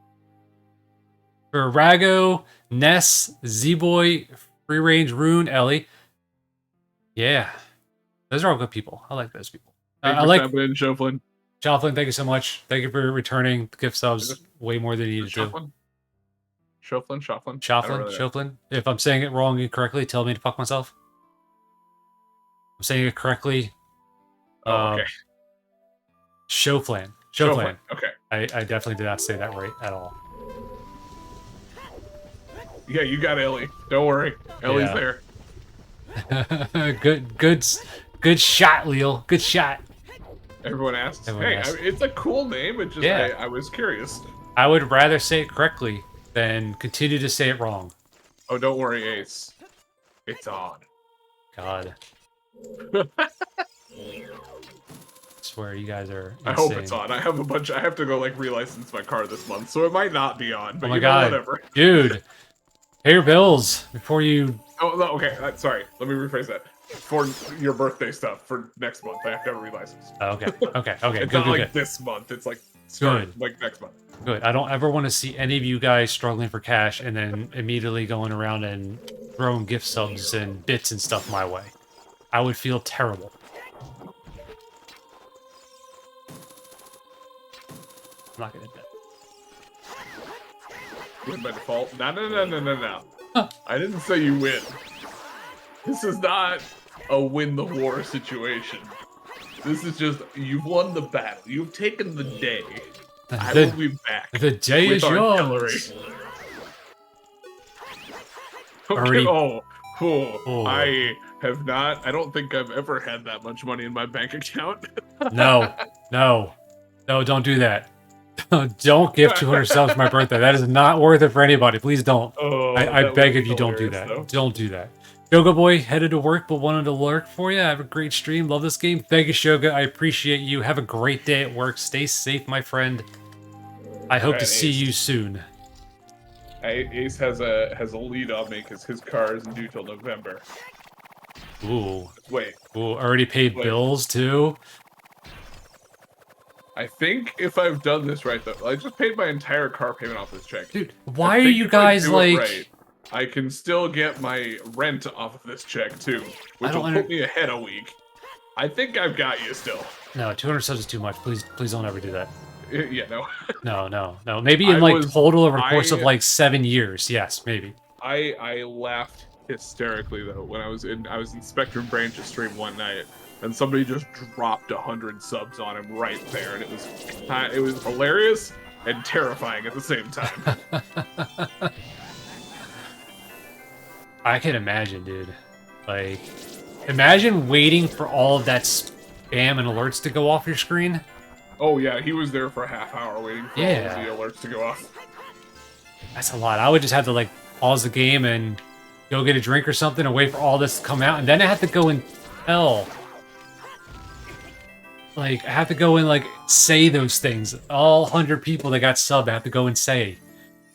For Rago, Ness, Z-Boy, Free Range, Rune, Ellie. Yeah. Those are all good people. I like those people. I like Shoflin. Shoflin, thank you so much. Thank you for returning gift subs way more than you needed to. Shoflin. If I'm saying it wrong incorrectly, tell me to fuck myself. I'm saying it correctly. Okay. Shoflan. Okay. I definitely did not say that right at all. Yeah, you got Ellie. Don't worry. Ellie's there. Good shot, Leo. Good shot. Everyone asks. It's a cool name. It just I was curious. I would rather say it correctly than continue to say it wrong. Oh, don't worry, Ace. It's on. God. I swear you guys are insane. I hope it's on. I have to go like relicense my car this month, so it might not be on. But oh my God, whatever. Dude, pay your bills before you. Oh no, okay. Sorry. Let me rephrase that. For your birthday stuff for next month, I have to have a relicense. Oh, okay. It's good, not like good. this month. It's like like next month. Good. I don't ever want to see any of you guys struggling for cash and then immediately going around and throwing gift subs and bits and stuff my way. I would feel terrible. I'm not gonna bet. Win by default? No. I didn't say you win. This is not a win the war situation. This is just, you've won the battle. You've taken the day. I will be back. The day is yours. Okay. Oh, I have not. I don't think I've ever had that much money in my bank account. No, don't do that. Don't give 200 subs for my birthday. That is not worth it for anybody. Please don't. Oh, I beg of you, don't do that. Though. Don't do that. Shoga Boy headed to work but wanted to lurk for you. Have a great stream. Love this game. Thank you, Shoga. I appreciate you. Have a great day at work. Stay safe, my friend. I hope to see you soon. Ace has a lead on me because his car isn't due till November. Ooh. Wait. Ooh, already paid bills too? I think if I've done this right, though, I just paid my entire car payment off this check. Dude, why are you guys like... Right, I can still get my rent off of this check, too, which will put me ahead a week. I think I've got you still. No, 200 subs is too much. Please don't ever do that. Yeah, no. No. Maybe in total over the course of like 7 years. Yes, maybe. I laughed hysterically though when I was in Spectrum Branch's stream one night and somebody just dropped 100 subs on him right there, and it was hilarious and terrifying at the same time. I can imagine, dude. Like, imagine waiting for all of that spam and alerts to go off your screen. Oh yeah, he was there for a half hour waiting for all of the alerts to go off. That's a lot. I would just have to like pause the game and go get a drink or something and wait for all this to come out, and then I have to go and tell. Like, I have to go and like say those things. All 100 people that got subbed, I have to go and say,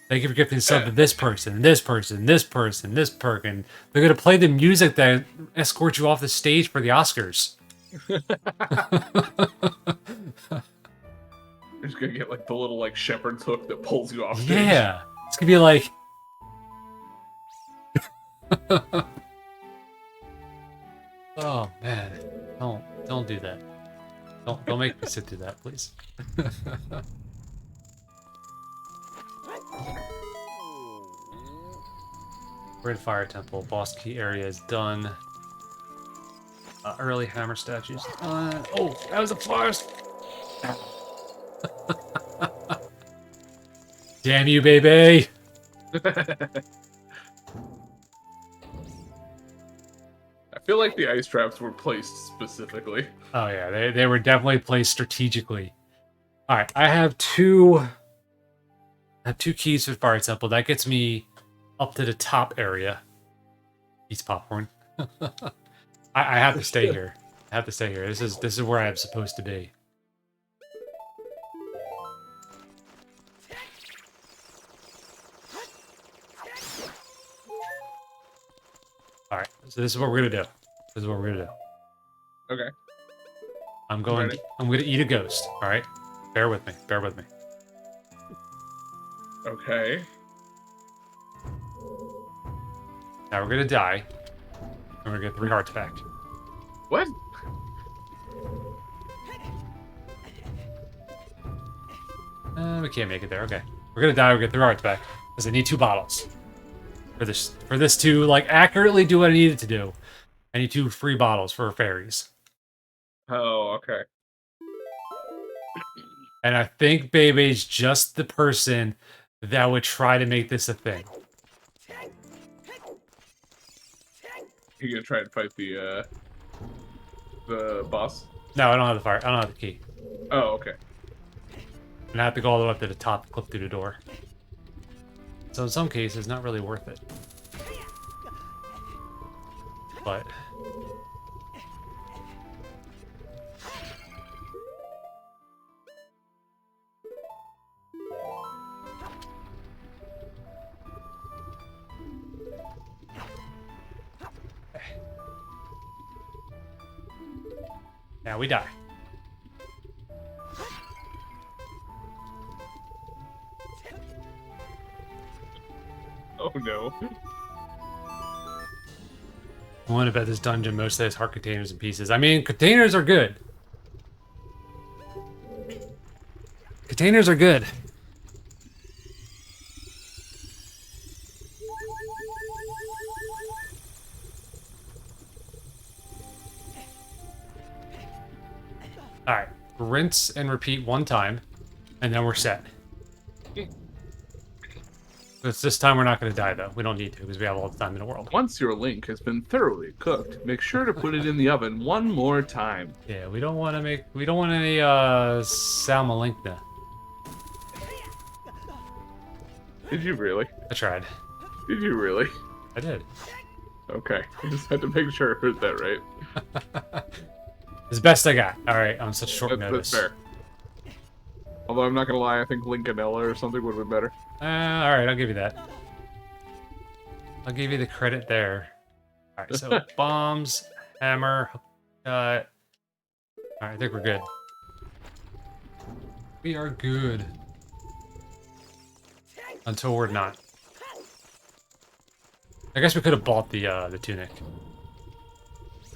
thank you for gifting sub to this person, this person, this person, this perk, and they're gonna play the music that escorts you off the stage for the Oscars. You're just gonna get like the little like shepherd's hook that pulls you off stage. Yeah, it's gonna be like. Oh man, don't do that. Don't make me sit through that, please. Red Fire Temple, boss key area is done. Early hammer statues. Oh, that was a forest. Damn you, baby! I feel like the ice traps were placed specifically. Oh yeah, they were definitely placed strategically. All right, I have two keys for Fire Temple. That gets me up to the top area. Eats popcorn. I have to stay here. I have to stay here. This is where I'm supposed to be. All right, so this is what we're gonna do. This is what we're gonna do. Okay. I'm gonna eat a ghost. All right, bear with me. Bear with me. Okay. Now we're gonna die, and we're gonna get 3 hearts back. What? We can't make it there. Okay, we're gonna die. We get 3 hearts back because I need 2 bottles for this to like accurately do what I need it to do. I need 2 free bottles for fairies. Oh, okay. And I think Bebe's just the person that would try to make this a thing. You gonna try and fight the boss? No, I don't have the fire. I don't have the key. Oh, okay. And I have to go all the way up to the top to clip through the door. So in some cases, not really worth it. But now we die. Oh no. I want to bet this dungeon mostly has heart containers and pieces. I mean, containers are good. Containers are good. Alright, rinse and repeat 1 time, and then we're set. This time we're not going to die, though. We don't need to, because we have all the time in the world. Once your link has been thoroughly cooked, make sure to put it in the oven 1 more time. Yeah, we don't want any salmalinkna. Did you really? I tried. Did you really? I did. Okay, I just had to make sure I heard that right. It's the best I got. Alright, on such short notice. That's fair. Although I'm not gonna lie, I think Lincolnella or something would have been better. Alright, I'll give you that. I'll give you the credit there. Alright, so bombs, hammer, Alright, I think we're good. We are good. Until we're not. I guess we could have bought the tunic.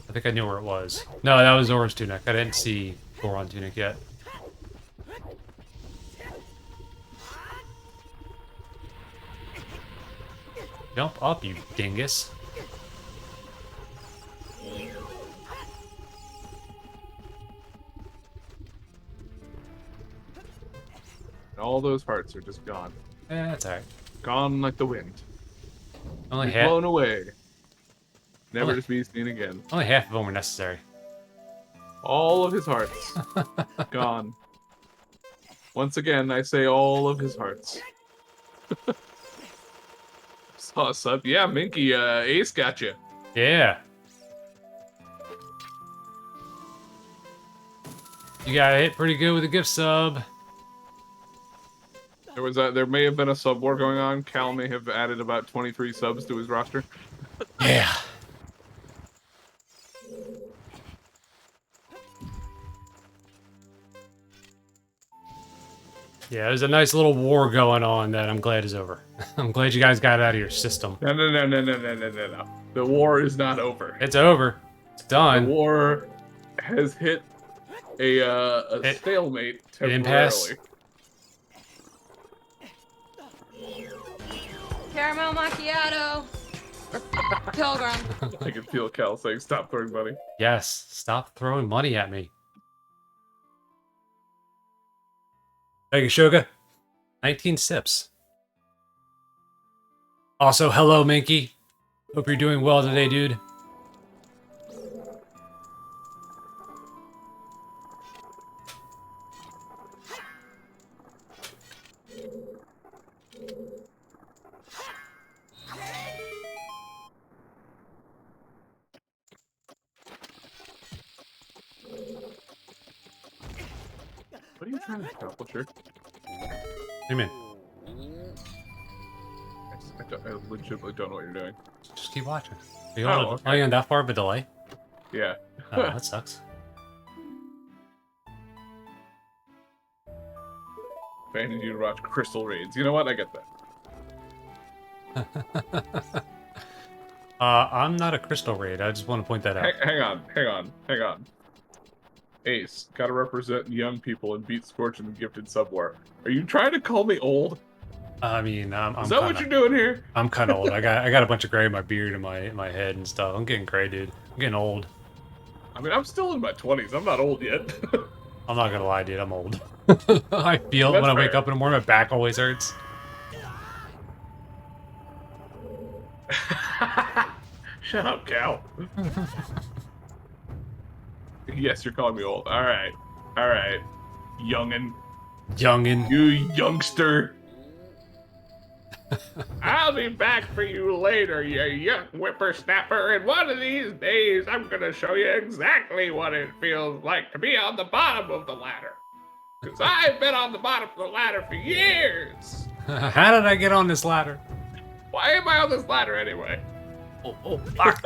I think I knew where it was. No, that was Zora's tunic. I didn't see Goron tunic yet. Jump up, you dingus. All those hearts are just gone. Eh, that's alright. Gone like the wind. Only half. Blown away. Never Only- to be seen again. Only half of them were necessary. All of his hearts. Gone. Once again, I say all of his hearts. Saw a sub. Yeah, Minky, Ace got you. Yeah. You got hit pretty good with a gift sub. There may have been a sub war going on. Cal may have added about 23 subs to his roster. Yeah. Yeah, there's a nice little war going on that I'm glad is over. I'm glad you guys got it out of your system. No. The war is not over. It's over. It's The done. war has hit a stalemate impasse. temporarily. Caramel macchiato. Pilgrim. I can feel Cal saying, "Stop throwing money." Yes, stop throwing money at me. Thank you, Sugar. 19 sips. Also, hello, Minky. Hope you're doing well today, dude. What are you trying to accomplish here? What do you mean? I legitimately don't know what you're doing. Just keep watching. Are you on that far of a delay? Yeah. Oh, that sucks. I need you to watch Crystal Raids. You know what? I get that. I'm not a crystal raid. I just want to point that out. Hang on. Ace, gotta represent young people and beat Scorch in the Gifted Subwar. Are you trying to call me old? I mean, Is that what you're doing here? I'm kind of old. I got a bunch of gray in my beard and my head and stuff. I'm getting gray, dude. I'm getting old. I mean, I'm still in my 20s. I'm not old yet. I'm not gonna lie, dude. I'm old. I feel it That's when I wake fair. up in the morning. My back always hurts. Shut up, Cal. Yes, you're calling me old. All right. Youngin. You youngster. I'll be back for you later, you young whippersnapper, and one of these days I'm gonna show you exactly what it feels like to be on the bottom of the ladder. Because I've been on the bottom of the ladder for years. How did I get on this ladder? Why am I on this ladder anyway? Oh, fuck.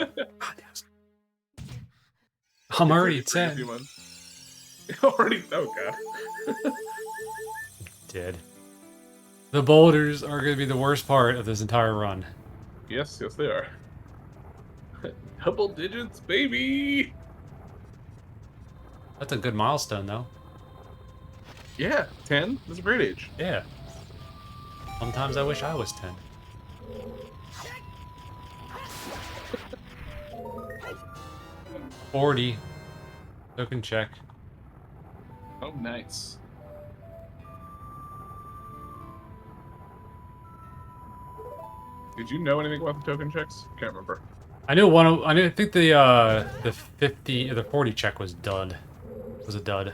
I'm already 10. Already, oh god. Dead. The boulders are going to be the worst part of this entire run. Yes, they are. Double digits, baby! That's a good milestone, though. Yeah, 10? That's a great age. Yeah. Sometimes I wish I was 10. $40. Token check. Oh, nice. Did you know anything about the token checks? Can't remember. I knew one. I think the 50 or the 40 check was dud. Was a dud.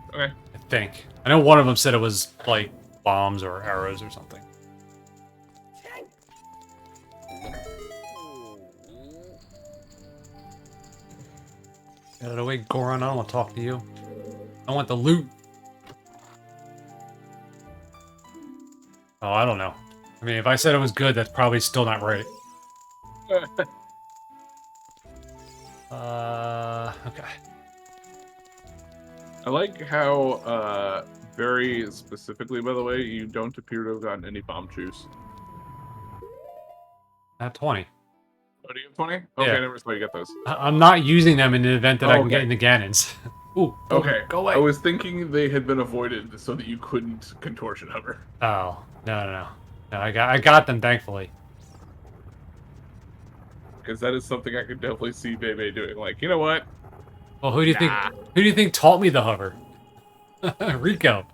Okay. I think. I know one of them said it was like bombs or arrows or something. Get out of the way, Goron. I don't want to talk to you. I want the loot. Oh, I don't know. I mean, if I said it was good, that's probably still not right. Okay. I like how, very specifically, by the way, you don't appear to have gotten any bomb juice. At 20. Oh, do you have 20? Okay, Yeah. I never saw you get those. I'm not using them in the event that I can get okay. into Ganon's. Ooh, Okay, go away. I was thinking they had been avoided so that you couldn't contortion hover. Oh, no, I got them, thankfully. Because that is something I could definitely see Bebe doing. Like, you know what? Well, who do you think taught me the hover? Rico.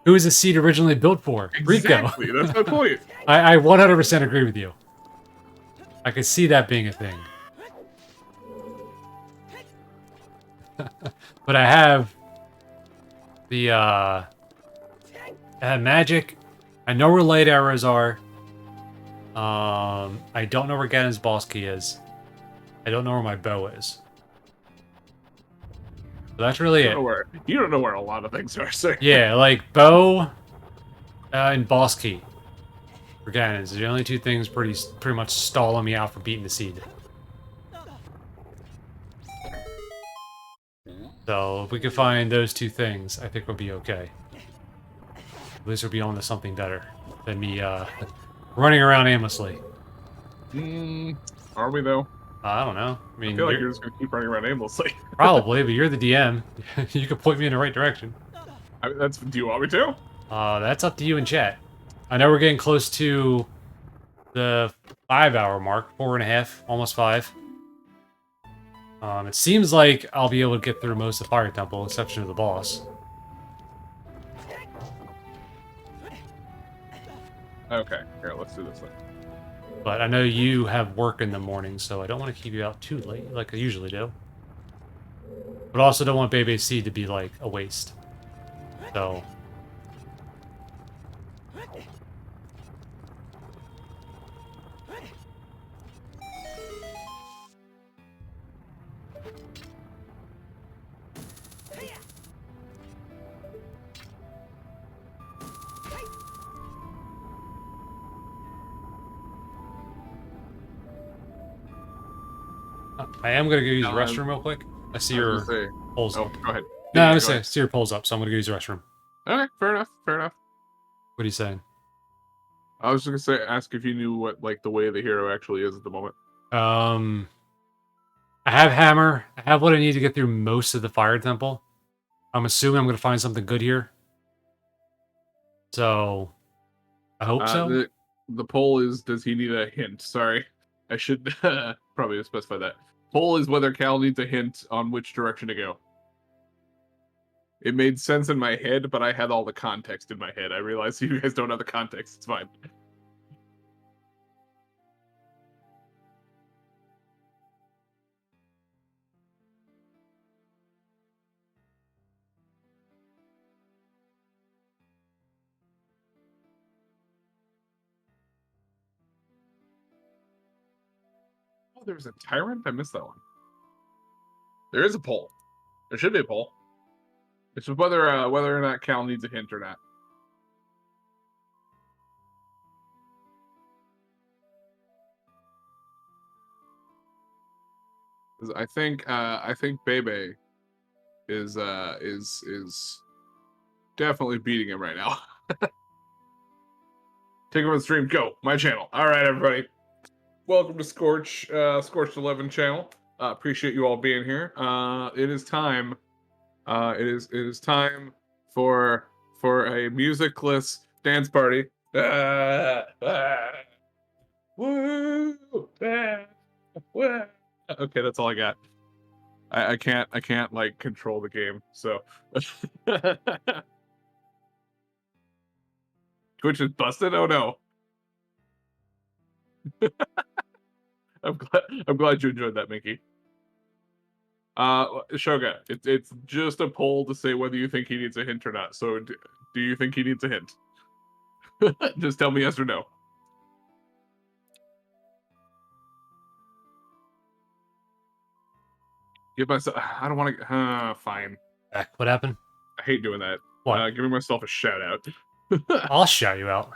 Who was the seed originally built for? Exactly, Rico. that's my point. I 100% agree with you. I could see that being a thing. But I have the I have magic. I know where light arrows are. I don't know where Ganon's boss key is. I don't know where my bow is. So that's really it. You don't know where a lot of things are, sir. Yeah, like bow and boss key for Ganon's. The only two things pretty much stalling me out for beating the seed. So if we could find those two things, I think we'll be okay. At least we'll be on to something better than me running around aimlessly. Are we though? I don't know. I I mean, feel like you're just gonna keep running around aimlessly. probably, but you're the DM. You could point me in the right direction. I mean, do you want me to? That's up to you in chat. I know we're getting close to the 5-hour mark, 4.5, almost 5. It seems like I'll be able to get through most of the Fire Temple, exception of the boss. Okay, here, let's do this then. But I know you have work in the morning, so I don't want to keep you out too late, like I usually do. But also don't want Bebe Seed to be, like, a waste. So... I am gonna go use the restroom real quick. I see your polls. Oh, go ahead. No, Yeah, I'm go gonna ahead. see your polls up, so I'm gonna go use the restroom. Okay, fair enough. Fair enough. What are you saying? I was just gonna ask if you knew what like the way of the hero actually is at the moment. I have hammer. I have what I need to get through most of the Fire Temple. I'm assuming I'm gonna find something good here. So, I hope so. The poll is: does he need a hint? Sorry, I should probably specify that. Poll is whether Cal needs a hint on which direction to go. It made sense in my head, but I had all the context in my head. I realized you guys don't have the context. It's fine. Oh, there's a tyrant? I missed that one. There is a poll. There should be a poll. It's whether or not Cal needs a hint or not. I think Bebe is definitely beating him right now. Take over the stream. Go. My channel. All right, everybody. Welcome to Scorched 11 channel. Appreciate you all being here. It is time. It is time for a musicless dance party. Woo! Woo! Okay, that's all I got. I can't like control the game, so Twitch is busted. Oh no. I'm glad you enjoyed that, Mickey. Shoga, it's just a poll to say whether you think he needs a hint or not. So, do you think he needs a hint? Just tell me yes or no. Give myself. I don't want to. Fine. What happened? I hate doing that. What? Giving myself a shout out. I'll shout you out.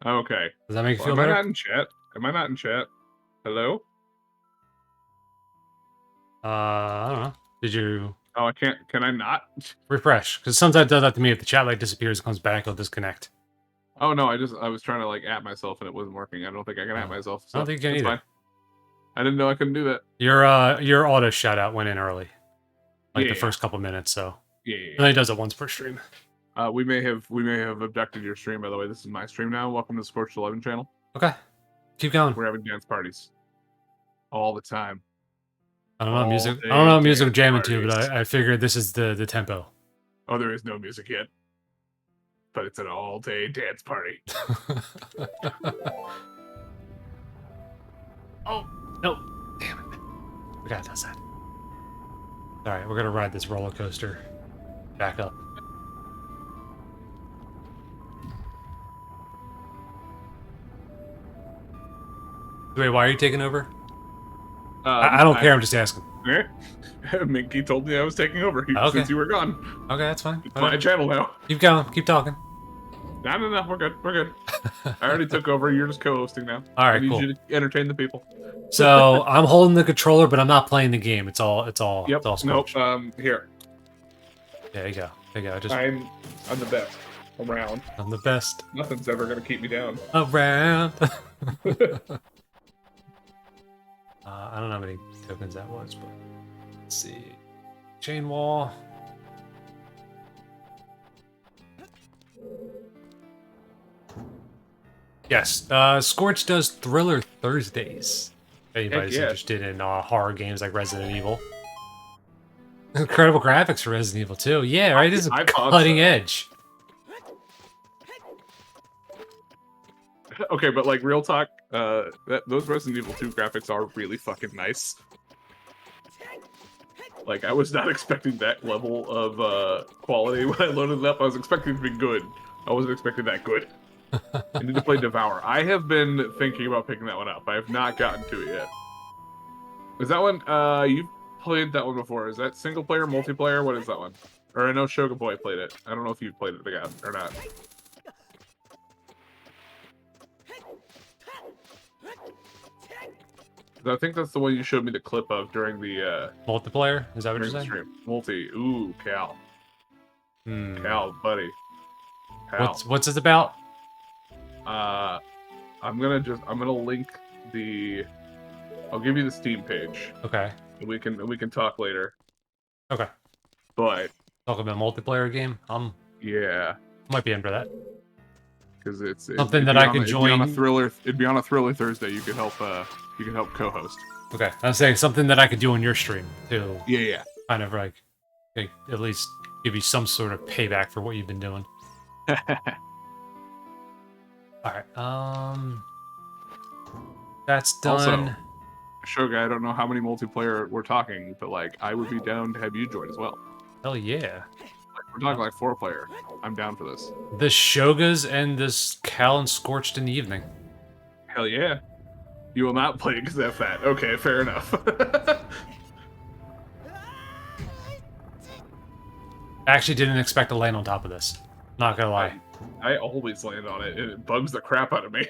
Okay. Does that make you feel Am I better? not in chat? Am I not in chat? Hello? I don't know. Did you Oh, I can't. Can I not? refresh? Because sometimes it does that to me. If the chat light disappears and comes back, it'll disconnect. Oh no, I was trying to like at myself and it wasn't working. I don't think I can at myself. So I don't think you can it's either. fine. I didn't know I couldn't do that. Your auto shout out went in early, like Yeah. the first couple minutes. So Yeah. and then he does it once per stream. We may have abducted your stream. By the way, this is my stream now. Welcome to the Scorched 11 channel. Okay, keep going. We're having dance parties all the time. I don't know all music. day I don't know what music I'm dance jamming to, but parties. I figured this is the tempo. Oh, there is no music yet, but it's an all-day dance party. Oh no! Damn it! We gotta test that. All right, we're gonna ride this roller coaster back up. Wait, why are you taking over? I don't care. I'm just asking. Minky told me I was taking over Okay. since you were gone. Okay, that's fine. It's my channel now. Keep going. Keep talking. No, we're good. We're good. I already took over. You're just co-hosting now. All right, I need cool. you to entertain the people. So I'm holding the controller, but I'm not playing the game. It's all. Yep. It's all Nope. Scorch. Here. There you go. There you go. Just I'm the best. Around. I'm the best. Nothing's ever gonna keep me down. Around. I don't know how many tokens that was, but let's see. Chain wall. Yes, Scorch does Thriller Thursdays. If anybody's yeah. interested in horror games like Resident Evil. Incredible graphics for Resident Evil 2. Yeah, right? This is I thought cutting so. edge. Okay, but like real talk, those Resident Evil 2 graphics are really fucking nice. Like, I was not expecting that level of quality when I loaded it up. I was expecting it to be good. I wasn't expecting that good. I need to play Devour. I have been thinking about picking that one up. I have not gotten to it yet. Is that one, you've played that one before. Is that single player, multiplayer? What is that one? Or I know Shoga Boy played it. I don't know if you've played it again or not. I think that's the one you showed me the clip of during the Multiplayer? Is that what you're during the saying? stream. Multi. Ooh, Cal. Cal, buddy. Cal. What's it about? I'm gonna link the. I'll give you the Steam page. Okay. And we can talk later. Okay. But Talk about multiplayer game. yeah, Might be into that. because it's Something that I can join. It'd be on a Thriller Thursday. You could help co-host. Okay, I was saying something that I could do on your stream to Yeah. kind of like at least give you some sort of payback for what you've been doing. All right. That's done. Also, Shoga, I don't know how many multiplayer we're talking, but like I would be down to have you join as well. Hell yeah. Like, we're talking like 4-player. I'm down for this. The Shogas and this Cal and Scorched in the evening. Hell yeah. You will not play because they're fat. Okay, fair enough. I actually didn't expect to land on top of this. Not gonna lie. I always land on it, and it bugs the crap out of me.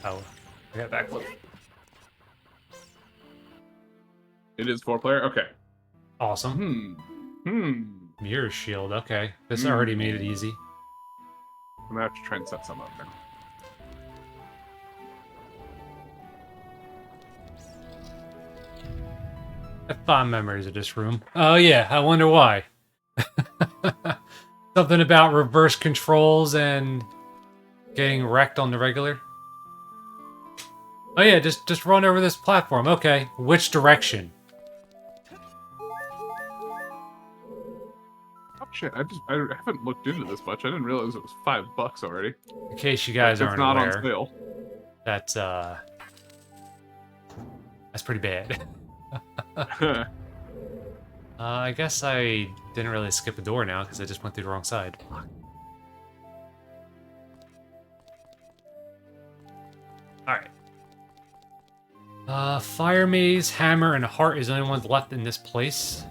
Oh, I got backflip. It is 4-player? Okay. Awesome. Mirror shield, okay. This already made it easy. I'm gonna have to try and set some up now. I have fond memories of this room. Oh yeah, I wonder why. Something about reverse controls and getting wrecked on the regular. Oh yeah, just run over this platform. Okay, which direction? Oh shit! I haven't looked into this much. I didn't realize it was $5 already. In case you guys aren't not aware, on sale. that's pretty bad. I guess I didn't really skip a door now because I just went through the wrong side. Alright. Fire maze, hammer, and heart is the only ones left in this place.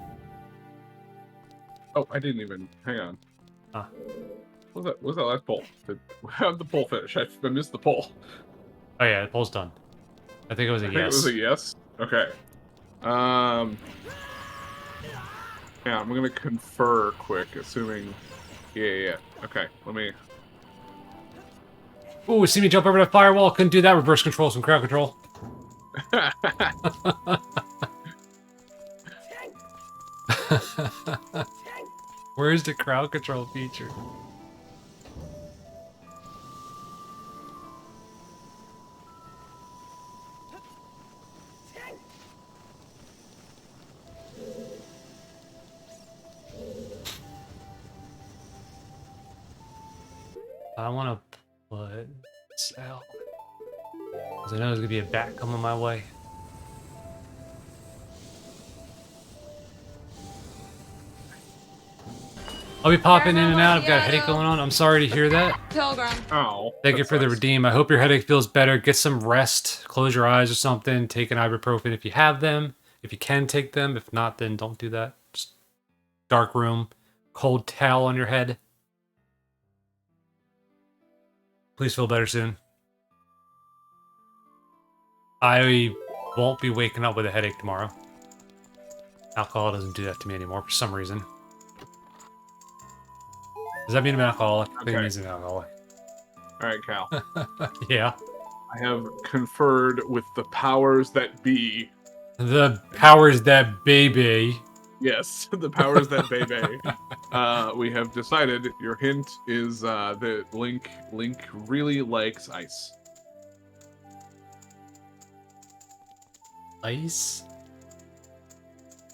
Oh, I didn't even. Hang on. Huh. What was that last poll? How'd the poll finish? I missed the poll. Oh yeah, the poll's done. I think it was a I think it yes. was a yes. Okay. Yeah, I'm gonna confer quick, assuming. Yeah. Okay, let me. Ooh, see me jump over the firewall? Couldn't do that. Reverse control, some crowd control. Where's the crowd control feature? I want to put this out. Because I know there's going to be a bat coming my way. I'll be popping in and out. I've got a headache going on. I'm sorry to hear that. Pilgrim. Oh. Thank you for the redeem. I hope your headache feels better. Get some rest. Close your eyes or something. Take an ibuprofen if you have them. If you can take them. If not, then don't do that. Just dark room. Cold towel on your head. Please feel better soon. I Won't be waking up with a headache tomorrow. Alcohol doesn't do that to me anymore for some reason. Does that mean I'm an alcoholic? I think it means I'm an alcoholic. All right, Cal. Yeah. I have conferred with the powers that be. The powers that baby. Yes, the powers that baby. We have decided your hint is that Link really likes ice. Ice?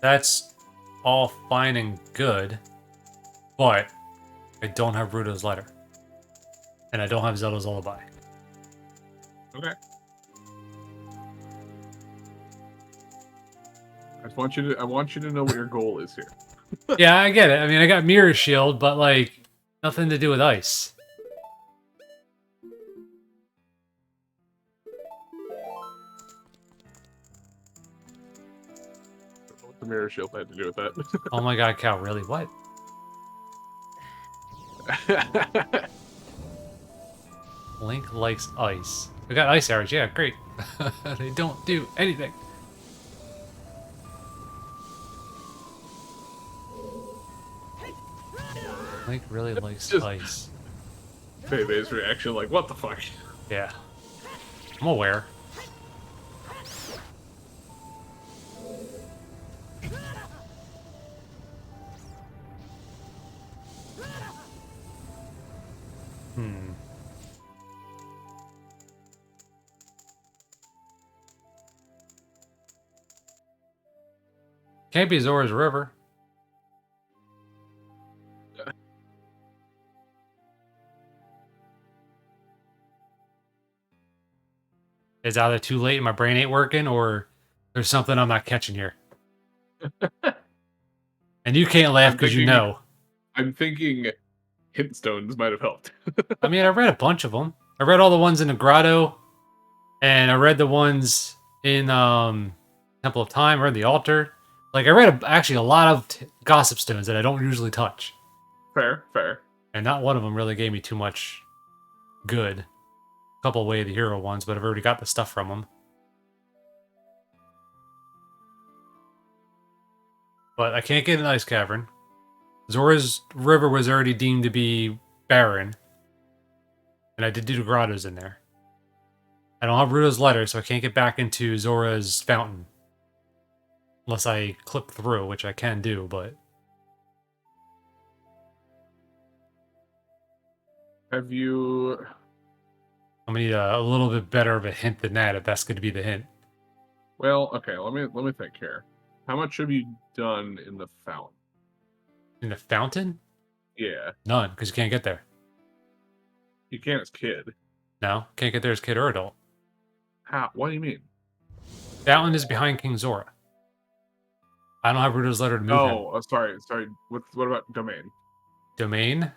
That's all fine and good, but I don't have Ruto's letter. And I don't have Zelda's lullaby. Okay. I want you to know what your goal is here. Yeah, I get it. I mean, I got Mirror Shield, but like nothing to do with ice. What the mirror shield had to do with that? Oh my god, Cal, really? What? Link likes ice. We got ice arrows, yeah, great. They don't do anything. Link really likes Just- ice. Bebe's reaction, like, what the fuck? Yeah. I'm aware. Hmm. Can't be Zora's River. It's either too late and my brain ain't working, or there's something I'm not catching here. And you can't laugh because you know. I'm thinking hint stones might have helped. I mean, I read a bunch of them. I read all the ones in the grotto, and I read the ones in Temple of Time. I read the altar. Like, I read actually a lot of gossip stones that I don't usually touch. Fair. And not one of them really gave me too much good. A couple of Way of the Hero ones, but I've already got the stuff from them. But I can't get an ice cavern. Zora's River was already deemed to be barren. And I did do the grottos in there. I don't have Ruto's letter, so I can't get back into Zora's fountain. Unless I clip through, which I can do, but... Have you... I'm gonna need a little bit better of a hint than that, if that's going to be the hint. Well, okay, let me think here. How much have you done in the fountain? In the fountain? Yeah. None, because you can't get there. You can as kid. No, can't get there as kid or adult. How? What do you mean? Fountain is behind King Zora. I don't have Ruto's letter to move him. Oh, sorry. What about domain? Domain?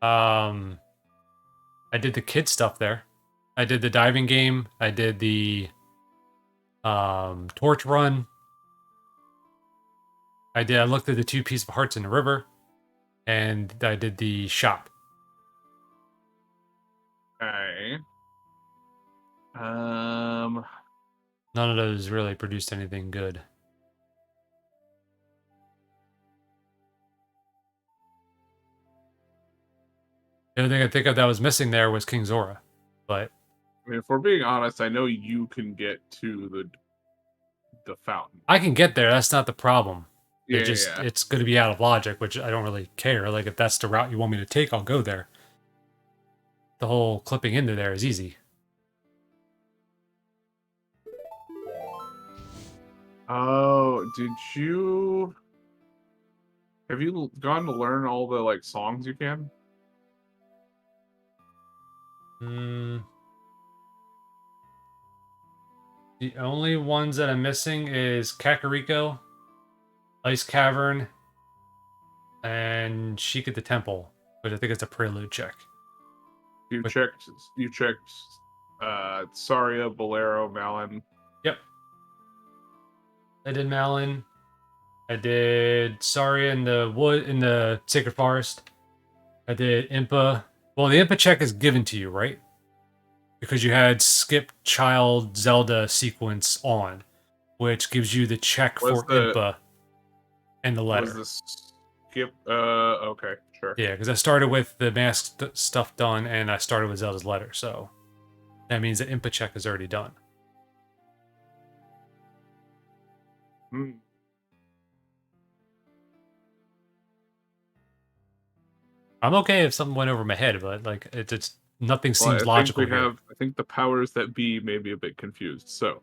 I did the kid stuff there. I did the diving game. I did the torch run. I looked at the 2 pieces of hearts in the river. And I did the shop. Okay. None of those really produced anything good. The only thing I think of that was missing there was King Zora. But I mean, if we're being honest, I know you can get to the fountain. I can get there. That's not the problem. Yeah, It's going to be out of logic, which I don't really care. Like, if that's the route you want me to take, I'll go there. The whole clipping into there is easy. Oh, have you gone to learn all the like songs you can? The only ones that I'm missing is Kakariko, Ice Cavern, and Sheik at the Temple, which I think it's a prelude check. You checked Saria, Bolero, Malin. Yep. I did Malin. I did Saria in the Sacred Forest. I did Impa. Well, the Impa check is given to you, right? Because you had skip child Zelda sequence on. which gives you the check Was for the- IMPA and the letter. Was this skip? Okay, sure. Yeah, because I started with the mask stuff done, and I started with Zelda's letter, so that means the IMPA check is already done. Hmm. I'm okay if something went over my head, but like it's nothing Well, seems logical here. I think the powers that be may be a bit confused. So,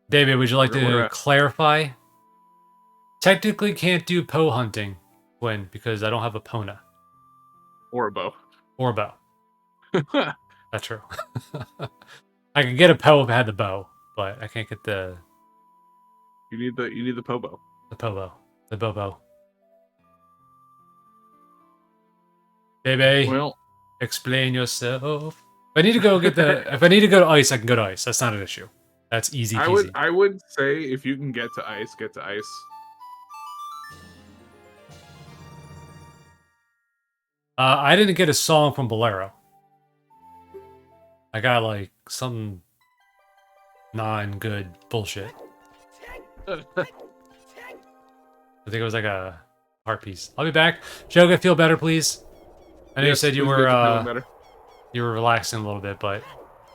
David, would you like We're to at- clarify? Technically can't do Poe hunting, Gwen, because I don't have a Pona or a bow. or a bow. That's true. I could get a Poe if I had the bow, but I can't get the You need the pobo. Pobo, the Bobo. Baby, Well, explain yourself. If I need to go get the, if I need to go to ice, I can go to ice. That's not an issue. That's easy peasy. I would say if you can get to ice, get to ice. I didn't get a song from Bolero. I got like some non-good bullshit. I think it was like a heart piece. I'll be back. Joga, feel better, please. I know Yes, you said you please get to feeling were better. you were relaxing a little bit, but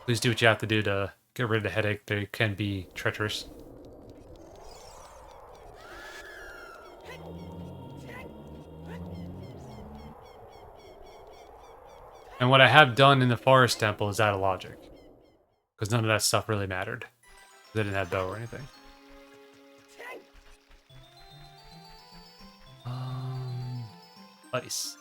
please do what you have to do to get rid of the headache. They can be treacherous. And what I have done in the Forest Temple is out of logic. Because none of that stuff really mattered. They didn't have bow or anything. Ice.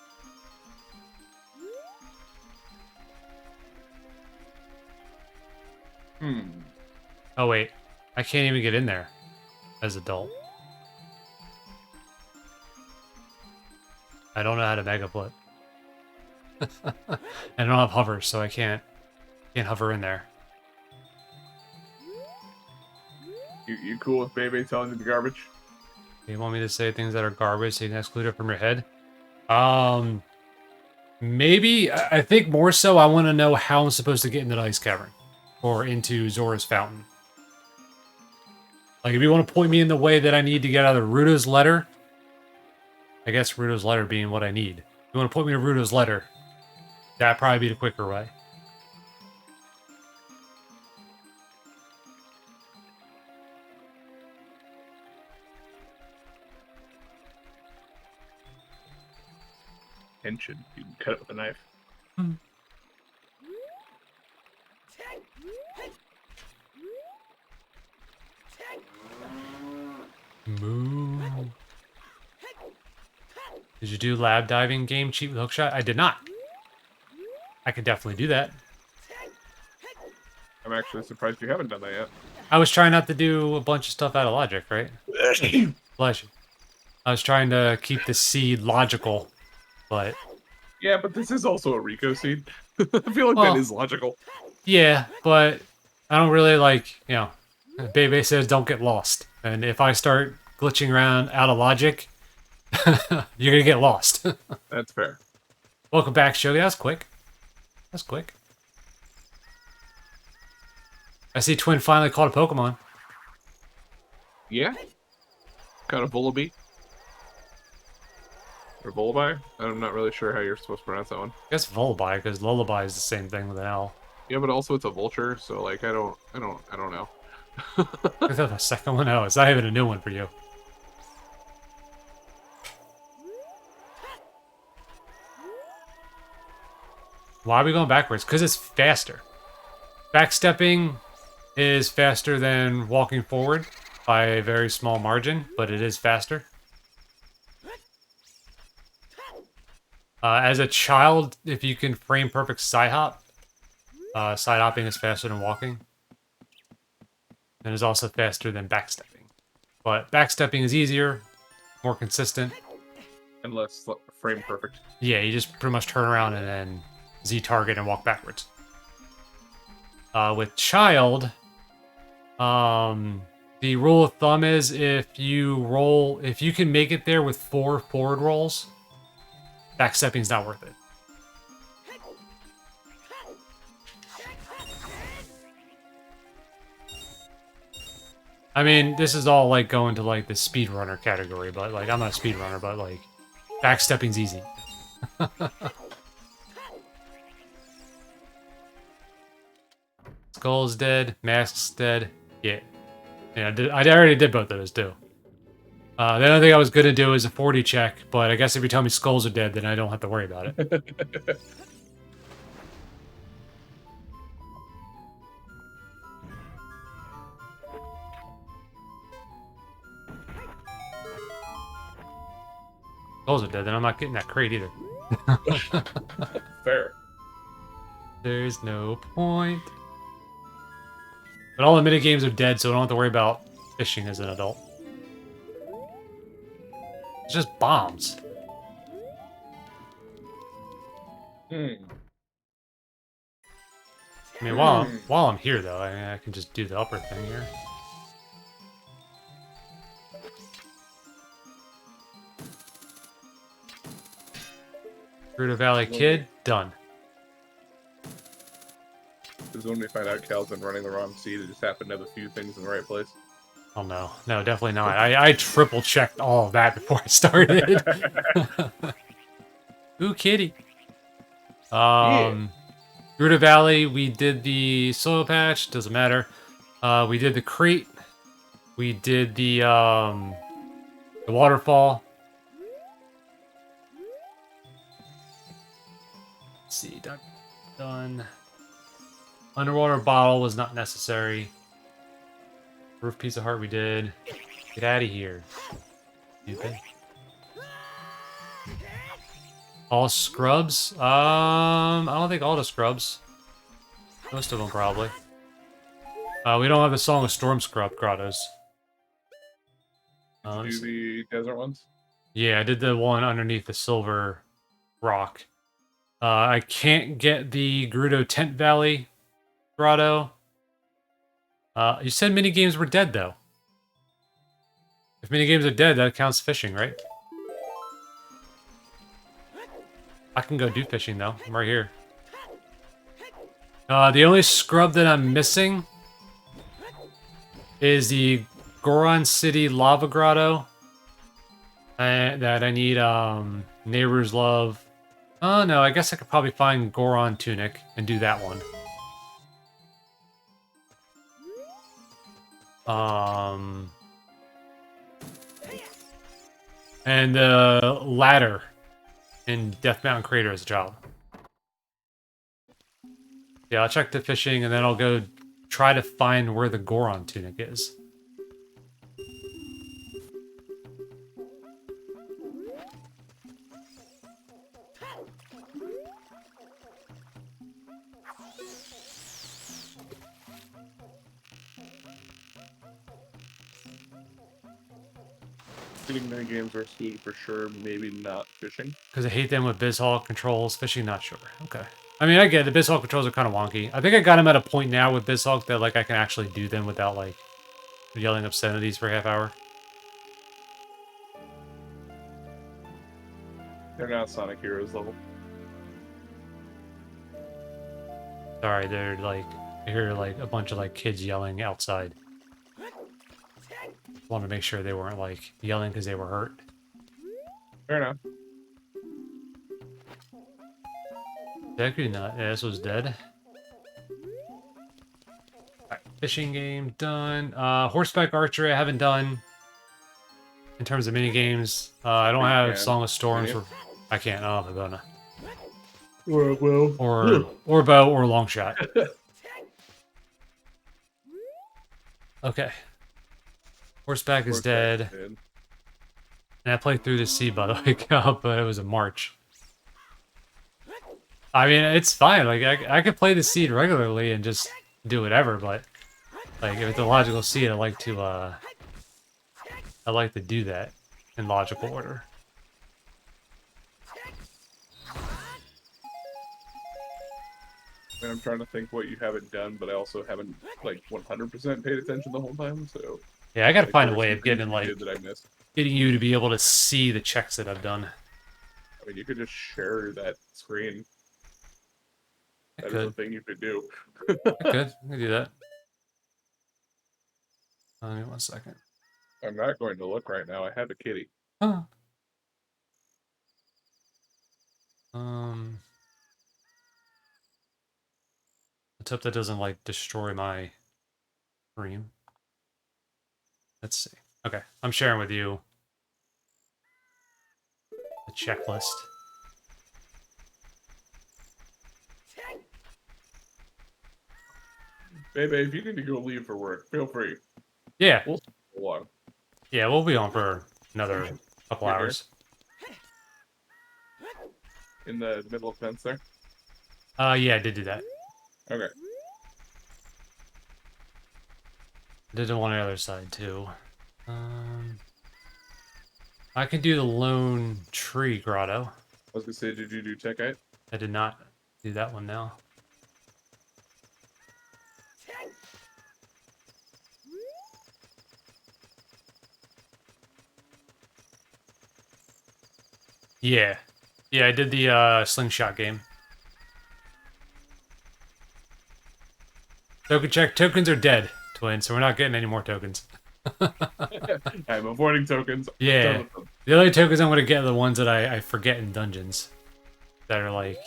Oh wait, I can't even get in there as adult. I don't know how to mega flip. I don't have hover, so I can't hover in there. You cool with baby telling you the garbage? You want me to say things that are garbage so you can exclude it from your head? Maybe. I think more so I want to know how I'm supposed to get into the ice cavern. Or into Zora's fountain. Like, if you want to point me in the way that I need to get out of Ruto's letter, I guess Ruto's letter being what I need. If you want to point me to Ruto's letter, that'd probably be the quicker way. Tension. You can cut it with a knife. Moo. Did you do lab diving game cheat with hookshot? I did not. I could definitely do that. I'm actually surprised you haven't done that yet. I was trying not to do a bunch of stuff out of logic, right? Bless you. I was trying to keep the seed logical, but Yeah, but this is also a Rico seed. I feel like Well, that is logical. yeah, but I don't really like, Bebe says don't get lost. And if I start glitching around out of logic, you're gonna get lost. That's fair. Welcome back, Shogi. That was quick. That's quick. I see Twin finally caught a Pokemon. Yeah. Got a Vullaby. Or Vullaby? I'm not really sure how you're supposed to pronounce that one. I guess Lullaby, because Lullaby is the same thing with an L. Yeah, but also it's a vulture, so like I don't know. I thought the second one, oh, it's not even a new one for you. Why are we going backwards? Because it's faster. Backstepping is faster than walking forward by a very small margin, but it is faster. As a child, if you can frame perfect side hop, side hopping is faster than walking. And is also faster than backstepping. But backstepping is easier, more consistent. And less frame perfect. Yeah, you just pretty much turn around and then Z target and walk backwards. With child, the rule of thumb is if you can make it there with 4 forward rolls, backstepping is not worth it. I mean, this is all like going to like the speedrunner category, but like I'm not a speedrunner, but like backstepping's easy. Skull's dead, Mask's dead. Yeah. Yeah, I already did both of those too. The only thing I was gonna do is a 40 check, but I guess if you tell me skulls are dead, then I don't have to worry about it. Skulls are dead, then I'm not getting that crate either. Fair. There's no point. But all the minigames are dead, so I don't have to worry about fishing as an adult. It's just bombs. Hmm. I mean, while I'm here, though, I can just do the upper thing here. Fruta Valley Kid, done. Because when we find out Cal's been running the wrong seed, it just happened to have a few things in the right place. Oh no, no, definitely not. I triple checked all of that before I started. Ooh, kitty. Fruta Valley, we did the soil patch. Doesn't matter. We did the crate. We did the waterfall. Let's see, done. Underwater bottle was not necessary. Roof piece of heart we did. Get out of here. Stupid. All scrubs? I don't think all the scrubs. Most of them probably. We don't have the Song of Storm scrub grottos. Do the desert ones? Yeah, I did the one underneath the silver rock. I can't get the Gerudo Tent Valley grotto. You said minigames were dead, though. If minigames are dead, that counts fishing, right? I can go do fishing, though. I'm right here. The only scrub that I'm missing is the Goron City Lava Grotto. That I need, Neighbor's Love. Oh, no, I guess I could probably find Goron Tunic and do that one. And the ladder in Death Mountain Crater as a child. Yeah, I'll check the fishing and then I'll go try to find where the Goron Tunic is. Shooting minigames are suited for sure, maybe not fishing. Because I hate them with BizHawk controls. Fishing, not sure. Okay. I mean, I get it. The BizHawk controls are kind of wonky. I think I got them at a point now with BizHawk that, like, I can actually do them without, like, yelling obscenities for a half hour. They're not Sonic Heroes level. Sorry, they're, like, I hear, like, a bunch of, like, kids yelling outside. Wanted to make sure they weren't, like, yelling because they were hurt. Fair enough. Deku Nut. Yeah, this was dead. Right, fishing game done. Horseback archery I haven't done. In terms of mini games, I don't have Song of Storms. I can't. I don't have a bow. Or a bow. Or bow or long shot. Okay. Horseback is dead. And I played through the sea, by the way, but it was in March. I mean, it's fine. Like, I could play the seed regularly and just do whatever, but like, if it's a logical seed, I like to do that in logical order. And I'm trying to think what you haven't done, but I also haven't like 100% paid attention the whole time. So yeah, I gotta like, find a way of getting like that I missed. Getting you to be able to see the checks that I've done. I mean, you could just share that screen. That is a thing you could do. I could do that. Give me 1 second. I'm not going to look right now. I have a kitty. Huh. Let's hope that doesn't like destroy my stream. Let's see. Okay, I'm sharing with you the checklist. Baby, if you need to go leave for work, feel free. Yeah. We'll go along. Yeah, we'll be on for another couple You're hours. In the middle of the fence there? Yeah, I did do that. Okay. I did it on the other side too. I can do the lone tree grotto. I was gonna say, did you do Techite? I did not do that one now. Yeah. Yeah, I did the slingshot game. Token check. Tokens are dead, Twin, so we're not getting any more tokens. I'm avoiding tokens. Yeah. The only tokens I'm going to get are the ones that I forget in dungeons. That are like...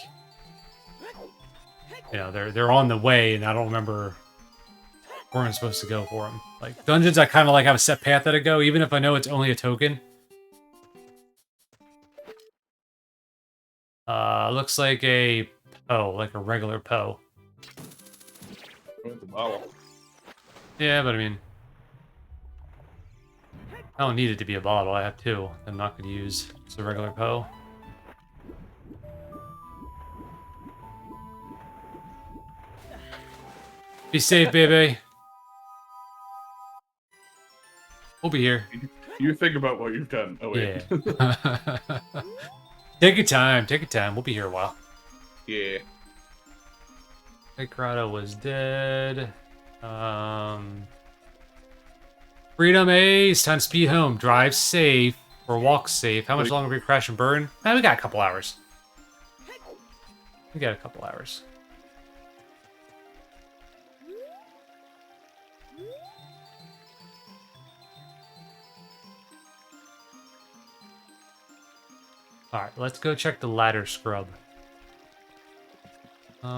You know, they're on the way, and I don't remember where I'm supposed to go for them. Like, dungeons, I kind of like have a set path that I go, even if I know it's only a token. Looks like a Poe, like a regular Poe. With the bottle. Yeah, but I mean... I don't need it to be a bottle, I have two. I'm not going to use. It's a regular Poe. Be safe, baby. We'll be here. You think about what you've done. Oh, wait. Yeah. Take your time. Take your time. We'll be here a while. Yeah. Hey, Grotto was dead. Freedom Ace. Time to speed home. Drive safe. Or walk safe. How much longer we crash and burn? We got a couple hours. We got a couple hours. Alright, let's go check the ladder scrub.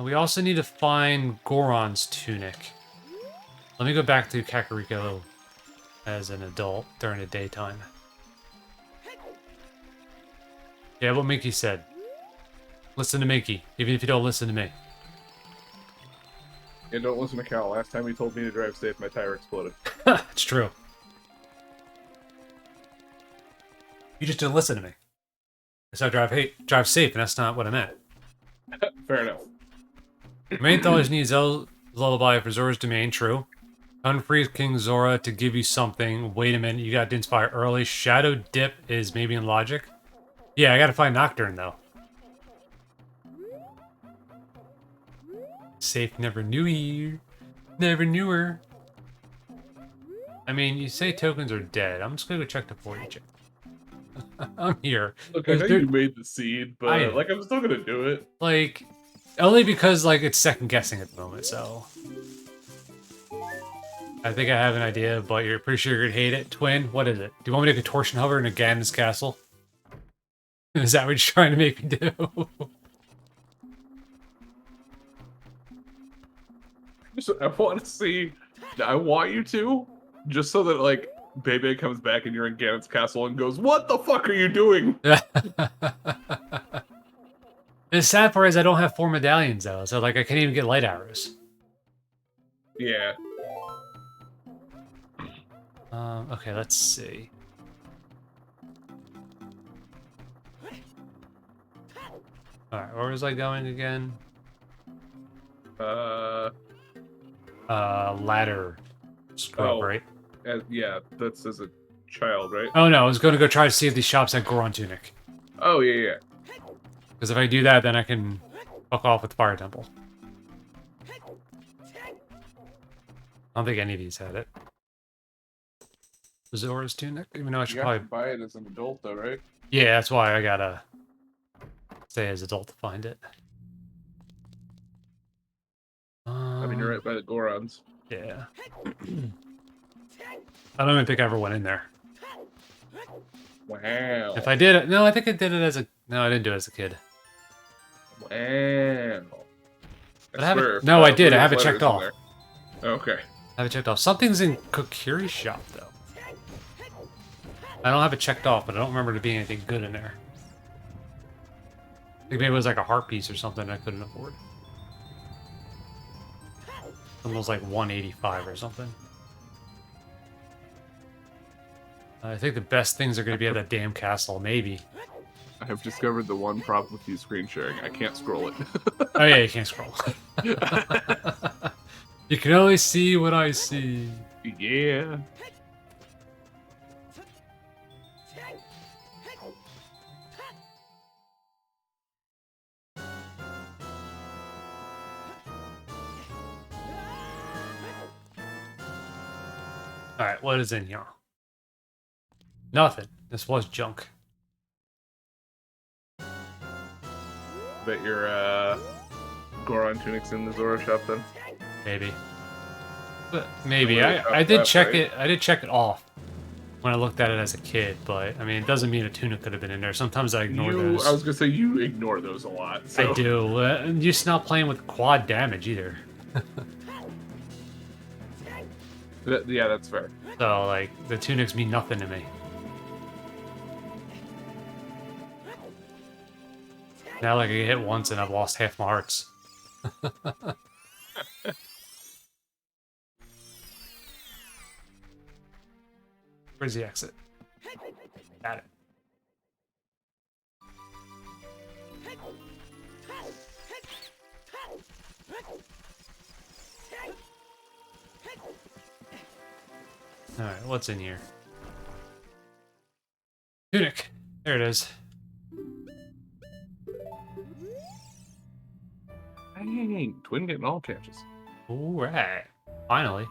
We also need to find Goron's tunic. Let me go back to Kakariko as an adult during the daytime. Yeah, what Minky said. Listen to Minky, even if you don't listen to me. And don't listen to Cal. Last time he told me to drive safe, my tire exploded. It's true. You just didn't listen to me. I said drive safe, and that's not what I meant. Fair enough. Main always needs Zel's lullaby for Zora's domain, true. Unfreeze King Zora to give you something. Wait a minute, you got to inspire early. Shadow Dip is maybe in logic. Yeah, I gotta find Nocturne, though. Safe never knew you. Never knew her. I mean, you say tokens are dead. I'm just gonna go check the 40 check. I'm here. Look, I know you made the seed, but like I'm still gonna do it. Like, only because like it's second guessing at the moment, so I think I have an idea, but you're pretty sure you're gonna hate it. Twin, what is it? Do you want me to contortion hover in a Ganon's castle? Is that what you're trying to make me do? I want to see. I want you to, just so that like Bebe comes back and you're in Ganon's castle and goes, "What the fuck are you doing?" The sad part is I don't have 4 medallions though, so like I can't even get light arrows. Yeah. Okay, let's see. Alright, where was I going again? Ladder scrub, right? Yeah, that's as a child, right? Oh no, I was gonna go try to see if these shops had Goron tunic. Oh, yeah. Because if I do that, then I can fuck off with the Fire Temple. I don't think any of these had it. Zora's tunic? Even though I should You probably have to buy it as an adult, though, right? Yeah, that's why I gotta stay as adult to find it. I mean, you're right by the Gorons. Yeah. I don't even think I ever went in there. Wow. If I did, no, I think I did it as a. No, I didn't do it as a kid. Wow. But I have it. No, I did. I have it checked off. Okay. I have it checked off. Something's in Kokiri's shop though. I don't have it checked off, but I don't remember there being anything good in there. I think maybe it was like a heart piece or something I couldn't afford. It was like 185 or something. I think the best things are going to be at that damn castle, maybe. I have discovered the one problem with you screen sharing. I can't scroll it. Oh yeah, you can't scroll. You can only see what I see. Yeah. Alright, what is in here? Nothing. This was junk. Bet your Goron tunic's in the Zoro shop then. Maybe. But maybe. Somebody I did left, check right? it. I did check it off when I looked at it as a kid, but I mean, it doesn't mean a tuna could have been in there. Sometimes I ignore those. I was gonna say you ignore those a lot. So. I do. And you're just not playing with quad damage either. Yeah, that's fair. So, like, the tunics mean nothing to me. Now, like, I get hit once and I've lost half my hearts. Where's the exit? Got it. Alright, what's in here? Tunic. There it is. Dang, Twin getting all catches. Alright. Finally.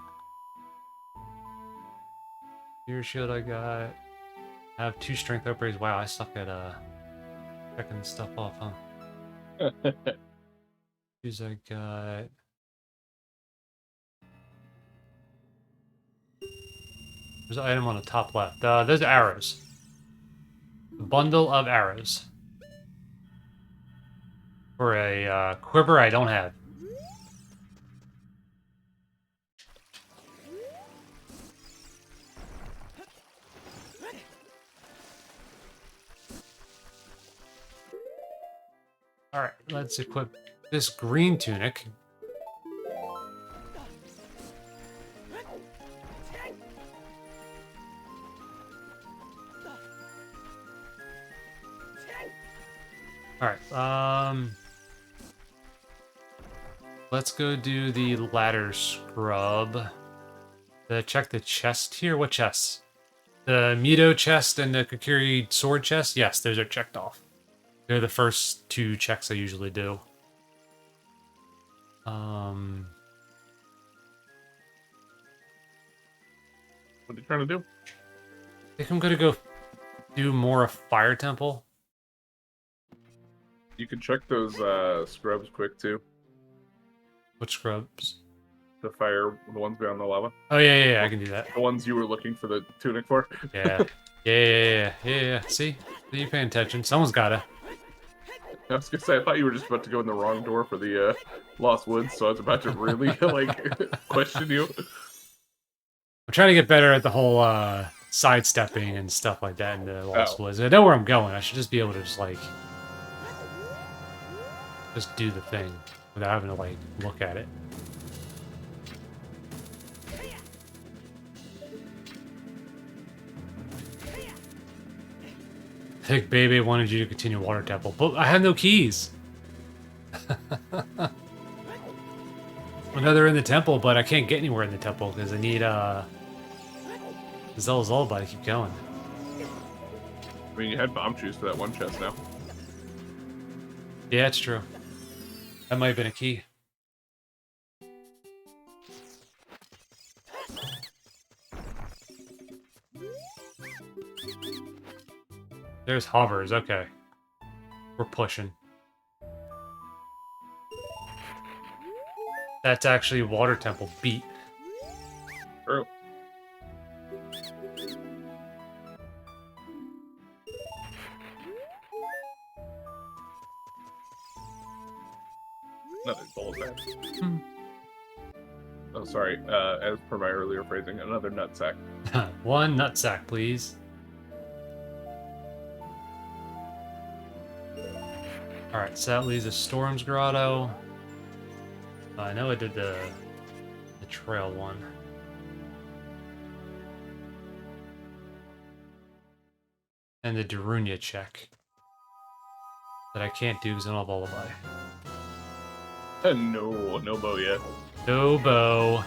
Fear shield I got. I have 2 strength upgrades. Wow, I suck at checking stuff off, huh? Shoes I got. There's an item on the top left. There's arrows. A bundle of arrows. For a quiver I don't have. Alright, let's equip this green tunic. Alright, let's go do the ladder scrub. Check the chest here. What chests? The Mito chest and the Kokiri sword chest? Yes, those are checked off. They're the first 2 checks I usually do. What are you trying to do? I think I'm gonna go do more of Fire Temple. You can check those scrubs quick too. What scrubs? The fire, the ones beyond the lava. Oh yeah, I can do that. The ones you were looking for the tunic for. Yeah. Yeah. See? You paying attention. Someone's gotta. I was gonna say, I thought you were just about to go in the wrong door for the Lost Woods, so I was about to really like question you. I'm trying to get better at the whole sidestepping and stuff like that in the Lost Woods. I know where I'm going. I should just be able to just like do the thing without having to like look at it. I think Bebe wanted you to continue Water Temple, but I have no keys. I know they're in the temple, but I can't get anywhere in the temple because I need Zella's Lullaby to keep going. I mean, you had bomb shoes for that one chest now. Yeah, it's true. That might have been a key. There's hovers, okay. We're pushing. That's actually Water Temple beat. True. Another bullet bag. Hmm. Oh, sorry. As per my earlier phrasing, another nutsack. One nutsack, please. Alright, so that leaves a Storm's Grotto. I know I did the trail one. And the Darunia check. That I can't do because I don't have Lullaby. No bow yet. No bow.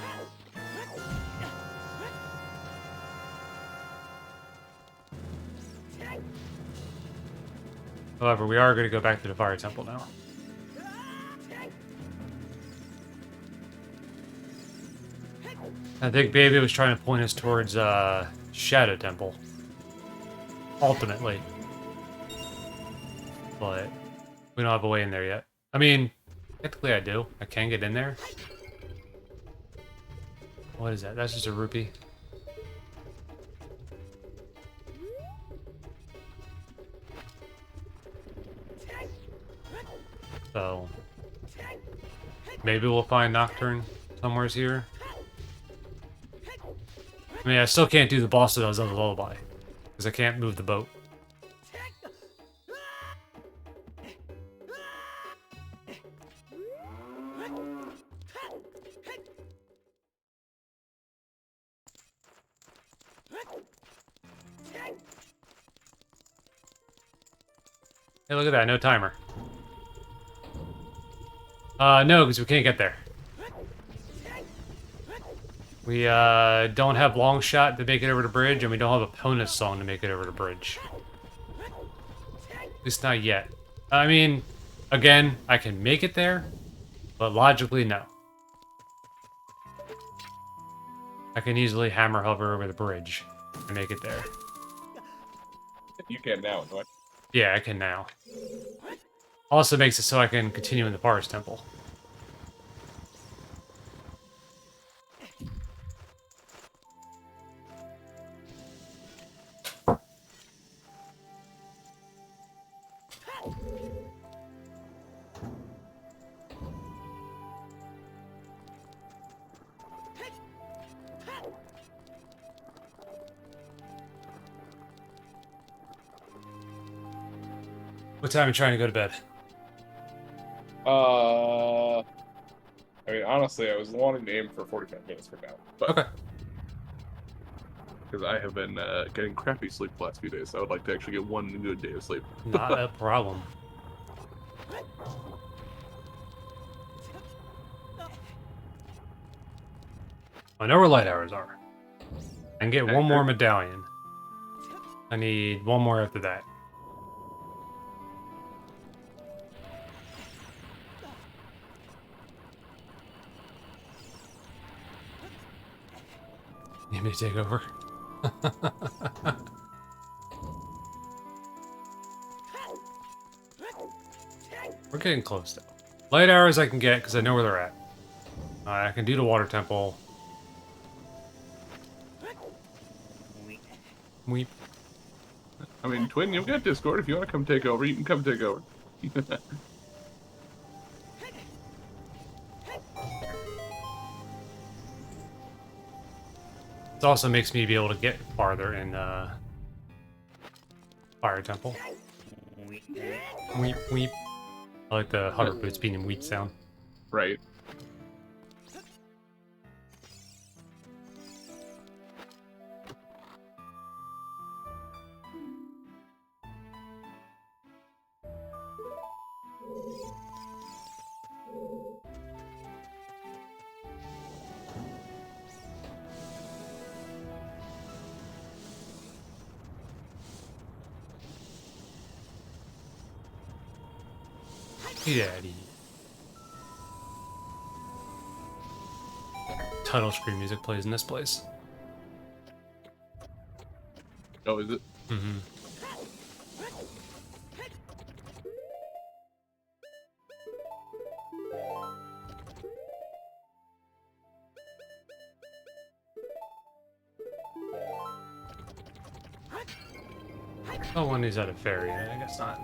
However, we are going to go back to the Fire Temple now. I think Baby was trying to point us towards Shadow Temple. Ultimately. But we don't have a way in there yet. I mean, technically I do. I can get in there. What is that? That's just a rupee. So maybe we'll find Nocturne somewheres here. I mean, I still can't do the boss of those on the Lullaby because I can't move the boat. Hey, look at that, no timer. No, because we can't get there. We, don't have long shot to make it over the bridge, and we don't have opponent's song to make it over the bridge. At least not yet. I mean, again, I can make it there, but logically, no. I can easily hammer hover over the bridge and make it there. You can now, what? Yeah, I can now. Also makes it so I can continue in the Forest Temple. What time are you trying to go to bed? I mean, honestly, I was wanting to aim for 45 minutes from now. But Okay. Because I have been getting crappy sleep the last few days, so I would like to actually get one good day of sleep. Not a problem. I know where light hours are. I can get one more medallion. I need one more after that. Need me to take over? We're getting close though. Light hours I can get because I know where they're at. I can do the water temple. Weep. I mean, Twin, you've got Discord. If you want to come take over, you can come take over. It also makes me be able to get farther in Fire Temple. Weep, weep. I like the hover boots being in weep sound. Right. Daddy. Title screen music plays in this place. Oh, is it? Mm-hmm. Oh, one is at a ferry. I guess not.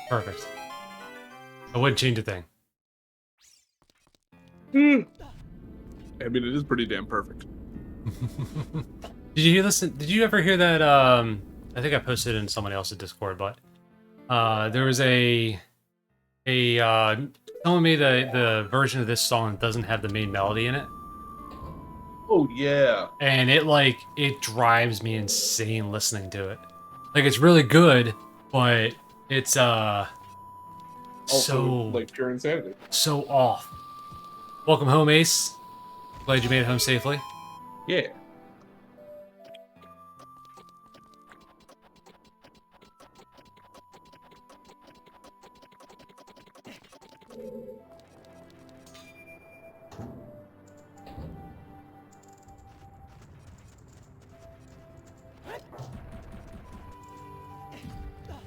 Perfect. I wouldn't change a thing. I mean, it is pretty damn perfect. Did you listen? Did you ever hear that? I think I posted it in someone else's Discord, but there was someone made the version of this song that doesn't have the main melody in it, Oh yeah. and it drives me insane listening to it. Like it's really good, but it's Also, so like pure insanity. so off. Welcome home, Ace. Glad you made it home safely. Yeah.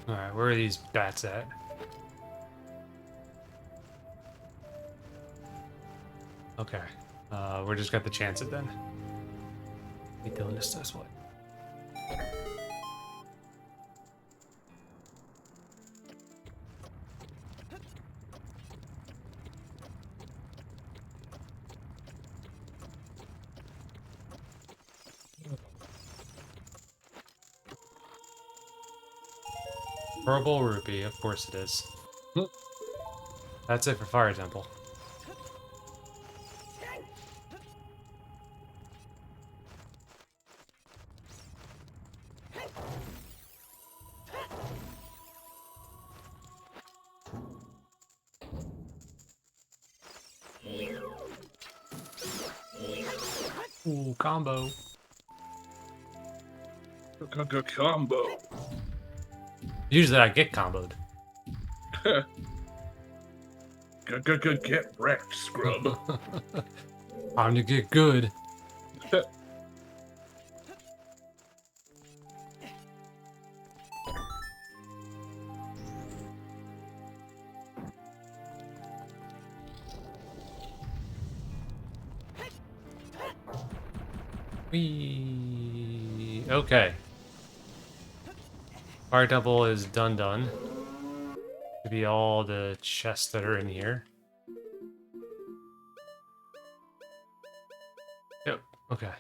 Alright, where are these bats at? Okay. We're just got the chance it then. Be doing this way. Purple rupee, of course it is. That's it for Fire Temple. Ooh, combo. Combo. Usually I get comboed. Get wrecked, scrub. Time to get good. Whee. Okay. Fire Temple is done. Should be all the chests that are in here. Yep. Okay.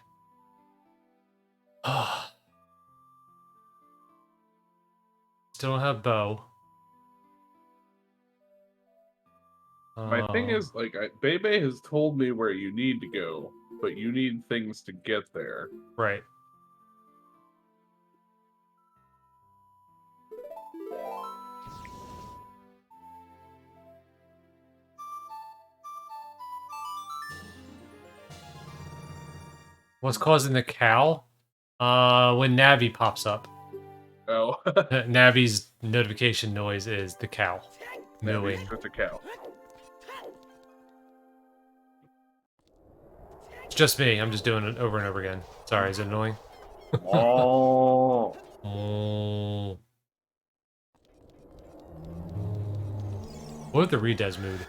Still don't have bow. My thing is, like, Bebe has told me where you need to go, but you need things to get there. Right. What's causing the cow? When Navi pops up. Oh. Navi's notification noise is the cow. Mooing. That's a cow. It's just me. I'm just doing it over and over again. Sorry, is it annoying? Oh. Oh. What if the redeads mood?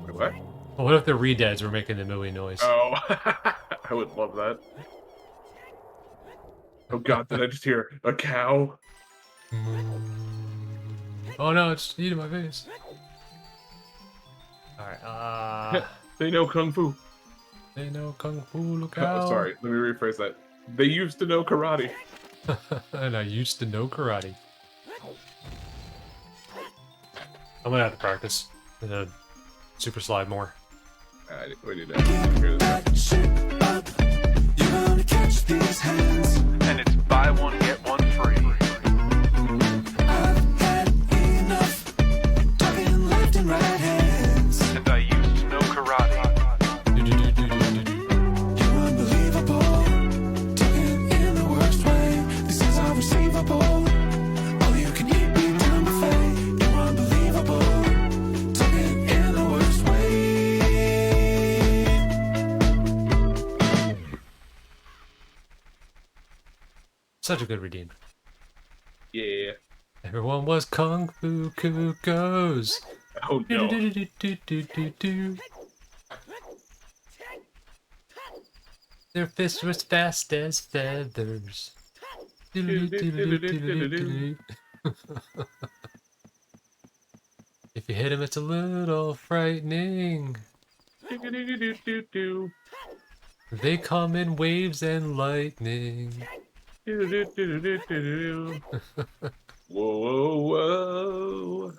Wait, what? What if the redeads were making the mooing noise? Oh. I would love that. Oh god, did I just hear a cow? Oh no, it's eating my face. Alright, They know kung fu. They know kung fu, look out. Oh, sorry, let me rephrase that. They used to know karate. And I used to know karate. I'm gonna have to practice. I'm gonna super slide more. We need to hear this. You're gonna catch these hands. And it's buy one, get one free. I've had enough talking left and right hands. And I used to know karate. You're unbelievable, talking in the worst way. This is unreceivable. All you can eat me down buffet. You're unbelievable, talking in the worst way. Such a good redeem. Yeah. Everyone was kung fu cuckoos. Oh no. Their fists were as fast as feathers. If you hit him, it's a little frightening. They come in waves and lightning. Whoa, whoa.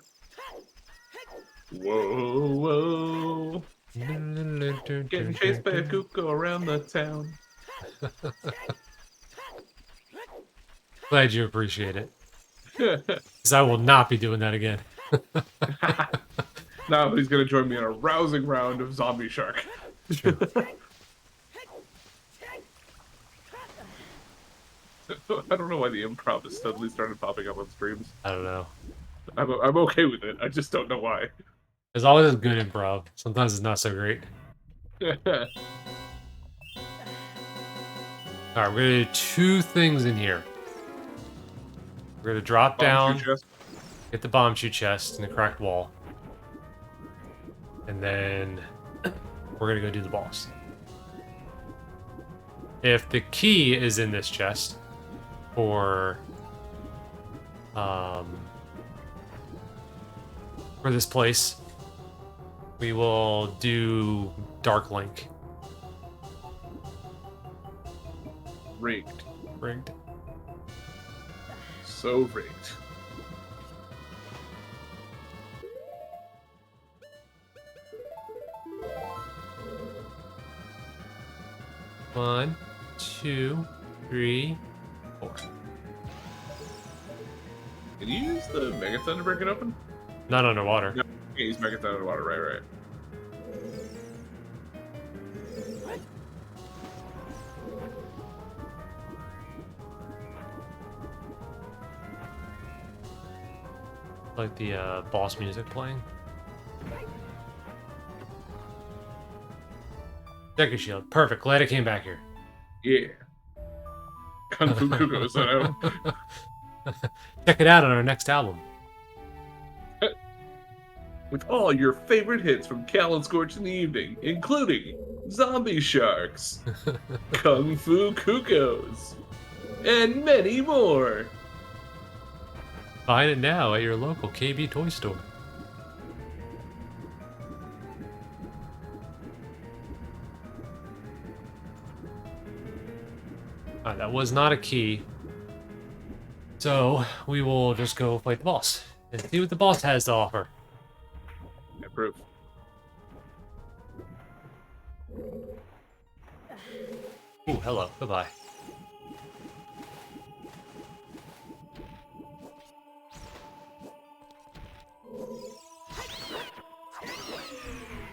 Whoa, whoa. Getting chased by a cuckoo around the town. Glad you appreciate it. Because I will not be doing that again. Now he's gonna join me in a rousing round of Zombie Shark. Sure. I don't know why the improv has suddenly started popping up on streams. I don't know. I'm okay with it. I just don't know why. There's always good improv. Sometimes it's not so great. Alright, we're gonna do 2 things in here. We're gonna drop down, get the bomb shoot chest and the cracked wall. And then we're gonna go do the boss. If the key is in this chest for this place, we will do Dark Link. Rigged. Rigged. So rigged. One, 2, 3, 4. Can you use the Megathon to break it open? Not underwater. No, you can't use Megathon underwater, right. Like the boss music playing. Deku Shield. Perfect. Glad it came back here. Yeah. Kung Fu Kudos, I know. Check it out on our next album. With all your favorite hits from Cal and Scorch in the Evening, including Zombie Sharks, Kung Fu Cuckoos, and many more. Find it now at your local KB toy store. Alright, that was not a key. So, we will just go fight the boss and see what the boss has to offer. Approve. Ooh, hello. Goodbye.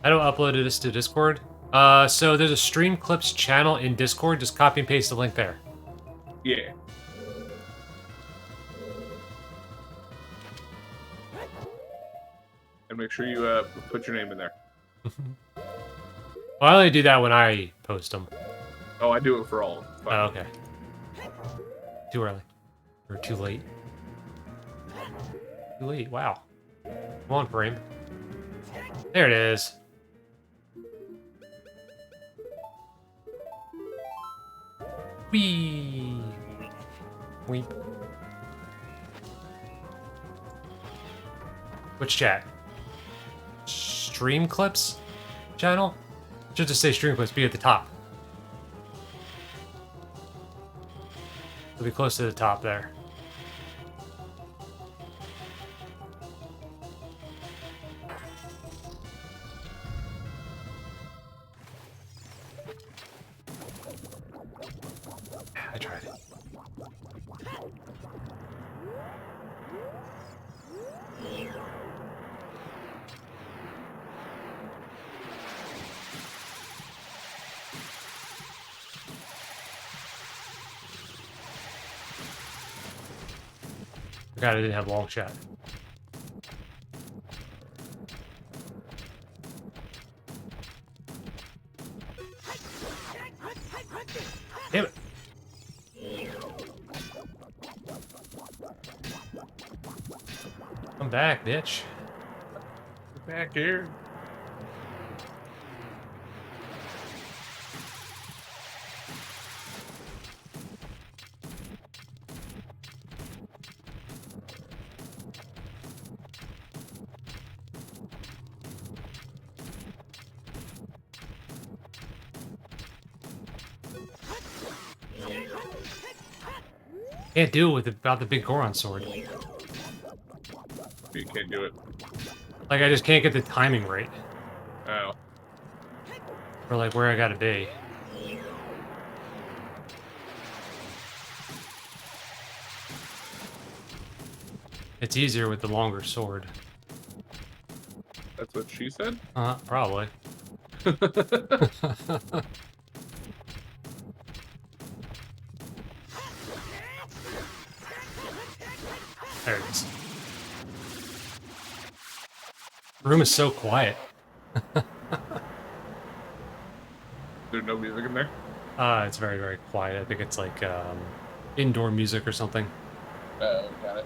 I don't upload this to Discord. So there's a Stream Clips channel in Discord. Just copy and paste the link there. Yeah. And make sure you put your name in there. Well, I only do that when I post them. Oh, I do it for all. Oh, okay. Too early. Or too late. Too late, wow. Come on, frame. There it is. Whee! Weep. Which chat? Stream Clips channel? Should just say Stream Clips, be at the top. It'll be close to the top there. I tried it. Forgot I didn't have long shot. Damn it. I'm back, bitch. Back here. Can't do it without the big Goron sword. You can't do it. Like, I just can't get the timing right. Oh. For, like, where I gotta be. It's easier with the longer sword. That's what she said? Probably. There it is. The room is so quiet. There's no music in there? It's very, very quiet. I think it's like indoor music or something. Oh, got it.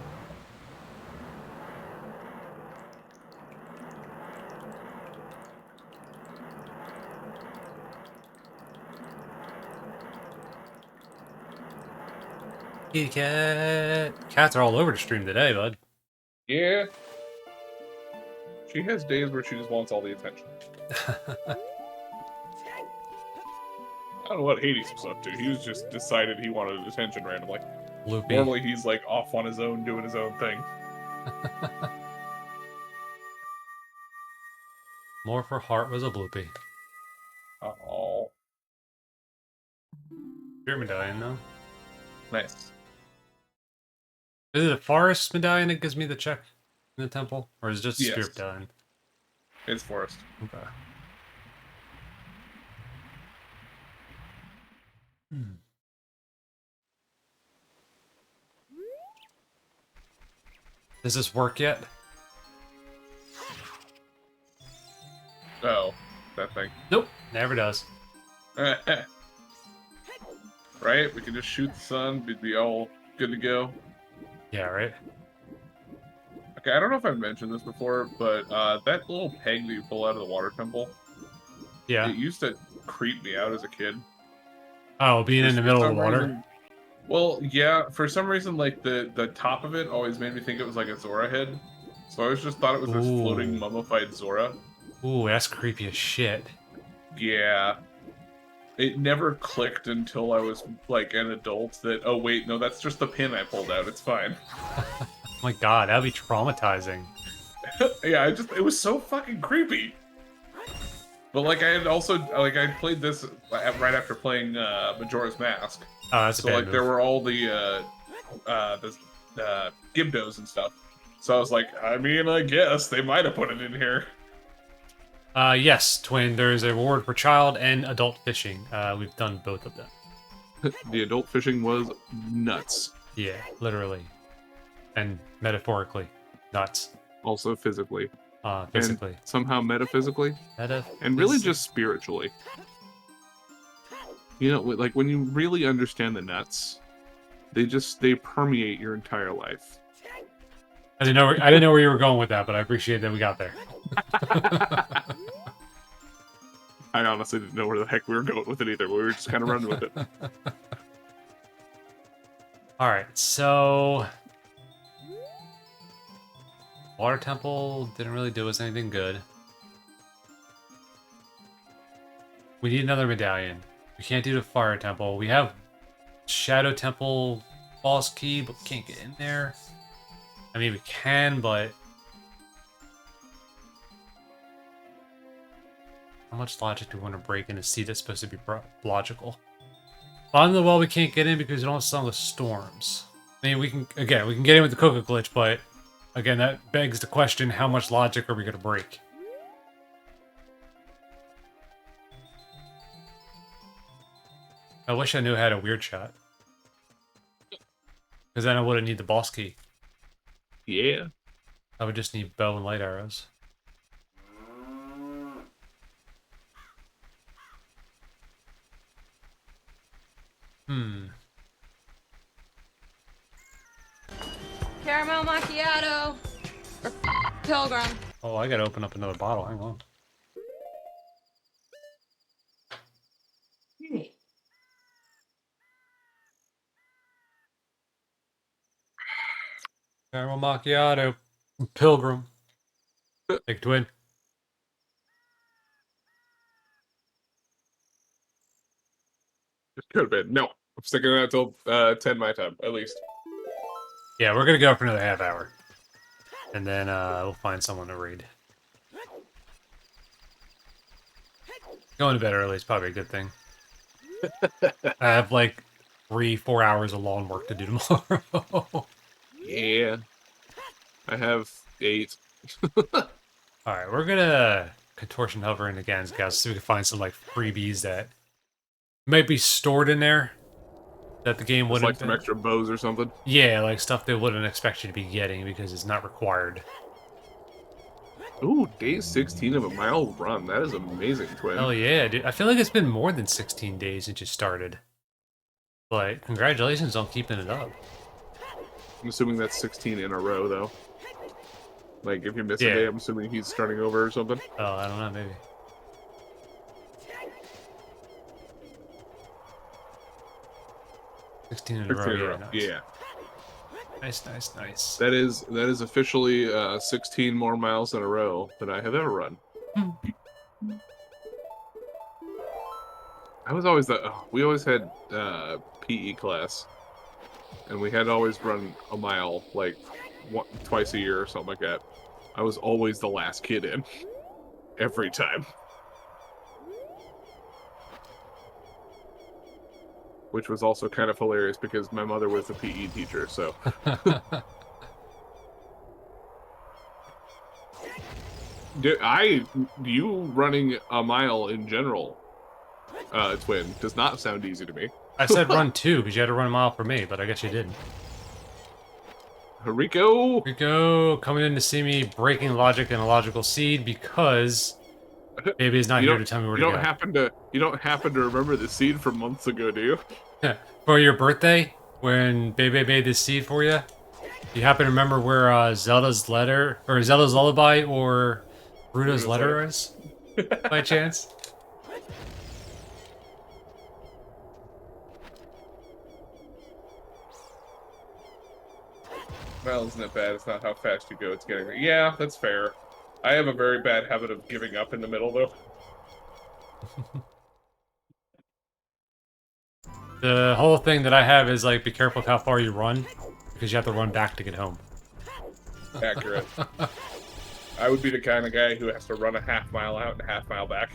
Kitty cat. Cats are all over the stream today, bud. Yeah. She has days where she just wants all the attention. I don't know what Hades was up to. He was just decided he wanted attention randomly. Loopy. Normally he's like off on his own doing his own thing. More for heart was a bloopy. Oh. Spirit medallion, though. Nice. Is it a forest medallion that gives me the check in the temple? Or is it just a Yes. spirit medallion? It's forest. Okay. Does this work yet? Oh, that thing. Nope, never does. Right? We can just shoot the sun, we'd be all good to go. Yeah, right? Okay, I don't know if I've mentioned this before, but that little peg that you pull out of the water temple, Yeah. it used to creep me out as a kid. Oh, being in the middle of the water? Reason, well, yeah, for some reason, like, the top of it always made me think it was like a Zora head. So I always just thought it was this floating mummified Zora. Ooh, that's creepy as shit. Yeah. It never clicked until I was, like, an adult that, oh, wait, no, that's just the pin I pulled out. It's fine. Oh my god, that'd be traumatizing. Yeah, it was so fucking creepy. But, like, I had also, like, I played this right after playing Majora's Mask. Oh, that's a bad like, move. there were all the Gibdos and stuff. So I was like, I mean, I guess they might have put it in here. Yes, Twin, there's a reward for child and adult fishing. We've done both of them. The adult fishing was nuts. Yeah, literally. And metaphorically. Nuts. Also physically. Physically. And somehow metaphysically. And really just spiritually. You know, like when you really understand the nuts, they permeate your entire life. I didn't know where you were going with that, but I appreciate that we got there. I honestly didn't know where the heck we were going with it either. We were just kind of running with it. Alright, so... Water Temple didn't really do us anything good. We need another medallion. We can't do the Fire Temple. We have Shadow Temple boss key, but we can't get in there. I mean, we can, but... How much logic do we want to break in a seed that's supposed to be logical? Bottom of the well, we can't get in because we don't have Song of Storms. I mean, we can get in with the Coca glitch, but again, that begs the question, how much logic are we going to break? I wish I knew how to weird shot. Because then I wouldn't need the boss key. Yeah. I would just need bow and light arrows. Caramel macchiato. Or pilgrim. Oh, I gotta open up another bottle. Hang on. Caramel macchiato. Pilgrim. Take twin. It could have been. No. I'm sticking around till 10 my time, at least. Yeah, we're gonna go for another half hour. And then we'll find someone to raid. Going to bed early is probably a good thing. I have like 3-4 hours of lawn work to do tomorrow. Yeah. I have 8. Alright, we're gonna contortion hover in again, guys, so we can find some like freebies that might be stored in there that the game Just wouldn't. like some extra bows or something. Yeah, like stuff they wouldn't expect you to be getting because it's not required. Ooh, day 16 of a mile run. That is amazing, Twin. Hell yeah, dude. I feel like it's been more than 16 days since you started. But congratulations on keeping it up. I'm assuming that's 16 in a row, though. Like, if you miss a Yeah. day, I'm assuming he's starting over or something. Oh, I don't know, maybe. $16 in a row, yeah. Yeah. Nice, nice, nice. That is officially 16 more miles in a row than I have ever run. I was always we always had PE class, and we had to always run a mile like twice a year or something like that. I was always the last kid in every time, which was also kind of hilarious because my mother was a PE teacher, so. You running a mile in general, Twin, does not sound easy to me. I said run 2 because you had to run a mile for me, but I guess you didn't. Rico! Rico coming in to see me breaking logic and a logical seed because Baby is not here to tell me where to go. You don't happen to remember the seed from months ago, do you? For your birthday, when Baby made this seed for you, you happen to remember where Zelda's letter, or Zelda's lullaby, or Bruno's letter is? By chance? Well, isn't it bad? It's not how fast you go, it's getting there. Yeah, that's fair. I have a very bad habit of giving up in the middle, though. The whole thing that I have is, like, be careful with how far you run, because you have to run back to get home. Accurate. I would be the kind of guy who has to run a half mile out and a half mile back.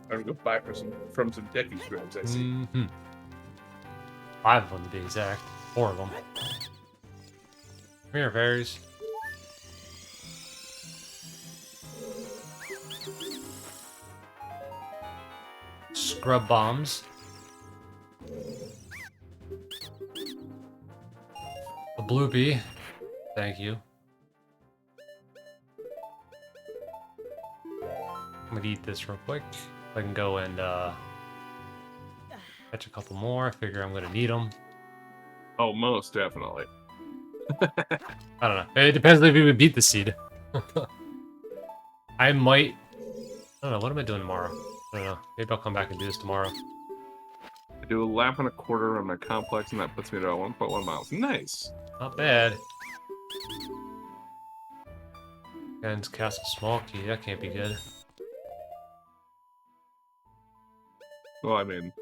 I'm gonna go buy from some Dickies grubs, I see. Mm-hmm. 5 of them to be exact. 4 of them. Come here, fairies. Scrub bombs. A bloopy. Thank you. I'm gonna eat this real quick. I can go and catch a couple more. I figure I'm gonna need them. Oh, most definitely. I don't know. It depends if we would beat the seed. I might. I don't know. What am I doing tomorrow? I don't know. Maybe I'll come back and do this tomorrow. I do a lap and a quarter on my complex, and that puts me at about 1.1 miles. Nice. Not bad. And Castle Small Key. That can't be good. Well, I mean,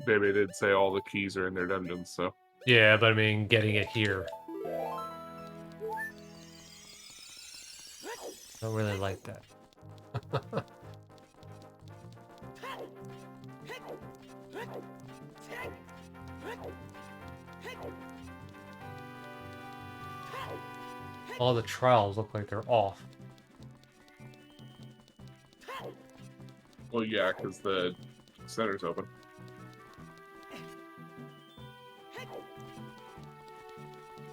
Baby did say all the keys are in their dungeons, so. Yeah, but I mean, getting it here. Don't really like that. All the trials look like they're off. Well, yeah, because the center's open.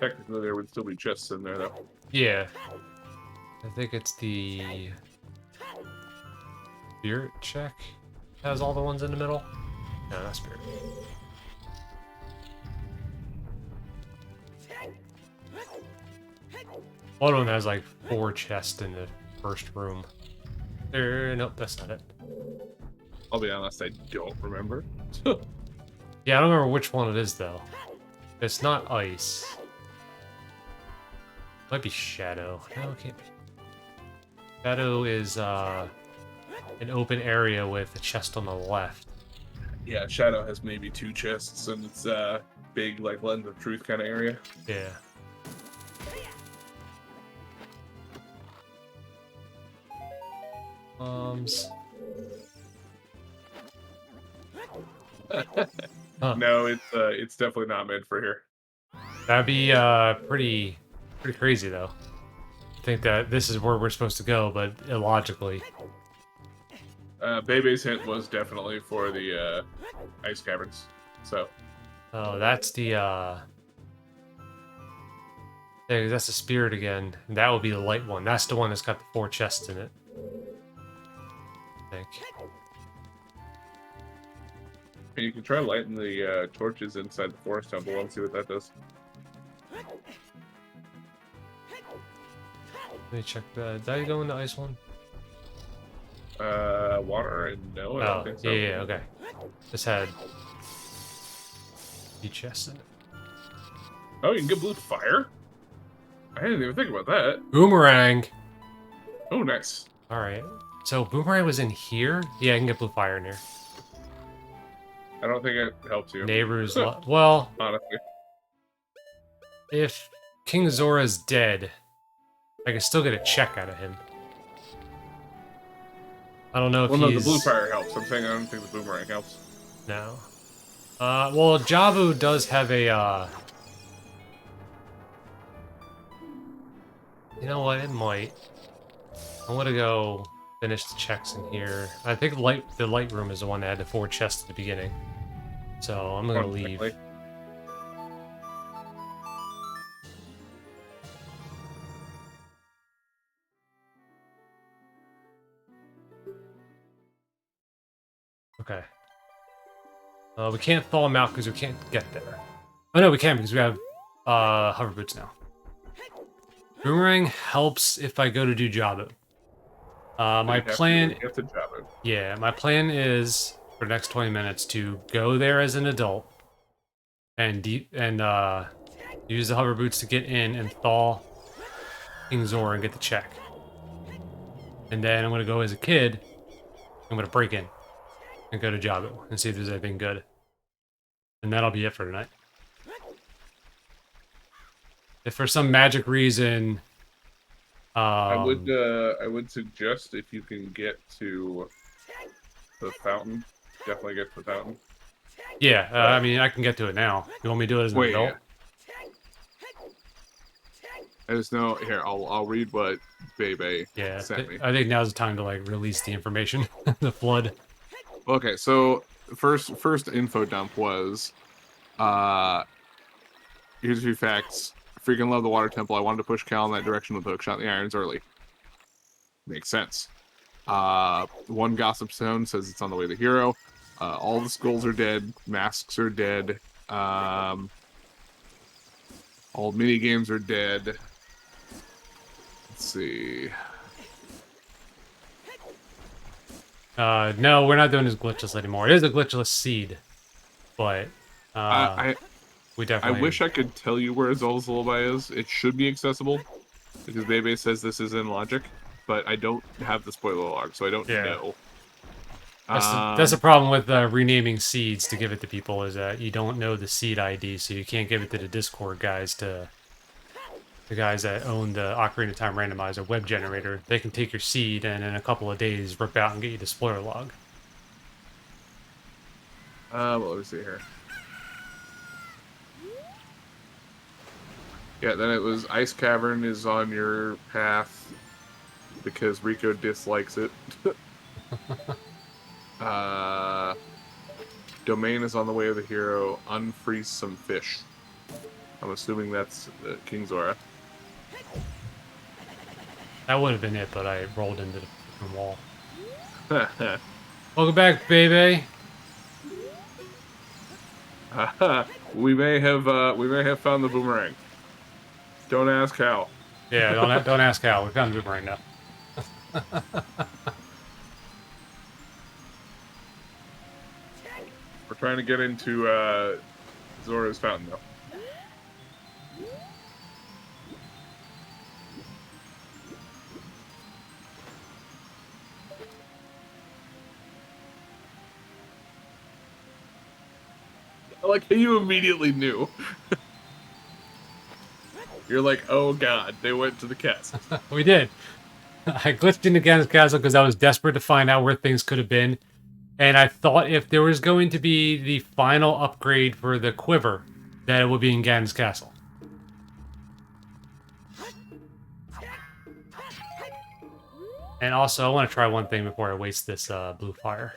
Technically, there would still be chests in there, though. Yeah. I think it's the Spirit check has all the ones in the middle. No, not Spirit. One of them has like 4 chests in the first room. Nope, that's not it. I'll be honest, I don't remember. Yeah, I don't remember which one it is though. It's not ice. Might be shadow. No, it can't be. Shadow is an open area with a chest on the left. Yeah, Shadow has maybe 2 chests, and it's big, like lens of truth kind of area. Yeah. Huh. No, it's definitely not made for here. That'd be pretty crazy though. I think that this is where we're supposed to go, but illogically. Bebe's hint was definitely for the ice caverns. So. Oh, that's the yeah, that's the spirit again. That would be the light one. That's the one that's got the 4 chests in it. I think. And you can try lighting the torches inside the forest temple and see what that does. Let me check that. Did I go in the ice one? Water and no, I don't think so. Yeah, okay. This had 2 chests in it. Oh, you can get blue fire? I didn't even think about that. Boomerang! Oh, nice. Alright. So, Boomerang was in here? Yeah, I can get blue fire in here. I don't think it helps you. Neighbors... well... Honestly. If King Zora's dead, I can still get a check out of him. I don't know if no, he's... the blue fire helps. I'm saying I don't think the boomerang helps. No. Well, Jabu does have a, You know what? It might. I'm gonna go finish the checks in here. I think the light room is the one that had the 4 chests at the beginning. So I'm gonna leave. Okay. We can't thaw them out because we can't get there. Oh no, we can because we have hover boots now. Boomerang helps if I go to do Jabu. My plan... Yeah, my plan is for the next 20 minutes to go there as an adult and use the hover boots to get in and thaw King Zora and get the check. And then I'm gonna go as a kid. I'm gonna break in and go to Jabu and see if there's anything good. And that'll be it for tonight. If for some magic reason... I would suggest if you can get to the fountain, definitely get to the fountain. Yeah, I mean, I can get to it now. You want me to do it as an adult? I just know, here, I'll read what Bebe sent me. I think now's the time to, like, release the information. The flood. Okay, so first info dump was, here's a few facts. Freaking love the water temple. I wanted to push Cal in that direction with hook shot the irons early. Makes sense. One gossip stone says it's on the way to hero. All the skulls are dead. Masks are dead. All mini games are dead. Let's see. No, we're not doing this glitchless anymore. It is a glitchless seed, but we definitely... I wish I could tell you where Azul's Lullaby is. It should be accessible, because Bebe says this is in logic, but I don't have the spoiler log, so I don't know. That's the problem with renaming seeds to give it to people, is that you don't know the seed ID, so you can't give it to the Discord guys, the guys that own the Ocarina of Time randomizer web generator. They can take your seed and in a couple of days rip out and get you the spoiler log. Well, let me see here. Yeah, then it was Ice Cavern is on your path because Rico dislikes it. Domain is on the way of the hero. Unfreeze some fish. I'm assuming that's King Zora. That would have been it, but I rolled into the freaking wall. Welcome back, baby. We may have found the boomerang. Don't ask how. Yeah, don't ask how. We found the boomerang now. We're trying to get into Zora's fountain, though. I like how you immediately knew. You're like, oh god, they went to the castle. We did. I glitched into Ganon's castle because I was desperate to find out where things could have been. And I thought if there was going to be the final upgrade for the quiver, that it would be in Ganon's castle. And also, I want to try one thing before I waste this blue fire.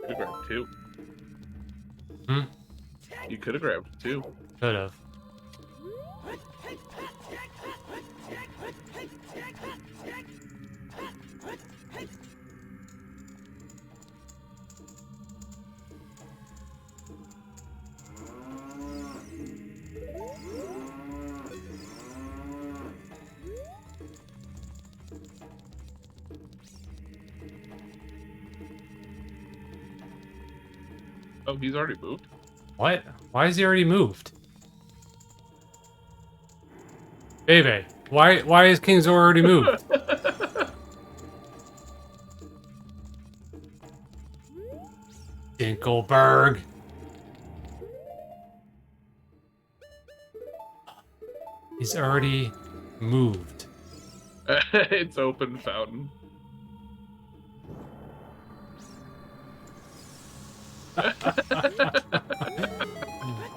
You could have grabbed two. Hmm? You could have grabbed two. Could have. Oh, he's already moved? What? Why is he already moved? Bebe, why is King's already moved? Dinkelberg. He's already moved. It's open fountain.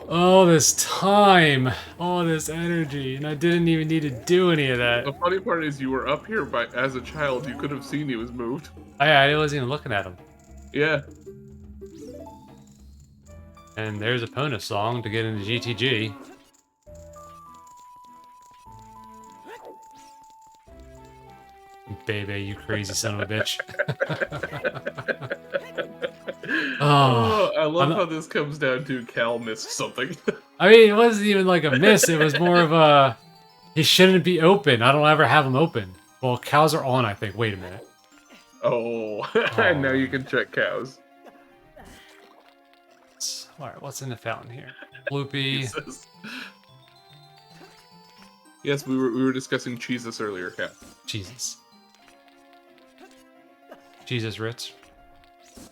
All this time, all this energy, and I didn't even need to do any of that. The funny part is you were up here, but as a child, you could have seen he was moved. I wasn't even looking at him. Yeah. And there's a Pona song to get into GTG. Baby, you crazy son of a bitch. Oh, I love how this comes down to Cal missed something. I mean, it wasn't even like a miss. It was more of a... He shouldn't be open. I don't ever have him open. Well, cows are on, I think. Wait a minute. Oh, and now you can check cows. Alright, what's in the fountain here? Bloopy. Yes, we were discussing Jesus earlier, Cat. Jesus. Jesus Ritz.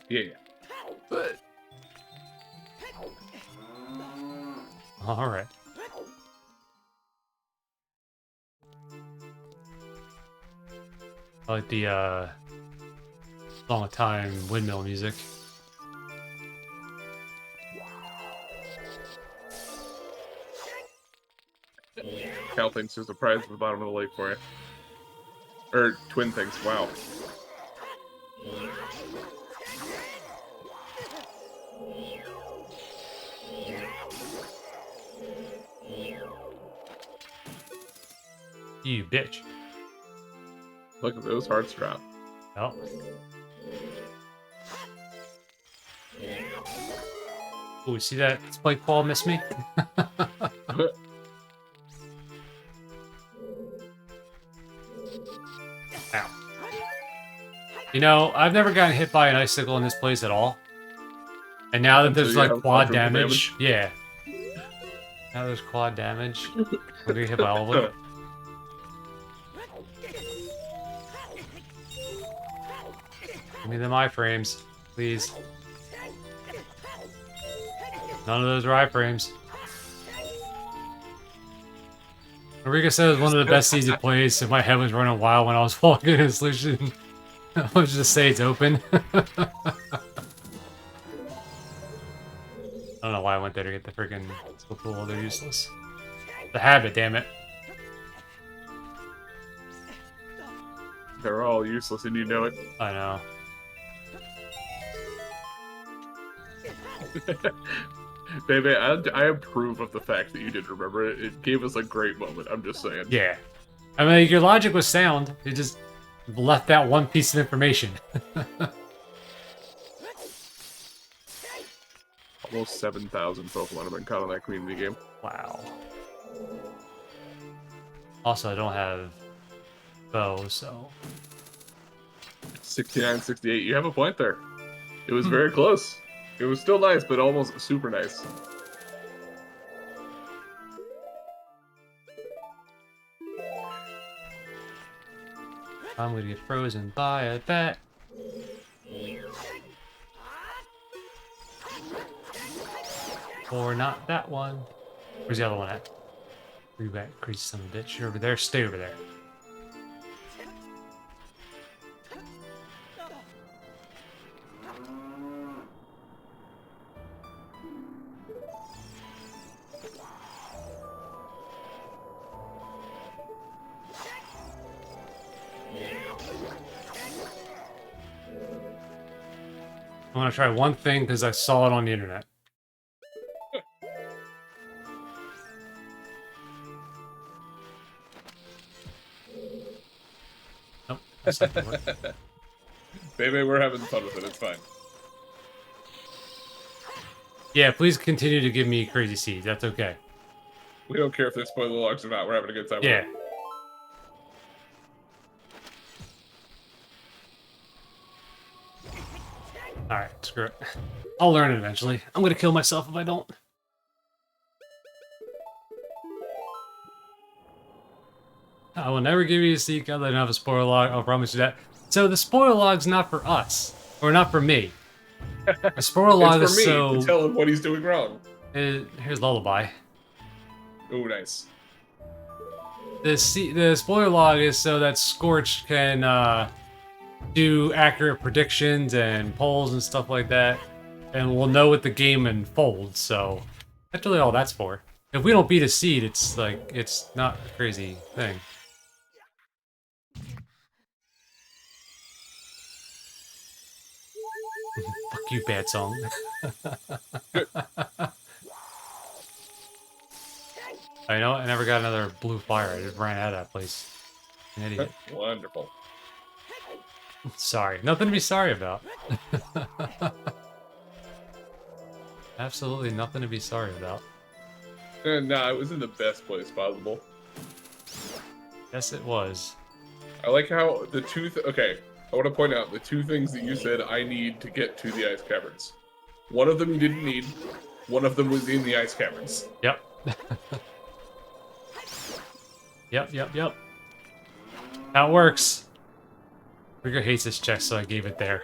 Yeah. But alright. I like the long time windmill music. Cal thinks there's a prize at the bottom of the lake for you. Or Twin thinks, wow. You bitch. Look at those hearts drop. Oh. Oh, see that spike ball miss me? Ow. You know, I've never gotten hit by an icicle in this place at all. And now that there's like quad damage, yeah. Now there's quad damage. We're gonna get hit by all of them. Give me them iframes, please. None of those are iframes. Enrico said it was one of the best seeds he plays, so my head was running wild when I was walking in a solution. I was just say it's open. I don't know why I went there to get the freaking skill tool, they're useless. The habit, damn it. They're all useless and you know it. I know. Baby, I approve of the fact that you did remember it. It gave us a great moment, I'm just saying. Yeah. I mean, your logic was sound. You just left out one piece of information. Almost 7,000 Pokemon have been caught on that community game. Wow. Also, I don't have bow, so... 69, 68. You have a point there. It was very close. It was still nice, but almost super nice. I'm gonna get frozen by a bat. Or not that one. Where's the other one at? Where you at, crazy son of a bitch? You're over there. Stay over there. I want to try one thing because I saw it on the internet. Nope, that's not gonna work. Baby, we're having fun with it. It's fine. Yeah, please continue to give me crazy seeds. That's okay. We don't care if they're spoiler logs or not. We're having a good time. Yeah. With it. Alright, screw it. I'll learn it eventually. I'm gonna kill myself if I don't. I will never give you a seed card. I don't have a spoiler log. I'll promise you that. So the spoiler log's not for us. Or not for me. The spoiler log It's for is me so... to tell him what he's doing wrong. Here's Lullaby. Ooh, nice. The spoiler log is so that Scorch can do accurate predictions and polls and stuff like that, and we'll know what the game unfolds. So that's really all that's for. If we don't beat a seed, it's like it's not a crazy thing. Fuck you, bad song. I know I never got another blue fire. I just ran out of that place. An idiot. Wonderful. Sorry. Nothing to be sorry about. Absolutely nothing to be sorry about. Nah, it was in the best place possible. Yes, it was. I like how the two... Okay, I want to point out the two things that you said I need to get to the ice caverns. One of them you didn't need. One of them was in the ice caverns. Yep. Yep. How it works. Rigger hates this chest, so I gave it there.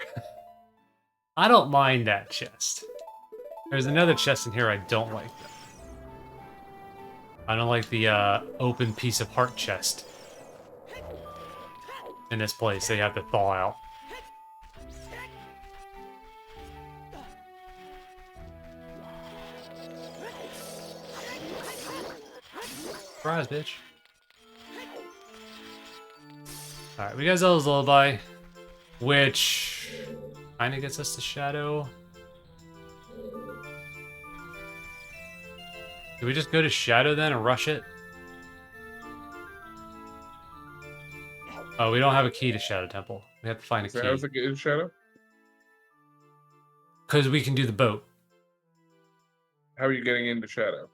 I don't mind that chest. There's another chest in here I don't like, though. I don't like the open piece of heart chest in this place. They have to thaw out. Surprise, bitch. Alright, we got Zelda's Lullaby, which kinda gets us to Shadow. Do we just go to Shadow then and rush it? Oh, we don't have a key to Shadow Temple. We have to find a key. How's it get in Shadow? Because we can do the boat. How are you getting into Shadow?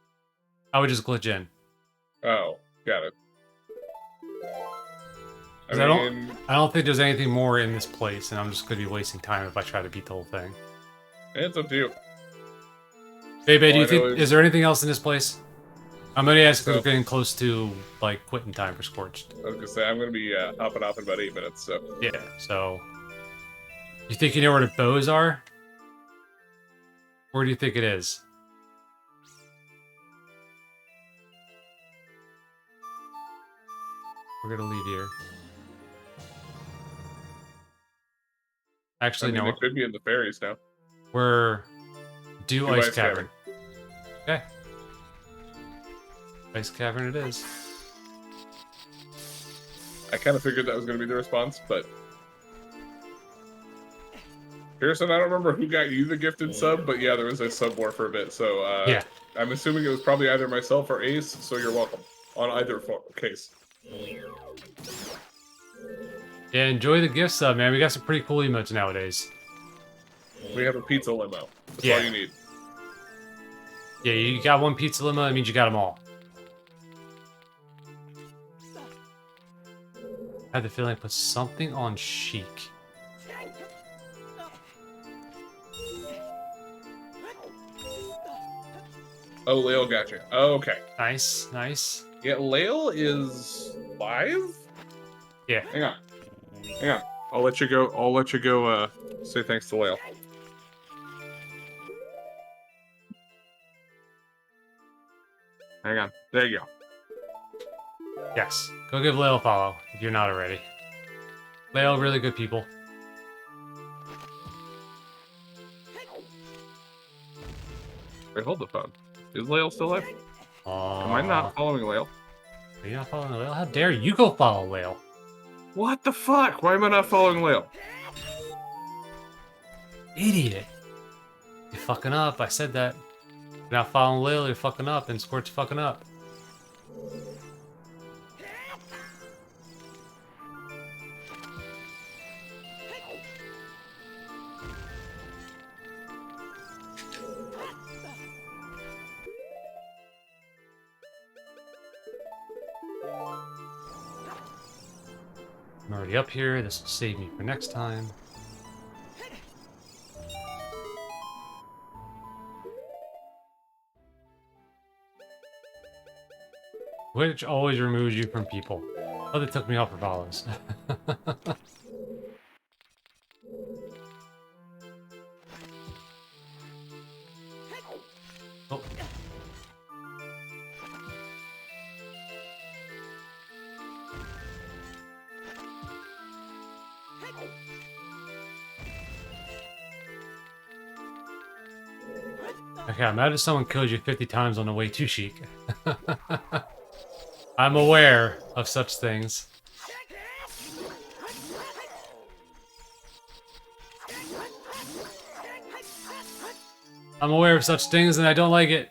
I would just glitch in. Oh, got it. I don't think there's anything more in this place, and I'm just going to be wasting time if I try to beat the whole thing. It's up to you. Baby, do you think is there anything else in this place? I'm going to ask because we're getting close to like quitting time for Scorched. I was gonna say I'm gonna be hopping off in about 8 minutes. So yeah. So you think you know where the bows are? Where do you think it is? We're gonna leave here. Actually, no. It could be in the fairies now. We're Do Ice Cavern. Okay. Ice Cavern it is. I kind of figured that was going to be the response, but... Pearson, I don't remember who got you the gifted sub, but yeah, there was a sub war for a bit, so yeah. I'm assuming it was probably either myself or Ace, so you're welcome. On either case. Yeah, enjoy the gift sub, man. We got some pretty cool emotes nowadays. We have a pizza limo. That's yeah. all you need. Yeah, you got one pizza limo, that means you got them all. I had the feeling I put something on Sheik. Oh, Lael got you. Oh, okay. Nice, nice. Yeah, Lael is live? Yeah. Hang on. Hang on. I'll let you go, say thanks to Lael. Hang on. There you go. Yes. Go give Lale a follow if you're not already. Lale, really good people. Wait, hold the phone. Is Lale still alive? Am I not following Lale? Are you not following Lale? How dare you go follow Lale? What the fuck? Why am I not following Lale? Idiot. You're fucking up. I said that. You're not following Lale, you're fucking up, and Squirt's fucking up. I'm already up here. This will save me for next time. Which always removes you from people. Oh, they took me off for follows. Oh. Okay, imagine someone killed you 50 times on the way to Sheik. I'm aware of such things. I'm aware of such things and I don't like it.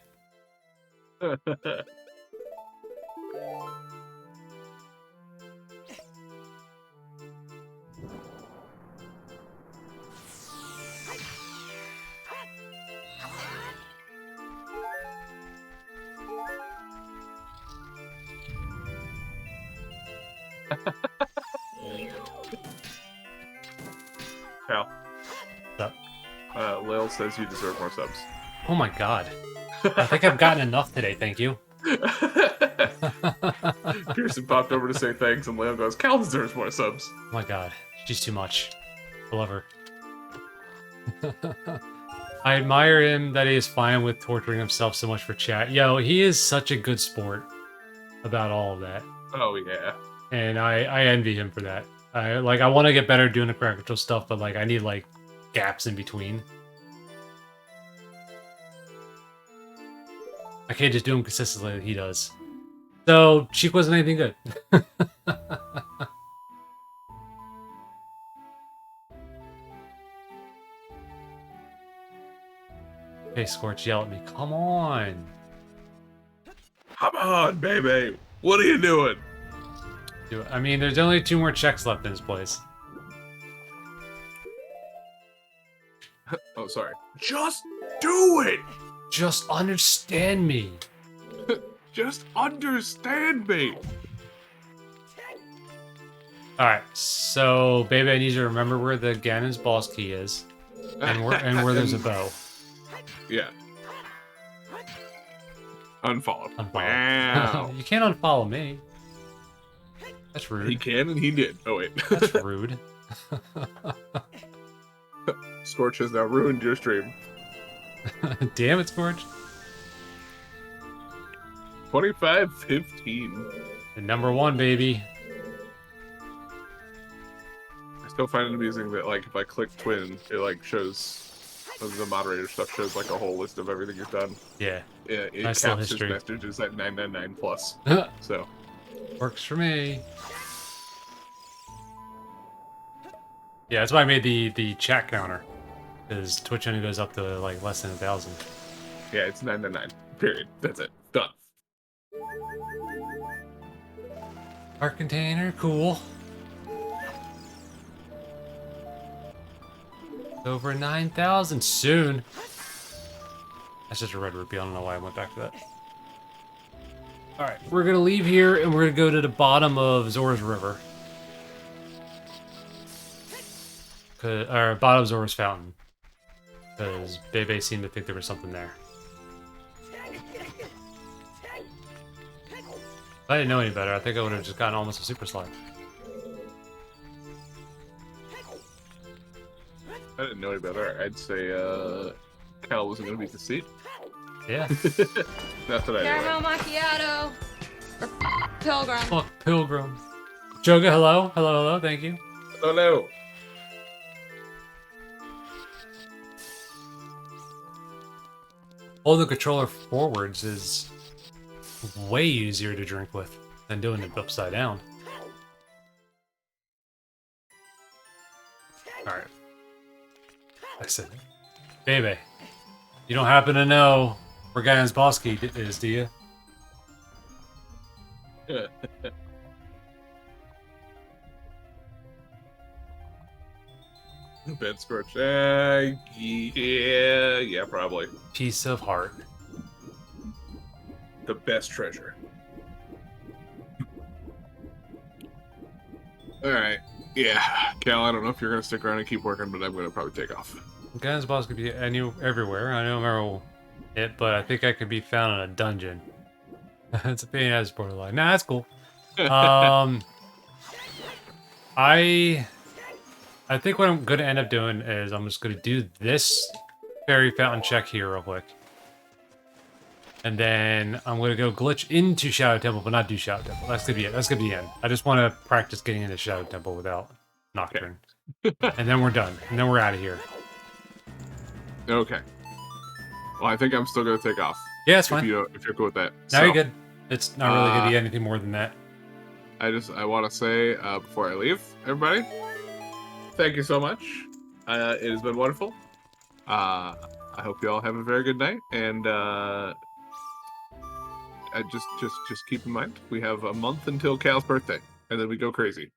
Cal. What's up? Lale says you deserve more subs. Oh my god. I think I've gotten enough today, thank you. Pearson popped over to say thanks, and Lale goes, Cal deserves more subs. Oh my god. She's too much. I love her. I admire him that he is fine with torturing himself so much for chat. Yo, he is such a good sport about all of that. Oh, yeah. And I envy him for that. I want to get better doing the practical stuff, but like I need like gaps in between. I can't just do them consistently like he does. So Sheik wasn't anything good. Hey, Scorch, yell at me. Come on. Come on, baby. What are you doing? I mean, there's only 2 more checks left in this place. Oh, sorry. Just do it! Just understand me. Just understand me. Alright, so, baby, I need you to remember where the Ganon's boss key is. And where there's a bow. Yeah. Unfollow. Unfollow. Wow. You can't unfollow me. That's rude. He can and he did. Oh, wait. That's rude. Scorch has now ruined your stream. Damn it, Scorch. 25-15. And number 1, baby. I still find it amusing that, like, if I click twin, it, like, shows... The moderator stuff shows, like, a whole list of everything you've done. Yeah. It Nice caps little his history. messages at 999 plus. So... Works for me. Yeah, that's why I made the chat counter. Because Twitch only goes up to like less than 1,000. Yeah, it's 999. Period. That's it. Done. Art container, cool. Over 9,000 soon. That's just a red rupee. I don't know why I went back to that. Alright, we're gonna leave here and we're gonna go to the bottom of Zora's River. Or bottom of Zora's Fountain. Because Bebe seemed to think there was something there. If I didn't know any better, I think I would have just gotten almost a super slide. I didn't know any better. I'd say, Cal wasn't going to beat the seat. Yeah. That's what I do. Caramel macchiato. Or pilgrim. Fuck Pilgrim. Joga, hello. Hello, hello. Thank you. Oh no. Holding the controller forwards is way easier to drink with than doing it upside down. Alright. I said, baby, you don't happen to know where Gaius Bosky is, do you? Bed scorch. Yeah, probably. Piece of heart. The best treasure. Alright. Yeah. Cal, I don't know if you're going to stick around and keep working, but I'm going to probably take off. Gaius Bosky could be everywhere. I don't remember it, but I think I could be found in a dungeon. It's a pain as borderline. Nah, that's cool. I think what I'm going to end up doing is I'm just going to do this fairy fountain check here real quick. And then I'm going to go glitch into Shadow Temple, but not do Shadow Temple. That's going to be it. That's going to be the end. I just want to practice getting into Shadow Temple without Nocturne. Okay. And then we're done. And then we're out of here. Okay. Well, I think I'm still going to take off. Yeah, that's fine. If you're cool with that. No, you're good. It's not really going to be anything more than that. I want to say, before I leave, everybody, thank you so much. It has been wonderful. I hope you all have a very good night, and just keep in mind we have a month until Cal's birthday, and then we go crazy.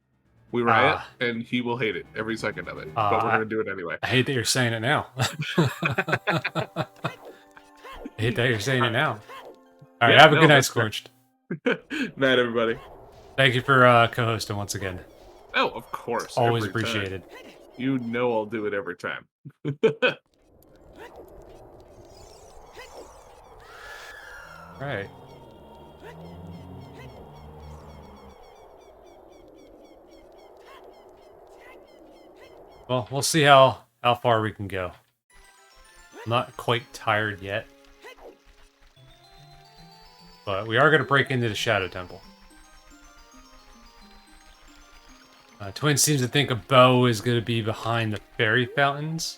We riot, and he will hate it every second of it. But we're gonna do it anyway. I hate that you're saying it now. I hate that you're saying it now. All right, have a good night, Scorched. Night, everybody. Thank you for co-hosting once again. Oh, of course. Always appreciated. You know I'll do it every time. Right. Well, we'll see how far we can go. I'm not quite tired yet. But we are going to break into the Shadow Temple. Twin seems to think a bow is going to be behind the fairy fountains.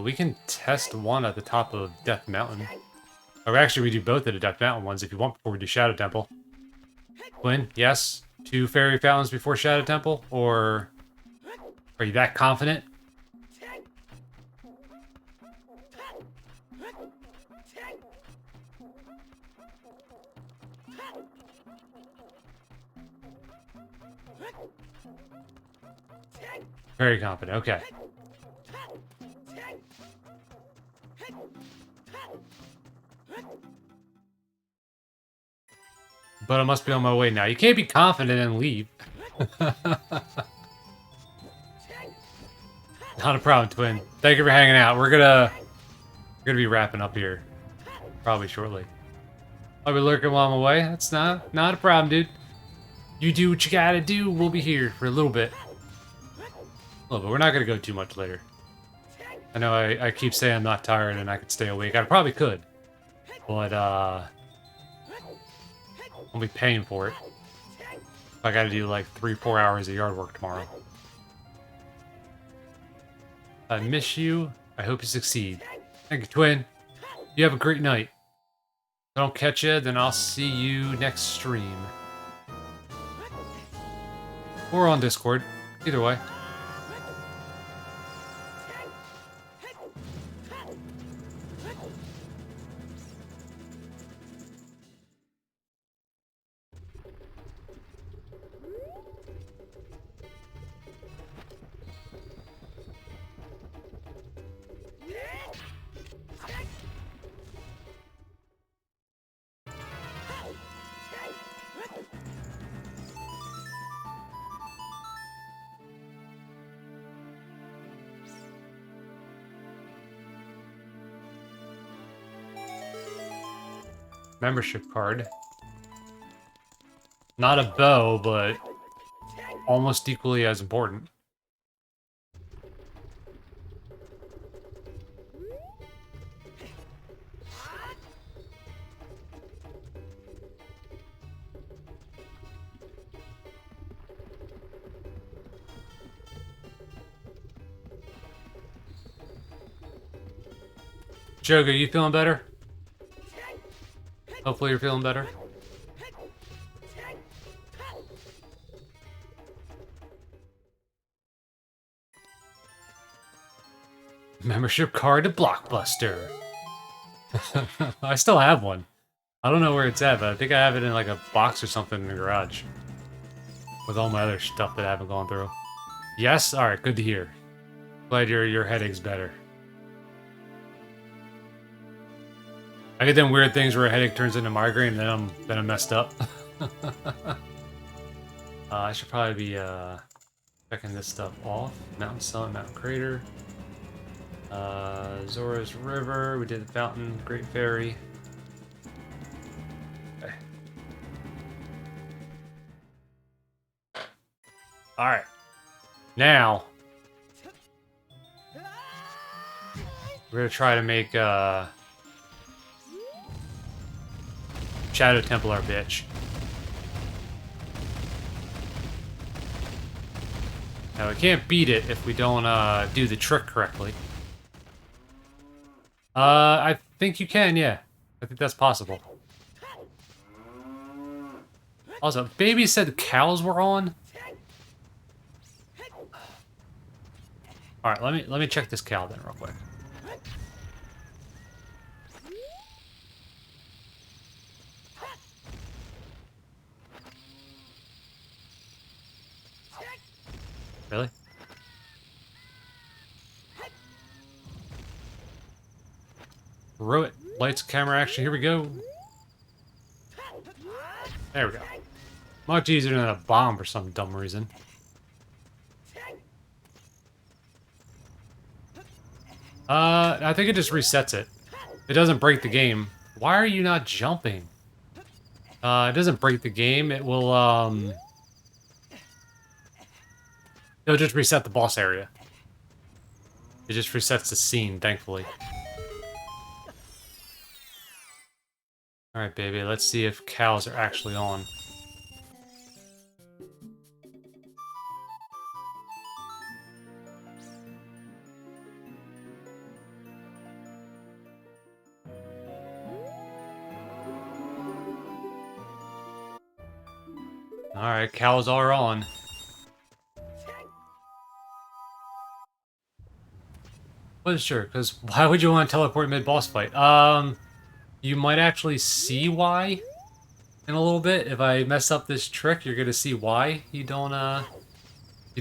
We can test one at the top of Death Mountain. Or actually, we do both at the Death Mountain ones if you want before we do Shadow Temple. Twin, yes? 2 fairy fountains before Shadow Temple? Or are you that confident? Very confident, okay. But I must be on my way now. You can't be confident and leave. Not a problem, Twin. Thank you for hanging out. We're gonna be wrapping up here probably shortly. I'll be lurking while I'm away. That's not a problem, dude. You do what you gotta do. We'll be here for a little bit. But we're not gonna go too much later. I know I keep saying I'm not tired and I could stay awake. I probably could, but I'll be paying for it. I gotta do like 3-4 hours of yard work tomorrow. I miss you. I hope you succeed. Thank you, Twin. You have a great night. If I don't catch you, then I'll see you next stream. Or on Discord. Either way. Membership card. Not a bow, but almost equally as important. Joker, you feeling better? Hopefully you're feeling better. Membership card to Blockbuster. I still have one. I don't know where it's at, but I think I have it in like a box or something in the garage. With all my other stuff that I haven't gone through. Yes? Alright, good to hear. Glad your headache's better. I get them weird things where a headache turns into migraine and then I'm messed up. I should probably be checking this stuff off. Mountain Summit, Mountain Crater. Zora's River, we did the fountain, Great Fairy. Okay. Alright. Now we're gonna try to make Shadow Temple our bitch. Now we can't beat it if we don't do the trick correctly. I think you can, yeah. I think that's possible. Also, Baby said the cows were on. Alright, let me check this cow then real quick. Really? Row it. Lights, camera, action. Here we go. There we go. Much easier than a bomb for some dumb reason. I think it just resets it. It doesn't break the game. Why are you not jumping? It doesn't break the game. It will, it'll just reset the boss area. It just resets the scene, thankfully. Alright, baby, let's see if cows are actually on. Alright, cows are on. Well, sure, because why would you want to teleport mid-boss fight? You might actually see why in a little bit. If I mess up this trick, you're gonna see why you don't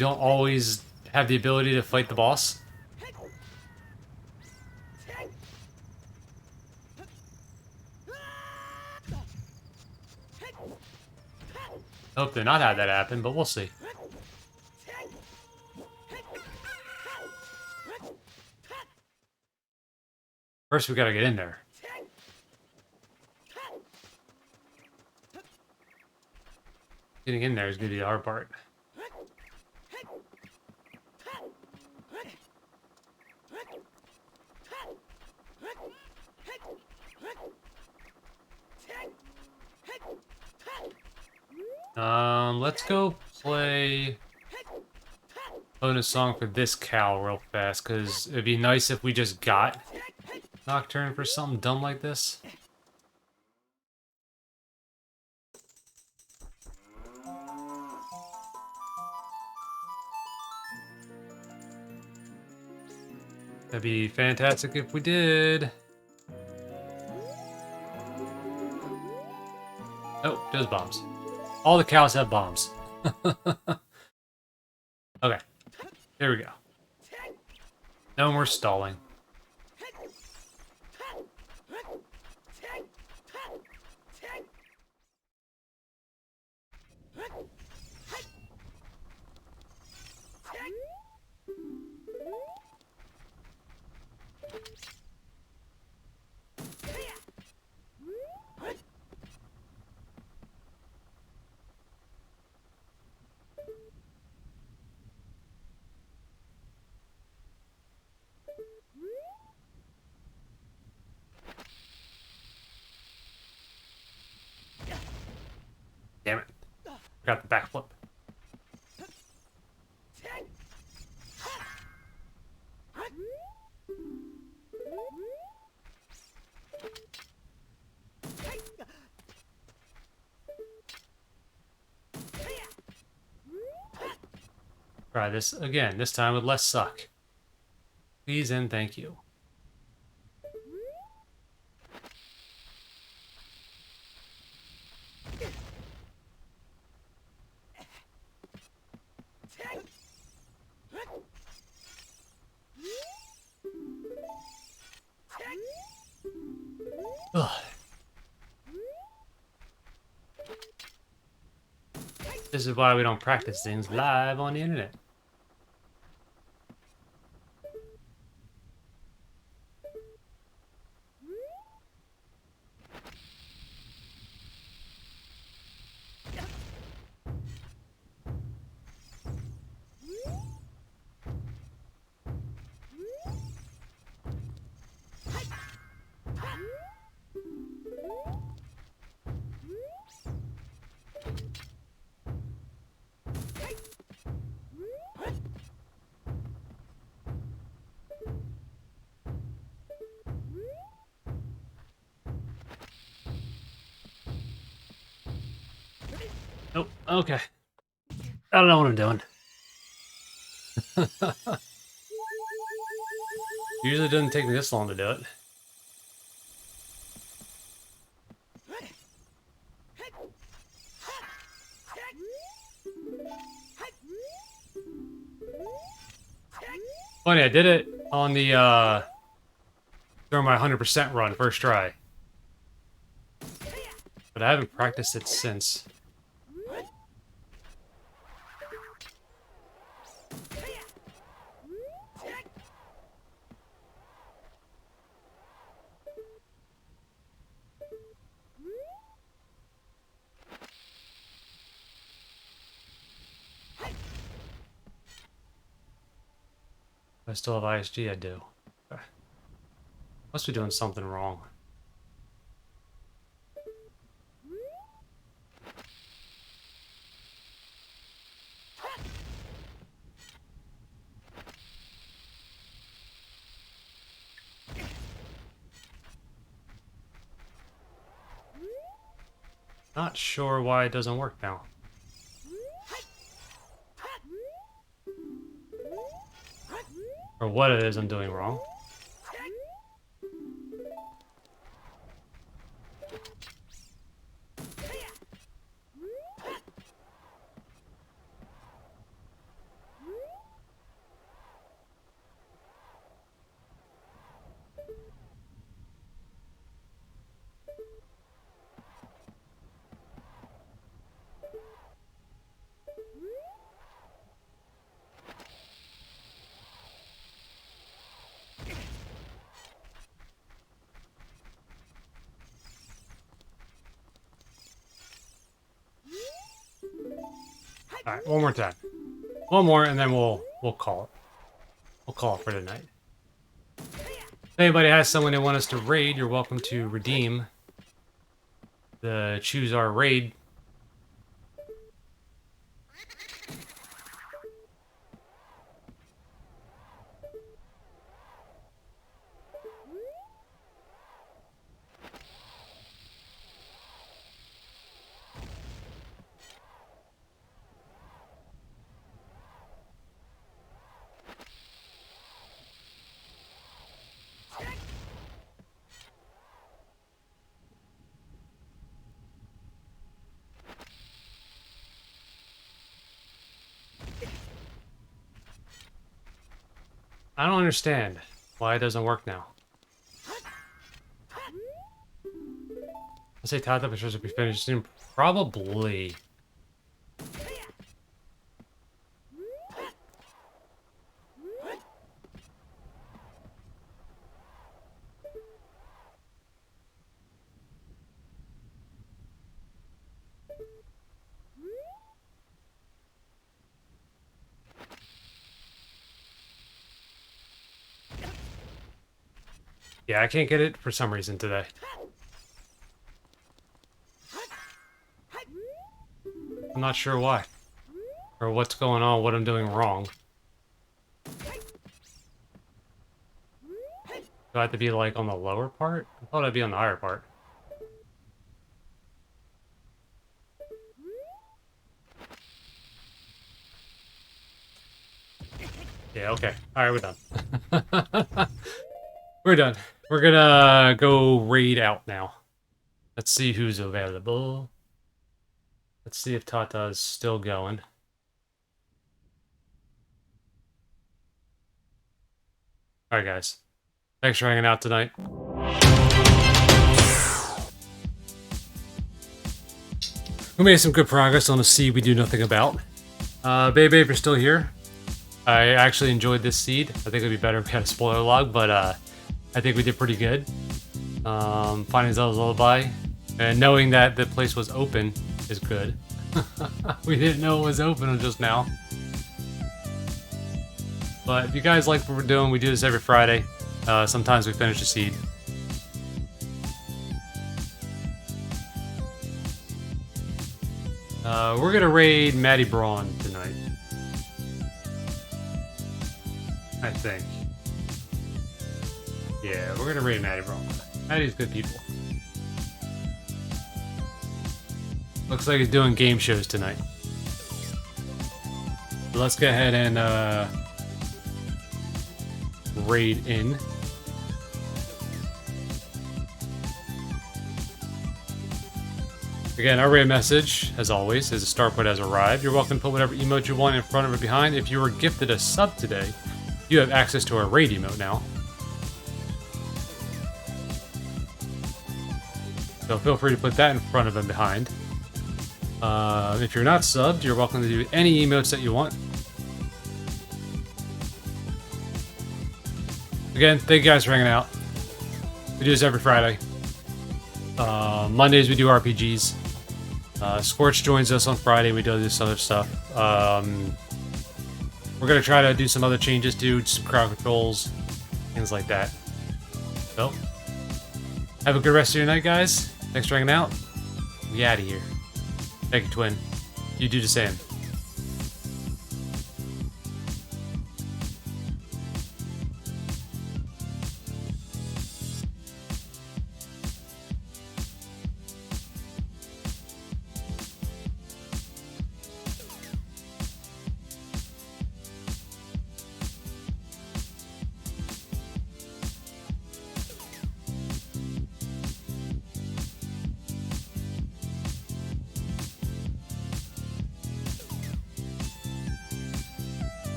always have the ability to fight the boss. Hope to not have that happen, but we'll see. First, we gotta get in there. Getting in there is gonna be the hard part. Let's go play bonus song for this cow real fast, because it'd be nice if we just got Nocturne for something dumb like this. That'd be fantastic if we did. Oh, there's bombs. All the cows have bombs. Okay, here we go. No more stalling. Damn it. Got the backflip. Try this again, this time with less suck. Please and thank you. Ugh. This is why we don't practice things live on the internet. Nope. Okay. I don't know what I'm doing. Usually doesn't take me this long to do it. Funny, I did it on the during my 100% run, first try. But I haven't practiced it since. I still have ISG, I do. Okay. Must be doing something wrong. Not sure why it doesn't work now. Or what it is I'm doing wrong. Alright, one more time. One more and then we'll call it. We'll call it for tonight. If anybody has someone they want us to raid, you're welcome to redeem the Choose Our Raid. I don't understand why it doesn't work now. I say tied up, it should be finished soon. Probably. Yeah, I can't get it for some reason today. I'm not sure why. Or what's going on, what I'm doing wrong. Do I have to be like on the lower part? I thought I'd be on the higher part. Yeah, okay. Alright, we're done. We're done. We're gonna go raid out now. Let's see who's available. Let's see if Tata is still going. Alright, guys. Thanks for hanging out tonight. We made some good progress on a seed we do nothing about. Babe, you're still here. I actually enjoyed this seed. I think it'd be better if we had a spoiler log, but I think we did pretty good. Finding Zelda's Lullaby, and knowing that the place was open is good. We didn't know it was open just now. But if you guys like what we're doing, we do this every Friday. Sometimes we finish a seed. We're gonna raid Maddie Braun tonight. I think. Yeah, we're gonna raid Maddie Braun. Maddie's good people. Looks like he's doing game shows tonight. So let's go ahead and raid in. Again, our raid message, as always, is a star put has arrived. You're welcome to put whatever emote you want in front of or behind. If you were gifted a sub today, you have access to our raid emote now. So feel free to put that in front of and behind. If you're not subbed, you're welcome to do any emotes that you want. Again, thank you guys for hanging out. We do this every Friday. Mondays we do RPGs. Scorch joins us on Friday. We do this other stuff. We're gonna try to do some other changes too, some crowd controls, things like that. So, have a good rest of your night, guys. Thanks for hanging out. We out of here. Thank you, Twin. You do the same.